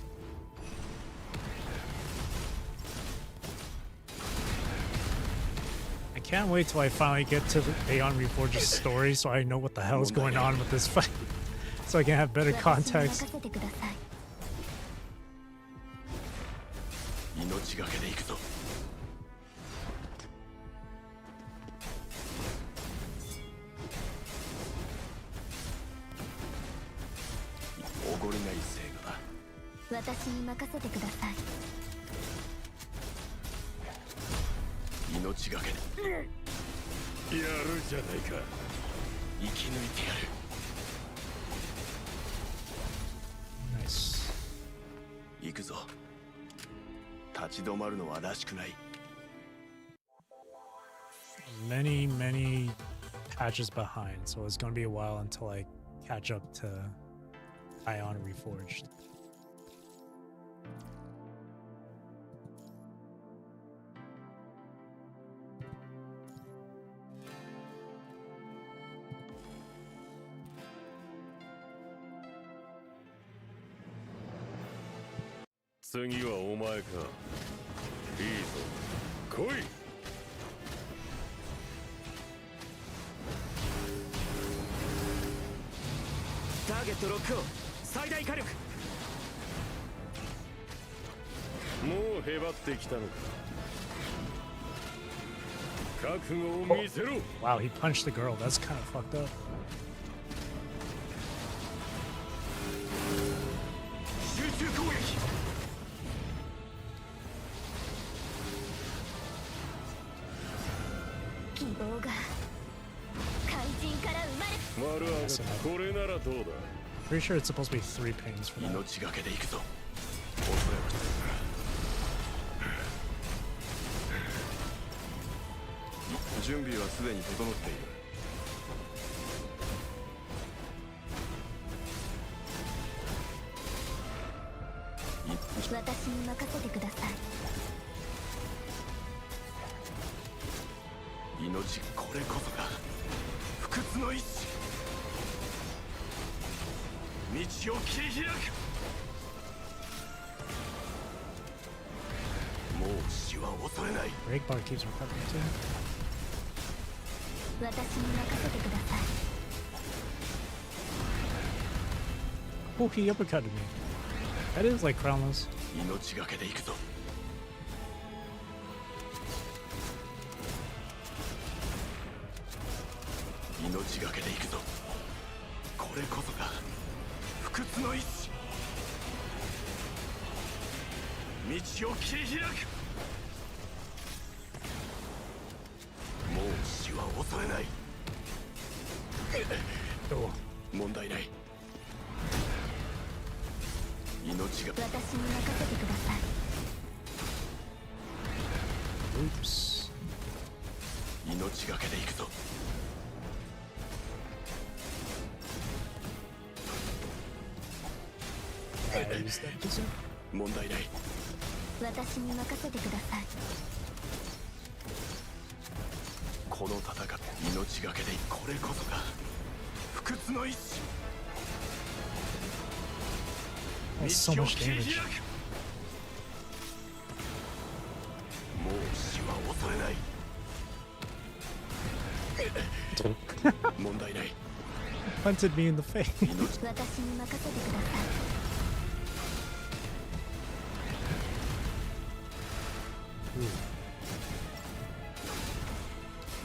I can't wait till I finally get to Aeon Reforge's story so I know what the hell is going on with this fight. So I can have better 私に context. 任せてください。命がけで行くぞ。おごりないせいが。私に任せてください。命がけでやるじゃないか。生き抜いてやる。 Nice. 行くぞ。立ち止まるのはらしくない。 Many patches behind, so it's gonna be a while until I catch up to Aeon Reforged.「次はお前か。いいぞ。来い。」ターゲットロックオン。最大火力。もうへばってきたのか。覚悟を見せろ。 Wow, he punched the girl. That's kind of fucked up. 集中攻撃。希望が怪人から生まれ。丸上がった。これならどうだ。 Pretty sure it's supposed to be 3 pains for that. 命がけで行くぞ。恐れは準備はすでに整っている。私に任せてください。命、これこそが不屈の意志。道を切り開く。は恐れない。 Breakbar keeps recovering too. 私に任せてください。 Oh, he uppercutted me. That is like Crownless. 命がけで行くぞ。命がけで行くぞ。これこそが不屈の意志。道を切り開く。もう死は恐れない。Oh. 問題ない。命が。私に任せてください。 Oops. 命がけで行くぞ。I used that too soon. 問題ない。私に任せてください。この戦い、命がけでこれこそが不屈の意志。 That's so 道を much 切り damage. 開く。もう死は恐れない。問題ない。 Punted me in the face. 命。私に任せてください。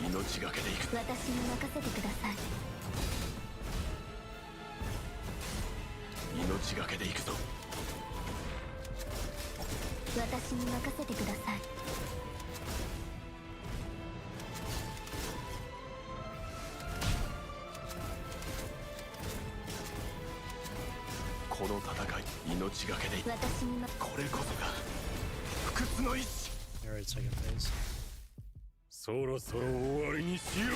命がけで行く。私に任せてください。 命がけで行くぞ。私に任せてください。 この戦い、命がけで私にこれこそが不屈の意志。 Alright, second phase. そろそろ終わりにしよう。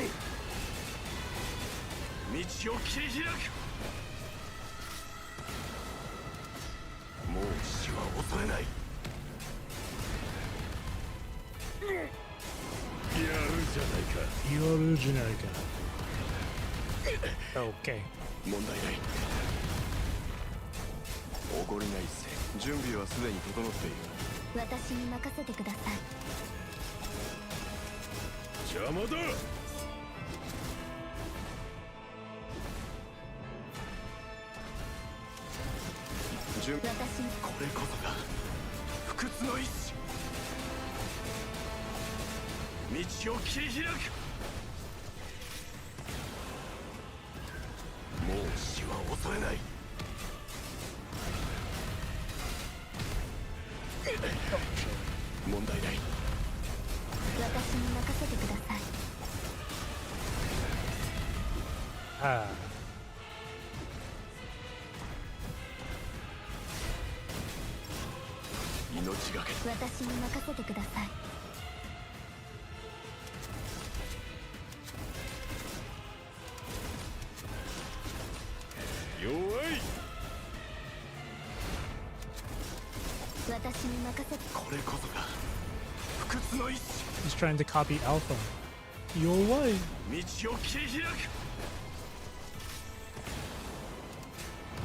道を切り開く。もう死は恐れない。やるじゃないか。 Yoru Generica. Okay. 問題ない。おごりないせ。準備はすでに整っている。私に任せてください。 邪魔だ。準備。私にこれこそが不屈の意志。道を切り開く。もう死は恐れない。問題ない。私に任せてください。 Ah. 命がけ。私に任せてください。 弱い。私に任せて。これこそが不屈の意志。 He's trying to copy Alpha. You're right. 道を切り開く。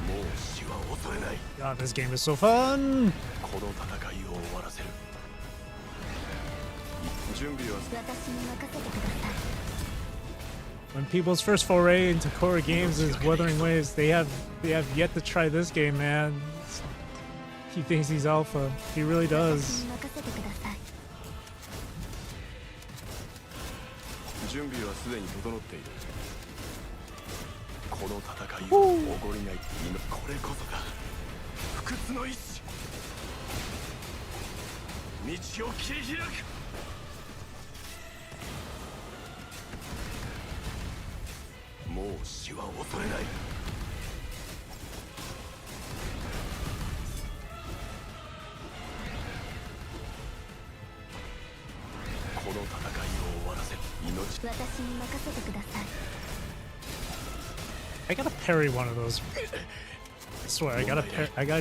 もう死は恐れない。 God, this game is so fun. この戦いを終わらせる。準備は。私に任せてください。 When people's first foray into horror games is Wuthering Waves, they have yet to try this game, man. He thinks he's alpha. He really 私 does. に任せてください。 準備はすでに整っている。この戦いをおごりない。これこそが不屈の意志。道を切り開く。もう死は恐れない。この戦いを終わらせる。命。私に任せてください。 I gotta parry one of those. I swear, I gotta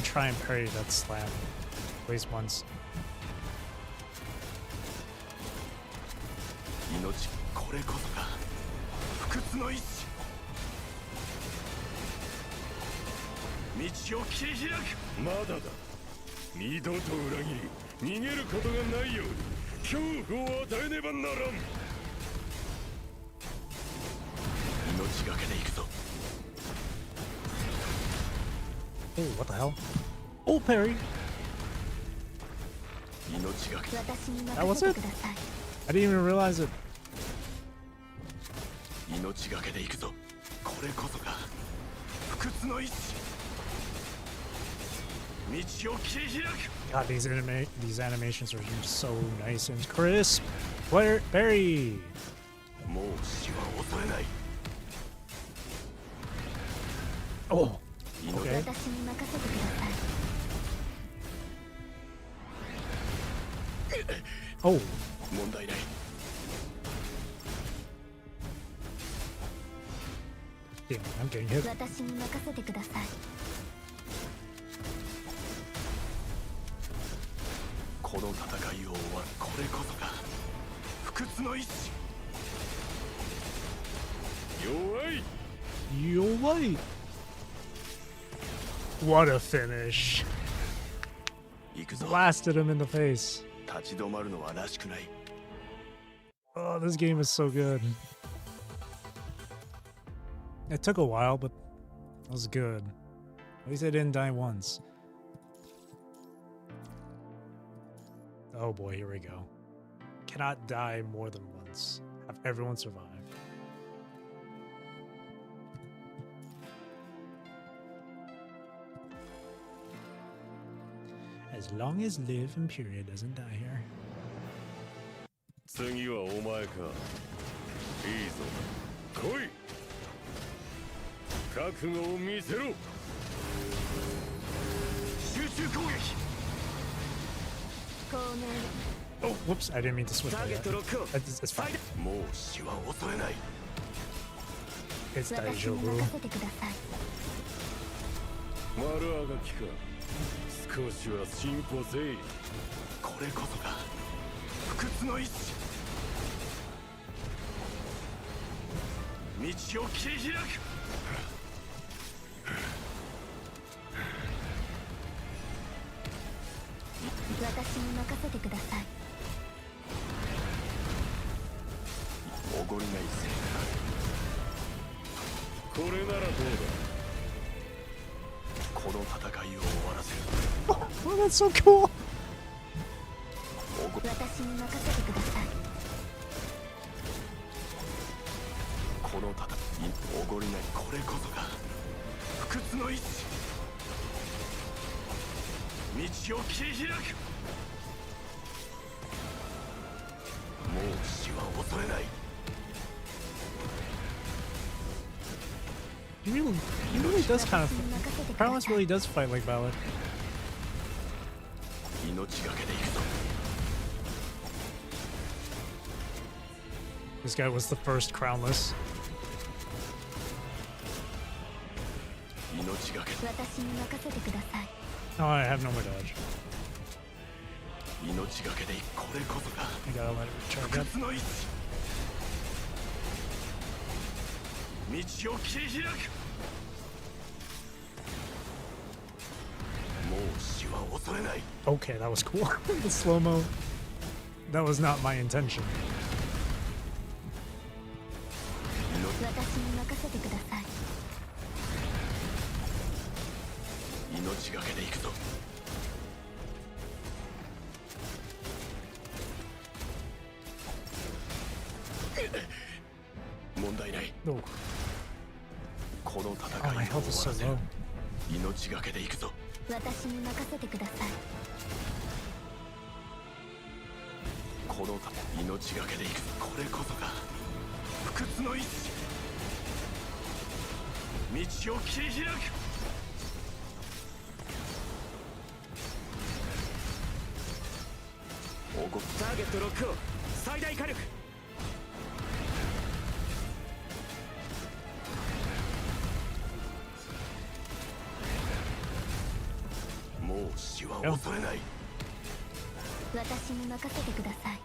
try and parry that slap. At least once. 命。これこそが不屈の意志。道を切り開く。まだだ。二度と裏切り逃げることがないように恐怖を与えねばならん。命がけで行くぞ。 Oh, what the hell? Oh, parry. 命がけ。私に That was 任せ it? てください。 I didn't even realize it. 命がけで行くぞ。これこそが不屈の意志。道を切り開く。 God, these animations are just so nice and crisp. Where Barry? もう死は恐れない。 Oh, okay. 私に任せてください。 Oh, 問題ない。 damn, I'm getting hit. 私に任せてください。 この戦いを終わる。これこそが不屈の意志。弱い。 You're right. What a finish. 行くぞ。 Blasted him in the face. 立ち止まるのはらしくない。 Oh, this game is so good. It took a while, but it was good. At least I didn't die once. Oh boy, here we go. Cannot die more than once. Have everyone survive. As long as Liv Imperial doesn't die here. 次はお前か。いいぞ。来い。覚悟を見せろ。集中攻撃。孔明 Oh, whoops! I didn't mean to switch ター like ゲット that. ロックを It's fine. もう死は恐れない。 It's 私に daijoubu. 任せてください。丸あがきか。少しは進歩せい。これこそが不屈の意志。道を切り開く。私に任せてください。おごりないせいこれならどうだ。この戦いを終わらせる。 Oh, that's so cool. おご私に任せてください。この戦いおごりない。これこそが不屈の意志。道を切り開く。もう死は恐れない。 He really does kind of. 私に任せてくだ Carlos さい。 really does fight like Ballad. 命がけで行くぞ。 This guy was the first crownless. 命がけ。私に任せてください。 Oh, I have no more dodge. 命がけでこれこそが I gotta let it 不 recharge up. 屈の意志。道を切り開く。もう死は恐れない。 Okay, that was cool. The slow mo. That was not my intention. 私に任せてください。命がけで行くぞ。問題ない。 Oh, この戦 oh my いを health is 終 so わら low. せる。命がけで行くぞ。私に任せてください。この命がけで行く。これこそが不屈の意志。道を切り開く。おごターゲットロックを最大火力。もう死は恐れない。私に任せてください。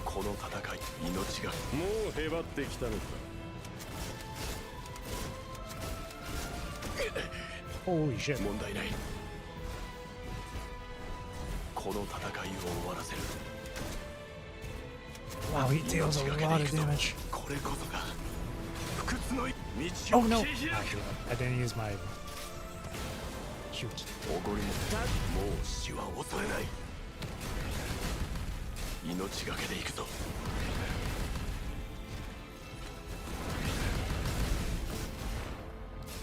この戦い命が。もうへばってきたのか。 Holy shit. 問題ない。ここの戦いを終わらせる。 Wow, he deals a lot of damage. これこそが不屈の道 Oh を no! 切り開く。 I didn't use my shoot. おごりももう死は恐れない。命がけで行くぞ。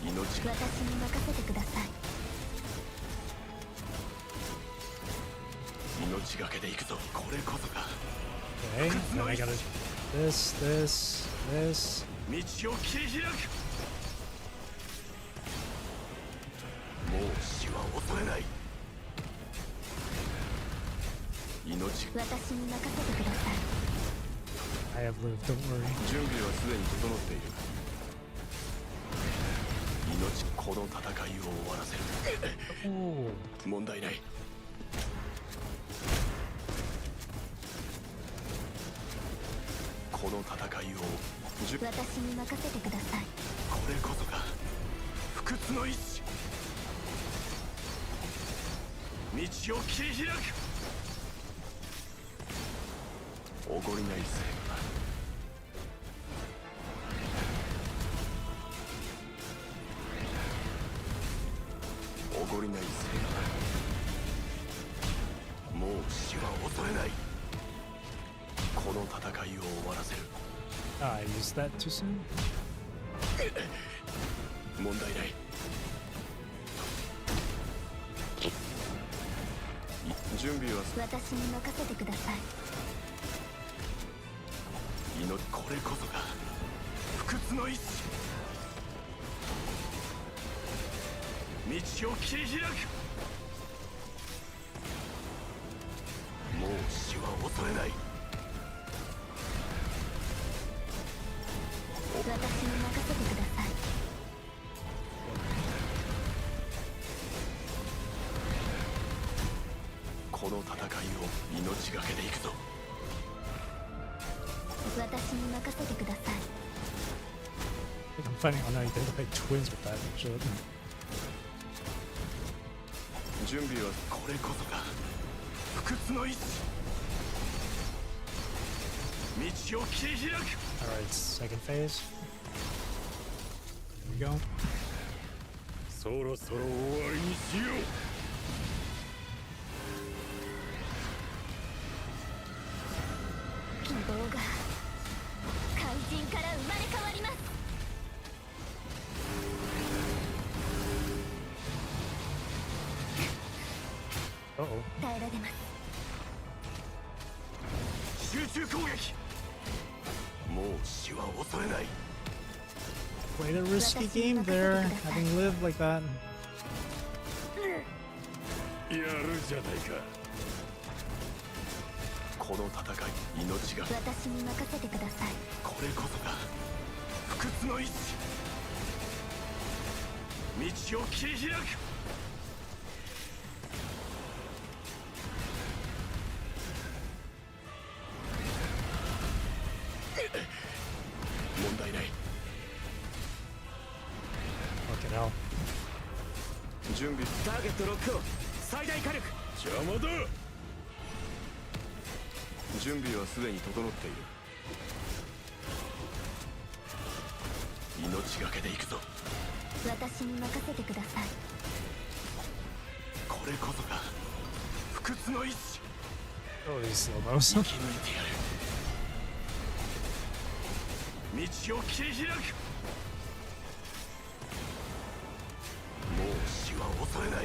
命が私に任せてください。命がけで行くぞ。これこそが Okay, then I gotta this, this, this. 道を切り開く。もう死は恐れない。命私に任せてください。 I have lived, don't worry. 準備はすでに整っている。命この戦いを終わらせる。 Oh. 問題ない。この戦いを私に任せてください。これこそが不屈の意志。道を切り開く。おごりない成果だ。おごりない成果だ。もう死は恐れない。この戦いを終わらせる。 I used that too soon. 問題ない。準備は私に任せてください。これこそが不屈の意志。道を切り開く。もう死は恐れない。私に任せてください。この戦いを命がけでいくぞ。私に任せてください。 I'm finding out now they're like twins with that shit. 準備はこれこそが不屈の意志。道を切り開く。 Alright, second phase. There we go. そろそろ終わりにしよう。希望が怪人から生まれ変わります。 Uh-oh. 耐えられます。集中攻撃。もう死は恐れない。 Quite a risky game there, having lived like that. やるじゃないか。この戦い命が私に任せてください。これこそが不屈の意志。道を切り開く。問題ない。 Look at how. 準備。ターゲットロックオン。最大火力。邪魔だ。準備はすでに整っている。命がけで行くぞ。私に任せてください。これこそが不屈の意志。 Oh, these slow 生 mo's. き抜いてやる。道を切り開く。もう死は恐れない。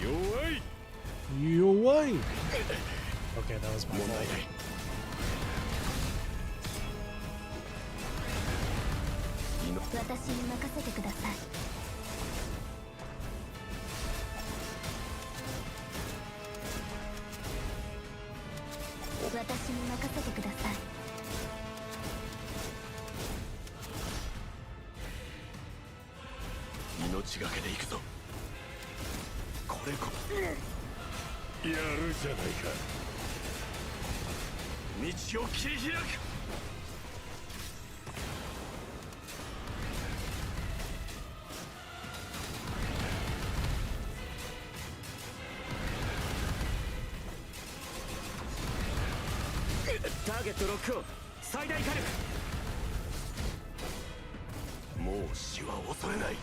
弱い。 You away. Okay, that was my 問題 fault. ない。私に任せてください。私に任せてください。命がけで行くぞ。これこやるじゃないか。道を切り開く。ターゲットロックオン最大火力もう死は恐れない。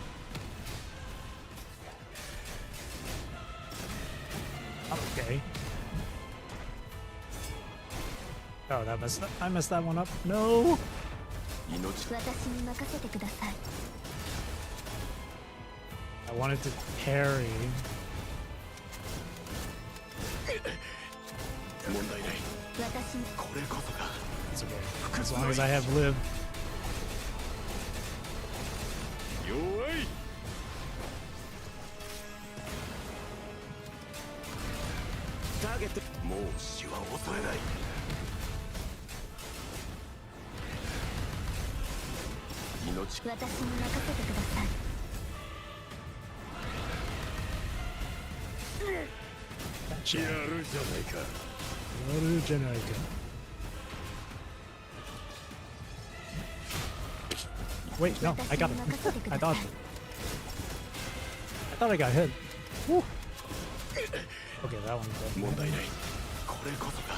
Okay. Oh, I messed that one up. No. 命私に任せてください。 I wanted to parry. 問題ない。私にこれこそが It's okay. As long as I have live. 弱い。ターゲットもう死は恐れない。命私に任せてください。 Gotcha. やるじゃないか。 Yoru Generica. Wait, no, I got it. I thought I got hit. Woo. Okay, that one good. 問題ない。これこそが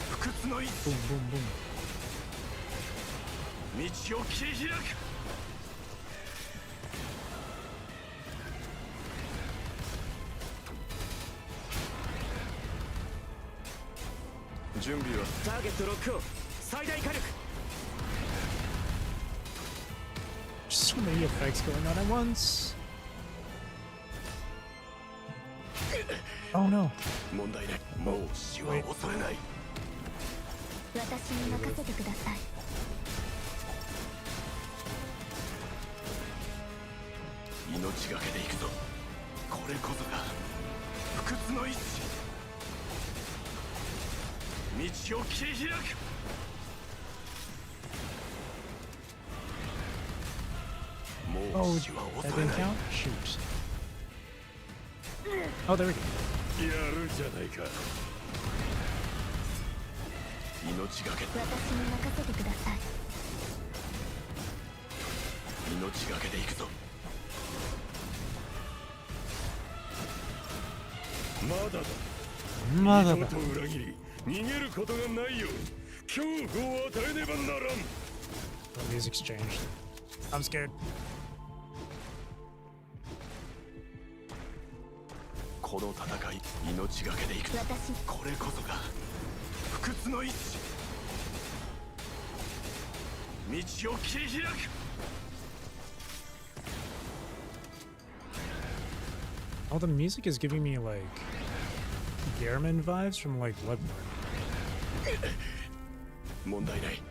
不屈の意志。 Boom, boom, boom. 道を切り開く。準備はターゲットロックオン最大火力 So many effects going on at once. Oh no. 問題ない。もう死は恐れない。私に任せてください。 命がけで行くぞ。これこそが不屈の意志。道を切り開く。 も Oh, う死は that 恐れ didn't ない。 count? Shoot. Oh, there we go. やるじゃないか。命がけ私に任せてください。 命がけで行くぞ。 まだだ。 Mother. 二度と裏切り逃げることがないように恐怖を与えねばならん。 The music's changed. I'm scared. この戦い、命がけで行く。私これこそが不屈の意志。道を切り開く。 Oh, the music is giving me like Gehrman vibes from like Bloodborne. 問題ない。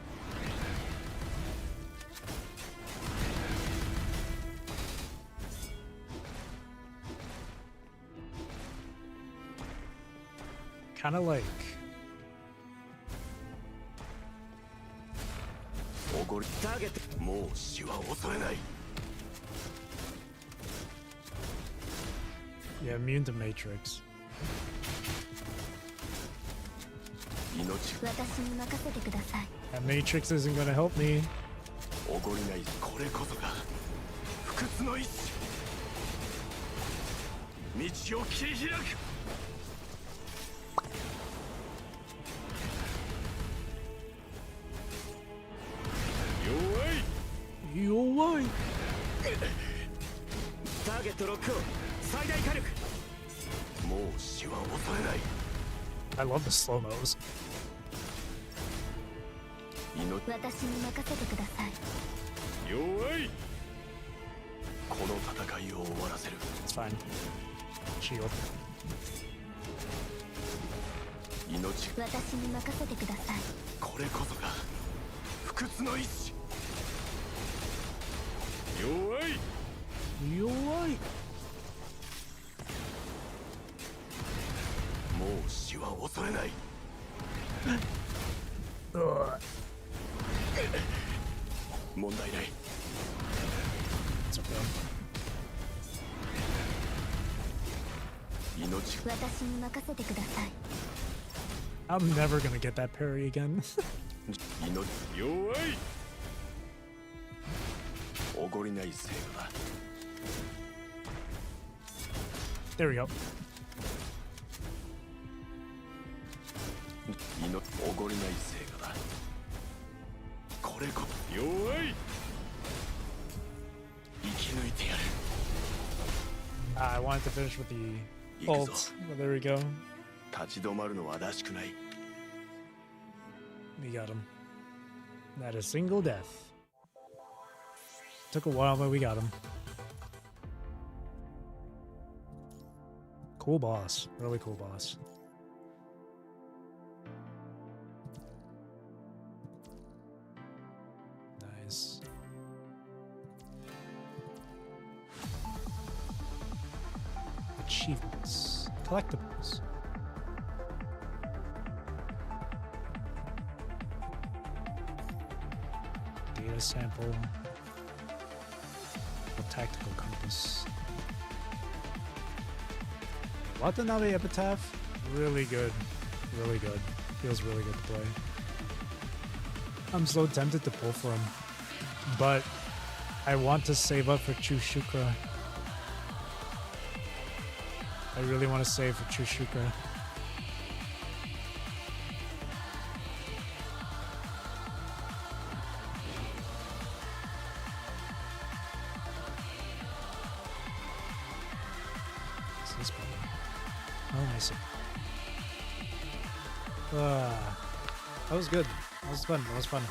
Kind of like おごりターゲットもう死は恐れない。 yeah, immune to Matrix. 命私に任せてください。 That Matrix isn't gonna help me. おごりない。これこそが不屈の意志。道を切り開く。 弱い。 You why? ターゲットロックオン最大火力もう死は恐れない。 I love the slow mos. 命私に任せてください。弱い。この戦いを終わらせる。 It's fine. Shield. 命私に任せてください。これこそが不屈の意志。 弱い。 You why? もう死は恐れない。 問題ない。 It's okay. 命私に任せてください。 I'm never gonna get that parry again. 命弱い。おごりない制度だ。 There we go. おごりない成果だ。これこ弱い。生き抜いてやる。 I wanted to finish with the 行くぞ。 ult. Well, there we go. 立ち止まるのはらしくない。 We got him. Not a single death. Took a while, but we got him. Cool boss. Really cool boss. Nice. Achievements. Collectibles. Data sample. A tactical compass. Watanabe Epitaph, really good. Really good. Feels really good to play. I'm so tempted to pull for him. But I want to save up for Chushukra. I really want to save for Chushukra. What's this button? Oh, I see. That was good. That was fun. That was fun.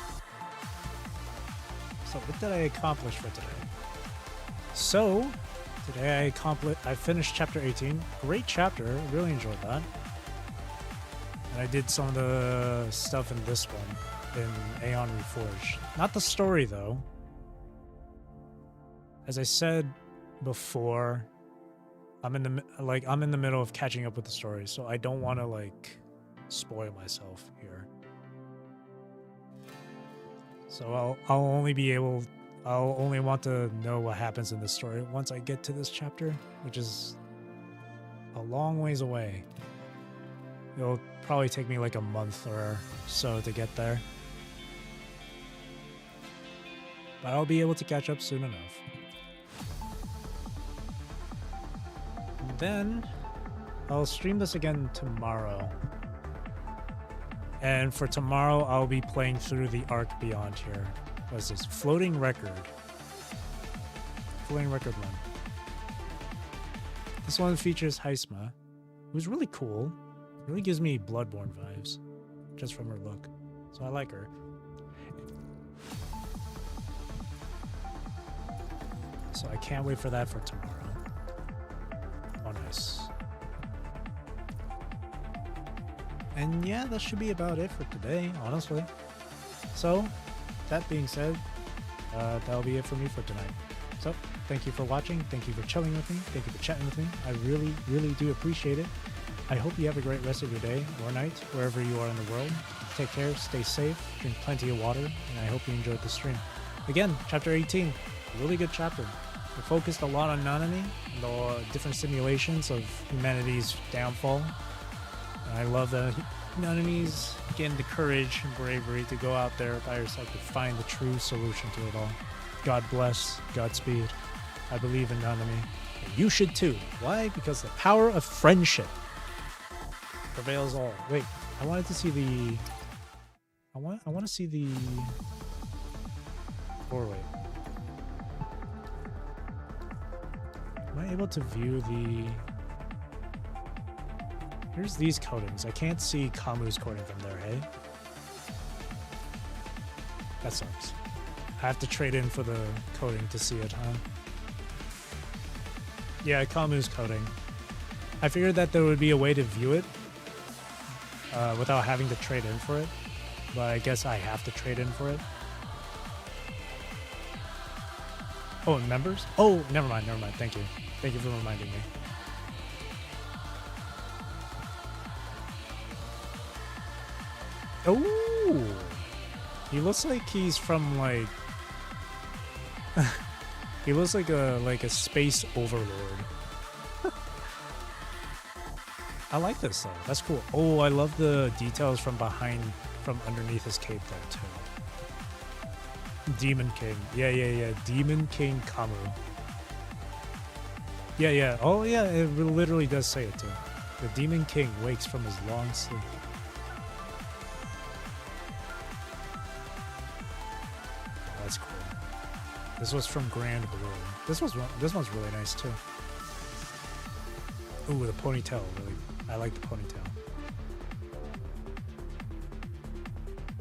So what did I accomplish for today? So today I finished chapter 18. Great chapter. I really enjoyed that. And I did some of the stuff in this one in Aeon Reforged. Not the story though. As I said before, I'm in the middle of catching up with the story, so I don't want to spoil myself here. So I'll only want to know what happens in the story once I get to this chapter, which is a long ways away. It'll probably take me like a month or so to get there. But I'll be able to catch up soon enough. And then I'll stream this again tomorrow. And for tomorrow, I'll be playing through the arc beyond here. What is this? Floating Record. Floating Record 1. This one features Heisma, who's really cool. Really gives me Bloodborne vibes, just from her look. So I like her. So I can't wait for that for tomorrow. Oh, nice. And yeah, that should be about it for today, honestly. So, that being said, that'll be it for me for tonight. So, thank you for watching. Thank you for chilling with me. Thank you for chatting with me. I really, really do appreciate it. I hope you have a great rest of your day or night, wherever you are in the world. Take care, stay safe, drink plenty of water, and I hope you enjoyed the stream. Again, chapter 18, really good chapter. It focused a lot on Nanami, the different simulations of humanity's downfall. And I love that Nanami's getting the courage and bravery to go out there by herself to find the true solution to it all. God bless, Godspeed. I believe in Nanami. And you should too. Why? Because the power of friendship prevails all. Wait, I wanted to see the... I want to see the... Or wait. Am I able to view the... Here's these coatings. I can't see Kamu's coating from there, hey? That sucks. I have to trade in for the coating to see it, huh? Yeah, Kamu's coating. I figured that there would be a way to view it without having to trade in for it, but I guess I have to trade in for it. Oh, and members? Oh, never mind. Thank you. Thank you for reminding me. Oh, he looks like he's from like he looks like a space overlord. I like this though. That's cool. Oh, I love the details from underneath his cape there too. Demon King. Yeah. Demon King Kamu. Yeah. Oh yeah, it literally does say it too. The Demon King wakes from his long sleep. That's cool. This was from Grand Blue. This one's really nice too. Ooh, the ponytail. Really, I like the ponytail.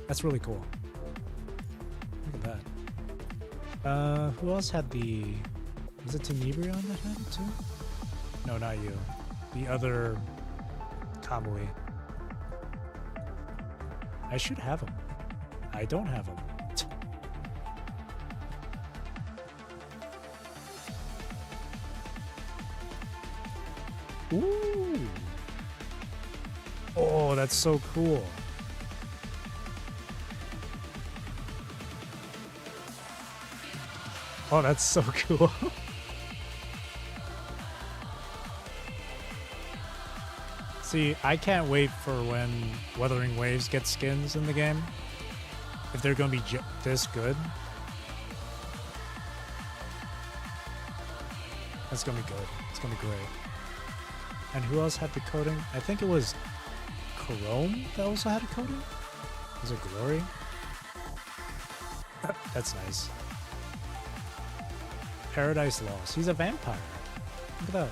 That's really cool. Look at that. Who else had the? Was it Tenebrion that had it too? No, not you. The other Kamui. I should have him. I don't have him. Ooh. Oh, that's so cool. Oh, that's so cool. See, I can't wait for when Wuthering Waves get skins in the game. If they're going to be this good. That's going to be good. It's going to be great. And who else had the coding? I think it was Chrome that also had a coding? Was it Glory? That's nice. Paradise Lost. He's a vampire. Look at that.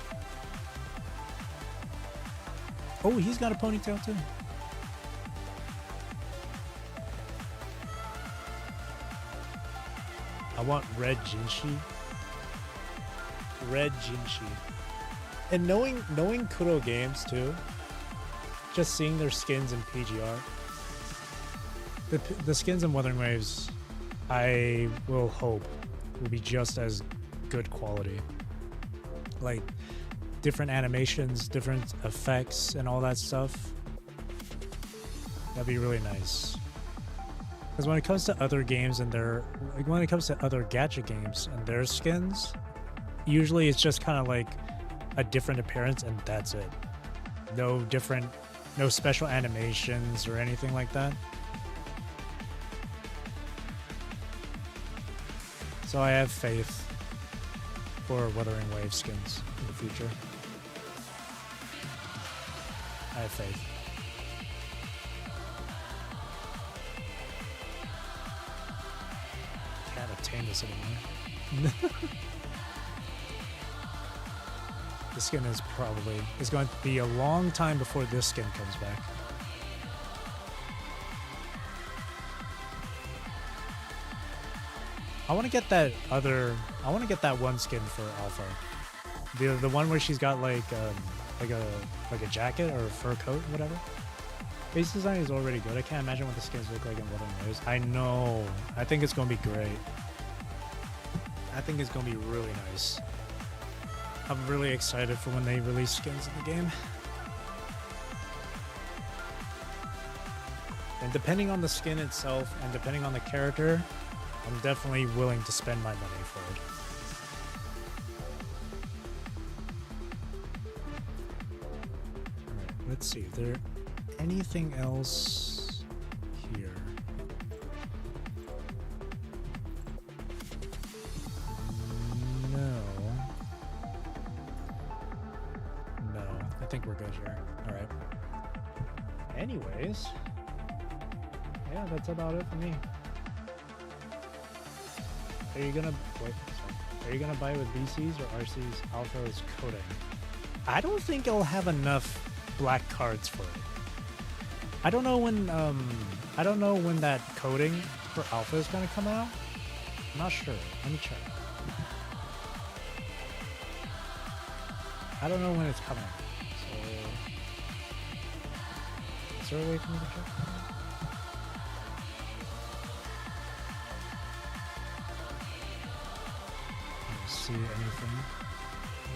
Oh, he's got a ponytail too. I want red Jinshi. Red Jinshi. And knowing Kuro Games too, just seeing their skins in PGR, the skins in Wuthering Waves, I will hope will be just as good quality. Like different animations, different effects, and all that stuff. That'd be really nice. Because when it comes to other games and when it comes to other gacha games and their skins, usually it's just kind of like a different appearance and that's it. No special animations or anything like that. So I have faith for Wuthering Wave skins in the future. I have faith. Can't obtain this anymore. The skin is going to be a long time before this skin comes back. I want to get that one skin for Alpha. The one where she's got like a jacket or a fur coat, whatever. Base design is already good. I can't imagine what the skins look like in Wuthering Waves. I know. I think it's going to be great. I think it's going to be really nice. I'm really excited for when they release skins in the game. And depending on the skin itself and depending on the character, I'm definitely willing to spend my money for it. Alright, let's see. Is there anything else here? No, I think we're good here. Alright. Anyways, yeah, that's about it for me. Are you gonna buy with BCs or RCs? Alpha's coding. I don't think it'll have enough black cards for it. I don't know when that coding for Alpha is gonna come out. I'm not sure. Let me check. I don't know when it's coming. So is there a way for me to check? See anything?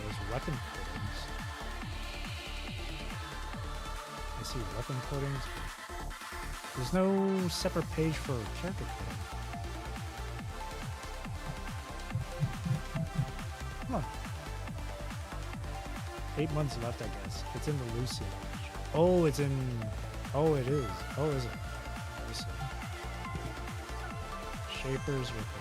There's weapon coatings. I see weapon coatings. There's no separate page for character coating. Come on. 8 months left, I guess. It's in the Lucy launch. Oh, it's in. Oh, it is. Oh, is it? Let me see. Shapers with those.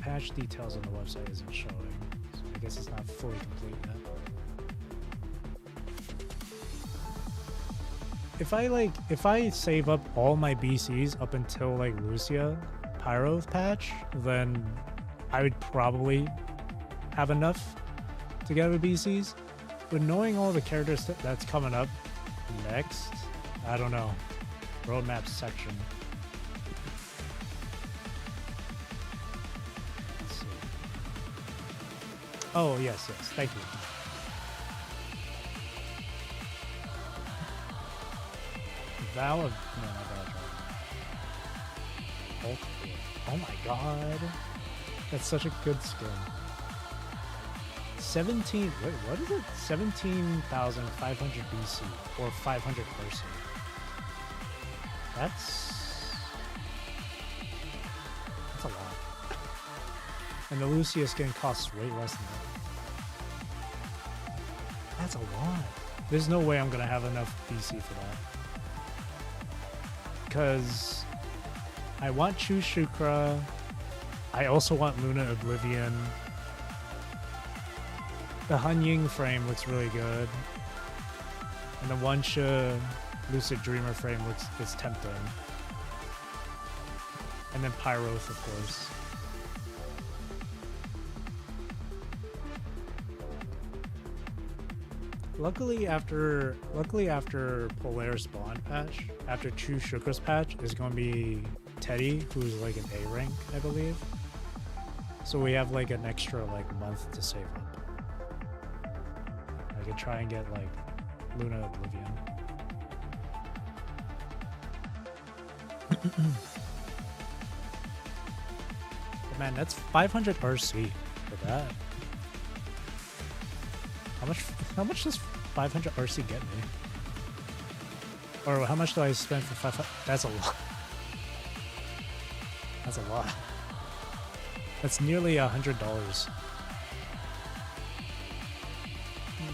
patch details on the website isn't showing. So I guess it's not fully complete yet. If I save up all my BCs up until like Lucia Pyroth patch, then I would probably have enough to get with BCs. But knowing all the characters that's coming up next, I don't know. Roadmap section. Let's see. Oh yes, thank you. Vow of no, not Vow of Dragon. Oh my god. That's such a good skin. 17 wait, what is it? 17,500 BC or 500 person. That's a lot. And the Lucia skin costs way less than that. That's a lot. There's no way I'm gonna have enough BC for that. Because I want Chu Shukra. I also want Luna Oblivion. The Han Ying frame looks really good. And the Wansha Lucid Dreamer frame is tempting. And then Pyroth, of course. Luckily after Polaris Spawn patch, after Chu Shukra's patch, is going to be Teddy, who's like an A rank, I believe. So we have like an extra like month to save up. I could try and get like Luna Oblivion. But man, that's 500 RC for that. How much does 500 RC get me? Or how much do I spend for 500? That's a lot. That's a lot. That's nearly $100.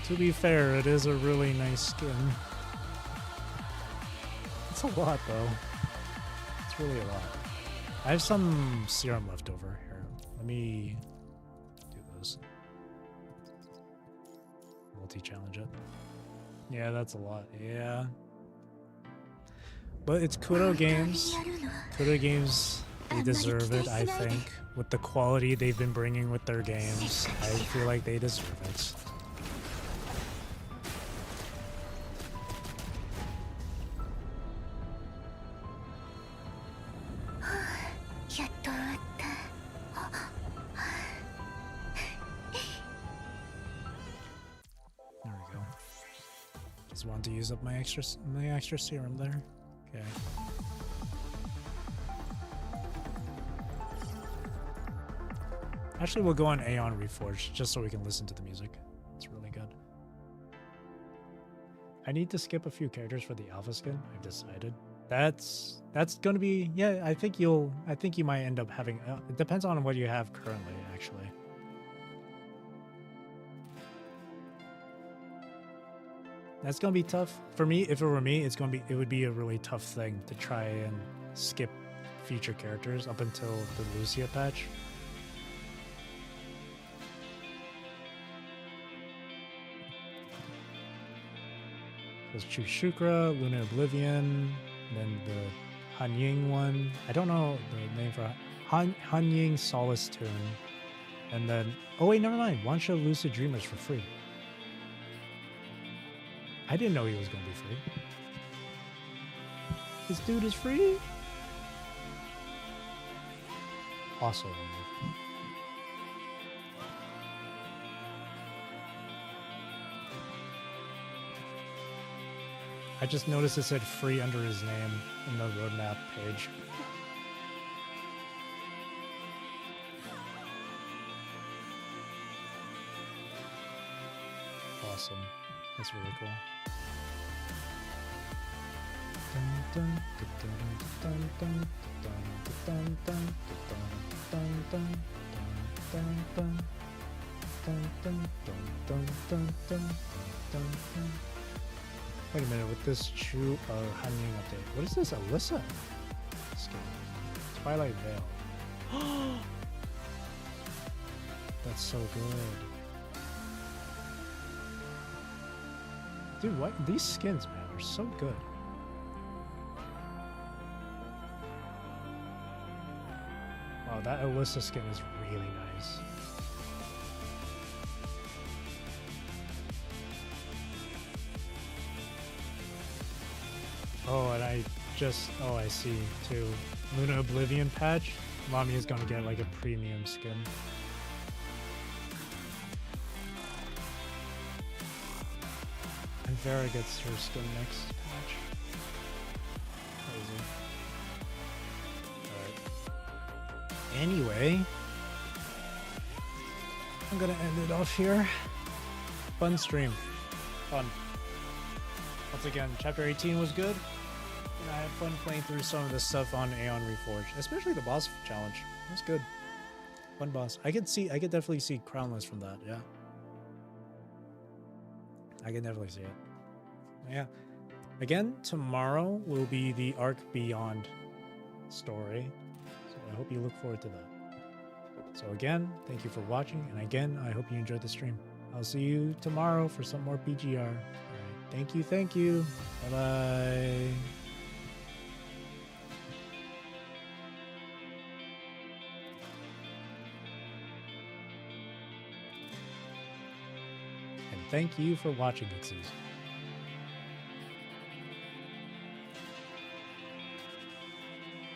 To be fair, it is a really nice skin. It's a lot though. It's really a lot. I have some serum left over here. Let me do this. Multi-challenge it. Yeah, that's a lot. Yeah. But it's Kudo Games. Kudo Games, they deserve it, I think. With the quality they've been bringing with their games, I feel like they deserve it. There we go. Just wanted to use up my extra serum there. Okay. Actually, we'll go on Aeon Reforged just so we can listen to the music. It's really good. I need to skip a few characters for the alpha skin. I've decided. That's gonna be, yeah. I think you might end up having. It depends on what you have currently, actually. That's gonna be tough for me. If it were me, it would be a really tough thing to try and skip feature characters up until the Lucia patch. There's Chu Shukra, Luna Oblivion, then the Han Ying one. I don't know the name for Han Ying Solace Tune. And then, oh wait, never mind. Wansha Lucid Dreamers for free. I didn't know he was going to be free. This dude is free? Awesome. I just noticed it said free under his name in the roadmap page. Awesome. That's really cool. Wait a minute, with this Chu Han Ying update. What is this? Alyssa skin. Twilight Veil. That's so good. Dude, what? These skins, man, are so good. Wow, that Alyssa skin is really nice. Oh, and I see too. Luna Oblivion patch. Mami is gonna get like a premium skin. And Vera gets her skin next patch. Crazy. Alright. Anyway, I'm gonna end it off here. Fun stream. Fun. Once again, chapter 18 was good. And I had fun playing through some of the stuff on Aeon Reforged, especially the boss challenge. It was good. Fun boss. I could definitely see Crownless from that, yeah. I can definitely see it. Yeah. Again, tomorrow will be the Arc Beyond story. So I hope you look forward to that. So again, thank you for watching, and again, I hope you enjoyed the stream. I'll see you tomorrow for some more PGR. All right. Thank you. Bye-bye. Thank you for watching, Pixies.